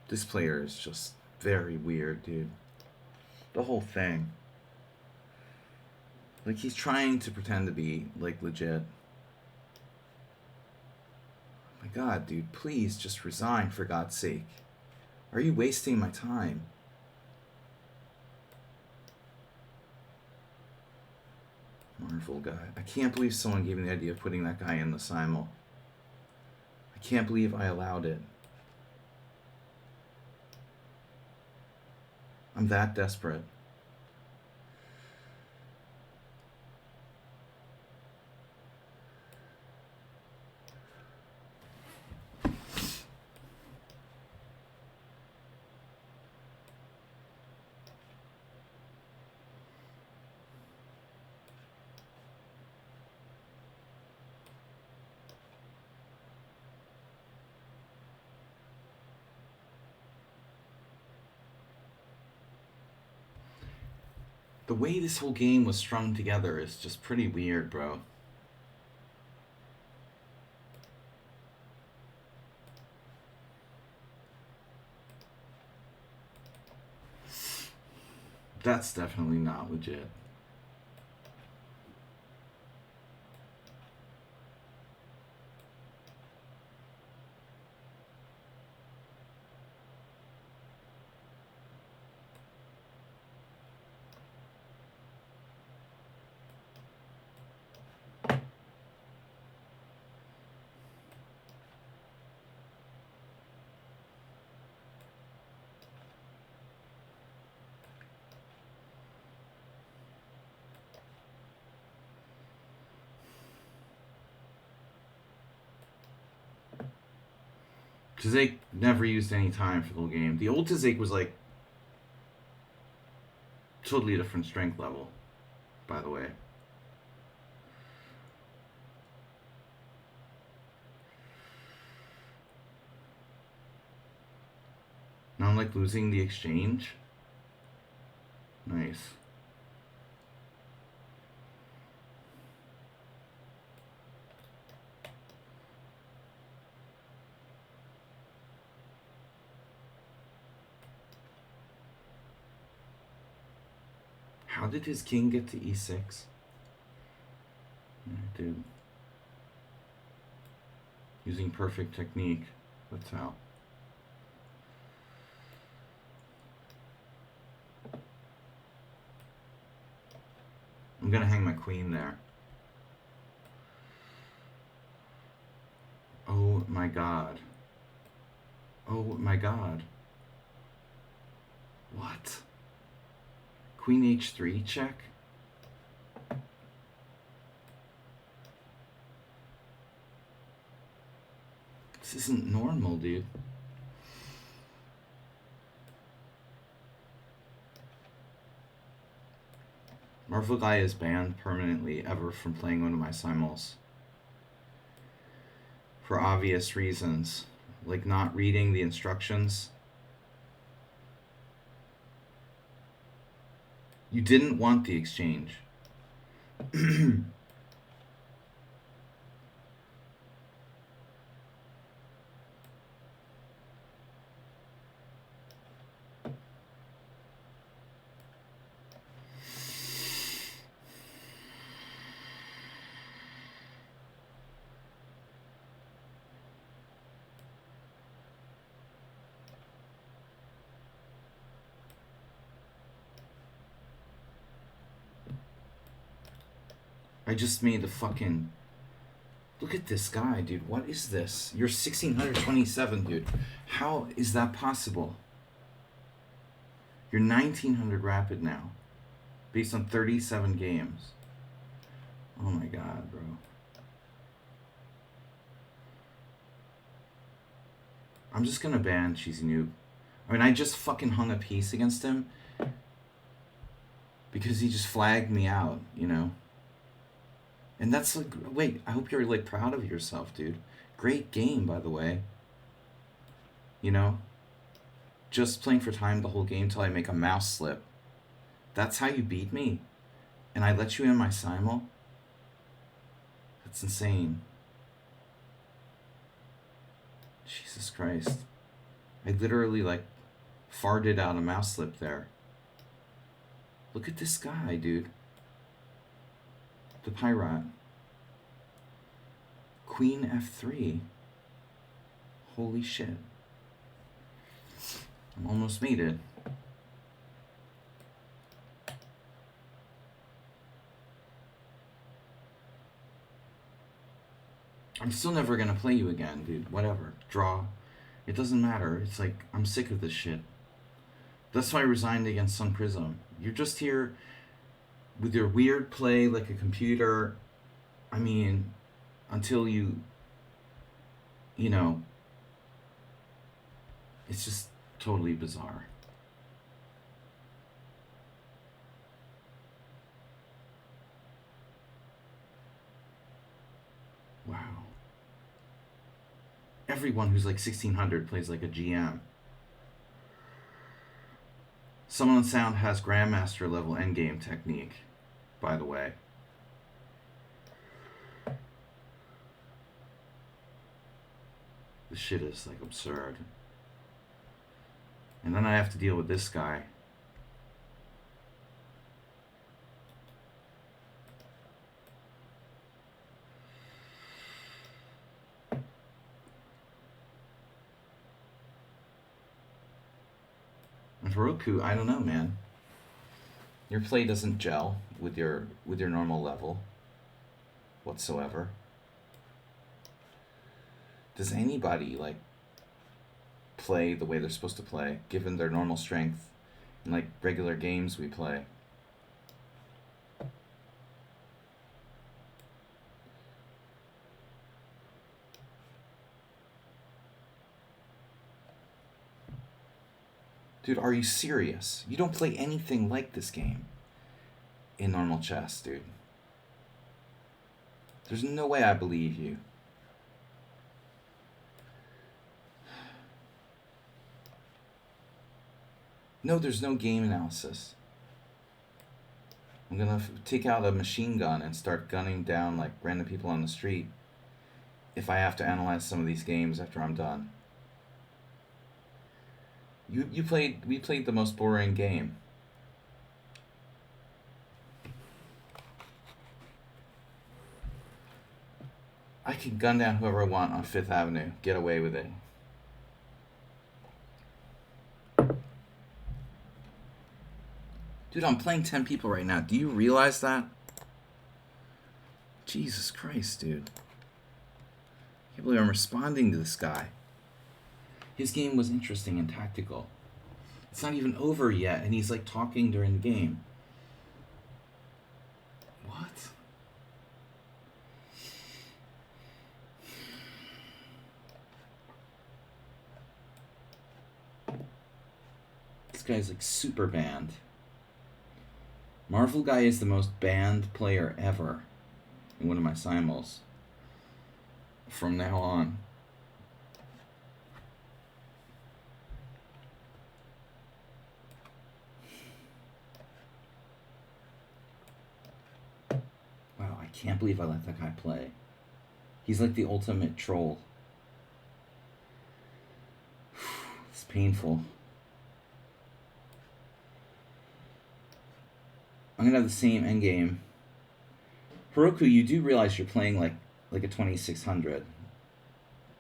This player is just very weird, dude. The whole thing. Like, he's trying to pretend to be, like, legit. Oh my god, dude, please just resign, for God's sake. Are you wasting my time? Marvel Guy. I can't believe someone gave me the idea of putting that guy in the Simul. I can't believe I allowed it. I'm that desperate. The way this whole game was strung together is just pretty weird, bro. That's definitely not legit. Tazake never used any time for the whole game. The old Tazake was like totally different strength level, by the way. Now I'm like losing the exchange. Nice. How did his king get to e6? Dude. Using perfect technique. That's how. I'm gonna hang my queen there. Oh my god. Oh my god. What? Queen h3 check? This isn't normal, dude. Marvel Guy is banned permanently ever from playing one of my simuls. For obvious reasons. Like not reading the instructions. You didn't want the exchange. I just made a fucking... Look at this guy, dude. What is this? You're 1627, dude. How is that possible? You're 1900 rapid now. Based on 37 games. Oh my god, bro. I'm just gonna ban Cheesy Noob. I mean, I just fucking hung a piece against him. Because he just flagged me out, you know? And that's like, wait, I hope you're like proud of yourself, dude. Great game, by the way. You know? Just playing for time the whole game till I make a mouse slip. That's how you beat me? And I let you in my simul? That's insane. Jesus Christ. I literally like farted out a mouse slip there. Look at this guy, dude. The pirate. Queen f3. Holy shit. I'm almost made it. I'm still never gonna play you again, dude. Whatever. Draw. It doesn't matter. It's like, I'm sick of this shit. That's why I resigned against Sun Prism. You're just here with your weird play like a computer. I mean, until you know, it's just totally bizarre. Wow. Everyone who's like 1600 plays like a GM. Someone Sound has Grandmaster level endgame technique, by the way. This shit is like absurd. And then I have to deal with this guy. And Roku, I don't know, man. Your play doesn't gel with your normal level whatsoever. Does anybody like play the way they're supposed to play, given their normal strength in like regular games we play? Dude, are you serious? You don't play anything like this game in normal chess, dude. There's no way I believe you. No, there's no game analysis. I'm gonna take out a machine gun and start gunning down like random people on the street if I have to analyze some of these games after I'm done. We played the most boring game. I can gun down whoever I want on Fifth Avenue, get away with it. Dude, I'm playing 10 people right now. Do you realize that? Jesus Christ, dude. I can't believe I'm responding to this guy. His game was interesting and tactical. It's not even over yet, and he's like talking during the game. What? This guy's like super banned. Marvel Guy is the most banned player ever in one of my simuls. From now on. Wow, I can't believe I let that guy play. He's like the ultimate troll. It's painful. I'm gonna have the same endgame. Heroku, you do realize you're playing like a 2600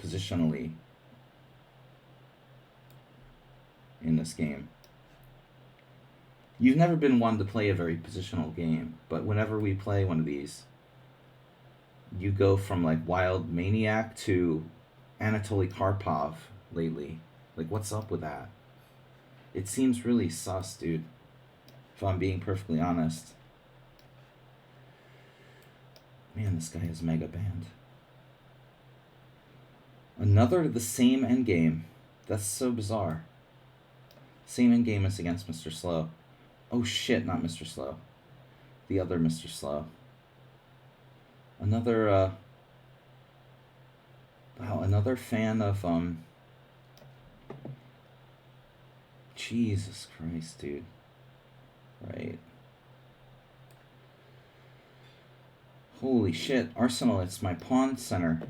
positionally in this game. You've never been one to play a very positional game, but whenever we play one of these, you go from like Wild Maniac to Anatoly Karpov lately. Like, what's up with that? It seems really sus, dude. If I'm being perfectly honest. Man, this guy is mega banned. Another the same endgame. That's so bizarre. Same endgame as against Mr. Slow. Oh shit, not Mr. Slow. The other Mr. Slow. Another, wow, another fan of, Jesus Christ, dude. Right. Holy shit, Arsenal, it's my pawn center.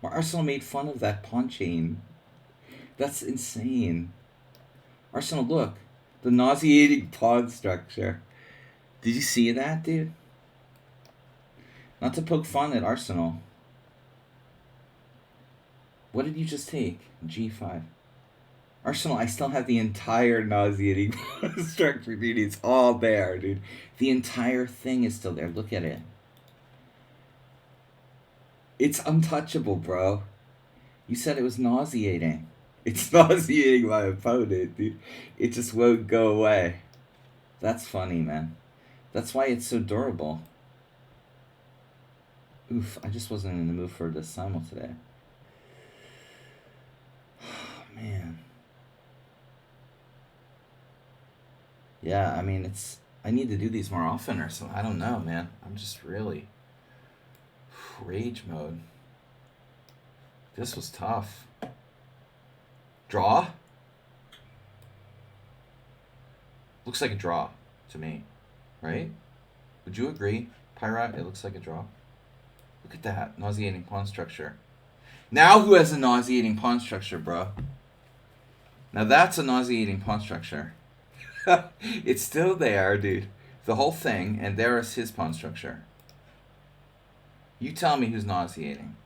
Arsenal made fun of that pawn chain. That's insane. Arsenal, look. The nauseating pawn structure. Did you see that, dude? Not to poke fun at Arsenal. What did you just take? G5. Arsenal, I still have the entire nauseating pawn structure, dude. It's all there, dude. The entire thing is still there. Look at it. It's untouchable, bro. You said it was nauseating. It's nauseating my opponent, dude. It just won't go away. That's funny, man. That's why it's so durable. Oof, I just wasn't in the mood for this simul today. Oh, man. Yeah, I mean, I need to do these more often or something. I don't know, man. I'm just really... Rage mode. This was tough. Draw? Looks like a draw to me. Right? Would you agree? Pirate, it looks like a draw. Look at that. Nauseating pawn structure. Now who has a nauseating pawn structure, bro? Now that's a nauseating pawn structure. It's still there, dude. The whole thing, and there is his pawn structure. You tell me who's nauseating.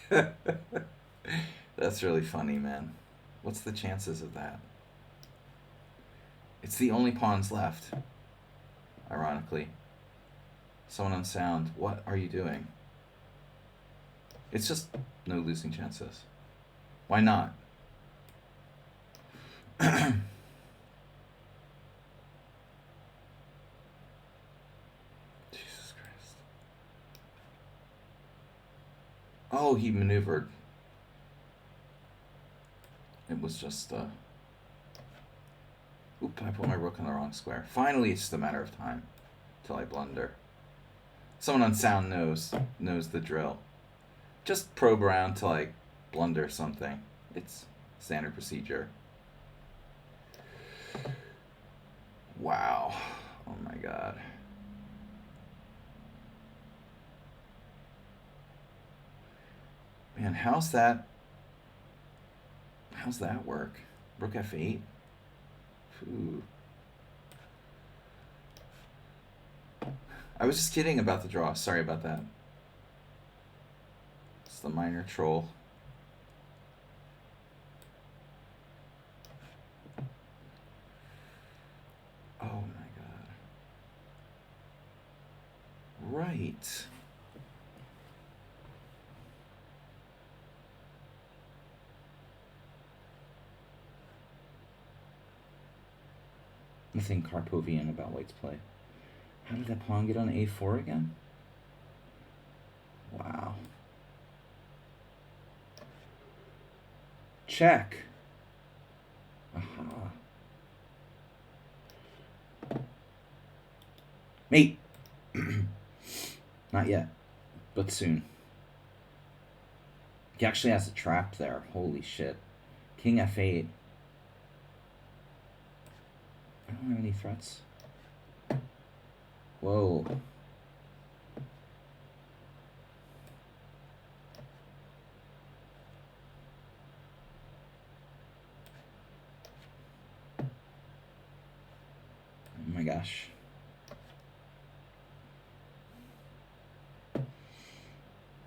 That's really funny, man. What's the chances of that? It's the only pawns left. Ironically. Someone on sound. What are you doing? It's just no losing chances. Why not? Oh, he maneuvered. It was just, Oop, I put my rook on the wrong square. Finally, it's just a matter of time till I blunder. Someone on sound knows the drill. Just probe around till I blunder something. It's standard procedure. Wow. Oh my god. Man, how's that work? Rook f8? Ooh. I was just kidding about the draw. Sorry about that. It's the minor troll. Oh my god. Right. Nothing Karpovian about White's play. How did that pawn get on a4 again? Wow. Check. Aha. Mate. Not yet, but soon. He actually has a trap there. Holy shit. King f8. I don't have any threats. Whoa. Oh my gosh.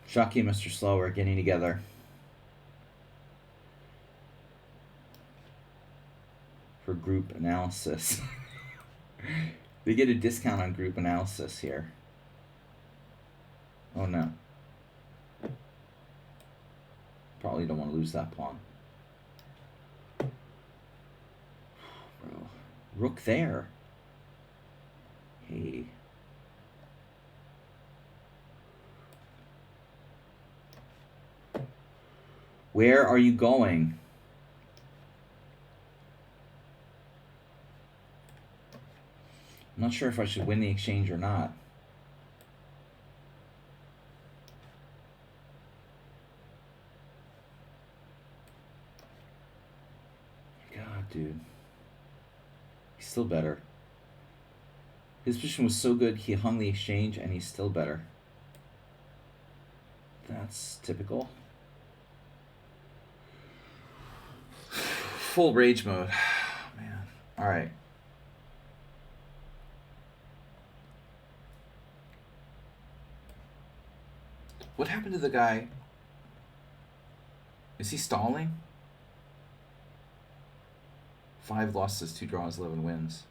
Shocky and Mr. Slow are getting together. For group analysis. They get a discount on group analysis here. Oh no. Probably don't want to lose that pawn. Bro. Rook there. Hey. Where are you going? I'm not sure if I should win the exchange or not. God, dude. He's still better. His position was so good, he hung the exchange, and he's still better. That's typical. Full rage mode. Man. All right. What happened to the guy? Is he stalling? 5 losses, 2 draws, 11 wins.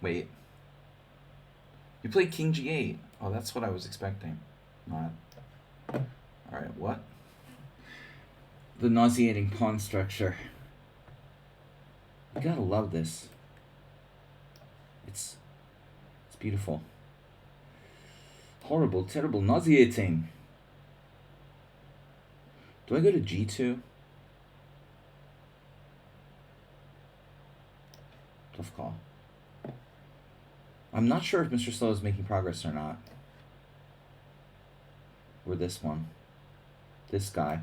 Wait. You played King G8. Oh, that's what I was expecting. Not. Alright, what? The nauseating pawn structure. You gotta love this. It's beautiful. Horrible, terrible, nauseating. Do I go to G2? Tough call. I'm not sure if Mr. Slow is making progress or not. Or this one. This guy.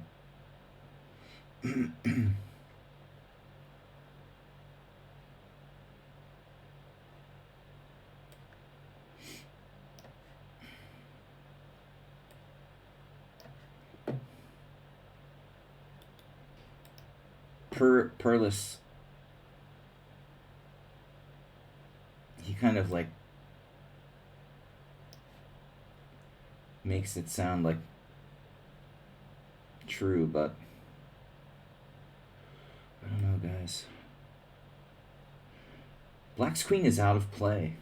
Perlis. He kind of like makes it sound like true, but I don't know, guys. Black's queen is out of play.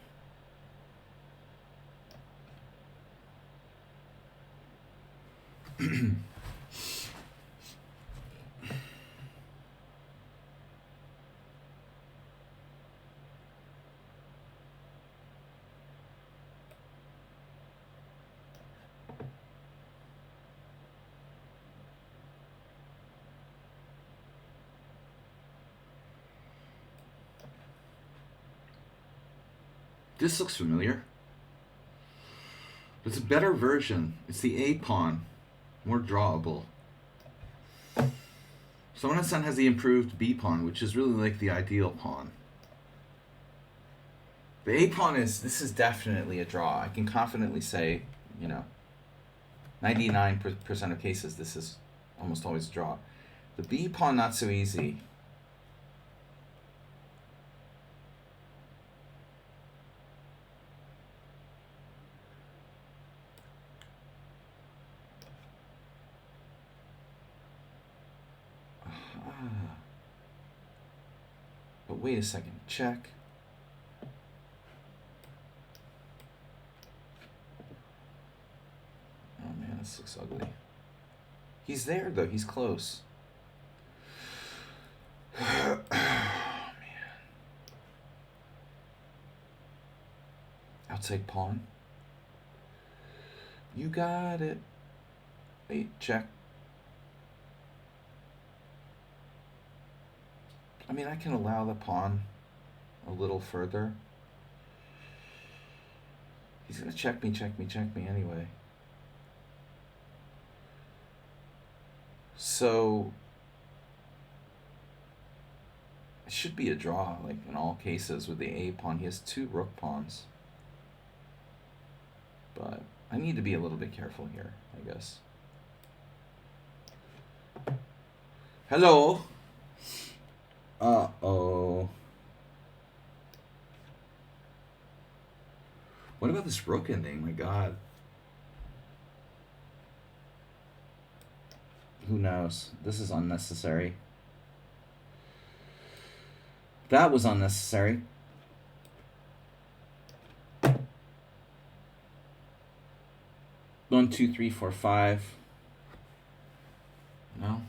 This looks familiar. It's a better version. It's the A pawn. More drawable. Someone Sun has the improved B pawn, which is really like the ideal pawn. The A pawn this is definitely a draw. I can confidently say, 99% of cases this is almost always a draw. The B pawn, not so easy. But wait a second. Check. Oh man, this looks ugly. He's there though. He's close. Oh man. Outside pawn. You got it. Wait, check. I mean, I can allow the pawn a little further. He's going to check me anyway. So, it should be a draw, like in all cases with the A pawn. He has 2 rook pawns. But I need to be a little bit careful here, I guess. Hello? Uh-oh. What about this rook ending? My god. Who knows? This is unnecessary. That was unnecessary. One, 2, 3, 4, 5. No.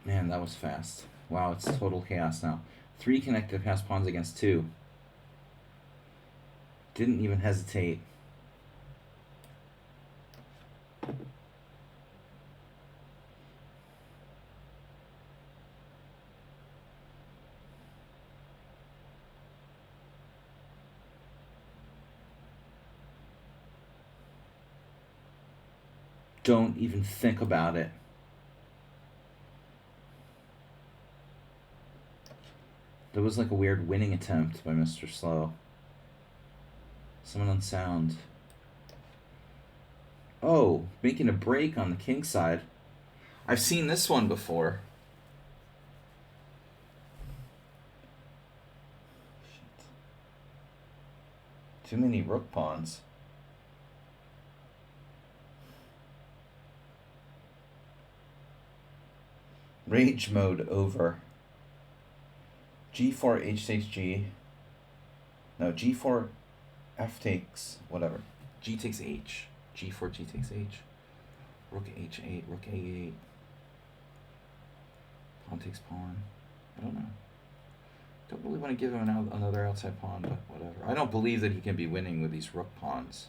Man, that was fast. Wow, it's total chaos now. 3 connected pass pawns against 2. Didn't even hesitate. Don't even think about it. There was like a weird winning attempt by Mr. Slow. Someone on sound. Oh, making a break on the king side. I've seen this one before. Shit. Too many rook pawns. Rage mode over. G4, H takes G. No, G4, F takes whatever. G takes H. G4, G takes H. Rook H8, Rook A8. Pawn takes pawn. I don't know. Don't really want to give him another outside pawn, but whatever. I don't believe that he can be winning with these rook pawns.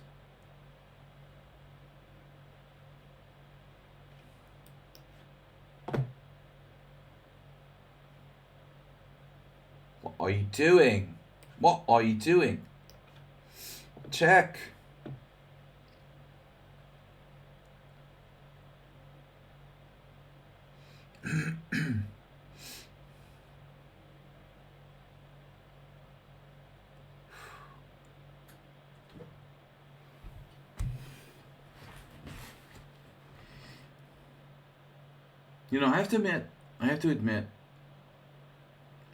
What are you doing? What are you doing? Check. I have to admit,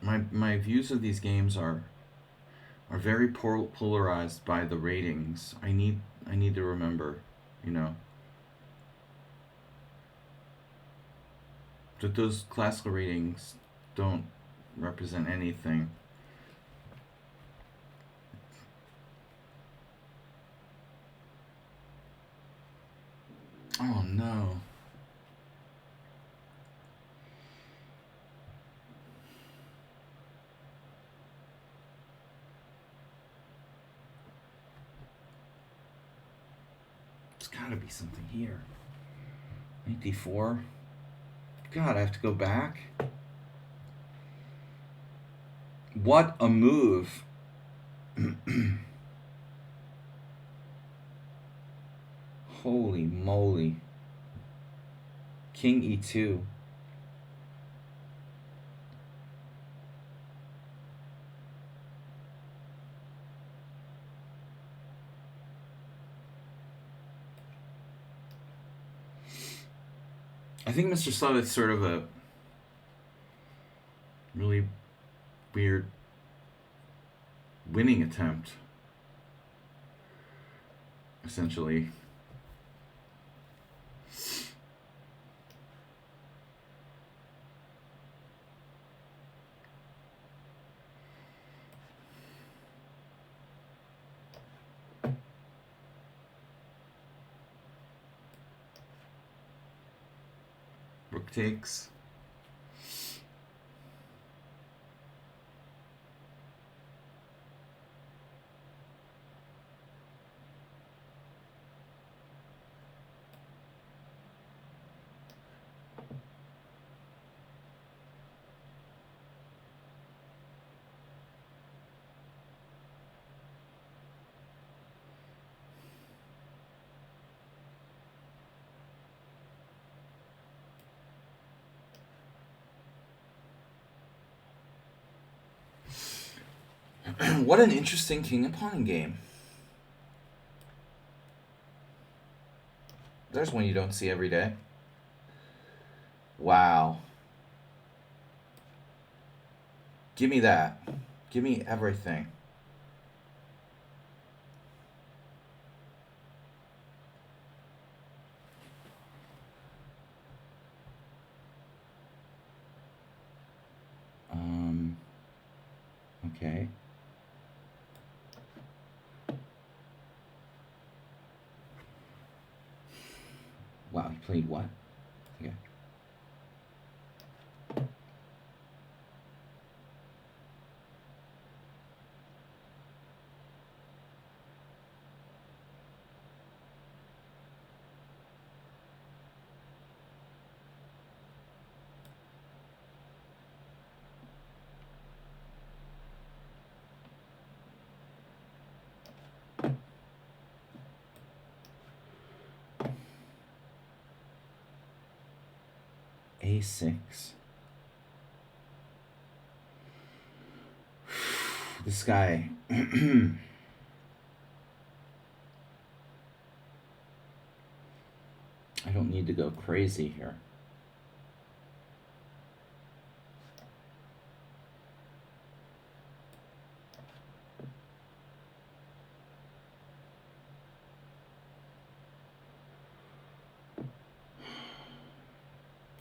my views of these games are very polarized by the ratings. I need to remember, that those classical ratings don't represent anything. Oh no. Gotta be something here. Knight d4. God, I have to go back. What a move. Holy moly. King e2. I think Mr. Slow is sort of a really weird winning attempt, essentially. Rook takes. What an interesting king and pawn game. There's one you don't see every day. Wow. Give me that. Give me everything. Okay. Wow, he played what? Okay. A6. This guy. I don't need to go crazy here.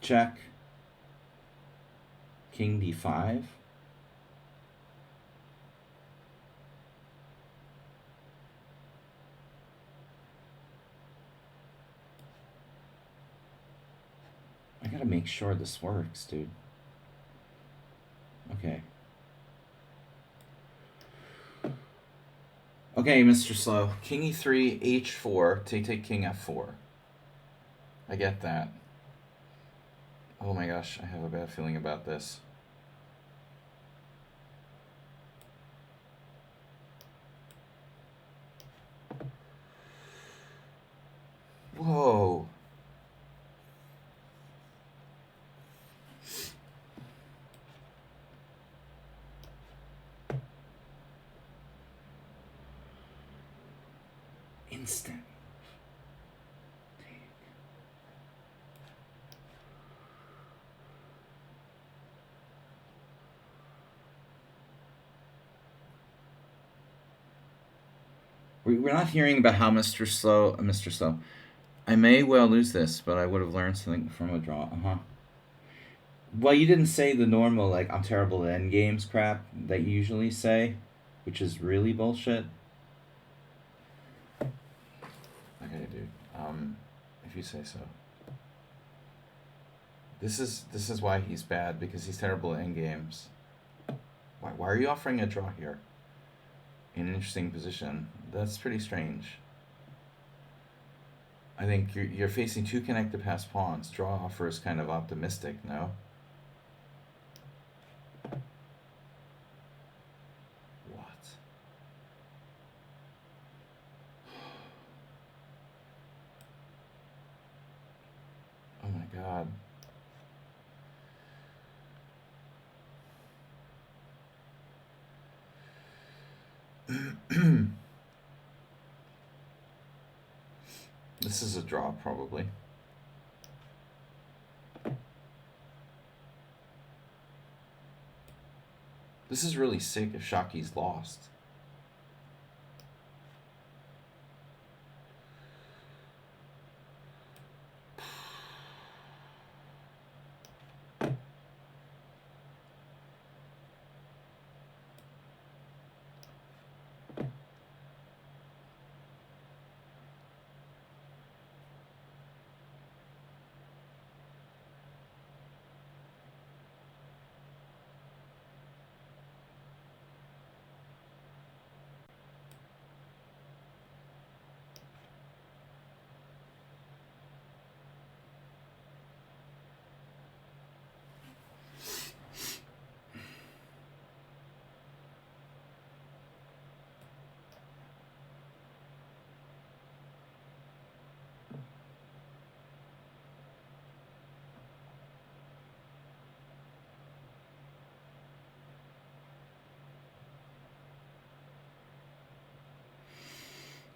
Check. King d5. I gotta make sure this works, dude. Okay. Okay, Mr. Slow. King e3, h4, take king f4. I get that. Oh my gosh, I have a bad feeling about this. Whoa. Instant. We're not hearing about how Mr. Slow. I may well lose this, but I would have learned something from a draw. Well, you didn't say the normal, like, I'm terrible at endgames crap that you usually say, which is really bullshit. Okay, dude. If you say so. This is why he's bad, because he's terrible at endgames. Why are you offering a draw here? In an interesting position. That's pretty strange. I think you're facing two connected passed pawns. Draw offer is kind of optimistic, no? What? This is a draw, probably. This is really sick if Shaki's lost.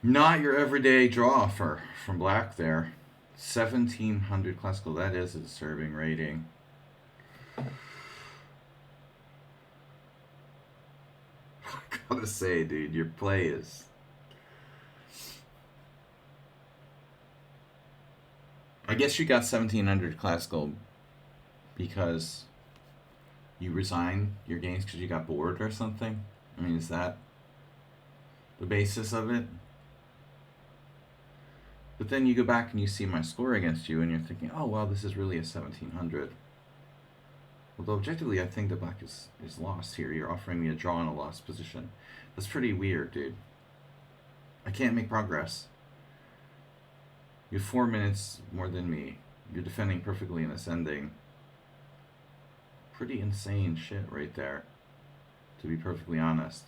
Not your everyday draw from black there. 1700 classical. That is a disturbing rating. I gotta say, dude, your play is. I guess you got 1700 classical because you resigned your games because you got bored or something. I mean, is that the basis of it? But then you go back and you see my score against you and you're thinking, oh, well, this is really a 1700. Although objectively, I think the black is lost here. You're offering me a draw in a lost position. That's pretty weird, dude. I can't make progress. You have 4 minutes more than me. You're defending perfectly in ascending. Pretty insane shit right there, to be perfectly honest.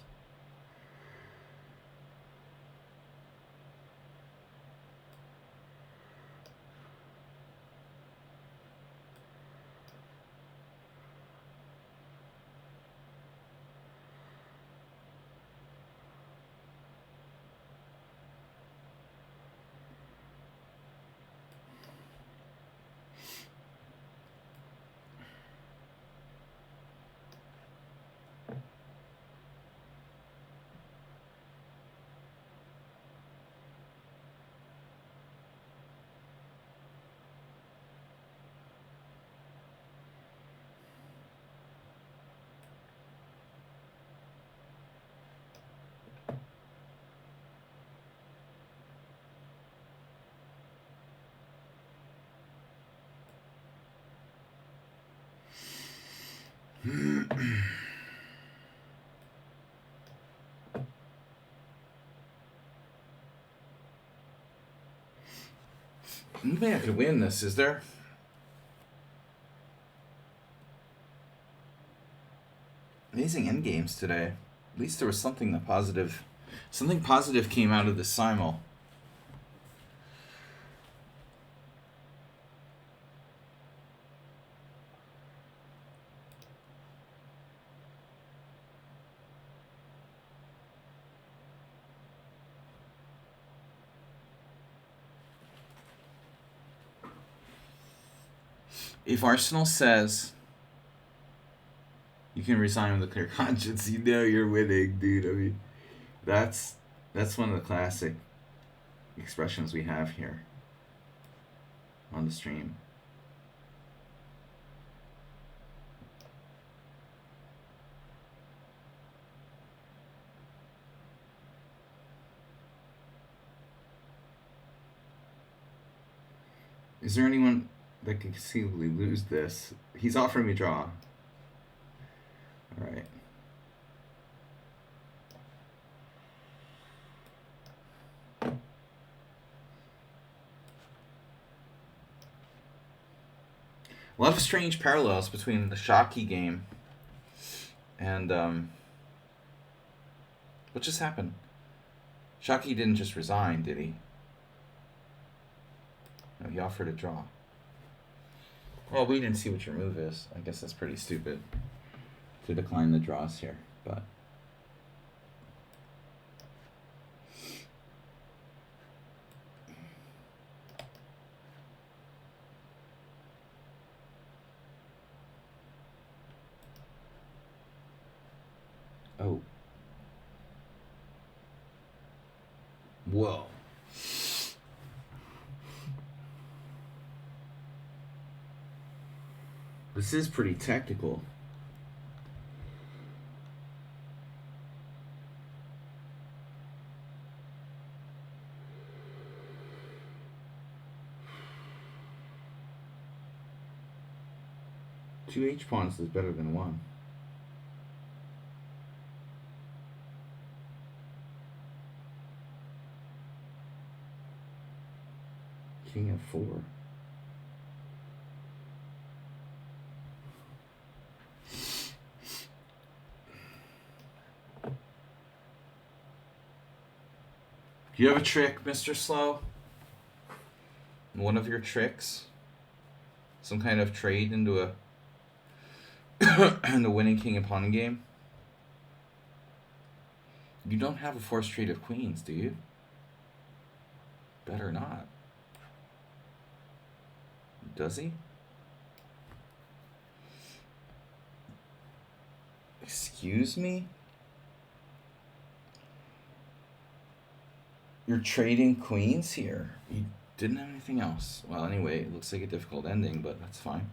Maybe I could win this, is there? Amazing end games today. At least there was something positive. Something positive came out of the Simul. If Arsenal says you can resign with a clear conscience, you know you're winning, dude. I mean, that's one of the classic expressions we have here on the stream. Is there anyone that could conceivably lose this? He's offering me draw. All right. A lot of strange parallels between the Shockey game and what just happened? Shockey didn't just resign, did he? No, he offered a draw. Well, we didn't see what your move is. I guess that's pretty stupid to decline the draws here, but Oh. Whoa. This is pretty technical. Two H pawns is better than one. King F4. Do you have a trick, Mr. Slow? One of your tricks? Some kind of trade into a into winning king and pawn game? You don't have a forced trade of queens, do you? Better not. Does he? Excuse me? You're trading queens here. You didn't have anything else. Well, anyway, it looks like a difficult ending, but that's fine.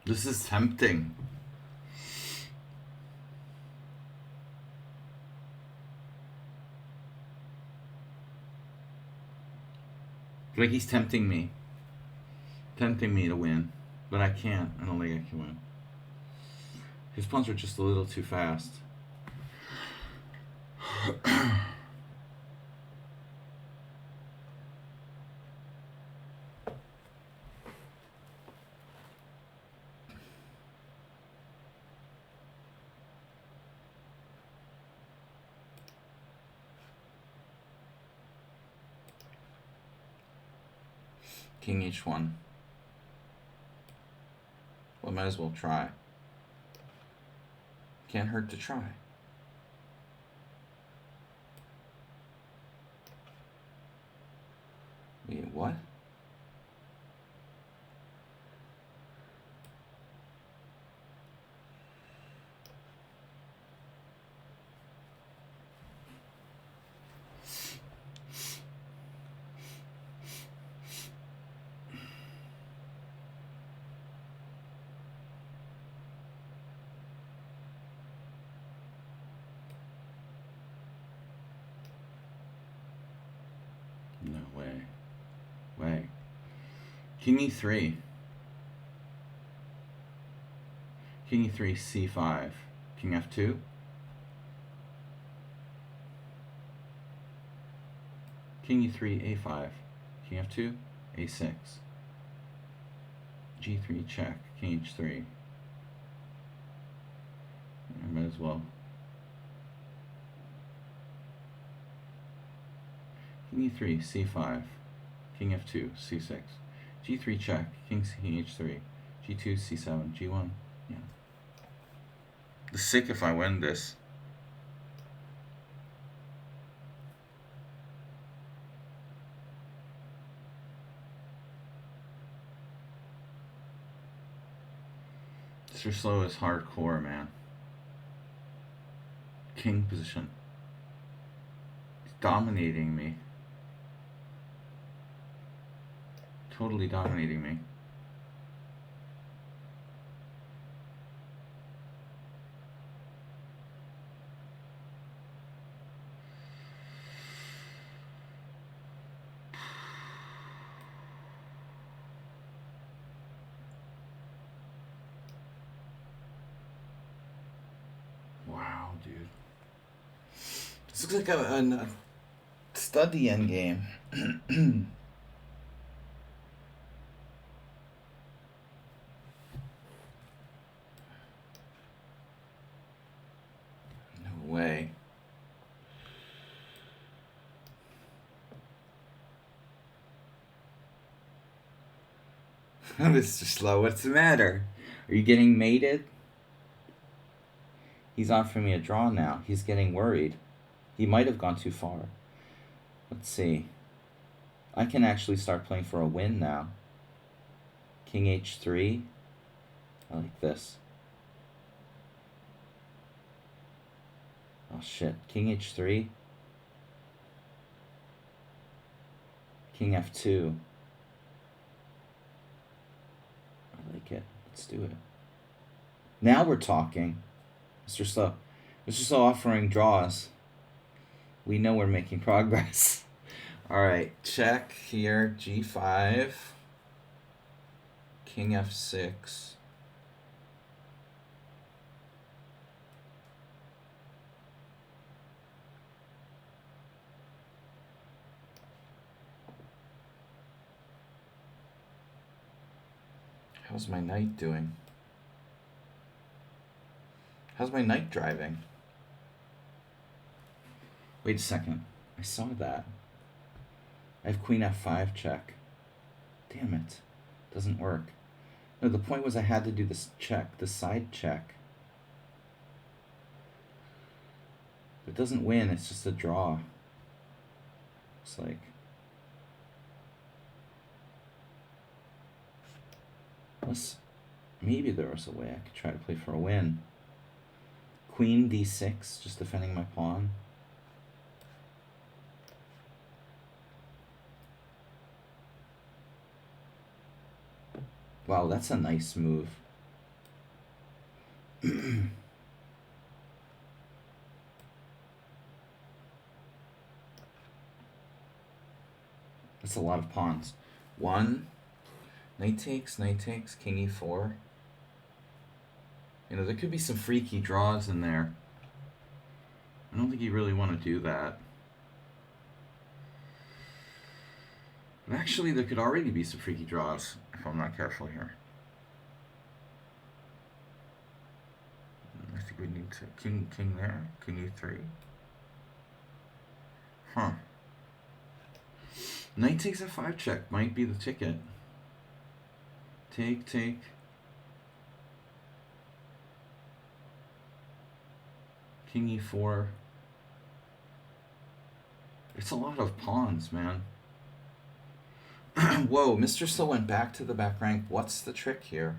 This is tempting. Like he's tempting me. Tempting me to win. But I can't. I don't think I can win. His pawns are just a little too fast. King H1. Well, might as well try. Can't hurt to try. Wait, what? No way. Way. King E3. King E3, C5. King F2. King E3, A5. King F2, A6. G3 check. King H3. I might as well. King E3, C5. King F2, C6. G3 check. King H3. G2, C7. G1. Yeah. It's sick if I win this. Mr. Slow is hardcore, man. King position. He's dominating me. Totally dominating me. Wow, dude. This looks like stud the endgame. No way. Mr. Slow, what's the matter? Are you getting mated? He's offering me a draw now. He's getting worried. He might have gone too far. Let's see. I can actually start playing for a win now. King h3. I like this. Oh shit. King h3. King f2. I like it. Let's do it. Now we're talking. Mr. Slow. Mr. Slow offering draws. We know we're making progress. Alright, check here. G5. King f6. How's my knight doing? How's my knight driving? Wait a second. I saw that. I have queen f5 check. Damn it. Doesn't work. No, the point was I had to do this check, the side check. It doesn't win, it's just a draw. It's like... Maybe there was a way I could try to play for a win. Queen d6, just defending my pawn. Wow, that's a nice move. That's a lot of pawns. One, knight takes, king e4. You know, there could be some freaky draws in there. I don't think you really want to do that. And actually, there could already be some freaky draws if I'm not careful here. I think we need to king there, king e3. Huh. Knight takes f5 check might be the ticket. Take. King e4. It's a lot of pawns, man. Whoa, Mr. Slow went back to the back rank. What's the trick here?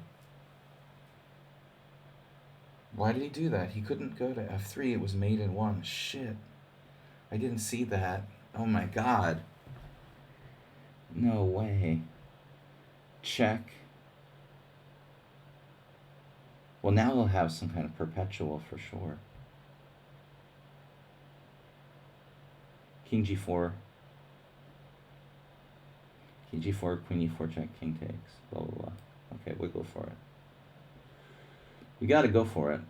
Why did he do that? He couldn't go to f3. It was mate in 1. Shit. I didn't see that. Oh my god. No way. Check. Well, now he'll have some kind of perpetual for sure. King g4. King g4, queen e4 check, king takes. Blah, blah, blah. Okay, we go for it. We gotta go for it.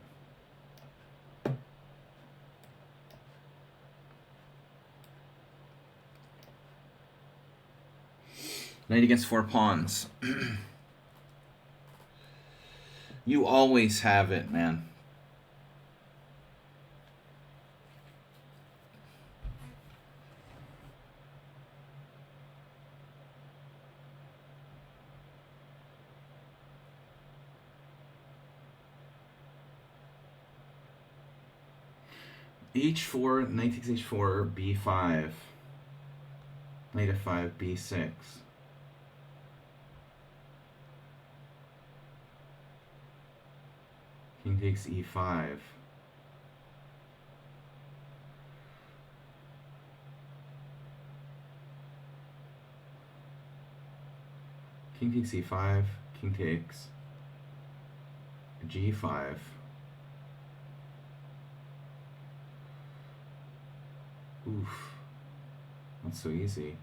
Knight against 4 pawns. You always have it, man. h4, knight takes h4, b5. Knight f5, b6. King takes e5. King takes e5, king takes g5. Oof, not so easy.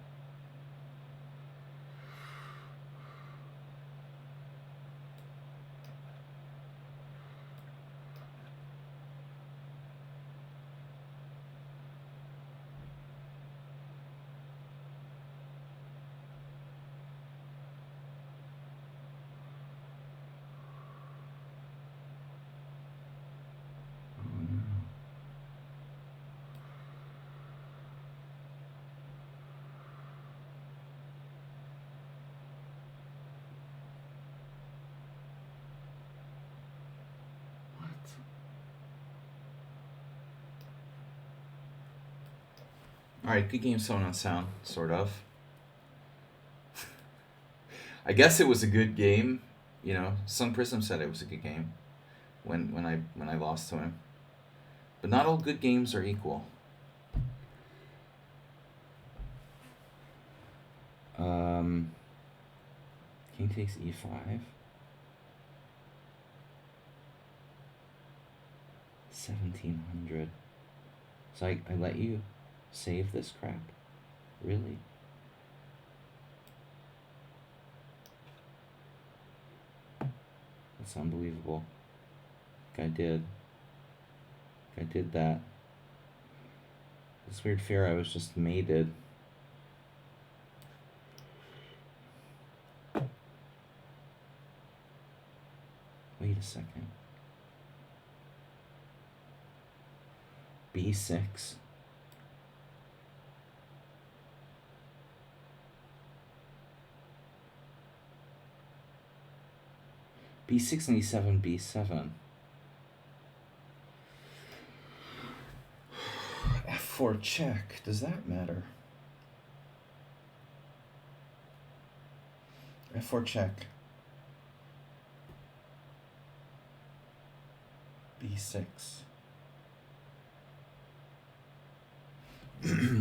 Alright, good game, Sound on Sound, sort of. I guess it was a good game. You know, Sun Prism said it was a good game when I lost to him. But not all good games are equal. King takes e5. 1700. So I let you save this crap? Really? That's unbelievable. Guy did that. This weird fear I was just mated. Wait a second. B6. B6 and E7, B7. F4 check. Does that matter? F4 check. B6.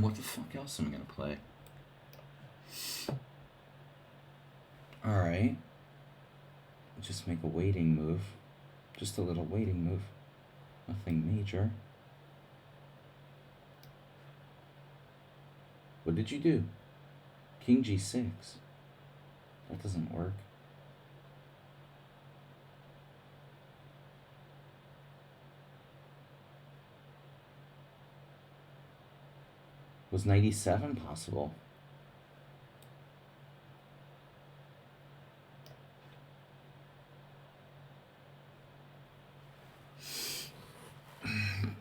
What the fuck else am I gonna play? Alright. Just make a waiting move. Just a little waiting move. Nothing major. What did you do? King G6. That doesn't work. Was 97 possible?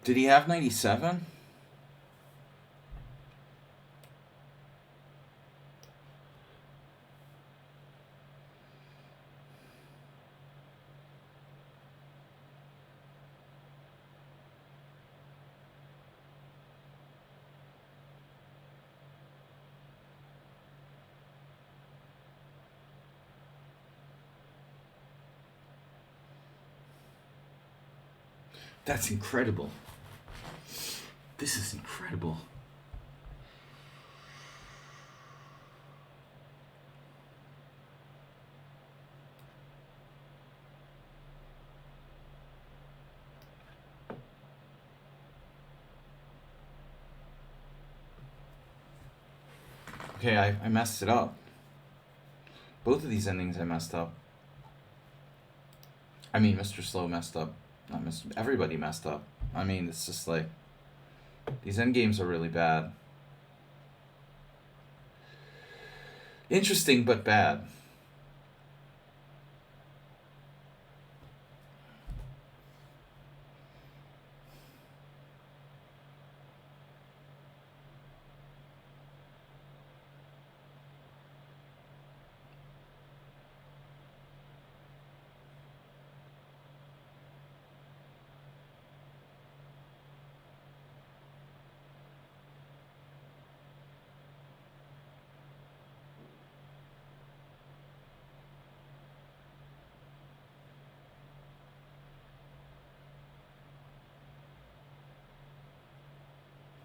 Did he have 97? That's incredible. This is incredible. Okay, I messed it up. Both of these endings I messed up. I mean, Mr. Slow messed up. Not Mr. Everybody messed up. I mean, it's just like... These endgames are really bad. Interesting, but bad.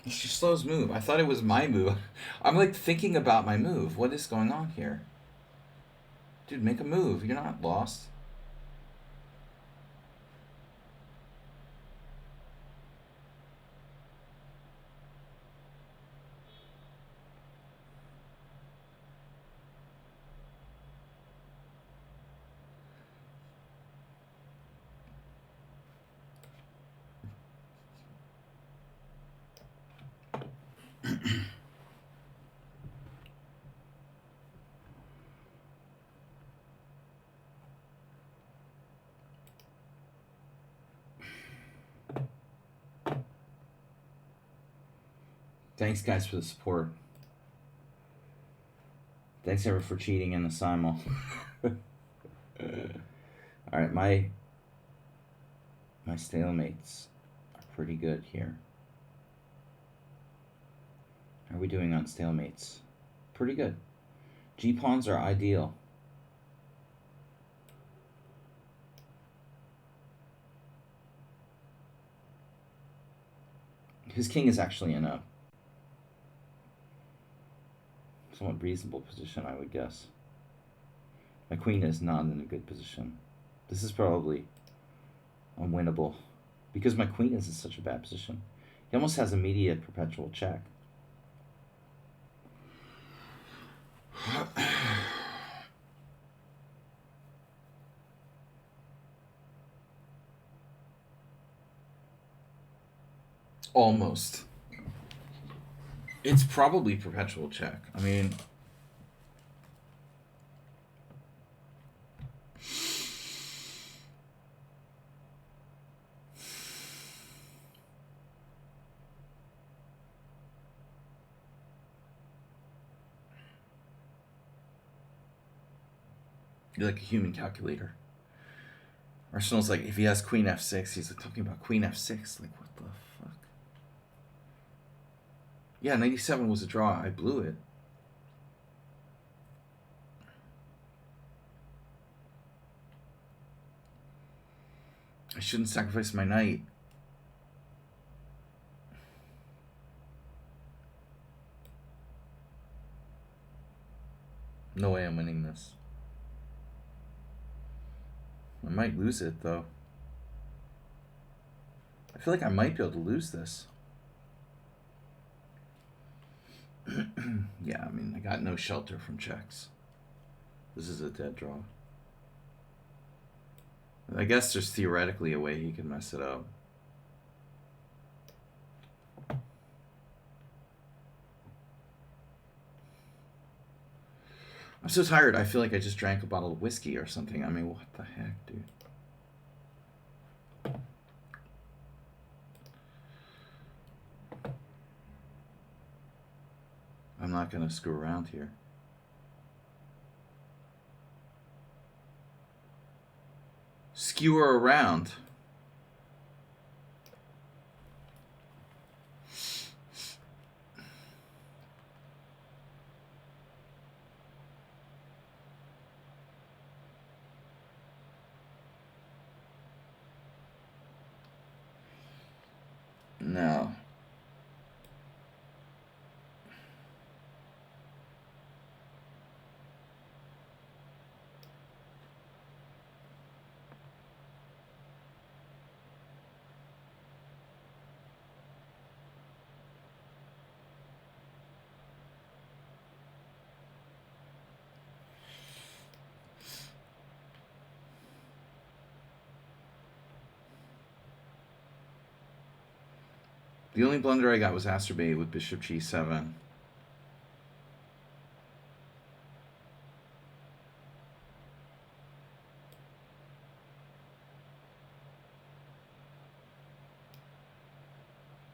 She slows move. I thought it was my move. I'm like thinking about my move. What is going on here? Dude, make a move. You're not lost. Thanks, guys, for the support. Thanks, ever, for cheating in the Simul. Alright, my stalemates are pretty good here. How are we doing on stalemates? Pretty good. G-pawns are ideal. His king is actually in a somewhat reasonable position, I would guess. My queen is not in a good position. This is probably unwinnable because my queen is in such a bad position. He almost has immediate perpetual check. Almost. It's probably perpetual check. I mean, you're like a human calculator. Arsenal's like, if he has queen f6, he's like talking about queen f6. Like, what the fuck? Yeah, 97 was a draw. I blew it. I shouldn't sacrifice my knight. No way I'm winning this. I might lose it, though. I feel like I might be able to lose this. Yeah, I mean, I got no shelter from checks. This is a dead draw. I guess there's theoretically a way he can mess it up. I'm so tired. I feel like I just drank a bottle of whiskey or something. I mean, what the heck, dude? I'm not going to screw around here. Skewer around. No. The only blunder I got was Asterbate with bishop g7.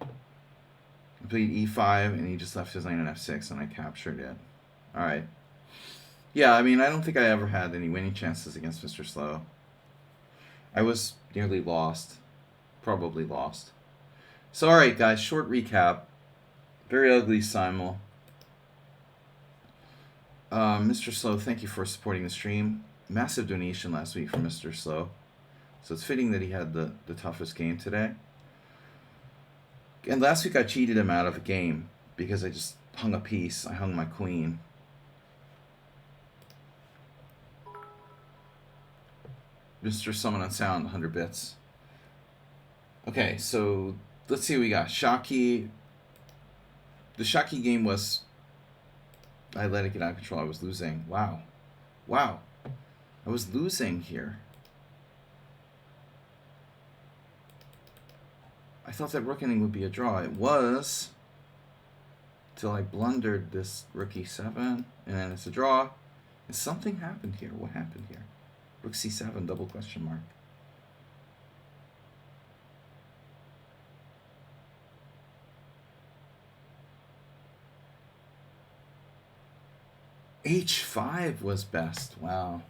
I played e5 and he just left his lane on f6 and I captured it. Alright. Yeah, I mean, I don't think I ever had any winning chances against Mr. Slow. I was nearly lost. Probably lost. So, alright, guys, short recap. Very ugly Simul. Mr. Slow, thank you for supporting the stream. Massive donation last week from Mr. Slow. So it's fitting that he had the toughest game today. And last week I cheated him out of a game because I just hung a piece. I hung my queen. Mr. Summon on Sound, 100 bits. Okay, so let's see what we got. Shaki. The Shaki game was... I let it get out of control. I was losing. Wow. Wow. I was losing here. I thought that rook ending would be a draw. It was. Till I blundered this rook e7. And then it's a draw. And something happened here. What happened here? Rook c7, double question mark. h5 was best. Wow.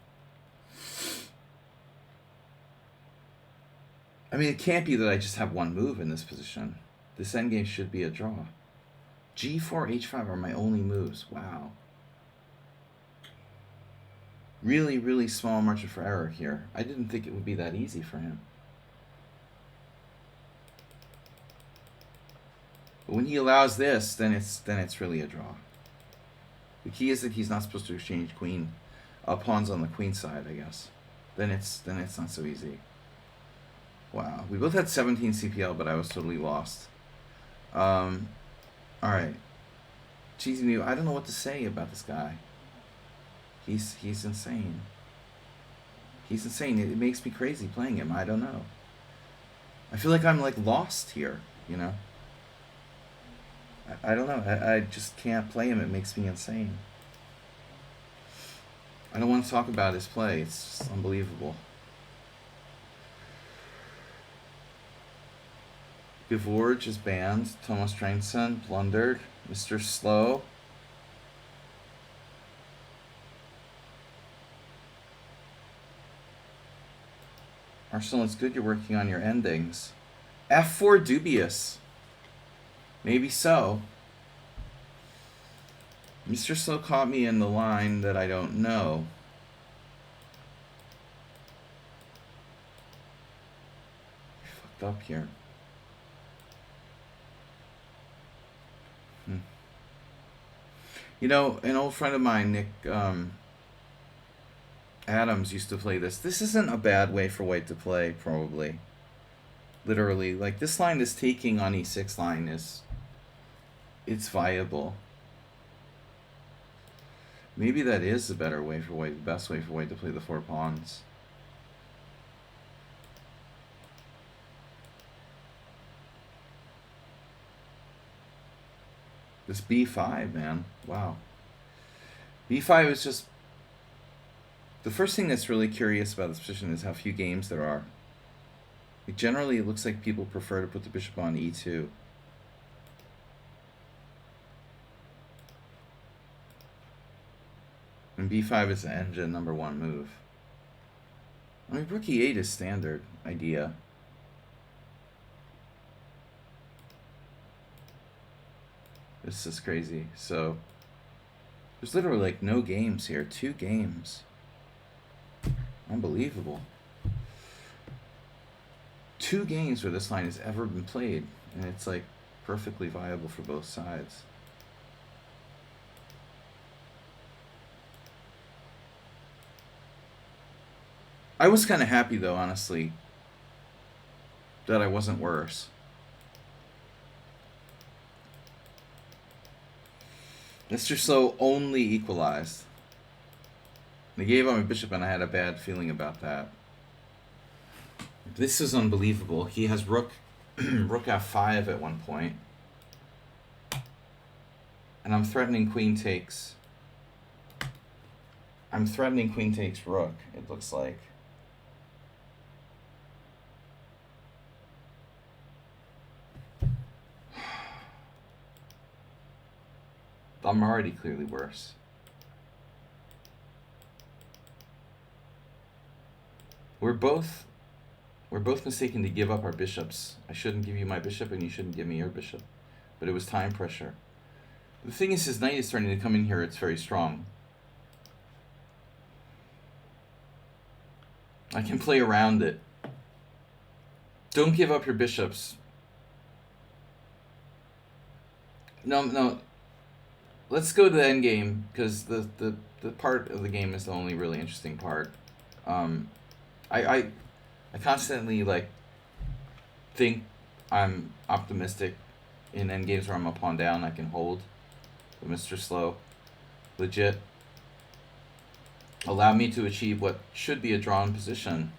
I mean, it can't be that I just have one move in this position. This endgame should be a draw. G4, H5 are my only moves. Wow. Really, really small margin for error here. I didn't think it would be that easy for him. But when he allows this, then it's really a draw. The key is that he's not supposed to exchange pawns on the queen side, I guess. Then it's not so easy. Wow. We both had 17 CPL, but I was totally lost. Alright. Cheesy me, I don't know what to say about this guy. He's insane. He's insane. It makes me crazy playing him. I don't know. I feel like I'm like lost here, you know? I don't know. I just can't play him. It makes me insane. I don't want to talk about his play. It's just unbelievable. Gevorge is banned. Thomas Trainson plundered. Mr. Slow. Arsenal, it's good you're working on your endings. F4 dubious. Maybe so. Mr. Slow caught me in the line that I don't know. I fucked up here. You know, an old friend of mine, Nick Adams, used to play this. This isn't a bad way for white to play, probably. Literally. Like, this line is taking on e6 line is... It's viable. Maybe that is the better way for white, the best way for white to play the 4 pawns. This b5, man. Wow. b5 is just... The first thing that's really curious about this position is how few games there are. Like, generally, it looks like people prefer to put the bishop on e2. And b5 is the engine #1 move. I mean, rook e8 is standard idea. This is crazy. So, there's literally like no games here. 2 games. Unbelievable. 2 games where this line has ever been played. And it's like perfectly viable for both sides. I was kind of happy though, honestly, that I wasn't worse. Mr. Slow only equalized. They gave up my bishop and I had a bad feeling about that. This is unbelievable. He has rook f5 at one point. And I'm threatening queen takes. I'm threatening queen takes rook, it looks like. I'm already clearly worse. We're both mistaken to give up our bishops. I shouldn't give you my bishop and you shouldn't give me your bishop. But it was time pressure. The thing is, his knight is starting to come in here. It's very strong. I can play around it. Don't give up your bishops. No. Let's go to the end game, because the part of the game is the only really interesting part. I constantly like think I'm optimistic in end games where I'm a pawn down I can hold. But Mr. Slow, legit, allow me to achieve what should be a drawn position.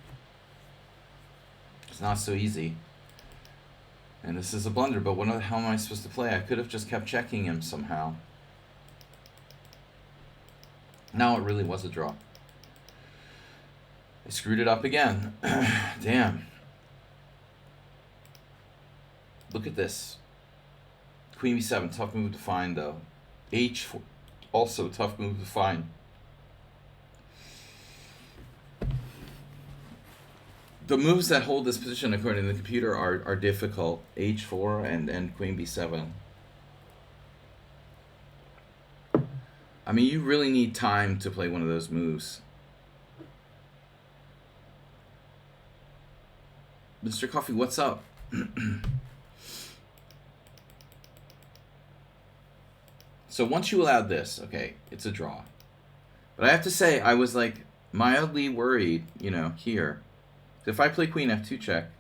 It's not so easy. And this is a blunder, but what the hell am I supposed to play? I could have just kept checking him somehow. Now it really was a draw. I screwed it up again. Damn. Look at this. Queen b7, tough move to find though. h4, also tough move to find. The moves that hold this position according to the computer are difficult. h4 and queen b7. I mean, you really need time to play one of those moves. Mr. Coffee, what's up? So once you allowed this, okay, it's a draw. But I have to say, I was like mildly worried, here. If I play Queen F2 check,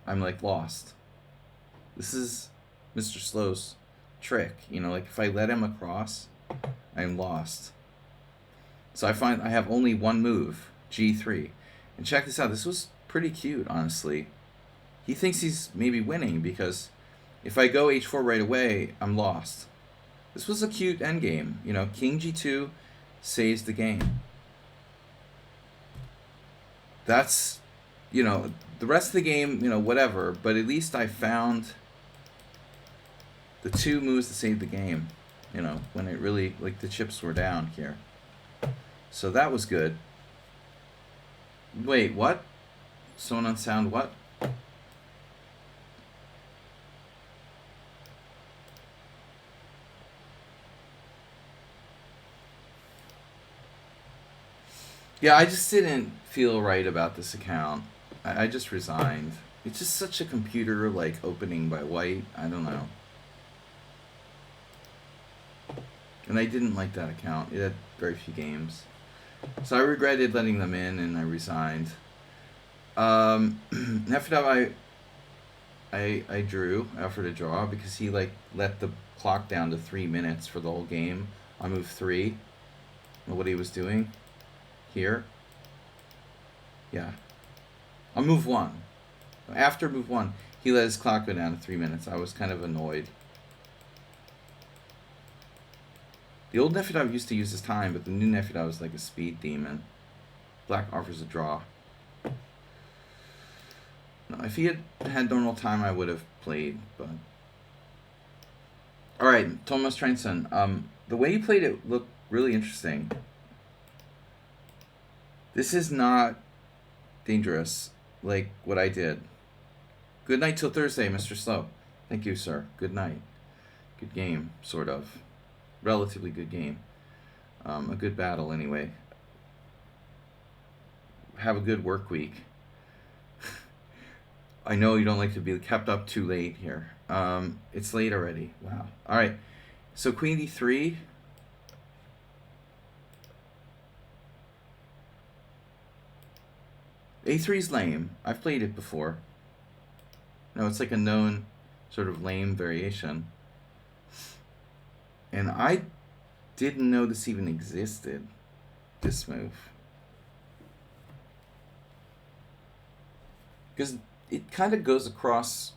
I'm like lost. This is Mr. Slow's trick, like if I let him across, I'm lost. So I find I have only one move, G3. And check this out, this was pretty cute, honestly. He thinks he's maybe winning because if I go H4 right away, I'm lost. This was a cute endgame. King G2 saves the game. That's, the rest of the game, whatever. But at least I found the two moves that saved the game, when it really, like, the chips were down here. So that was good. Wait, what? Someone on sound, what? Yeah, I just didn't feel right about this account. I just resigned. It's just such a computer, like, opening by white. I don't know. And I didn't like that account. It had very few games. So I regretted letting them in, and I resigned. Nefedov, I drew. I offered a draw because he, like, let the clock down to 3 minutes for the whole game on move 3. What he was doing here. Yeah. On move 1. After move 1, he let his clock go down to 3 minutes. I was kind of annoyed. The old Nefedov used to use his time, but the new Nefedov is like a speed demon. Black offers a draw. No, if he had normal time, I would have played, but... Alright, Thomas Treinson. The way you played it looked really interesting. This is not dangerous, like what I did. Good night till Thursday, Mr. Slow. Thank you, sir. Good night. Good game, sort of. Relatively good game. A good battle, anyway. Have a good work week. I know you don't like to be kept up too late here. It's late already. Wow. All right. So Queen D3. A3's lame. I've played it before. No, it's like a known sort of lame variation. And I didn't know this even existed, this move. Because it kind of goes across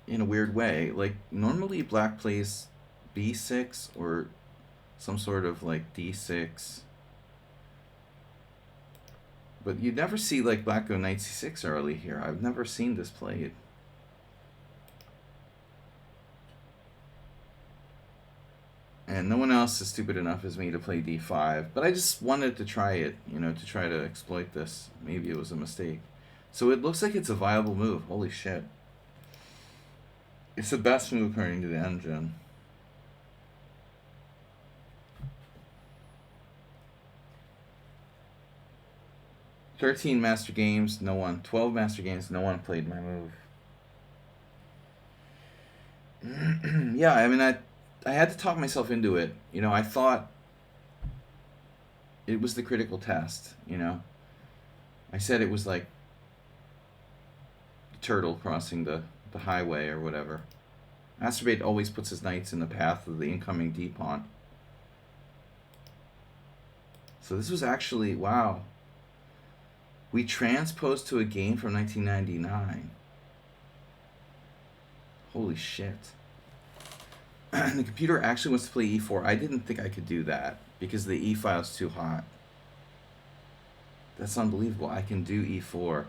in a weird way. Like, normally black plays B6 or some sort of, like, D6. But you'd never see, like, black go knight C6 early here. I've never seen this played. And no one else is stupid enough as me to play D5. But I just wanted to try it, to try to exploit this. Maybe it was a mistake. So it looks like it's a viable move. Holy shit. It's the best move according to the engine. "13 master games, no one. 12 master games, no one played my move." Yeah, I mean, I had to talk myself into it. I thought it was the critical test, I said it was like the turtle crossing the highway or whatever. Masturbate always puts his knights in the path of the incoming d-pawn. So this was actually, wow. We transposed to a game from 1999. Holy shit. The computer actually wants to play e4. I didn't think I could do that because the e file's too hot. That's unbelievable. I can do e4.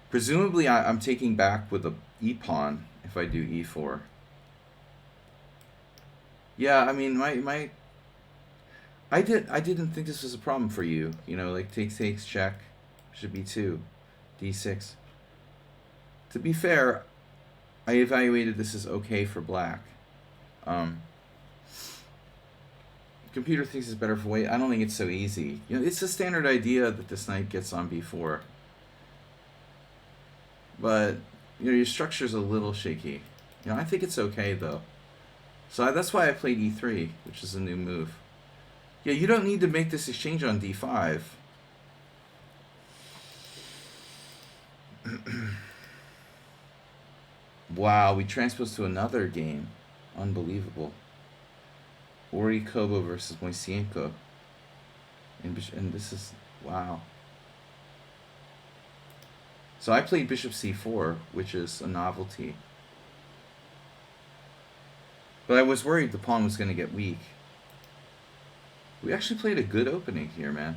Presumably I'm taking back with a e-pawn if I do e4. Yeah, I mean, I didn't think this was a problem for you. Like takes check should be 2, d6. To be fair, I evaluated this as okay for black. Computer thinks it's better for weight. I don't think it's so easy. You know, it's a standard idea that this knight gets on b4. But, you know, your structure's a little shaky. You know, I think it's okay, though. So that's why I played e3, which is a new move. Yeah, you don't need to make this exchange on d5. Wow, we transposed to another game. Unbelievable. Ori Kobo versus Moisienko. And this is... Wow. So I played bishop c4, which is a novelty. But I was worried the pawn was going to get weak. We actually played a good opening here, man.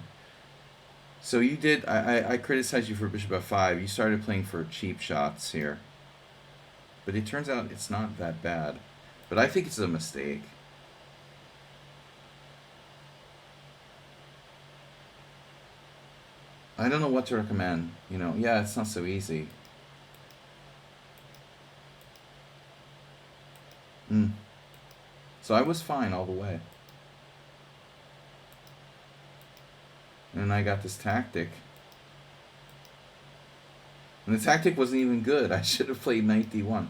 So you did... I criticized you for bishop f5. You started playing for cheap shots here. But it turns out it's not that bad. But I think it's a mistake. I don't know what to recommend. You know, yeah, it's not so easy. So I was fine all the way. And I got this tactic. And the tactic wasn't even good. I should have played knight d1.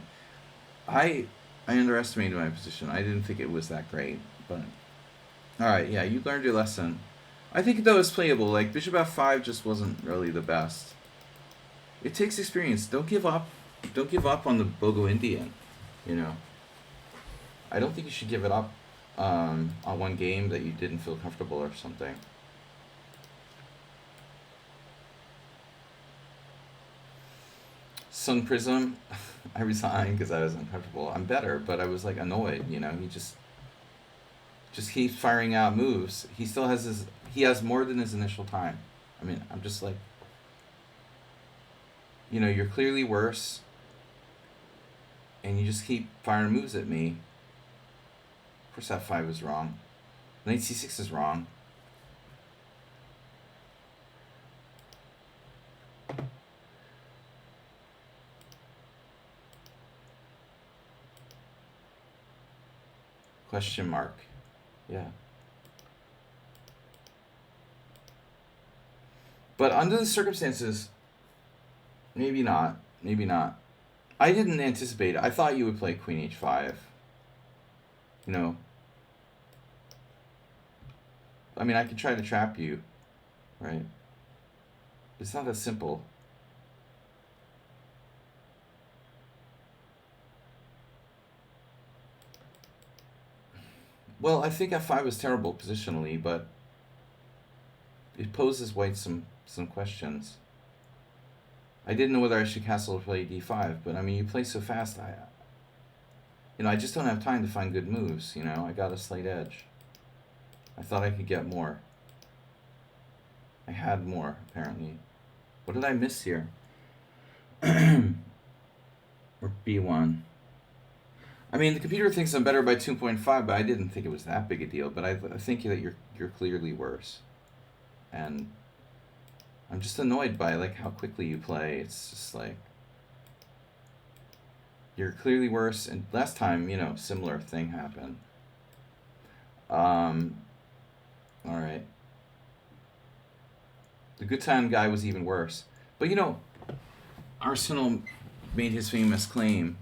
I underestimated my position. I didn't think it was that great. But alright, yeah, you learned your lesson. I think, though, it's playable. Like, bishop f5 just wasn't really the best. It takes experience. Don't give up. Don't give up on the Bogo Indian, you know. I don't think you should give it up on one game that you didn't feel comfortable or something. Sun Prism, I resigned because I was uncomfortable. I'm better, but I was like annoyed, you know. He just keeps firing out moves. He still has he has more than his initial time. I mean, I'm just like, you know, you're clearly worse, and you just keep firing moves at me. Of course, f5 is wrong. Knight c6 is wrong. Question mark. Yeah. But under the circumstances, maybe not. Maybe not. I didn't anticipate it. I thought you would play queen h5. You know. I mean, I could try to trap you, right? It's not that simple. Well, I think f5 is terrible positionally, but it poses white some questions. I didn't know whether I should castle or play d5, but I mean, you play so fast, I just don't have time to find good moves, you know? I got a slight edge. I thought I could get more. I had more, apparently. What did I miss here? Or b1. I mean, the computer thinks I'm better by 2.5, but I didn't think it was that big a deal. But I think that you're clearly worse, and I'm just annoyed by like how quickly you play. It's just like you're clearly worse. And last time, you know, similar thing happened. All right. The good time guy was even worse. But you know, Arsenal made his famous claim.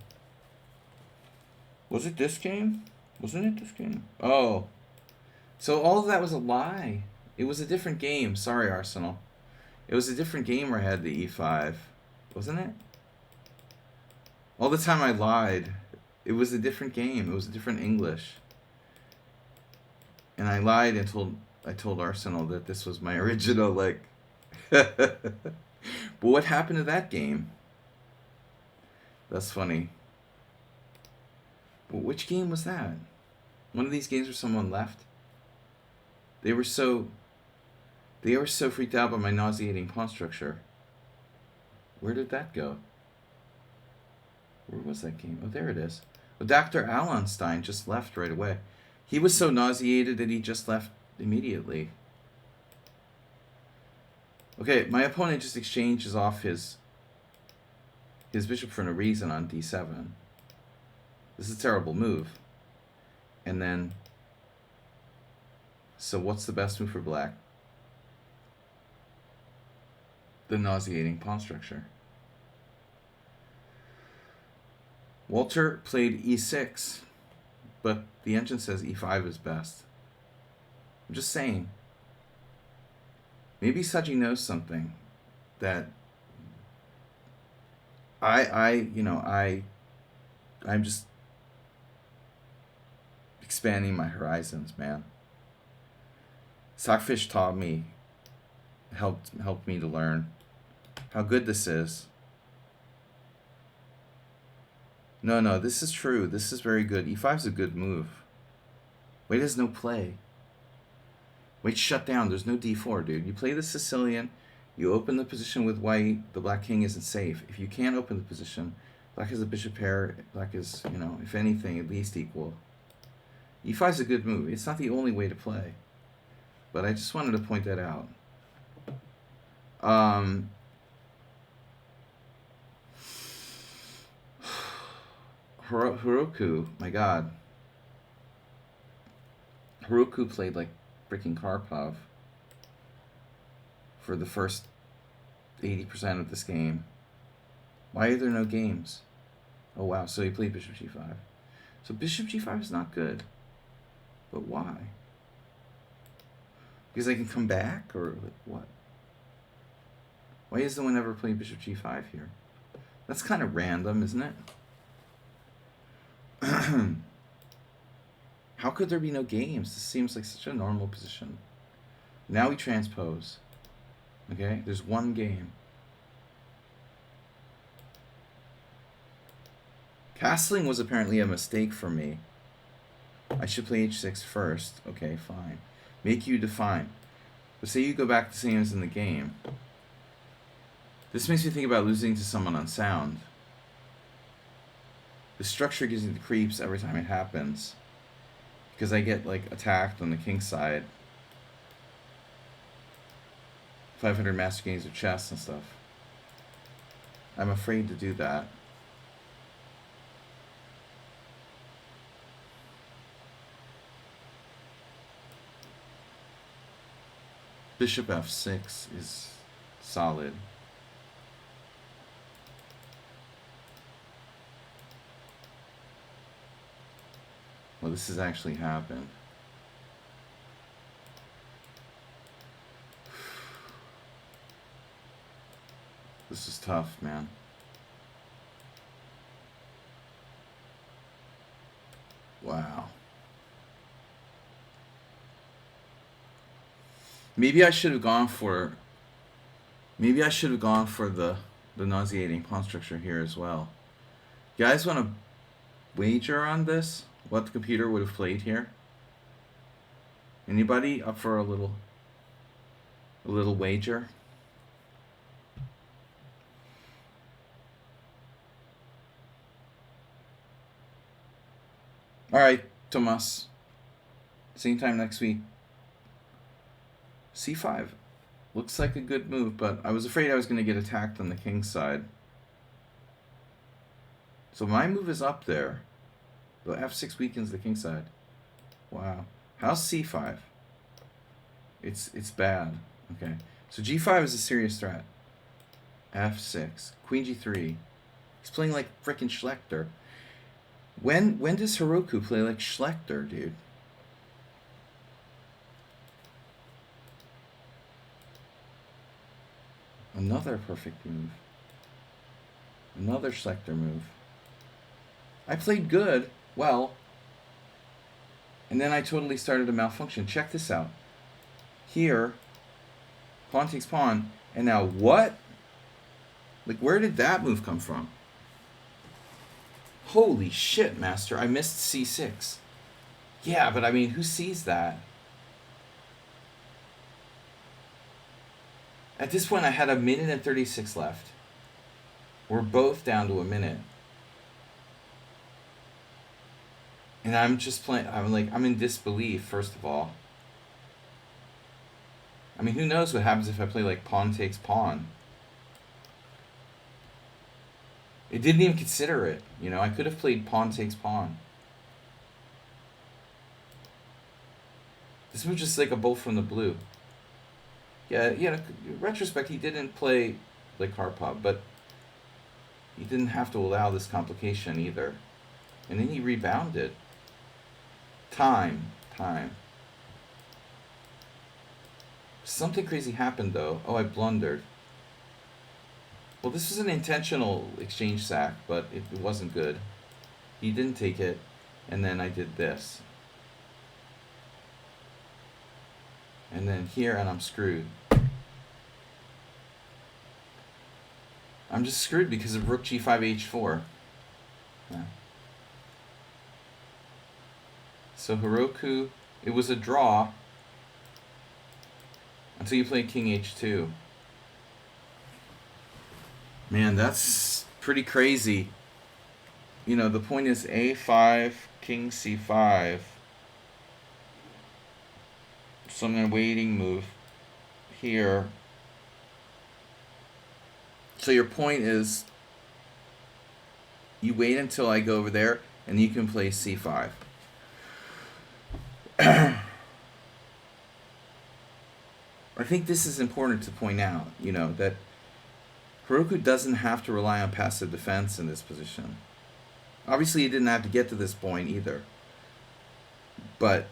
Was it this game? Wasn't it this game? Oh. So all of that was a lie. It was a different game. Sorry, Arsenal. It was a different game where I had the e5. Wasn't it? All the time I lied. It was a different game. It was a different English. And I lied and I told Arsenal that this was my original, like... But what happened to that game? That's funny. Which game was that? One of these games where someone left? They were so freaked out by my nauseating pawn structure. Where did that go? Where was that game? Oh, there it is. Well, Dr. Allenstein just left right away. He was so nauseated that he just left immediately. Okay, my opponent just exchanges off his bishop for no reason on d7. This is a terrible move. And then So what's the best move for black? The nauseating pawn structure. Walter played e6, but the engine says e5 is best. I'm just saying. Maybe Saji knows something that I'm just expanding my horizons, man. Sockfish taught me, helped me to learn how good this is. No, this is true. This is very good. E5 is a good move. White has no play. White shut down. There's no d4, dude. You play the Sicilian, you open the position with white, the black king isn't safe. If you can't open the position, black has a bishop pair, black is, if anything, at least equal. E5 is a good move. It's not the only way to play. But I just wanted to point that out. Heroku, my god. Heroku played like freaking Karpov for the first 80% of this game. Why are there no games? Oh wow, so he played bishop g5. So bishop g5 is not good. But why? Because I can come back, or like what? Why is no one ever playing bishop g5 here? That's kind of random, isn't it? How could there be no games? This seems like such a normal position. Now we transpose. Okay, there's one game. Castling was apparently a mistake for me. I should play h6 first. Okay, fine. Make you define. But say you go back the same as in the game. This makes me think about losing to someone unsound. The structure gives me the creeps every time it happens. Because I get like attacked on the king side. 500 master games of chess and stuff. I'm afraid to do that. Bishop f6 is solid. Well, this has actually happened. This is tough, man. Wow. Maybe I should have gone for the nauseating pawn structure here as well. You guys want to wager on this? What the computer would have played here? Anybody up for a little wager? All right, Tomas. Same time next week. C5 looks like a good move, but I was afraid I was going to get attacked on the king side. So my move is up there. The f6 weakens the king side. Wow. How's c5? It's bad. Okay. So g5 is a serious threat. f6. Queen g3. He's playing like frickin' Schlechter. When does Heroku play like Schlechter, dude? Another perfect move. Another Schlechter move. I played good, well, and then I totally started to malfunction. Check this out. Here, pawn takes pawn, and now what? Like, where did that move come from? Holy shit, master, I missed c6. Yeah, but I mean, who sees that? At this point, I had 1:36 left. We're both down to a minute. And I'm just playing, I'm in disbelief, first of all. I mean, who knows what happens if I play like pawn takes pawn? It didn't even consider it, I could have played pawn takes pawn. This was just like a bolt from the blue. Yeah, in retrospect, he didn't play like Karpov, but he didn't have to allow this complication either. And then he rebounded. Time. Something crazy happened though. Oh, I blundered. Well, this was an intentional exchange sack, but it wasn't good. He didn't take it, and then I did this. And then here, and I'm screwed. I'm just screwed because of rook g5 h4. Yeah. So Heroku, it was a draw until you play king h2. Man, that's pretty crazy. You know, the point is a5, king c5. So I'm going to waiting move here. So your point is you wait until I go over there and you can play c5. I think this is important to point out, you know, that Heroku doesn't have to rely on passive defense in this position. Obviously, he didn't have to get to this point either. But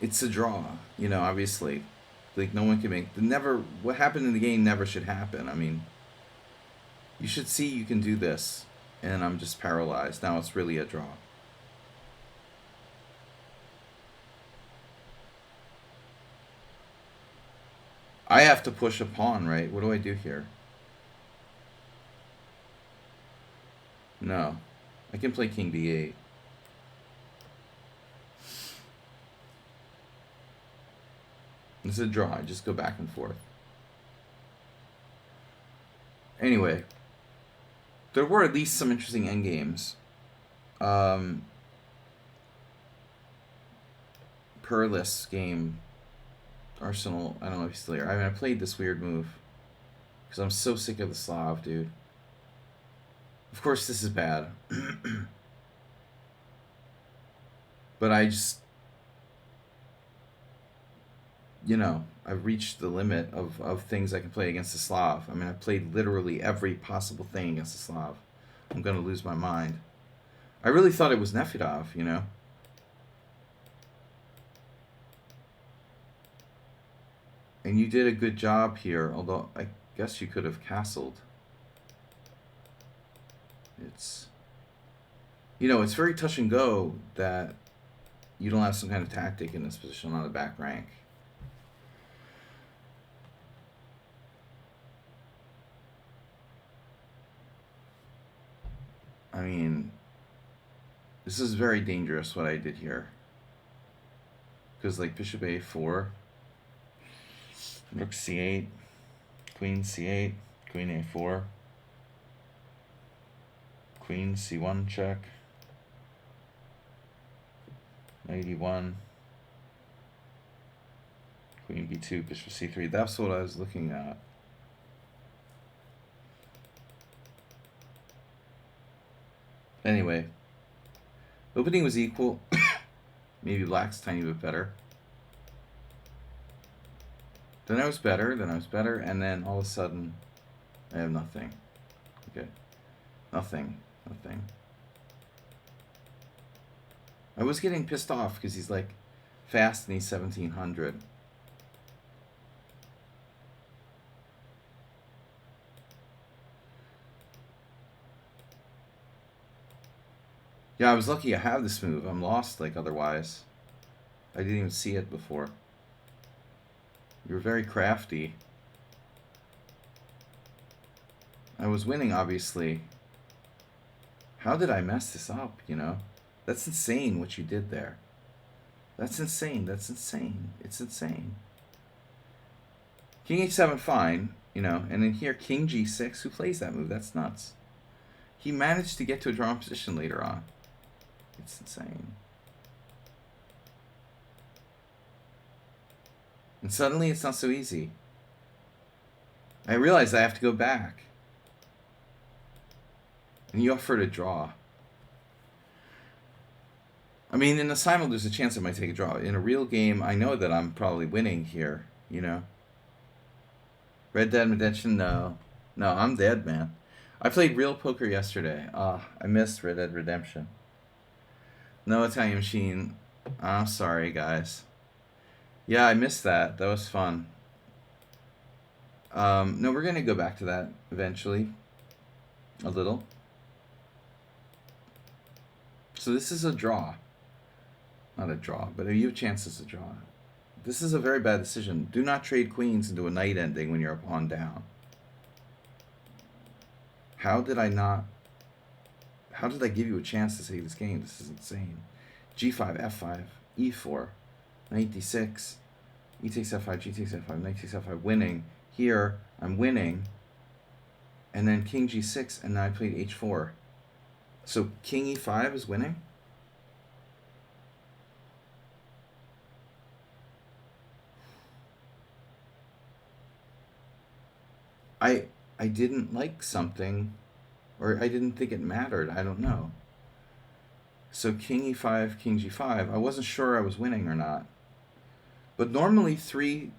it's a draw, you know, obviously. Like, no one can make... What happened in the game never should happen. I mean, you should see you can do this. And I'm just paralyzed. Now it's really a draw. I have to push a pawn, right? What do I do here? No. I can play king b8. It's a draw. I just go back and forth. Anyway. There were at least some interesting endgames. Perlis game. Arsenal. I don't know if he's still here. I mean, I played this weird move. Because I'm so sick of the Slav, dude. Of course, this is bad. But I just... You know, I've reached the limit of things I can play against the Slav. I mean, I played literally every possible thing against the Slav. I'm going to lose my mind. I really thought it was Nefedov, you know? And you did a good job here, although I guess you could have castled. It's... You know, it's very touch and go that you don't have some kind of tactic in this position on the back rank. I mean, this is very dangerous what I did here. Because, like, bishop a4, rook c8, queen c8, queen a4, queen c1 check, knight e1, queen b2, bishop c3. That's what I was looking at. Anyway, opening was equal. Maybe black's a tiny bit better. Then I was better, and then all of a sudden, I have nothing. Okay. Nothing. I was getting pissed off because he's like fast and he's 1700. Yeah, I was lucky I have this move. I'm lost like otherwise. I didn't even see it before. You were very crafty. I was winning, obviously. How did I mess this up, you know? That's insane what you did there. That's insane. It's insane. King h7, fine, you know. And then here, king g6. Who plays that move? That's nuts. He managed to get to a drawn position later on. It's insane. And suddenly it's not so easy. I realize I have to go back. And you offer to draw. I mean, in the Simul, there's a chance I might take a draw. In a real game, I know that I'm probably winning here, you know? Red Dead Redemption, no. No, I'm dead, man. I played real poker yesterday. I missed Red Dead Redemption. No Italian Machine. I'm sorry, guys. Yeah, I missed that. That was fun. No, we're going to go back to that eventually. A little. So this is a draw. Not a draw, but you have chances to draw. This is a very bad decision. Do not trade queens into a knight ending when you're a pawn down. How did I give you a chance to save this game? This is insane. G5, F5, E4, knight D6, E takes F5, G takes F5, knight takes F5, winning. Here, I'm winning. And then king G6, and now I played H4. So king E5 is winning? I didn't like something, or I didn't think it mattered. I don't know. So king E5, king G5. I wasn't sure I was winning or not. But normally 3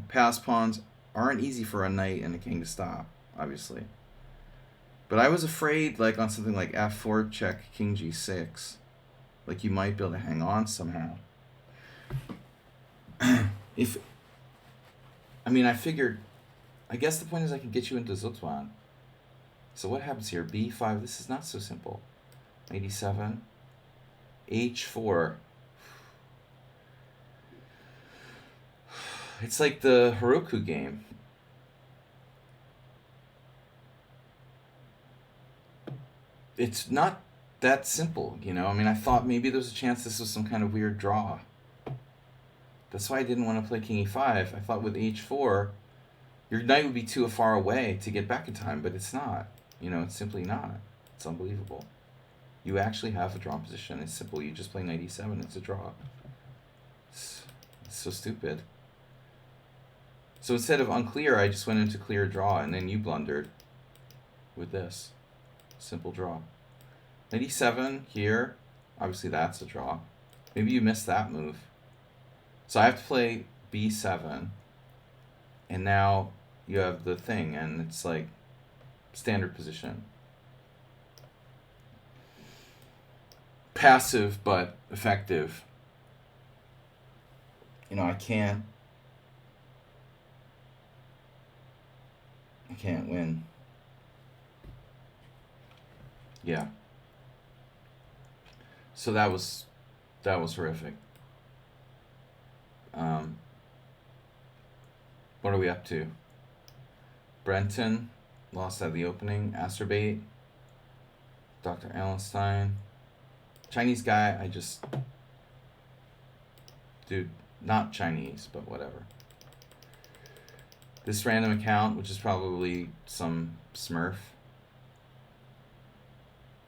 pass pawns aren't easy for a knight and a king to stop, obviously. But I was afraid, like on something like F4 check king G6, like you might be able to hang on somehow. I figured, I guess the point is I can get you into Zutuan. So what happens here? B5, this is not so simple. 87, H4. It's like the Heroku game. It's not that simple, you know? I thought maybe there was a chance this was some kind of weird draw. That's why I didn't want to play king E5. I thought with H4, your knight would be too far away to get back in time, but it's not. It's simply not. It's unbelievable. You actually have a draw position. It's simple. You just play knight E7. It's a draw. It's so stupid. So instead of unclear, I just went into clear draw, and then you blundered with this. Simple draw. Knight E7 here. Obviously, that's a draw. Maybe you missed that move. So I have to play B7. And now you have the thing, and it's like standard position. Passive, but effective. I can't win. Yeah. So that was horrific. What are we up to? Brenton lost at the opening. Asterbait. Dr. Allenstein. Chinese guy, dude, not Chinese, but whatever. This random account, which is probably some Smurf.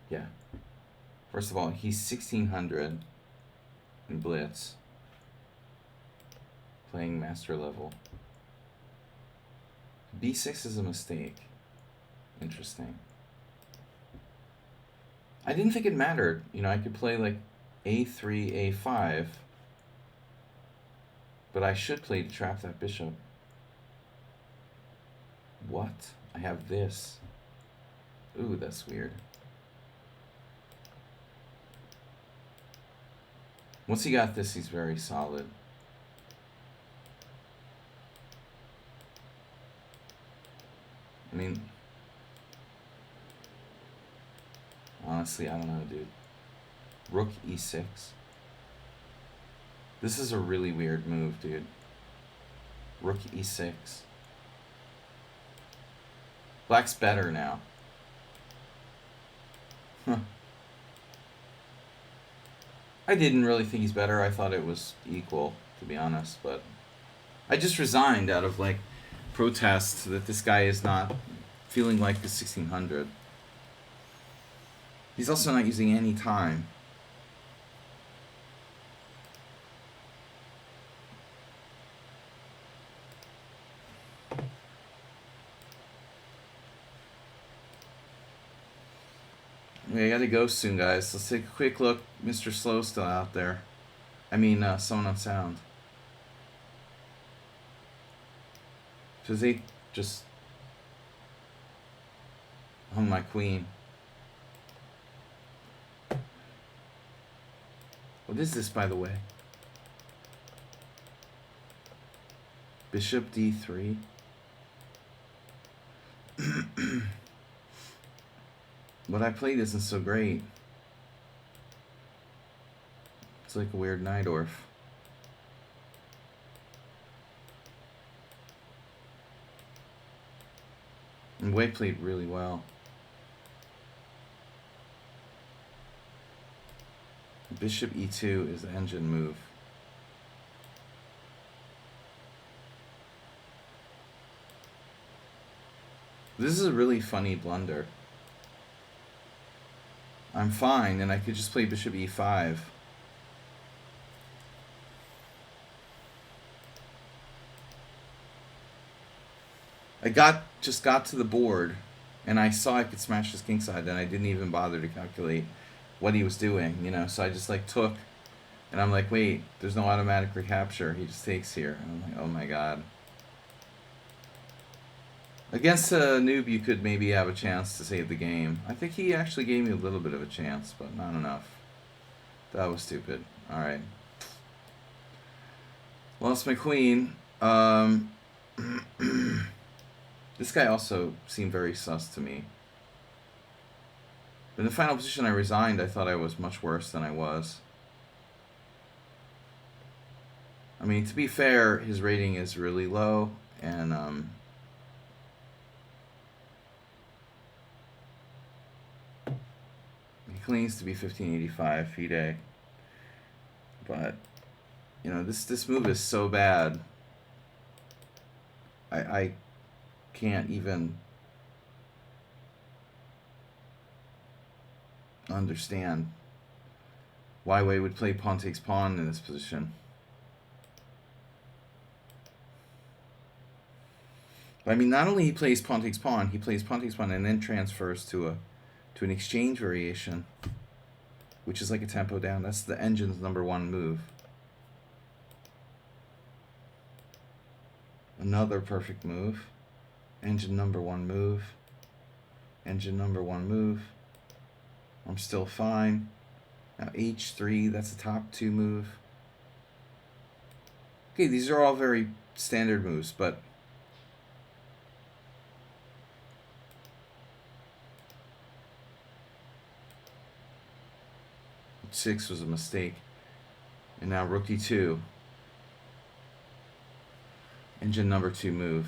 Yeah. First of all, he's 1600 in Blitz. Playing master level. B6 is a mistake. Interesting. I didn't think it mattered. I could play like A3, A5. But I should play to trap that bishop. What? I have this. Ooh, that's weird. Once he got this, he's very solid. Honestly, I don't know, dude. Rook E6. This is a really weird move, dude. Rook E6. Black's better now. Huh. I didn't really think he's better. I thought it was equal, to be honest, but I just resigned out of protest that this guy is not feeling like the 1600. He's also not using any time. We gotta go soon, guys. Let's take a quick look. Mr. Slow's still out there. I mean, someone on sound. Does he just hung my queen? What is this, by the way? Bishop d3. What I played isn't so great. It's like a weird Najdorf. And White played really well. Bishop e2 is the engine move. This is a really funny blunder. I'm fine, and I could just play bishop e5. I just got to the board, and I saw I could smash his kingside, and I didn't even bother to calculate what he was doing, you know. So I just like took, and I'm like, wait, there's no automatic recapture. He just takes here. And I'm like, oh my god. Against a noob, you could maybe have a chance to save the game. I think he actually gave me a little bit of a chance, but not enough. That was stupid. All right. Lost my queen. This guy also seemed very sus to me. But in the final position I resigned, I thought I was much worse than I was. I mean, to be fair, his rating is really low, and he claims to be 1585 FIDE. But, you know, this move is so bad. I can't even understand why Wei would play pawn takes pawn in this position. But I mean, not only he plays pawn takes pawn, he plays pawn takes pawn and then transfers to an exchange variation, which is like a tempo down. That's the engine's #1 move. Another perfect move. Engine #1 move. Engine #1 move. I'm still fine. Now h3, that's a top 2 move. Okay, these are all very standard moves, but h6 was a mistake. And now rook e2. Engine #2 move.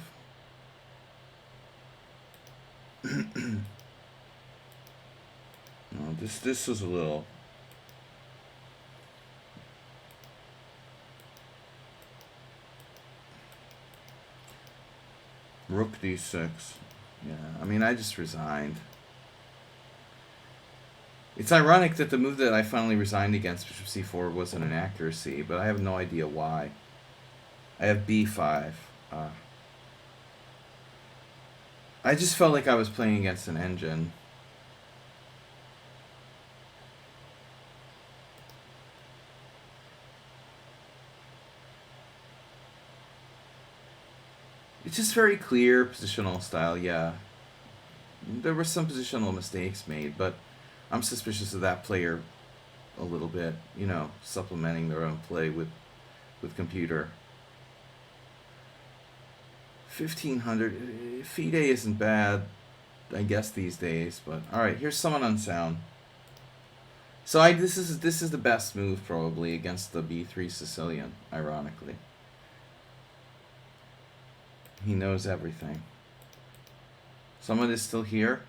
No, this was a little. Rook d6. Yeah, I mean, I just resigned. It's ironic that the move that I finally resigned against, bishop c4, wasn't an accuracy, but I have no idea why. I have b5. I just felt like I was playing against an engine. It's just very clear positional style, yeah. There were some positional mistakes made, but I'm suspicious of that player a little bit, you know, supplementing their own play with computer. 1500, FIDE isn't bad, I guess, these days, but alright, here's someone on sound. So this is the best move probably against the b3 Sicilian, ironically. He knows everything. Someone is still here?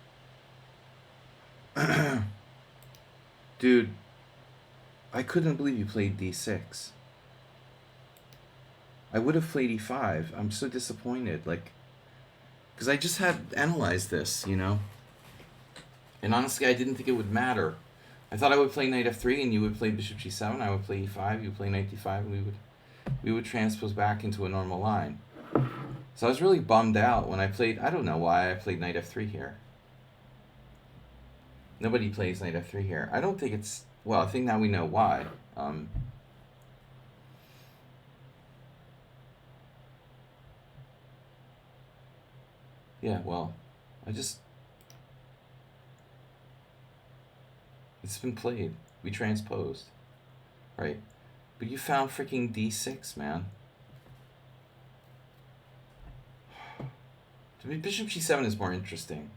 Dude, I couldn't believe you played d6. I would have played e5. I'm so disappointed, like, because I just had analyzed this, you know? And honestly, I didn't think it would matter. I thought I would play knight f3 and you would play bishop g7, I would play e5, you would play knight d5, and we would transpose back into a normal line. So I was really bummed out when I played, I don't know why I played knight f3 here. Nobody plays knight f3 here. I don't think it's... Well, I think now we know why. Yeah, well, I just... It's been played. We transposed. Right. But you found freaking d6, man. To me, bishop g7 is more interesting.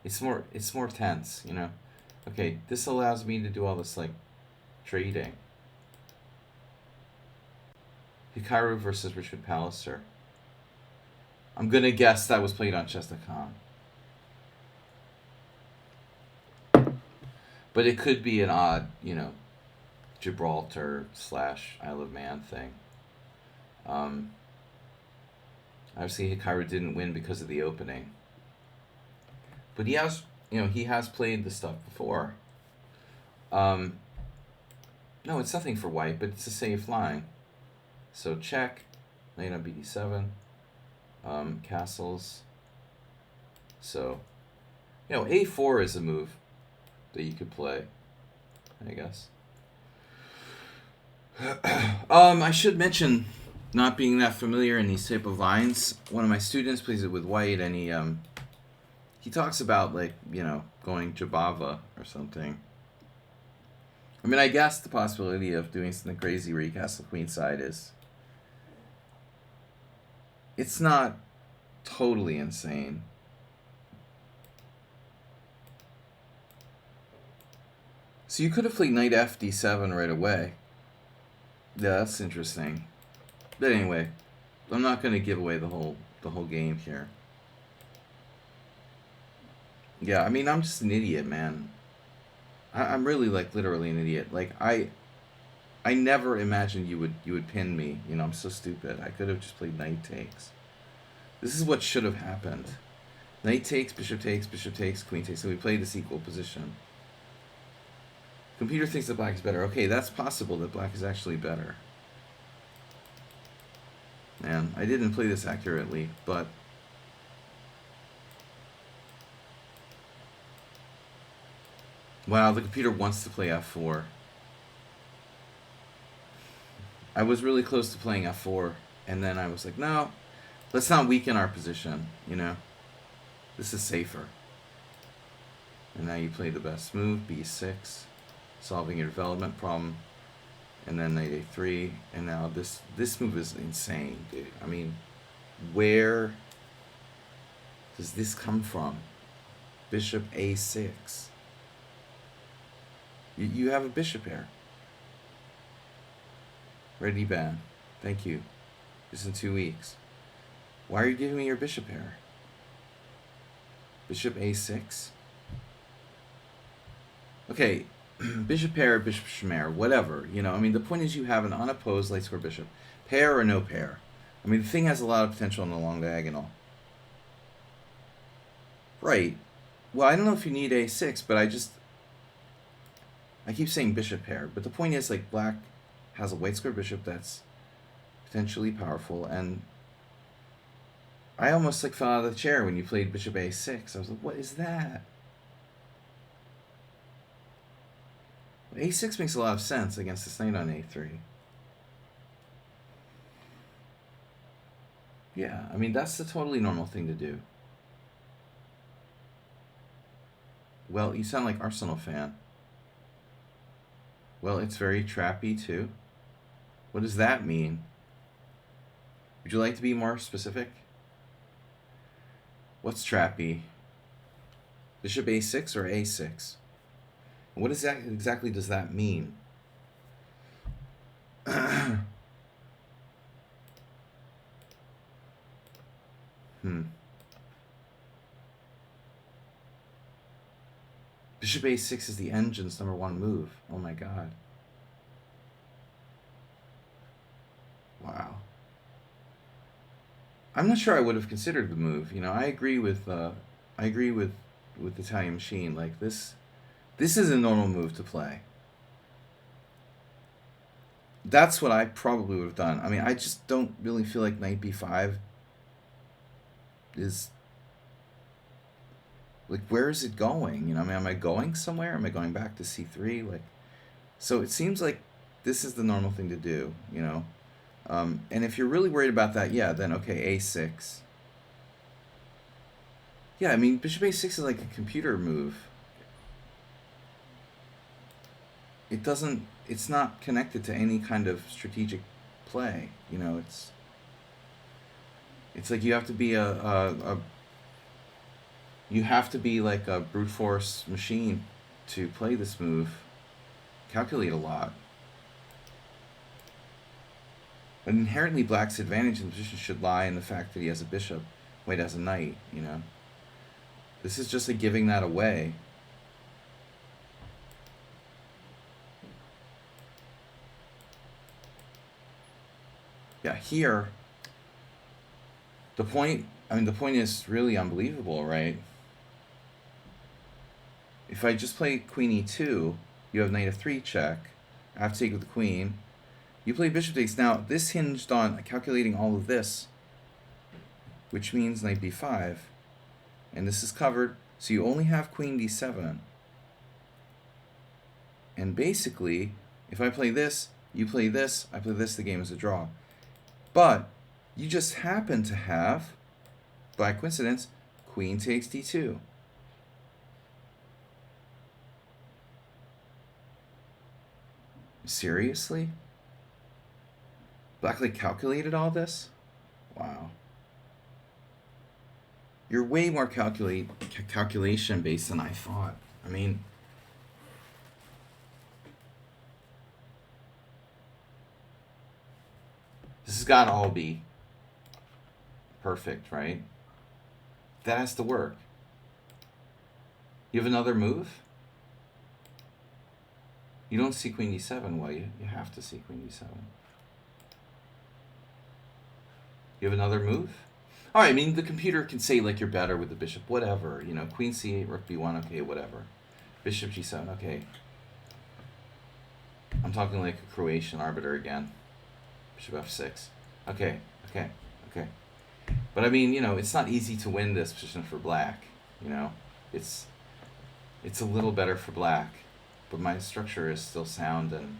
It's more tense, you know. Okay, this allows me to do all this like trading. Hikaru versus Richard Palliser. I'm gonna guess that was played on Chess.com. But it could be an odd, you know, Gibraltar / Isle of Man thing. Obviously, Hikaru didn't win because of the opening. But he has, you know, he has played the stuff before. No, it's nothing for white, but it's a safe line. So check, knight on bd7, castles. So, you know, a4 is a move that you could play, I guess. I should mention, not being that familiar in these type of lines, one of my students plays it with white, and he talks about, like, you know, going Jabava or something. I mean, I guess the possibility of doing something crazy where you castle queenside is... It's not totally insane. So you could have played knight f d7 right away. Yeah, that's interesting. But anyway, I'm not going to give away the whole game here. Yeah, I mean, I'm just an idiot, man. I'm really, like, literally an idiot. Like, I never imagined you would pin me. You know, I'm so stupid. I could have just played knight takes. This is what should have happened. Knight takes, bishop takes, queen takes. So we played this equal position. Computer thinks that black is better. Okay, that's possible that black is actually better. Man, I didn't play this accurately, but... Wow, the computer wants to play f4. I was really close to playing f4, and then I was like, no, let's not weaken our position, you know? This is safer. And now you play the best move, b6, solving your development problem, and then knight a3, and now this move is insane, dude. I mean, where does this come from? Bishop a6. You have a bishop here. Ready, ban. Thank you. Just in 2 weeks. Why are you giving me your bishop here? Bishop a6. Okay, bishop pair, bishop shamare, whatever. You know, I mean, the point is you have an unopposed light square bishop. Pair or no pair. I mean, the thing has a lot of potential in the long diagonal. Right. Well, I don't know if you need a6, but I keep saying bishop pair, but the point is, like, black has a white square bishop that's potentially powerful, and I almost, like, fell out of the chair when you played bishop a6. I was like, what is that? a6 makes a lot of sense against this knight on a3. Yeah, I mean, that's the totally normal thing to do. Well, you sound like Arsenal fan. Well, it's very trappy, too. What does that mean? Would you like to be more specific? What's trappy? Bishop a6 or a6? What exactly does that mean? Bishop a6 is the engine's #1 move. Oh my god. Wow. I'm not sure I would have considered the move. You know, I agree with Italian Machine. Like, this is a normal move to play. That's what I probably would have done. I mean, I just don't really feel like knight b5 is... Like, where is it going? You know, I mean, am I going somewhere? Am I going back to c3? Like, so it seems like this is the normal thing to do, you know. And if you're really worried about that, yeah, then okay, a6. Yeah, I mean, bishop a6 is like a computer move. It doesn't. It's not connected to any kind of strategic play. You know, it's like you have to be you have to be like a brute force machine to play this move. Calculate a lot. But inherently, black's advantage in the position should lie in the fact that he has a bishop, white has a knight. You know, this is just like giving that away. Yeah, here, the point. I mean, the point is really unbelievable, right? If I just play queen e2, you have knight f3 check. I have to take with the queen. You play bishop takes. Now, this hinged on calculating all of this, which means knight b5. And this is covered, so you only have queen d7. And basically, if I play this, you play this, I play this, the game is a draw. But you just happen to have, by coincidence, queen takes d2. Seriously? Black like calculated all this? Wow. You're way more calculation based than I thought. I mean, this has got to all be perfect, right? That has to work. You have another move? You don't see queen d7. Well, you have to see queen d7. You have another move? All right, I mean, the computer can say, like, you're better with the bishop, whatever. You know, queen c8, rook b1, okay, whatever. Bishop g7, okay. I'm talking like a Croatian arbiter again. Bishop f6. Okay. But I mean, you know, it's not easy to win this position for black. You know, it's a little better for black, but my structure is still sound and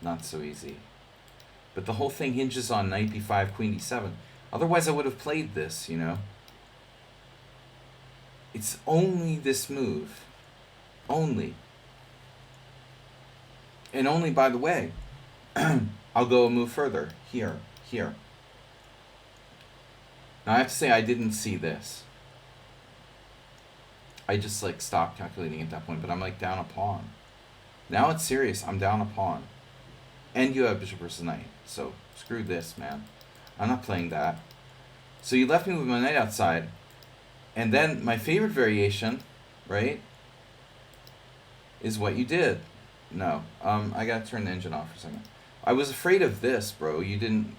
not so easy. But the whole thing hinges on knight b5, queen d7. Otherwise, I would have played this. You know, it's only this move, only. And only, by the way, I'll go a move further. Here. Now, I have to say I didn't see this. I just, like, stopped calculating at that point, but I'm, like, down a pawn. Now it's serious. I'm down a pawn. And you have bishop versus knight. So, screw this, man. I'm not playing that. So you left me with my knight outside. And then my favorite variation, right, is what you did. No. I gotta turn the engine off for a second. I was afraid of this, bro. You didn't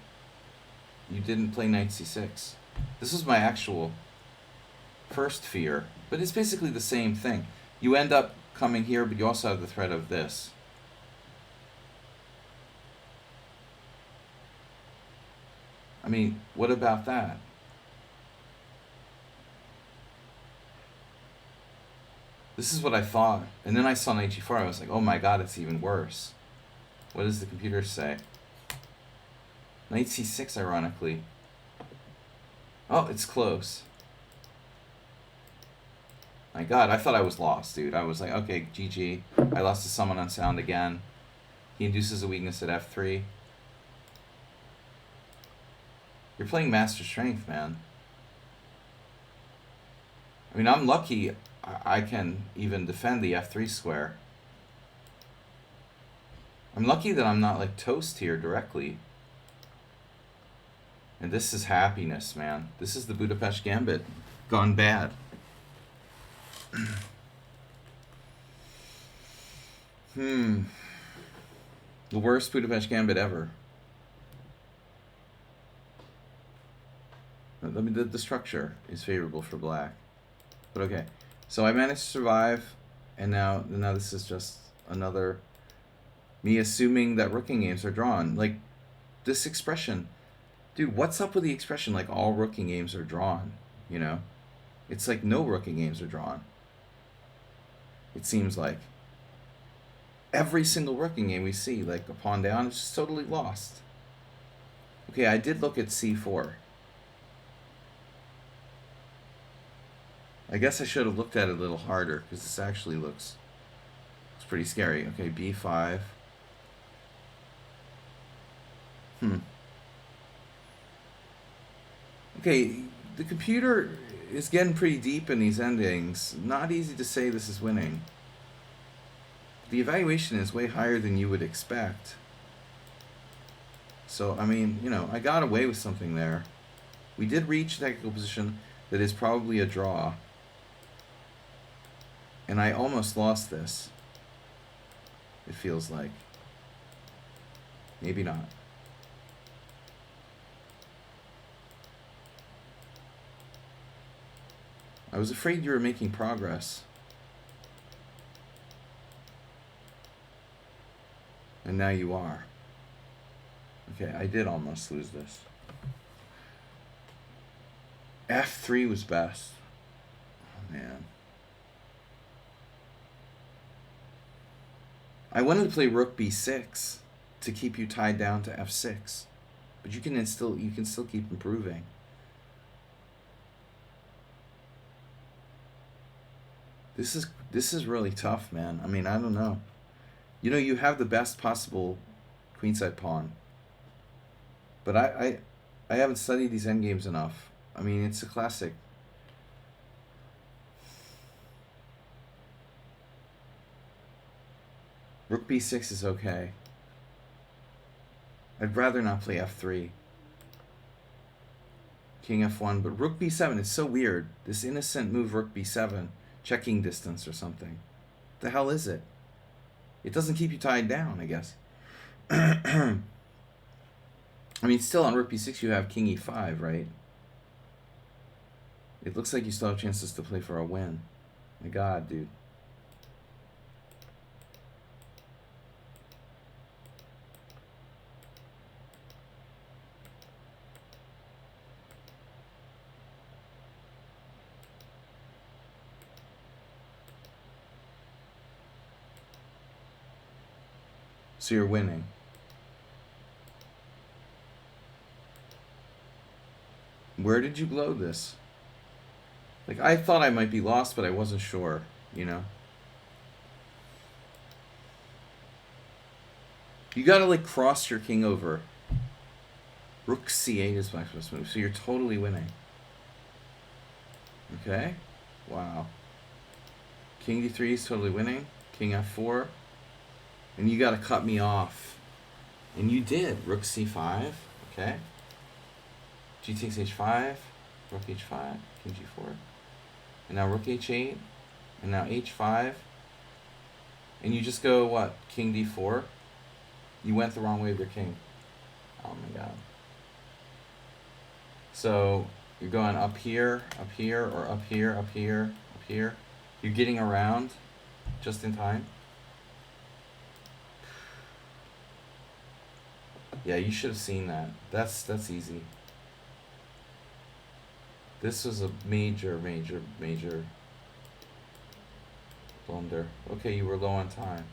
play knight c6. This was my actual first fear. But it's basically the same thing. You end up coming here, but you also have the threat of this. I mean, what about that? This is what I thought. And then I saw knight g4. I was like, oh my god, it's even worse. What does the computer say? Knight c6, ironically. Oh, it's close. My god, I thought I was lost, dude. I was like, okay, GG. I lost to someone unsound again. He induces a weakness at f3. You're playing master strength, man. I mean, I'm lucky I can even defend the f3 square. I'm lucky that I'm not, like, toast here directly. And this is happiness, man. This is the Budapest Gambit gone bad. The worst Budapest Gambit ever. I mean, the structure is favorable for black. But okay. So I managed to survive, and now this is just another me assuming that rooking games are drawn. Like, this expression. Dude, what's up with the expression, like, all rooking games are drawn, you know? It's like no rookie games are drawn. It seems like every single rookie game we see, like a pawn down, is just totally lost. Okay, I did look at c4. I guess I should have looked at it a little harder, because this actually looks pretty scary. Okay, b5. Okay, the computer is getting pretty deep in these endings. Not easy to say this is winning. The evaluation is way higher than you would expect. So, I mean, you know, I got away with something there. We did reach a technical position that is probably a draw. And I almost lost this. It feels like. Maybe not. I was afraid you were making progress. And now you are. Okay, I did almost lose this. F3 was best. Oh, man. I wanted to play rook b6 to keep you tied down to f6. But you can still keep improving. This is really tough, man. I mean, I don't know. You know, you have the best possible queenside pawn. But I haven't studied these endgames enough. I mean, it's a classic. Rook b6 is okay. I'd rather not play f3. King f1, but rook b7 is so weird. This innocent move, rook b7, checking distance or something. The hell is it? It doesn't keep you tied down, I guess. I mean, still on rook b6 you have king e5, right? It looks like you still have chances to play for a win. My God, dude. So you're winning. Where did you blow this? Like, I thought I might be lost, but I wasn't sure, you know? You gotta, like, cross your king over. Rook c8 is my first move, so you're totally winning. Okay? Wow. King d3 is totally winning. King f4. And you gotta cut me off. And you did. Rook c5. Okay. G takes h5. Rook h5. King g4. And now rook h8. And now h5. And you just go, what? King d4. You went the wrong way with your king. Oh my God. So you're going up here, or up here, up here, up here. You're getting around just in time. Yeah, you should have seen that. That's easy. This was a major blunder. Okay, you were low on time.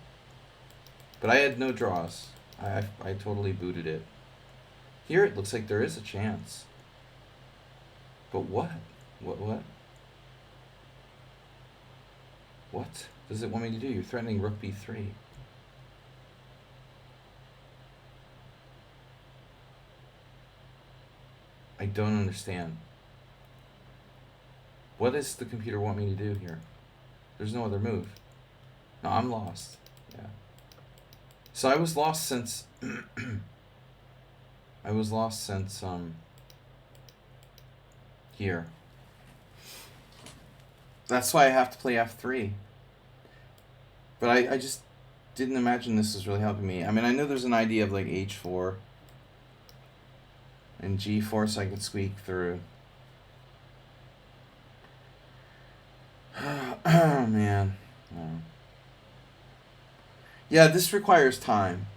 But I had no draws. I totally booted it. Here it looks like there is a chance. But what? What? What does it want me to do? You're threatening rook b3. I don't understand. What does the computer want me to do here? There's no other move. No, I'm lost. Yeah. So I was lost since here. That's why I have to play f3. But I just didn't imagine this was really helping me. I mean, I know there's an idea of like h4 and g4 so I could squeak through. Oh, man. Oh. Yeah, this requires time.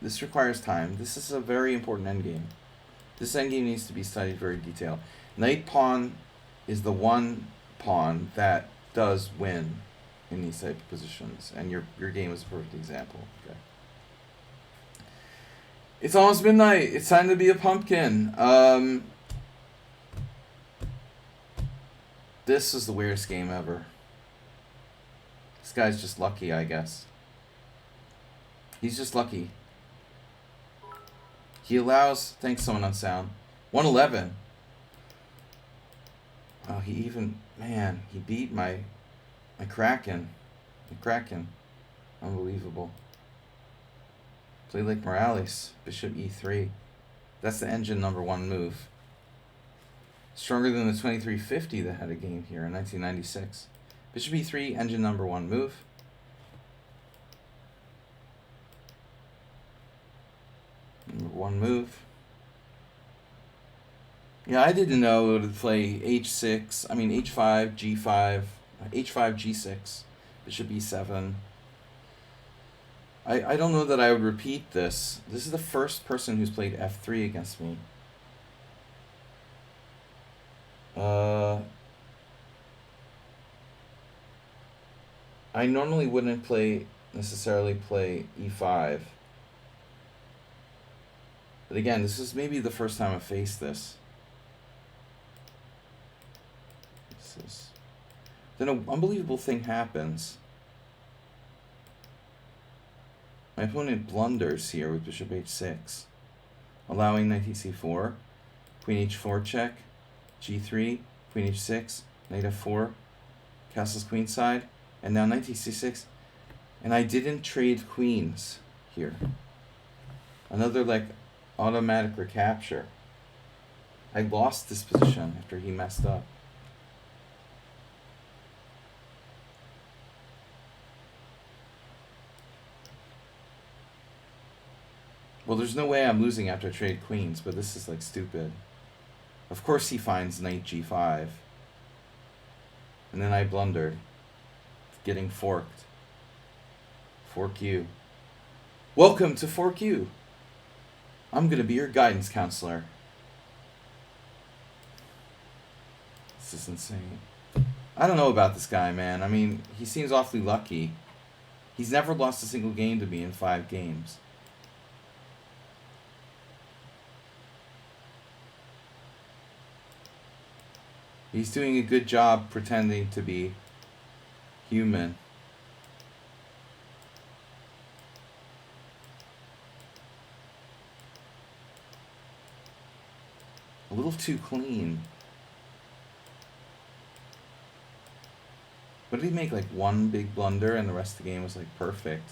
This is a very important endgame. This endgame needs to be studied very detailed. Knight pawn is the one pawn that does win in these type of positions, and your game is a perfect example. Okay. It's almost midnight. It's time to be a pumpkin. This is the weirdest game ever. This guy's just lucky, I guess. He's just lucky. He allows... Thanks, someone on sound. 111. Oh, he even... Man, he beat my Kraken. The Kraken. Unbelievable. Play like Morales. Bishop e3. That's the engine #1 move. Stronger than the 2350 that had a game here in 1996. Bishop e3, engine #1 move. #1 move. Yeah, I didn't know it would play h6. I mean h5, g5, h5, g6, bishop e7. I don't know that I would repeat this. This is the first person who's played f3 against me. I normally wouldn't necessarily play e5. But again, this is maybe the first time I've faced this. Then an unbelievable thing happens. My opponent blunders here with bishop h6, allowing knight c4, queen h4 check, g3, queen h6, knight f4, castles queenside, and now knight c6, and I didn't trade queens here. Another like automatic recapture. I lost this position after he messed up. Well, there's no way I'm losing after I trade queens, but this is like stupid. Of course he finds knight g5. And then I blundered. Getting forked. Fork you. Welcome to Fork You. I'm going to be your guidance counselor. This is insane. I don't know about this guy, man. I mean, he seems awfully lucky. He's never lost a single game to me in 5 games. He's doing a good job pretending to be human. A little too clean. What did he make? Like one big blunder and the rest of the game was like perfect.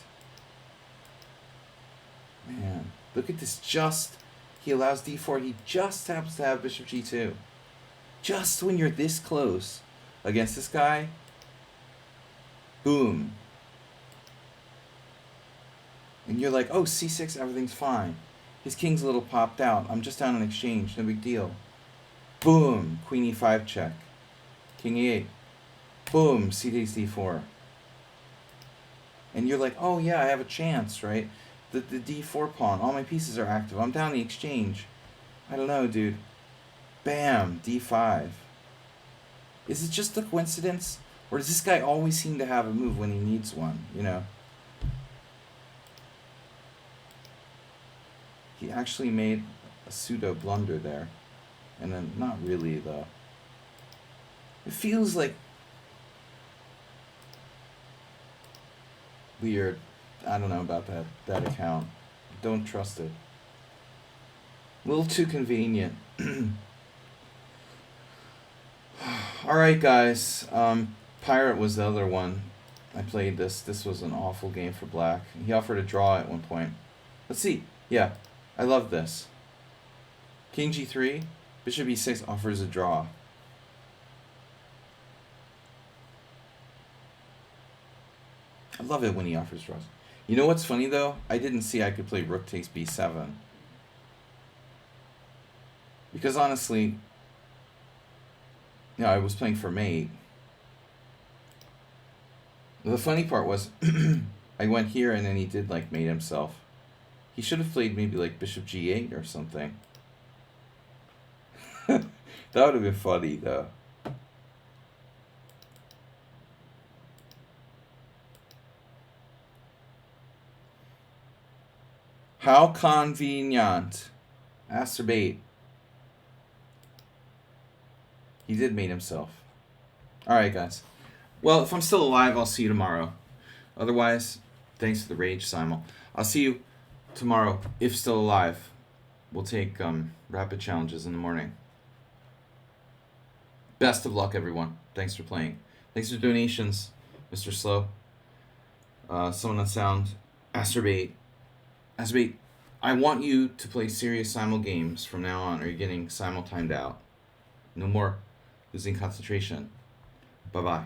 Man, look at this. He allows d4. He just happens to have bishop g2. Just when you're this close against this guy, boom. And you're like, oh, c6, everything's fine. His king's a little popped out. I'm just down an exchange, no big deal. Boom, queen e5 check. King e8. Boom, c takes d4. And you're like, oh yeah, I have a chance, right? The d4 pawn, all my pieces are active. I'm down the exchange. I don't know, dude. Bam, d5. Is it just a coincidence? Or does this guy always seem to have a move when he needs one, you know? He actually made a pseudo blunder there. And then, not really, though. It feels like weird. I don't know about that account. Don't trust it. A little too convenient. Alright, guys. Pirate was the other one. I played this. This was an awful game for black. He offered a draw at one point. Let's see. Yeah, I love this. King g3, bishop e6 offers a draw. I love it when he offers draws. You know what's funny, though? I didn't see I could play rook takes b7. Because honestly, you know, I was playing for mate. The funny part was, I went here and then he did like mate himself. He should have played maybe like bishop g8 or something. That would have been funny, though. How convenient. Masturbate. He did mate himself. Alright, guys. Well, if I'm still alive, I'll see you tomorrow. Otherwise, thanks for the rage, Simul. I'll see you tomorrow, if still alive. We'll take rapid challenges in the morning. Best of luck, everyone. Thanks for playing. Thanks for donations, Mr. Slow. Someone on sound. Astrobate. Astrobate, I want you to play serious Simul games from now on, or you're getting Simul timed out. No more losing concentration. Bye-bye.